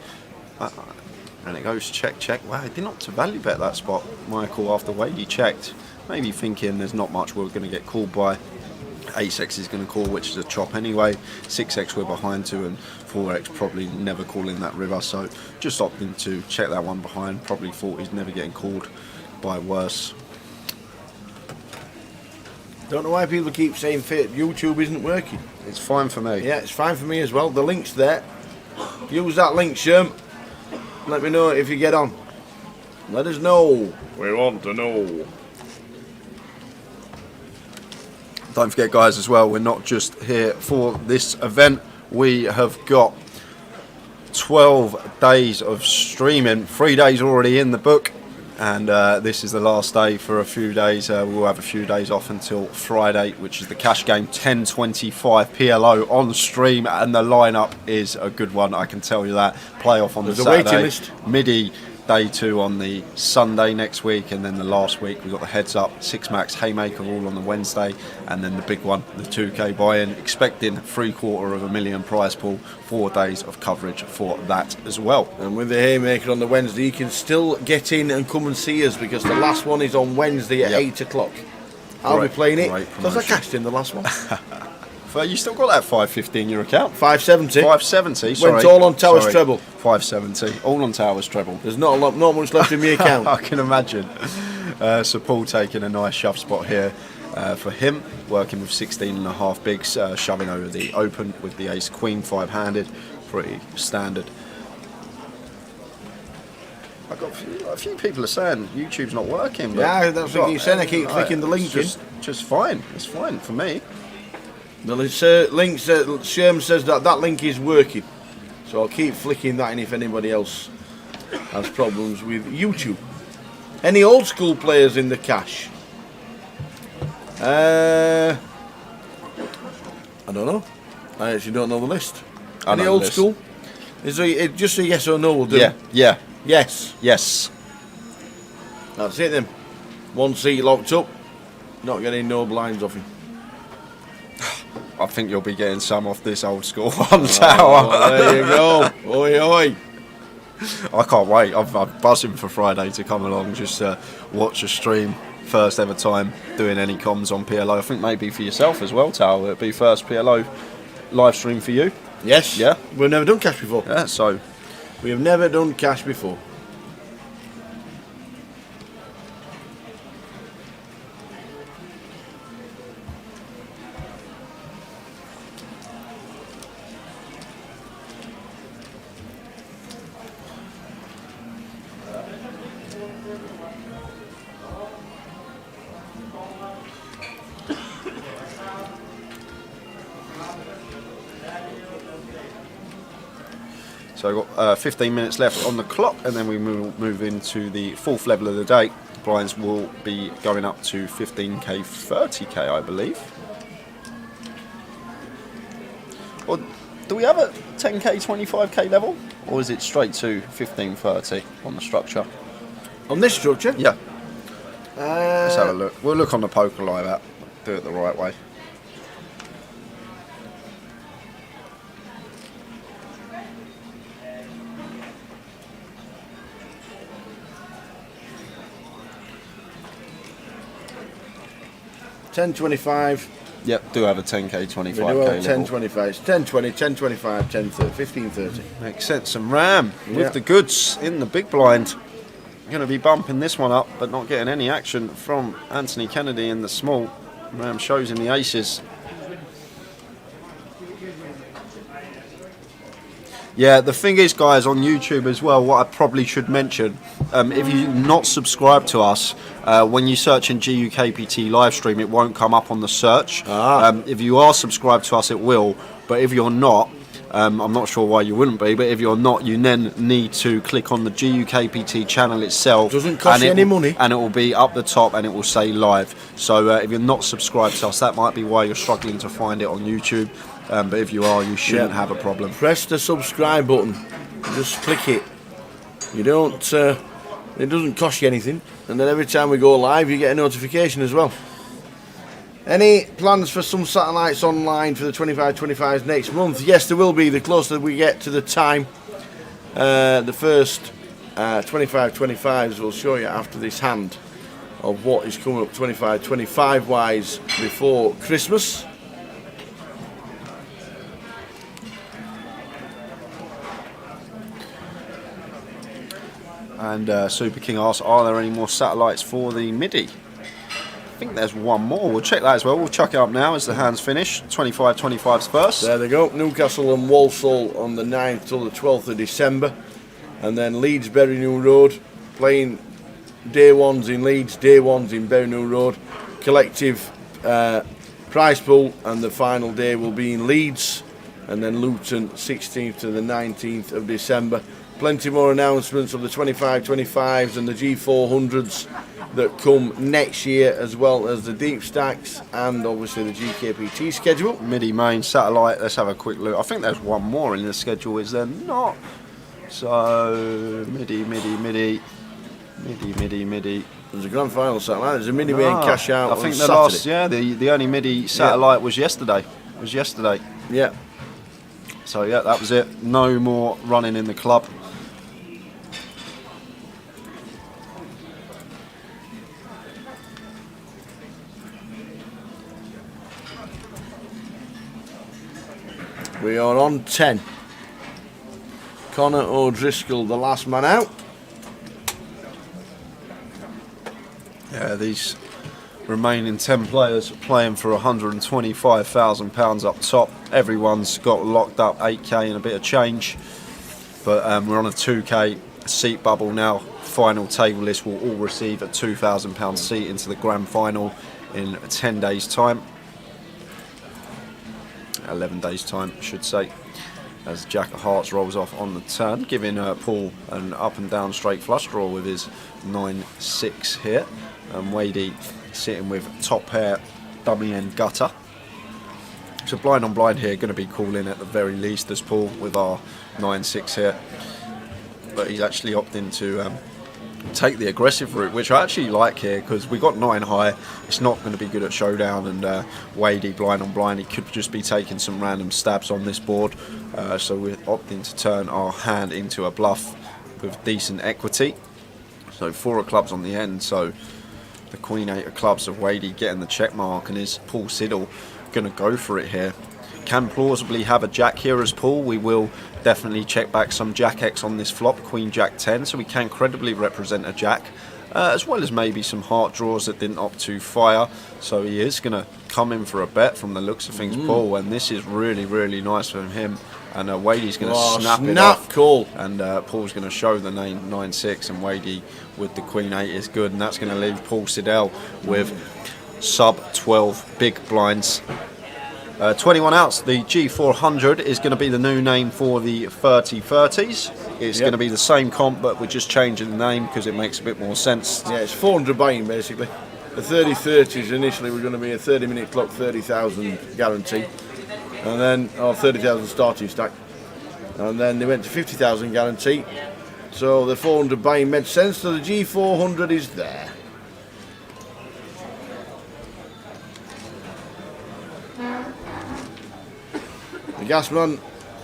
And it goes check, check. Wow, he did not to value bet that spot, Michael, after Wadey checked. Maybe thinking there's not much we're going to get called by. Ace-X is going to call, which is a chop anyway. 6X we're behind to, and 4X probably never calling that river. So just opting to check that one behind. Probably thought he's never getting called by worse. Don't know why people keep saying YouTube isn't working. It's fine for me. Yeah, it's fine for me as well. The link's there. Use that link, Sherm. Let me know if you get on. Let us know. We want to know. Don't forget, guys, as well, we're not just here for this event. We have got 12 days of streaming. 3 days already in the book. And this is the last day for a few days. We'll have a few days off until Friday, which is the cash game, 10:25 PLO on stream, and the lineup is a good one, I can tell you that. Playoff on the Saturday, waiting list. MIDI day 2 on the Sunday next week, and then the last week we've got the heads up, 6 max haymaker all on the Wednesday, and then the big one, the 2K buy-in, expecting $750,000 prize pool, 4 days of coverage for that as well. And with the haymaker on the Wednesday, you can still get in and come and see us, because the last one is on Wednesday at 8 o'clock. I'll be playing it because I cashed in the last one. You still got that 550 in your account? 570. 570, sorry. Went all on Towers treble. 570, all on Towers treble. There's not much left in my account. I can imagine. So Paul taking a nice shove spot here for him, working with 16.5 bigs, shoving over the open with the ace queen 5-handed, pretty standard. I've got a few people are saying YouTube's not working. But yeah, that's what you're saying. I keep clicking the link in. Just fine. It's fine for me. The link says, Sherm says that link is working, so I'll keep flicking that in if anybody else has problems with YouTube. Any old school players in the cash? I don't know. I actually don't know the list. Any old school? Is it just a yes or no will do? Yeah. Yes. That's it then. 1 seat locked up. Not getting no blinds off him. I think you'll be getting some off this old school one tower. There you go. Oi, oi. I can't wait. I'm buzzing for Friday to come along, just watch a stream. First ever time doing any comms on PLO. I think maybe for yourself as well, Tal. It'd be first PLO live stream for you. Yes. Yeah. We've never done cash before. Yeah, so. We have never done cash before. So we've got 15 minutes left on the clock, and then we move into the fourth level of the day. Blinds will be going up to 15k, 30k, I believe. Or do we have a 10k, 25k level, or is it straight to 15, 30 on the structure? On this structure? Yeah. Let's have a look. We'll look on the poker live app. Do it the right way. $10.25. Yep, do have a 10k, 25k We do level. have 10.25. It's 10.20, 10.25, 10.30, 15.30. Makes sense. And Ram Yeah. with the goods in the big blind. Going to be bumping this one up, but not getting any action from Anthony Kennedy in the small. Ram shows him the aces. Yeah, the thing is, guys, on YouTube as well, what I probably should mention, if you're not subscribed to us, when you search in GUKPT live stream, it won't come up on the search. If you are subscribed to us, it will. But if you're not, I'm not sure why you wouldn't be, but if you're not, you then need to click on the GUKPT channel itself. Doesn't cost you any money. And it will be up the top and it will say live. So if you're not subscribed to us, that might be why you're struggling to find it on YouTube. But if you are, you shouldn't have a problem. Press the subscribe button. Just click it. You don't. It doesn't cost you anything, and then every time we go live, you get a notification as well. Any plans for some satellites online for the 25-25s next month? Yes, there will be. The closer we get to the time, the first 25-25s will show you after this hand of what is coming up 25-25 wise before Christmas. And Super King asks, are there any more satellites for the MIDI? I think there's one more. We'll check that as well. We'll chuck it up now as the hands finish. 25-25's first. There they go. Newcastle and Walsall on the 9th till the 12th of December. And then Leeds, Bury New Road. Playing day ones in Leeds, day ones in Bury New Road. Collective prize pool, and the final day will be in Leeds. And then Luton, 16th to the 19th of December. Plenty more announcements of the 25-25s and the G400s that come next year, as well as the deep stacks and obviously the GKPT schedule. MIDI main satellite, let's have a quick look. I think there's one more in the schedule, is there not? So, MIDI. There's a grand final satellite, there's a MIDI main cash out I think on the Saturday. last, the only MIDI satellite was yesterday. Yeah. So yeah, that was it. No more running in the club. We are on 10. Connor O'Driscoll, the last man out. Yeah, these remaining 10 players playing for £125,000 up top. Everyone's got locked up 8k and a bit of change. But we're on a 2k seat bubble now. Final table list will all receive a £2,000 seat into the grand final in 10 days' time. 11 days' time, I should say. As Jack of Hearts rolls off on the turn, giving Paul an up and down straight flush draw with his 9-6 here. And Wadey sitting with top pair, dummy and gutter. So blind on blind here, going to be calling at the very least as Paul with our 9-6 here. But he's actually opting to take the aggressive route, which I actually like here because we got 9 high. It's not going to be good at showdown, and Wadey blind on blind, he could just be taking some random stabs on this board. So we're opting to turn our hand into a bluff with decent equity. So 4 of clubs on the end. So the Queen 8 of clubs of Wadey getting the check mark, and is Paul Siddle going to go for it here? Can plausibly have a jack here as Paul. We will definitely check back some jack X on this flop, Queen Jack 10, so we can credibly represent a jack, as well as maybe some heart draws that didn't opt to fire. So he is going to come in for a bet from the looks of things, Paul, and this is really, really nice from him. And Wadey's going to snap it off. Cool. And Paul's going to show the 9-6, and Wadey with the Queen 8 is good, and that's going to leave Paul Siddle with sub 12 big blinds. 21 outs, the G400 is going to be the new name for the 3030s. It's going to be the same comp, but we're just changing the name because it makes a bit more sense. Yeah, it's 400 buy-in basically. The 3030s initially were going to be a 30-minute clock, 30,000 guarantee, and then 30,000 starting stack, and then they went to 50,000 guarantee. So the 400 buy-in made sense. So the G400 is there. The Gasman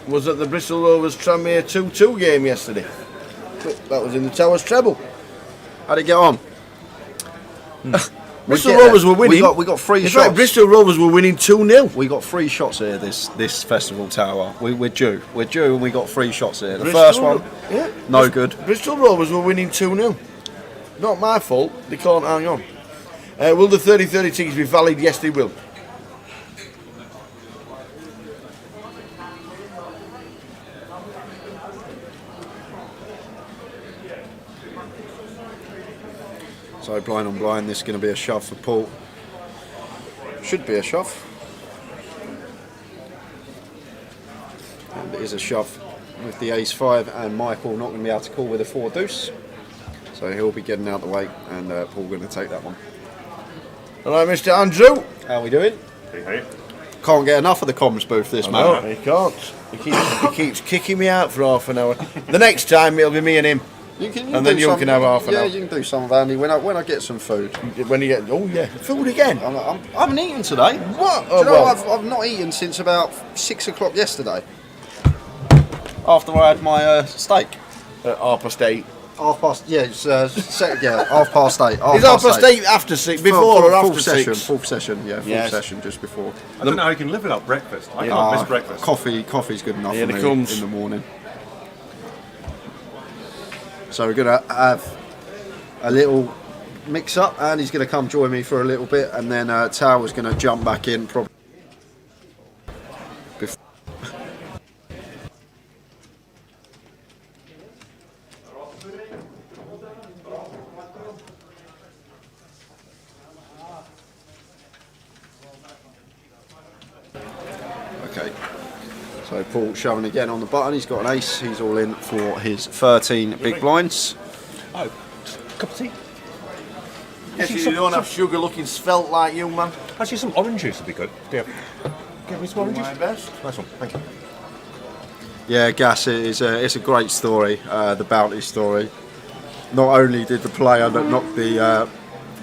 was at the Bristol Rovers Tranmere 2-2 game yesterday. That was in the Towers treble. How'd it get on? Bristol Rovers were winning. We got 3 shots. Right, Bristol Rovers were winning 2-0. We got 3 shots here this festival tower. We're due, and we got 3 shots here. The Bristol, first one, yeah, no good. Bristol Rovers were winning 2-0. Not my fault. They can't hang on. Will the 30-30 tickets be valid? Yes, they will. So blind on blind, this is going to be a shove for Paul. Should be a shove. And it is a shove with the ace-5, and Michael not going to be able to call with a 4 deuce. So he'll be getting out the way, and Paul going to take that one. All right, Mr. Andrew. How are we doing? Hey. Can't get enough of the comms booth, this man. No, he can't. He keeps kicking me out for half an hour. The next time it'll be me and him. And then you can have half an hour. Yeah, you can do some, Andy, when I get some food. When you get, oh yeah, food again. I haven't eaten today. What? Do you know, I've not eaten since about 6 o'clock yesterday. After I had my steak. 8:30. 8:30, yeah, it's, yeah, 8:30. Is 8:30 after 6, before or after 6? Full session, yeah, full session just before. I don't know how you can live without breakfast. I can't miss breakfast. Coffee's good enough for me in the morning. So we're going to have a little mix up, and he's going to come join me for a little bit, and then Tower's going to jump back in probably. Okay. So Paul shoving again on the button. He's got an ace. He's all in for his 13 big blinds. Oh, cup of tea. Yes, you don't have sugar looking svelte like you, man. Actually, some orange juice would be good. Give me some orange juice. My best. Nice one, thank you. Yeah, Gas, it's a great story, the bounty story. Not only did the player that knocked the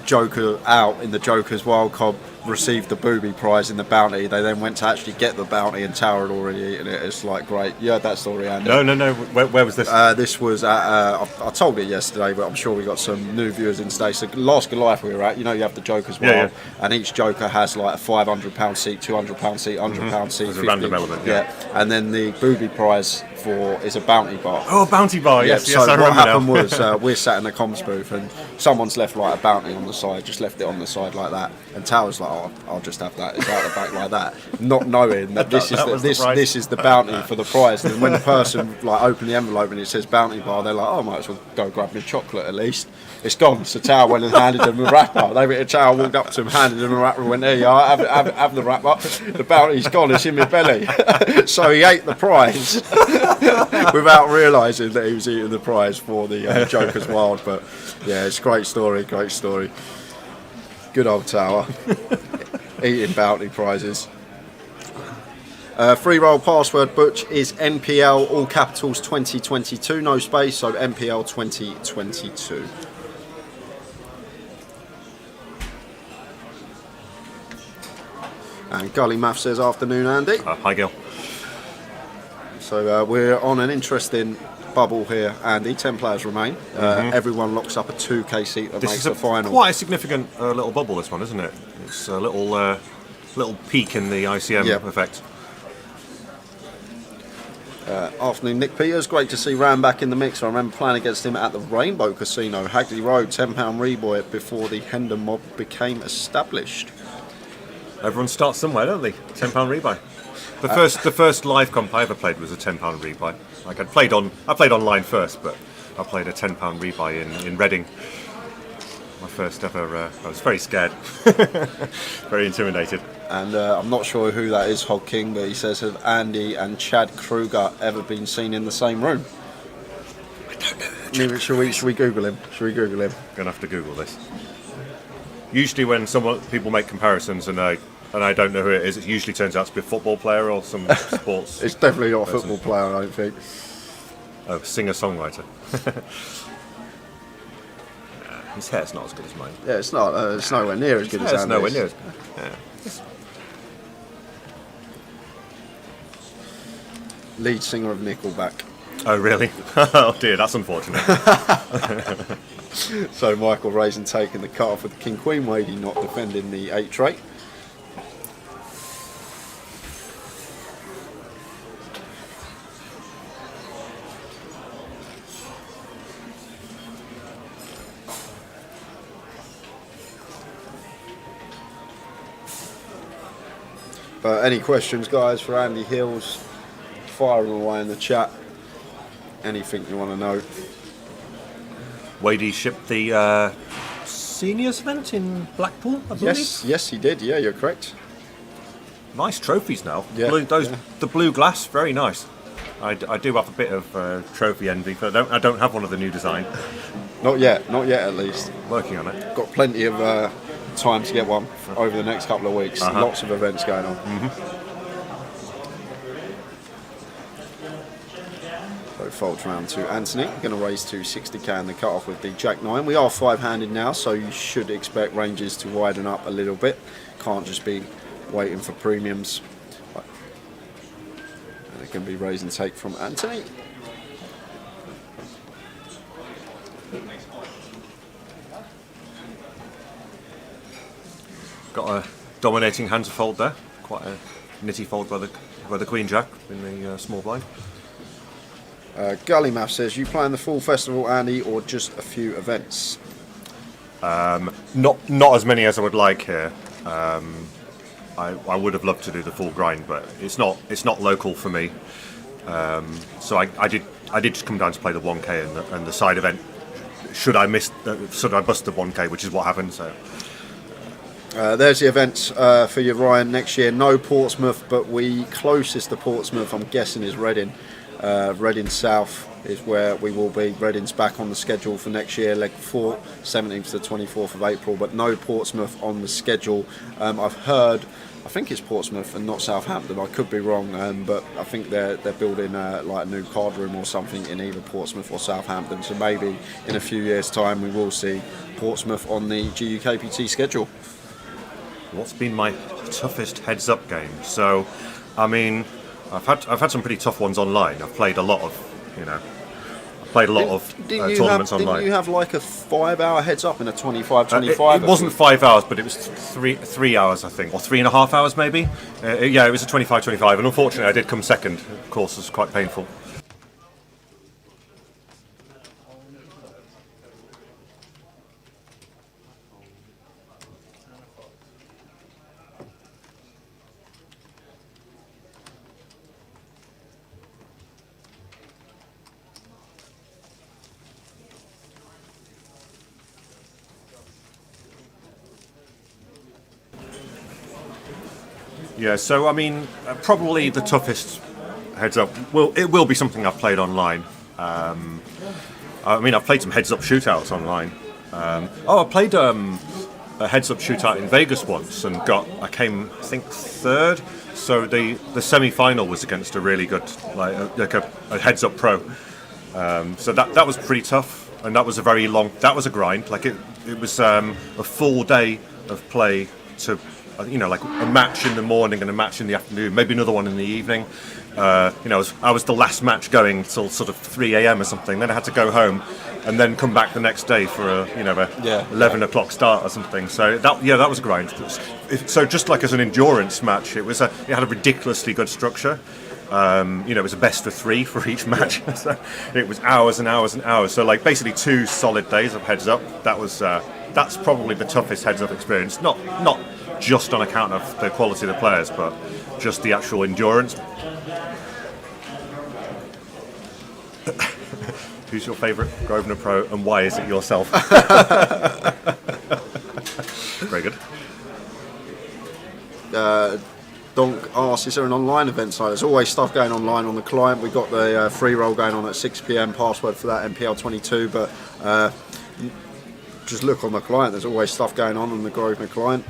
Joker out in the Joker's Wild Card receive the booby prize in the bounty, they then went to actually get the bounty, and Tower had already eaten it. It's like great. You heard that story, Andy? No. Where was this? This was at, I told it yesterday, but I'm sure we got some new viewers in today. So last Goliath we were at, you know, you have the Joker's Wild, and each Joker has like a £500 seat, £200 seat, £100 seat. There's a random element, and then the booby prize is a bounty bar. Oh, bounty bar, yes, so I remember what happened now. was we're sat in the comms booth, and someone's left like a bounty on the side, just left it on the side like that, and Tower's like, oh, I'll just have that, it's out the back like that, not knowing that this is the bounty for the prize. And when the person like opened the envelope and it says bounty bar, they're like, oh, I might as well go grab me chocolate at least. It's gone. So Tower went and handed them a wrapper. Tower walked up to him, handed him a wrapper, and went, there you are, have the wrapper. The bounty's gone, it's in my belly. So he ate the prize without realising that he was eating the prize for the Joker's Wild. But yeah, it's a great story. Good old Tower. Eating bounty prizes. Free roll password, Butch, is NPL, all capitals 2022, no space, so NPL 2022. And Gully Math says, afternoon, Andy. Hi, Gil. So we're on an interesting bubble here, Andy. 10 players remain. Everyone locks up a 2K seat that makes the final. Quite a significant little bubble, this one, isn't it? It's a little peak in the ICM effect. Afternoon, Nick Peters. Great to see Ram back in the mix. I remember playing against him at the Rainbow Casino, Hagley Road, £10 reboy before the Hendon mob became established. Everyone starts somewhere, don't they? £10 rebuy. The first live comp I ever played was a £10 rebuy. Like I played online first, but I played a £10 rebuy in Reading. My first ever. I was very scared, very intimidated. And I'm not sure who that is, Hog King, but he says, have Andy and Chad Kruger ever been seen in the same room? I don't know. Should we Google him? Should we Google him? Gonna have to Google this. Usually when people make comparisons and I don't know who it is, it usually turns out to be a football player or some sports. It's definitely not a person. football player, I don't think. Oh, singer-songwriter. His hair's not as good as mine. Yeah, it's not. It's nowhere near as good as Andy's. It's nowhere near as good. Yeah. Lead singer of Nickelback. Oh, really? Oh dear, that's unfortunate. So Michael Raisin taking the cut off with the King Queen, Wadey not defending the 8 trait. But any questions, guys, for Andy Hills? Fire them away in the chat. Anything you want to know. Wadey shipped the seniors event in Blackpool, I believe. Yes, he did. Yeah, you're correct. Nice trophies now. Yeah, The blue glass, very nice. I do have a bit of trophy envy, but I don't have one of the new design. Not yet at least. Working on it. Got plenty of time to get one over the next couple of weeks. Lots of events going on. So folds round to Anthony, going to raise to 60k in the cut-off with the Jack 9. We are 5-handed now, so you should expect ranges to widen up a little bit. Can't just be waiting for premiums. And it can be raise and take from Anthony. Got a dominating hand to fold there. Quite a nitty fold by the Queen Jack in the small blind. Gully Math says, you playing the full festival, Andy, or just a few events? Not as many as I would like here. I would have loved to do the full grind, but it's not local for me. So I did just come down to play the 1K and the side event. Should I bust the 1K, which is what happened. So there's the events for you, Ryan, next year. No Portsmouth, but closest to Portsmouth, I'm guessing, is Reading. Reading South is where we will be. Reading's back on the schedule for next year, leg 4, 17th to the 24th of April, but no Portsmouth on the schedule. I've heard, I think it's Portsmouth and not Southampton. I could be wrong, but I think they're building like a new card room or something in either Portsmouth or Southampton. So maybe in a few years' time we will see Portsmouth on the GUKPT schedule. What's been my toughest heads-up game? So, I mean, I've had some pretty tough ones online. I've played a lot of, tournaments online. Didn't you have like a 5-hour heads up in a 25? It wasn't 5 hours, but it was three hours, I think, or 3.5 hours maybe. Yeah, it was a 25, and unfortunately I did come second. Of course, it was quite painful. Yeah, so I mean, probably the toughest heads up. Well, it will be something I've played online. I mean, I've played some heads up shootouts online. I played a heads up shootout in Vegas once and I came, I think, 3rd. So the semi-final was against a really good, like a heads up pro. So that was pretty tough, and that was a grind. Like it was a full day of play to. Like a match in the morning and a match in the afternoon, maybe another one in the evening. I was the last match going till sort of 3 a.m. or something. Then I had to go home and then come back the next day for a 11 o'clock start or something. So that was a grind. So just like as an endurance match, it had a ridiculously good structure. It was a best of 3 for each match. So it was hours and hours and hours. So like basically 2 solid days of heads up. That's probably the toughest heads up experience. Not just on account of the quality of the players, but just the actual endurance. Who's your favourite Grosvenor Pro and why is it yourself? Very good. Donk asks, is there an online event site? There's always stuff going online on the client. We've got the free roll going on at 6 PM, password for that MPL22, but just look on the client. There's always stuff going on the Grosvenor client.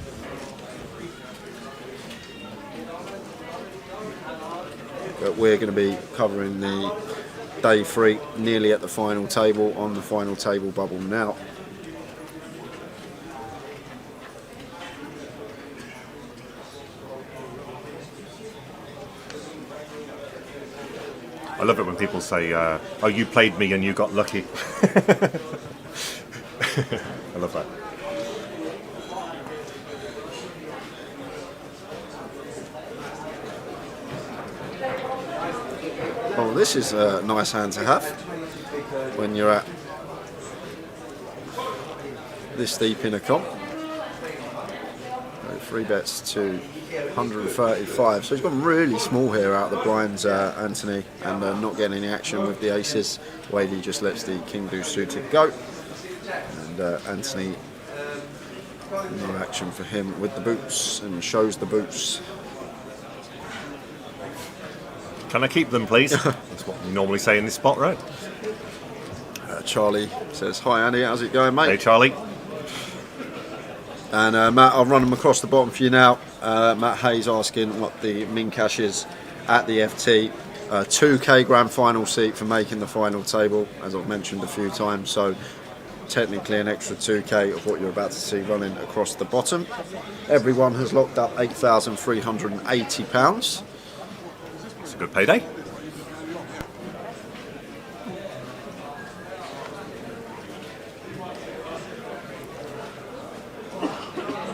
But we're going to be covering the day 3, nearly at the final table, on the final table bubble now. I love it when people say, "Oh, you played me and you got lucky." I love that. Oh, this is a nice hand to have when you're at this deep in a comp. 3 bets to 135. So he's gone really small here out of the blinds, Anthony, and not getting any action with the aces. Wadey just lets the king deuce suited go, and Anthony, no action for him with the boots, and shows the boots. Can I keep them, please? That's what we normally say in this spot, right? Charlie says, "Hi Andy, how's it going, mate?" Hey Charlie. And Matt, I'll run them across the bottom for you now. Matt Hayes asking what the min cash is at the FT. 2k grand final seat for making the final table, as I've mentioned a few times. So technically an extra 2k of what you're about to see running across the bottom. Everyone has locked up £8,380. It's a good payday.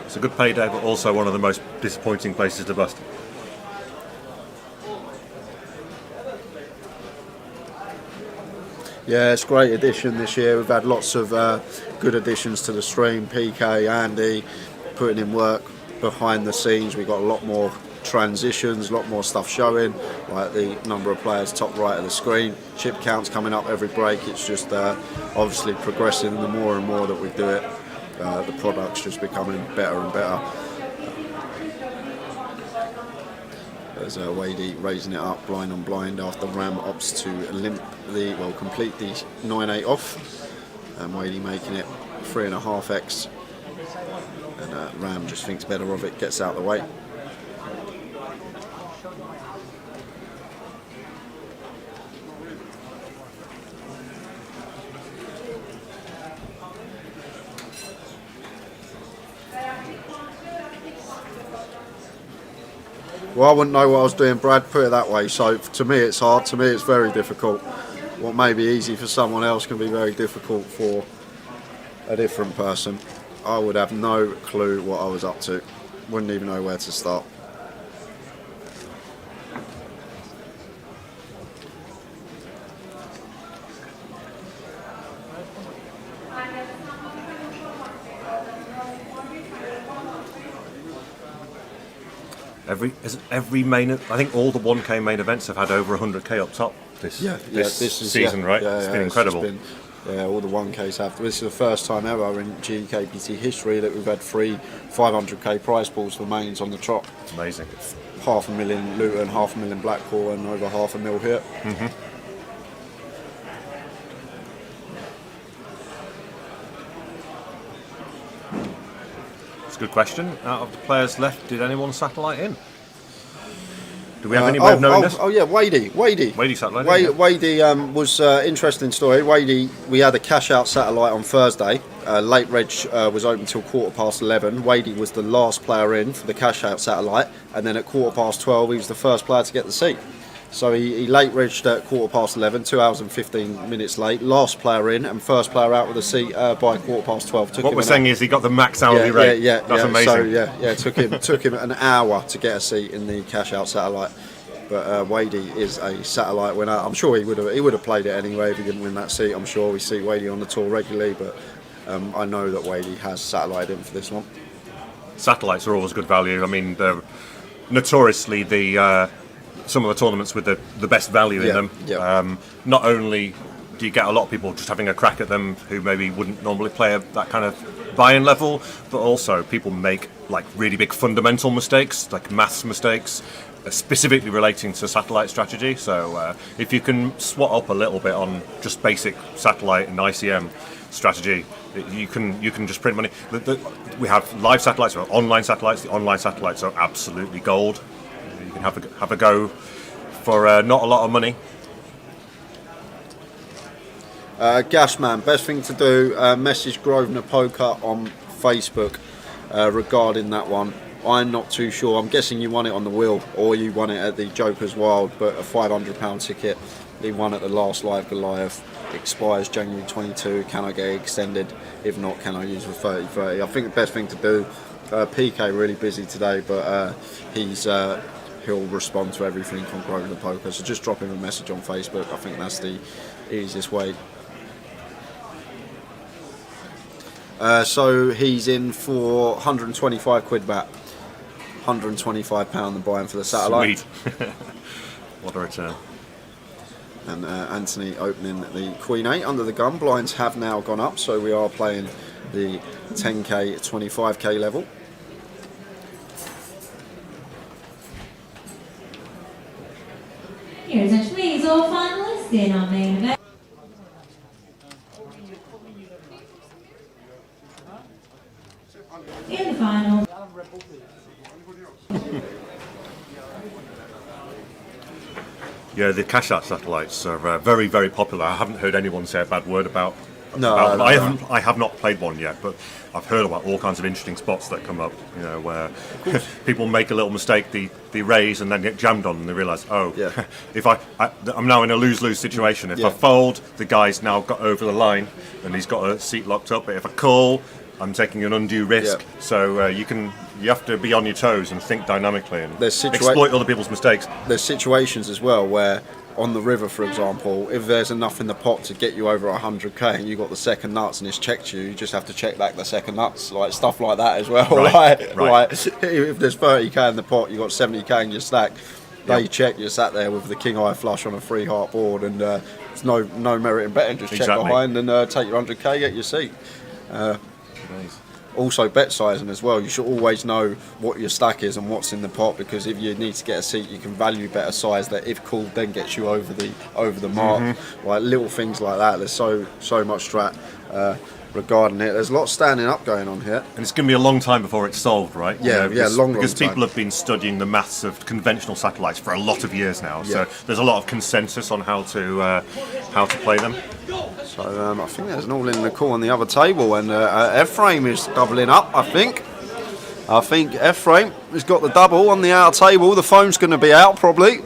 It's a good payday, but also one of the most disappointing places to bust. Yeah, it's a great addition this year. We've had lots of good additions to the stream. PK, Andy, putting in work behind the scenes. We've got a lot more transitions, a lot more stuff showing, like the number of players top right of the screen. Chip counts coming up every break. It's just obviously progressing, and the more and more that we do it, the product's just becoming better and better. There's Wadey raising it up, blind on blind, after Ram opts to complete the 9-8 off, and Wadey making it 3.5x, and Ram just thinks better of it, gets out of the way. Well, I wouldn't know what I was doing, Brad, put it that way. So to me it's hard, to me it's very difficult. What may be easy for someone else can be very difficult for a different person. I would have no clue what I was up to. Wouldn't even know where to start. Every main, I think all the 1K main events have had over 100k up top this season, right? Yeah, it's been incredible. All the 1Ks have. This is the first time ever in GUKPT history that we've had 3 500k prize pools for mains on the trot. Amazing. 500,000 Luton, 500,000 Blackpool, and over 500,000 here. Mm-hmm. Good question. Out of the players left, did anyone satellite in? Do we have any way of knowing this? Oh yeah, Wadey satellite in. Wadey was interesting story. Wadey, we had a cash out satellite on Thursday. Late reg was open till 11:15. Wadey was the last player in for the cash out satellite, and then at 12:15 he was the first player to get the seat. So he late regged at 11:15, 2 hours and 15 minutes late. Last player in and first player out with a seat by 12:15. What we're saying is he got the max hourly rate. That's amazing. So took him an hour to get a seat in the cash out satellite. But Wadey is a satellite winner. I'm sure he would have played it anyway if he didn't win that seat. I'm sure we see Wadey on the tour regularly, but I know that Wadey has satellited in for this one. Satellites are always good value. I mean, they're notoriously some of the tournaments with the best value in them. Not only do you get a lot of people just having a crack at them who maybe wouldn't normally play at that kind of buy-in level, but also people make like really big fundamental mistakes, like maths mistakes, specifically relating to satellite strategy. So if you can swat up a little bit on just basic satellite and ICM strategy, you can just print money. We have live satellites, or online satellites. The online satellites are absolutely gold. You can have a go for not a lot of money. Gashman, best thing to do, message Grosvenor Poker on Facebook regarding that one. I'm not too sure. I'm guessing you won it on the wheel, or you won it at the Joker's Wild, but a £500 ticket. He won at the last live Goliath. Expires January 22. Can I get it extended? If not, can I use the 30-30? I think the best thing to do. PK really busy today, but he'll respond to everything on Grosvenor Poker. So just drop him a message on Facebook. I think that's the easiest way. So he's in for 125 quid back. £125 and buying for the satellite. Sweet. What a return. And Anthony opening the Queen 8 under the gun. Blinds have now gone up, so we are playing the 10k, 25k level. Here is a please all finalists in our main event. In the final. Yeah, the cash-out satellites are very, very popular. I haven't heard anyone say a bad word about them. No. I have not played one yet, but I've heard about all kinds of interesting spots that come up. You know, where people make a little mistake, they raise and then get jammed on, and they realise, oh, yeah. if I'm now in a lose-lose situation. If I fold, the guy's now got over the line and he's got a seat locked up. But if I call, I'm taking an undue risk. Yeah. So you have to be on your toes and think dynamically and There's exploit other people's mistakes. There's situations as well where on the river, for example, if there's enough in the pot to get you over 100k and you got the second nuts and it's checked you just have to check back the second nuts, like stuff like that as well. Right. Like if there's 30k in the pot, you got 70k in your stack. They check, you're sat there with the king eye flush on a 3-heart board, and there's no merit in betting. Just check behind and take your 100k, get your seat. Also bet sizing as well. You should always know what your stack is and what's in the pot, because if you need to get a seat, you can value bet a size that, if called, then gets you over the mark. Like little things like that. There's so much strat regarding it. There's a lot standing up going on here, and it's going to be a long time before it's solved, right? Long because time. people have been studying the maths of conventional satellites for a lot of years now. So there's a lot of consensus on how to play them. So I think there's an all in the call on the other table, and Ephraim is doubling up. I think Ephraim has got the double on the outer table. The phone's going to be out probably.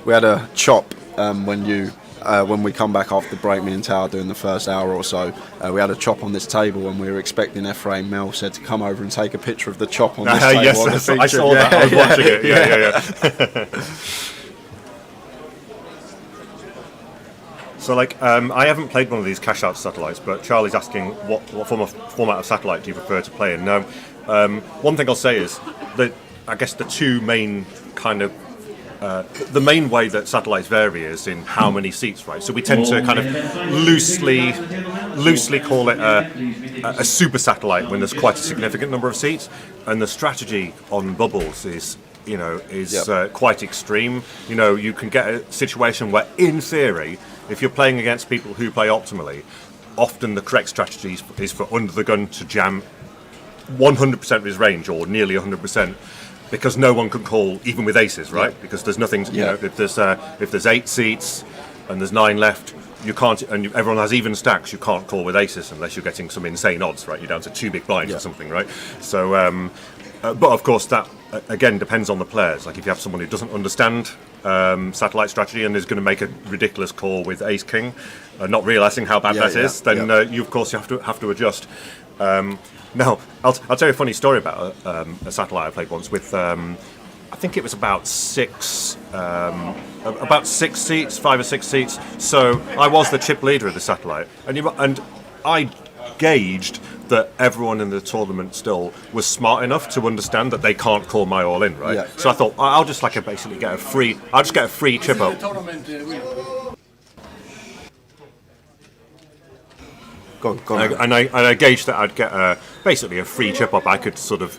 We had a chop when we come back after the break. Me and Tao doing the first hour or so. We had a chop on this table, and we were expecting Ephraim. Mel said to come over and take a picture of the chop on this table. Yes, I saw that. I was watching it. Yeah. So, I haven't played one of these cash-out satellites, but Charlie's asking what format of satellite do you prefer to play in. Now, one thing I'll say is that I guess the two main kind of the main way that satellites vary is in how many seats, right? So we tend to kind of loosely call it a super satellite when there's quite a significant number of seats, and the strategy on bubbles is quite extreme. You know, you can get a situation where, in theory, if you're playing against people who play optimally, often the correct strategy is for under the gun to jam 100% of his range, or nearly 100%. Because no one can call even with aces, right? Because there's nothing. You know, if there's 8 seats and there's 9 left, you can't. And everyone has even stacks. You can't call with aces unless you're getting some insane odds, right? You're down to 2 big blinds or something, right? So, but of course that again depends on the players. Like if you have someone who doesn't understand satellite strategy and is going to make a ridiculous call with ace king, not realizing how bad that is, then you of course have to adjust. Now, I'll tell you a funny story about a satellite I played once with. I think it was about 6 seats, 5 or 6 seats. So I was the chip leader of the satellite, and I gauged that everyone in the tournament still was smart enough to understand that they can't call my all in, right? Yeah. So I thought I'll just basically get a free chip up. Go on. And I gauged that I'd get basically a free chip up. I could sort of,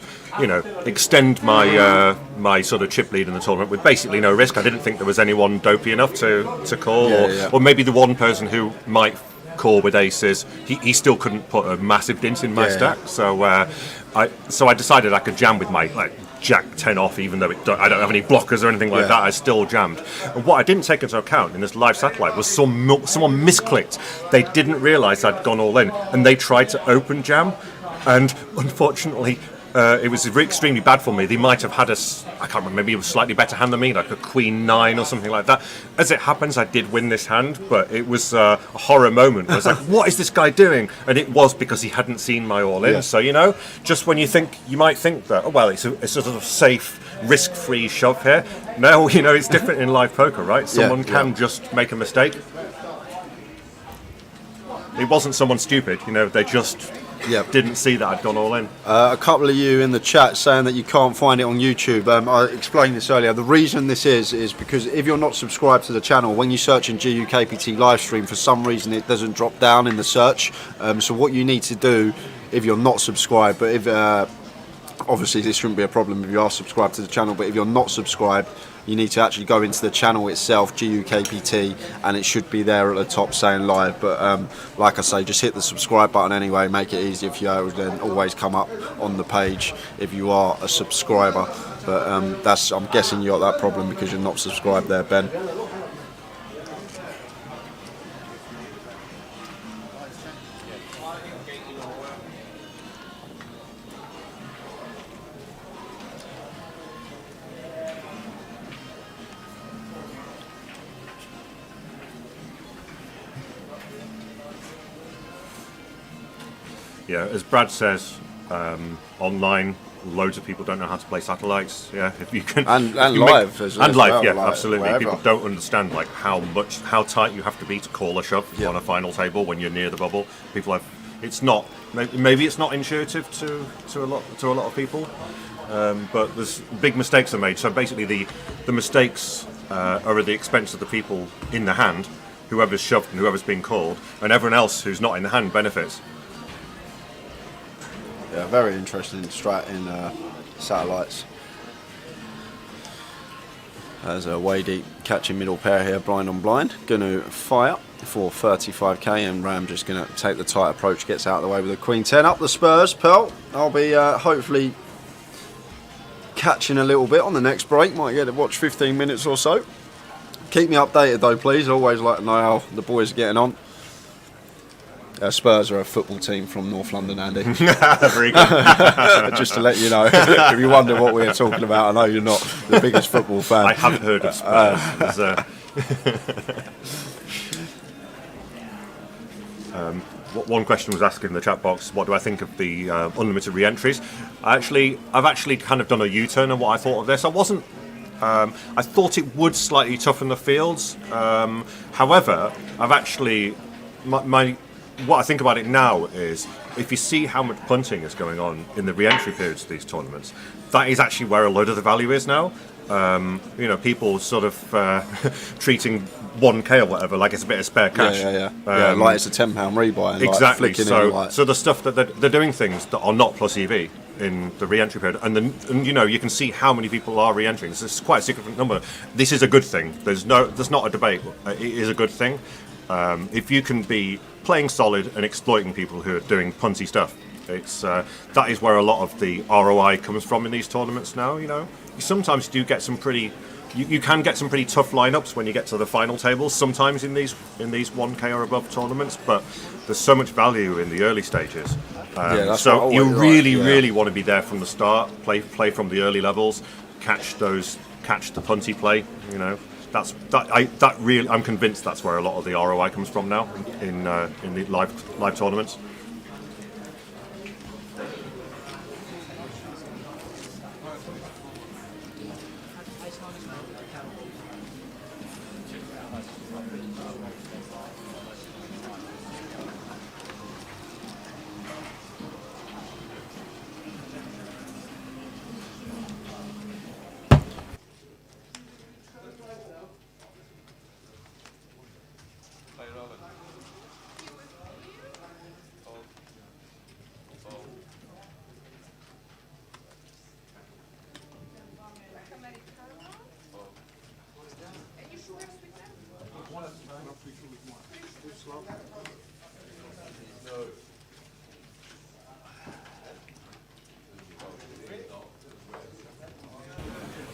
extend my my sort of chip lead in the tournament with basically no risk. I didn't think there was anyone dopey enough to call, or maybe the one person who might call with aces, he still couldn't put a massive dint in my stack. So I decided I could jam with my Jack 10 off, even though I don't have any blockers or anything like that. I still jammed. And what I didn't take into account in this live satellite was someone misclicked. They didn't realise I'd gone all in, and they tried to open jam, and unfortunately it was extremely bad for me. They might have had I can't remember, maybe it was a slightly better hand than me, like a Queen 9 or something like that. As it happens, I did win this hand, but it was a horror moment. I was like, what is this guy doing? And it was because he hadn't seen my all-in. Yeah. So, just when you might think that, it's a sort of safe, risk-free shove here. No, it's different in live poker, right? Someone can just make a mistake. It wasn't someone stupid, they just... didn't see that I'd gone all in. A couple of you in the chat saying that you can't find it on YouTube. I explained this earlier. The reason this is because if you're not subscribed to the channel, when you search in GUKPT live stream, for some reason it doesn't drop down in the search. So what you need to do if you're not subscribed, but if obviously this shouldn't be a problem if you are subscribed to the channel, but if you're not subscribed, you need to actually go into the channel itself, GUKPT, and it should be there at the top saying live. But like I say, just hit the subscribe button anyway, make it easy if you then always come up on the page if you are a subscriber. But I'm guessing you got that problem because you're not subscribed there, Ben. Yeah, as Brad says, online, loads of people don't know how to play satellites. Yeah, if you can, and live as well. And live, yeah, like absolutely. Wherever. People don't understand how tight you have to be to call a shove on a final table when you're near the bubble. It's not. Maybe it's not intuitive to a lot of people, but there's big mistakes are made. So basically, the mistakes are at the expense of the people in the hand, whoever's shoved and whoever's being called, and everyone else who's not in the hand benefits. Yeah, very interesting strat in satellites. There's a way deep catching middle pair here, blind on blind. Going to fire for 35k, and Ram just going to take the tight approach, gets out of the way with a Queen 10 up the Spurs. Pearl, I'll be hopefully catching a little bit on the next break. Might get to watch 15 minutes or so. Keep me updated though, please. Always like to know how the boys are getting on. Spurs are a football team from North London, Andy. Very good. Just to let you know, if you wonder what we're talking about, I know you're not the biggest football fan. I have heard of Spurs. One question was asked in the chat box, what do I think of the unlimited re-entries? I've actually kind of done a U-turn on what I thought of this. I wasn't. I thought it would slightly toughen the fields. However, I've actually what I think about it now is, if you see how much punting is going on in the re-entry periods of these tournaments, that is actually where a load of the value is now. People sort of treating 1k or whatever like it's a bit of spare cash. Like it's a £10 rebuy. And exactly. Like So the stuff that they're doing things that are not plus EV in the re-entry period, and you can see how many people are re-entering. It's quite a significant number. This is a good thing. There's not a debate. It is a good thing. If you can be playing solid and exploiting people who are doing punty stuff, that is where a lot of the ROI comes from in these tournaments now. You sometimes do get some pretty. You can get some pretty tough lineups when you get to the final tables. Sometimes in these 1k or above tournaments, but there's so much value in the early stages. So you really want to be there from the start. Play from the early levels. Catch the punty play. I'm convinced that's where a lot of the ROI comes from now in the live tournaments.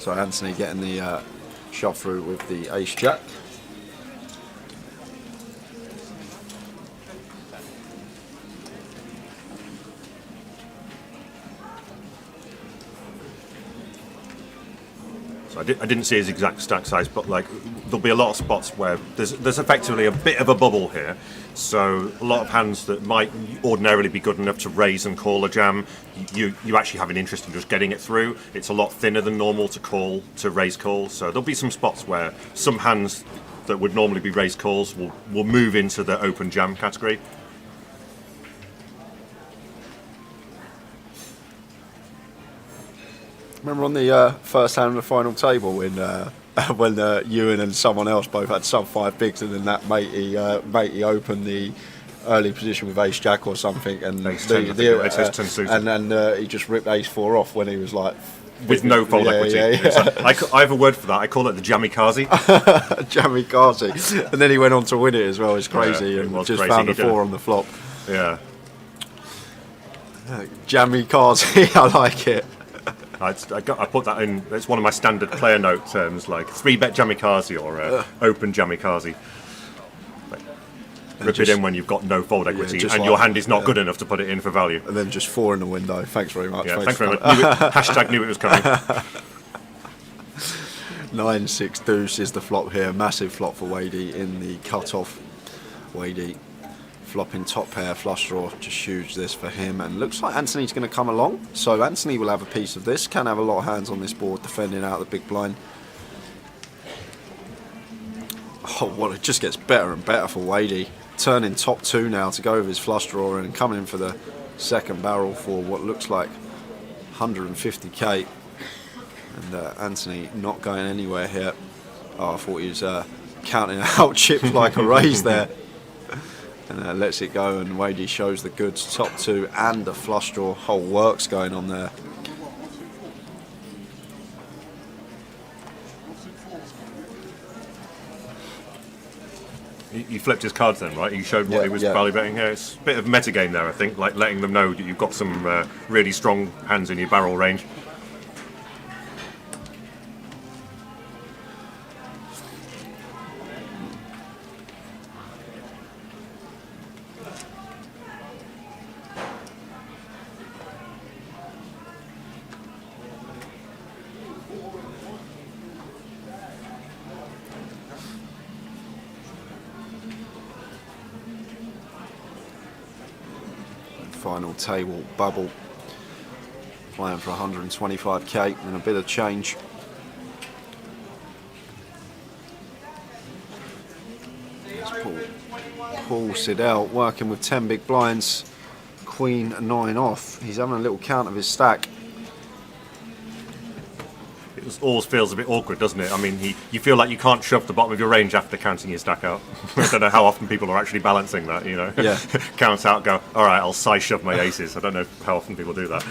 So Anthony getting the shove through with the ace jack. So I didn't see his exact stack size, but like there'll be a lot of spots where there's effectively a bit of a bubble here. So a lot of hands that might ordinarily be good enough to raise and call a jam, you actually have an interest in just getting it through. It's a lot thinner than normal to raise call. So there'll be some spots where some hands that would normally be raised calls will move into the open jam category. Remember on the first hand of the final table when Ewan and someone else both had sub 5 bigs, and then that matey opened the early position with ace jack or something, and ace 10 suited. and he just ripped ace 4 off when he was like with no fold equity. I have a word for that. I call it the jamikaze. Jamikaze, and then he went on to win it as well. It's crazy, and just crazy. Found a 4 on the flop. Yeah, jamikaze. I like it. I put that in. It's one of my standard player note terms, like 3-bet jamikaze or open jamikaze. Rip it in when you've got no fold equity and like, your hand is not good enough to put it in for value. And then just 4 in the window. Thanks very much. Yeah, thanks very much. Hashtag knew it was coming. 9-6 deuce is the flop here. Massive flop for Wadey in the cut-off. Wadey flopping top pair flush draw, just huge this for him, and looks like Anthony's going to come along, so Anthony will have a piece of this. Can have a lot of hands on this board defending out the big blind. Oh, well, it just gets better and better for Wadey, turning top 2 now to go with his flush draw and coming in for the second barrel for what looks like 150k, and Anthony not going anywhere here. Oh, I thought he was counting out chips like a raise there. And lets it go, and Wadey shows the goods, top 2 and the flush draw. Whole works going on there. He flipped his cards then, right? He showed what he was value betting here. It's a bit of metagame there, I think, like letting them know that you've got some really strong hands in your barrel range. Final table bubble, playing for 125k and a bit of change. Paul Siddell working with 10 big blinds, queen 9 off. He's having a little count of his stack. It always feels a bit awkward, doesn't it? I mean, you feel like you can't shove the bottom of your range after counting your stack out. I don't know how often people are actually balancing that, you know. Yeah. Count out, go, all right, I'll side shove my aces. I don't know how often people do that.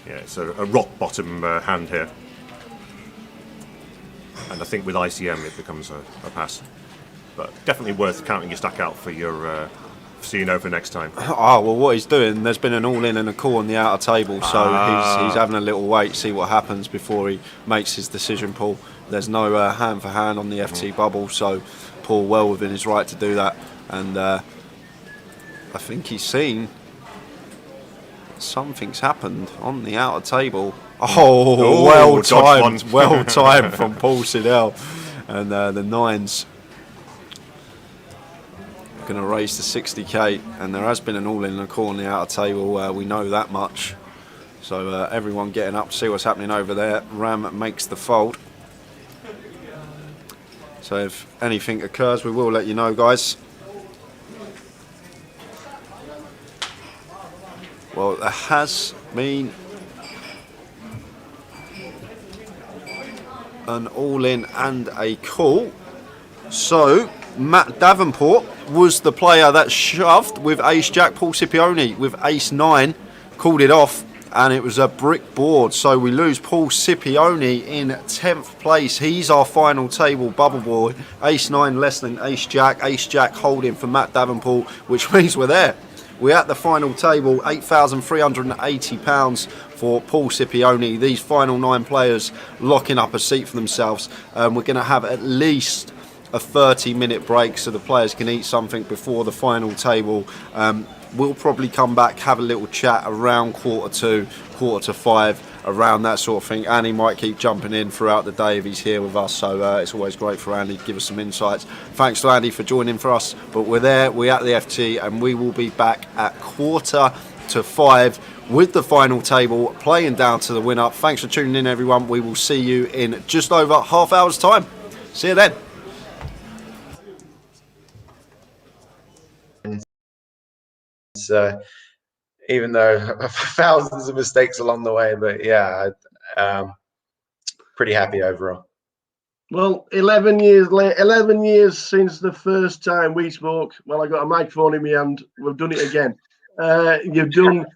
Yeah, it's a rock bottom hand here. And I think with ICM it becomes a pass. But definitely worth counting your stack out for your... so you know for next time. Oh, well, what he's doing, there's been an all-in and a call on the outer table, so he's having a little wait, see what happens before he makes his decision, Paul. There's no hand for hand on the FT bubble, so Paul well within his right to do that, and I think he's seen something's happened on the outer table. Oh, well timed from Paul Siddell, and the 9s going to raise to 60k, and there has been an all-in and a call on the outer table. We know that much, so everyone getting up to see what's happening over there. Ram makes the fold, so if anything occurs we will let you know, guys. Well, there has been an all-in and a call, so Matt Davenport was the player that shoved with ace jack. Paul Scipione with ace 9 called it off, and it was a brick board, so we lose Paul Scipione in 10th place. He's our final table bubble boy. Ace 9 less than ace jack holding for Matt Davenport, which means we're there. We're at the final table, £8,380 for Paul Scipione. These final 9 players locking up a seat for themselves. We're going to have at least a 30-minute break so the players can eat something before the final table. We'll probably come back, have a little chat around 4:45, 4:45, around that sort of thing. Andy might keep jumping in throughout the day if he's here with us, so it's always great for Andy to give us some insights. Thanks to Andy for joining for us, but we're there, we're at the FT, and we will be back at 4:45 with the final table, playing down to the winner. Thanks for tuning in, everyone. We will see you in just over half hour's time. See you then. So even though thousands of mistakes along the way, but yeah, pretty happy overall. Well, 11 years since the first time we spoke. Well, I got a microphone in my hand. We've done it again. You've done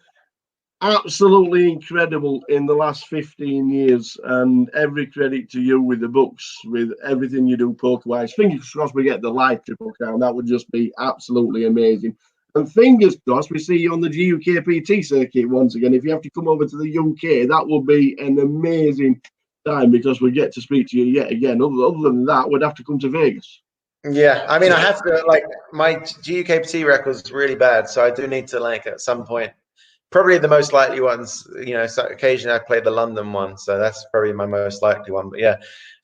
absolutely incredible in the last 15 years, and every credit to you with the books, with everything you do poker-wise. Fingers crossed we get the live Triple Crown. That would just be absolutely amazing. And fingers crossed we see you on the GUKPT circuit once again. If you have to come over to the UK, that will be an amazing time because we get to speak to you yet again. Other than that, we'd have to come to Vegas. Yeah, I mean, I have to, like, my GUKPT record's really bad, so I do need to, like, at some point, probably the most likely ones, you know, so occasionally I play the London one, so that's probably my most likely one. But yeah,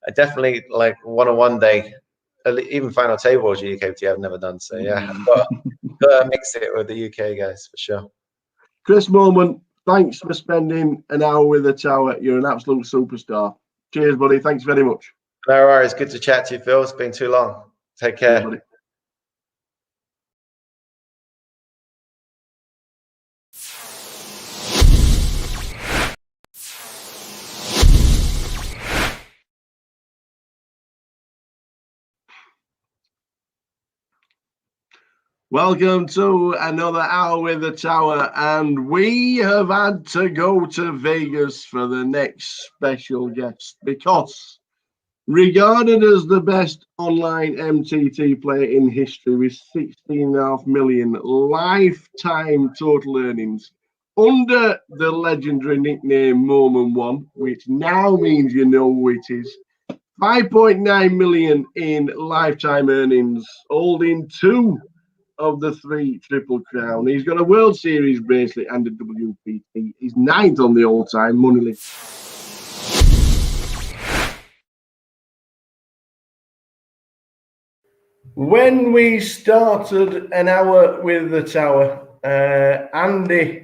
I definitely, like, one day, even final table GUKPT I've never done, so yeah, I've got to mix it with the UK guys for sure. Chris Moment, thanks for spending an hour with the Tower. You're an absolute superstar. Cheers, buddy. Thanks very much. No worries. Good to chat to you, Phil. It's been too long. Take care. Cheers, buddy. Welcome to another hour with the Tower, and we have had to go to Vegas for the next special guest because, regarded as the best online MTT player in history with 16.5 million lifetime total earnings, under the legendary nickname Moment One, which now means you know who it is, 5.9 million in lifetime earnings, holding 2 of the 3 Triple Crown. He's got a World Series bracelet and a WPT. He's 9th on the all-time money list. When we started an hour with the Tower, Andy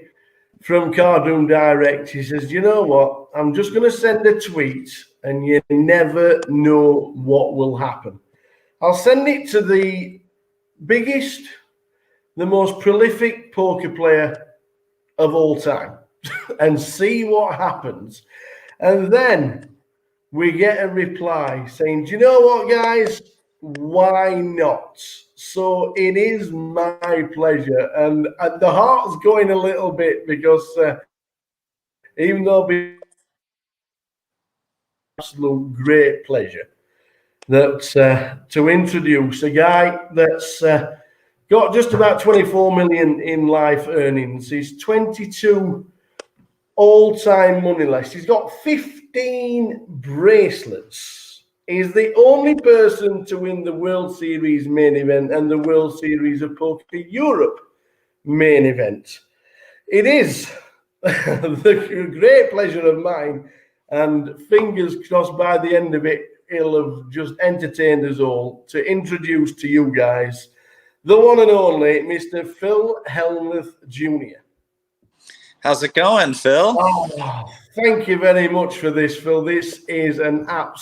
from Cardoon Direct, he says, you know what, I'm just going to send a tweet and you never know what will happen. I'll send it to the biggest, the most prolific poker player of all time and see what happens. And then we get a reply saying, do you know what, guys? Why not? So it is my pleasure. And the heart's going a little bit because even though it's absolute great pleasure that to introduce a guy that's got just about 24 million in life earnings. He's 22 all-time money list. He's got 15 bracelets. He's the only person to win the World Series main event and the World Series of Poker Europe main event. It is the great pleasure of mine, and fingers crossed by the end of it, he'll have just entertained us all, to introduce to you guys the one and only Mr. Phil Hellmuth Jr. How's it going, Phil? Oh, thank you very much for this, Phil. This is an absolute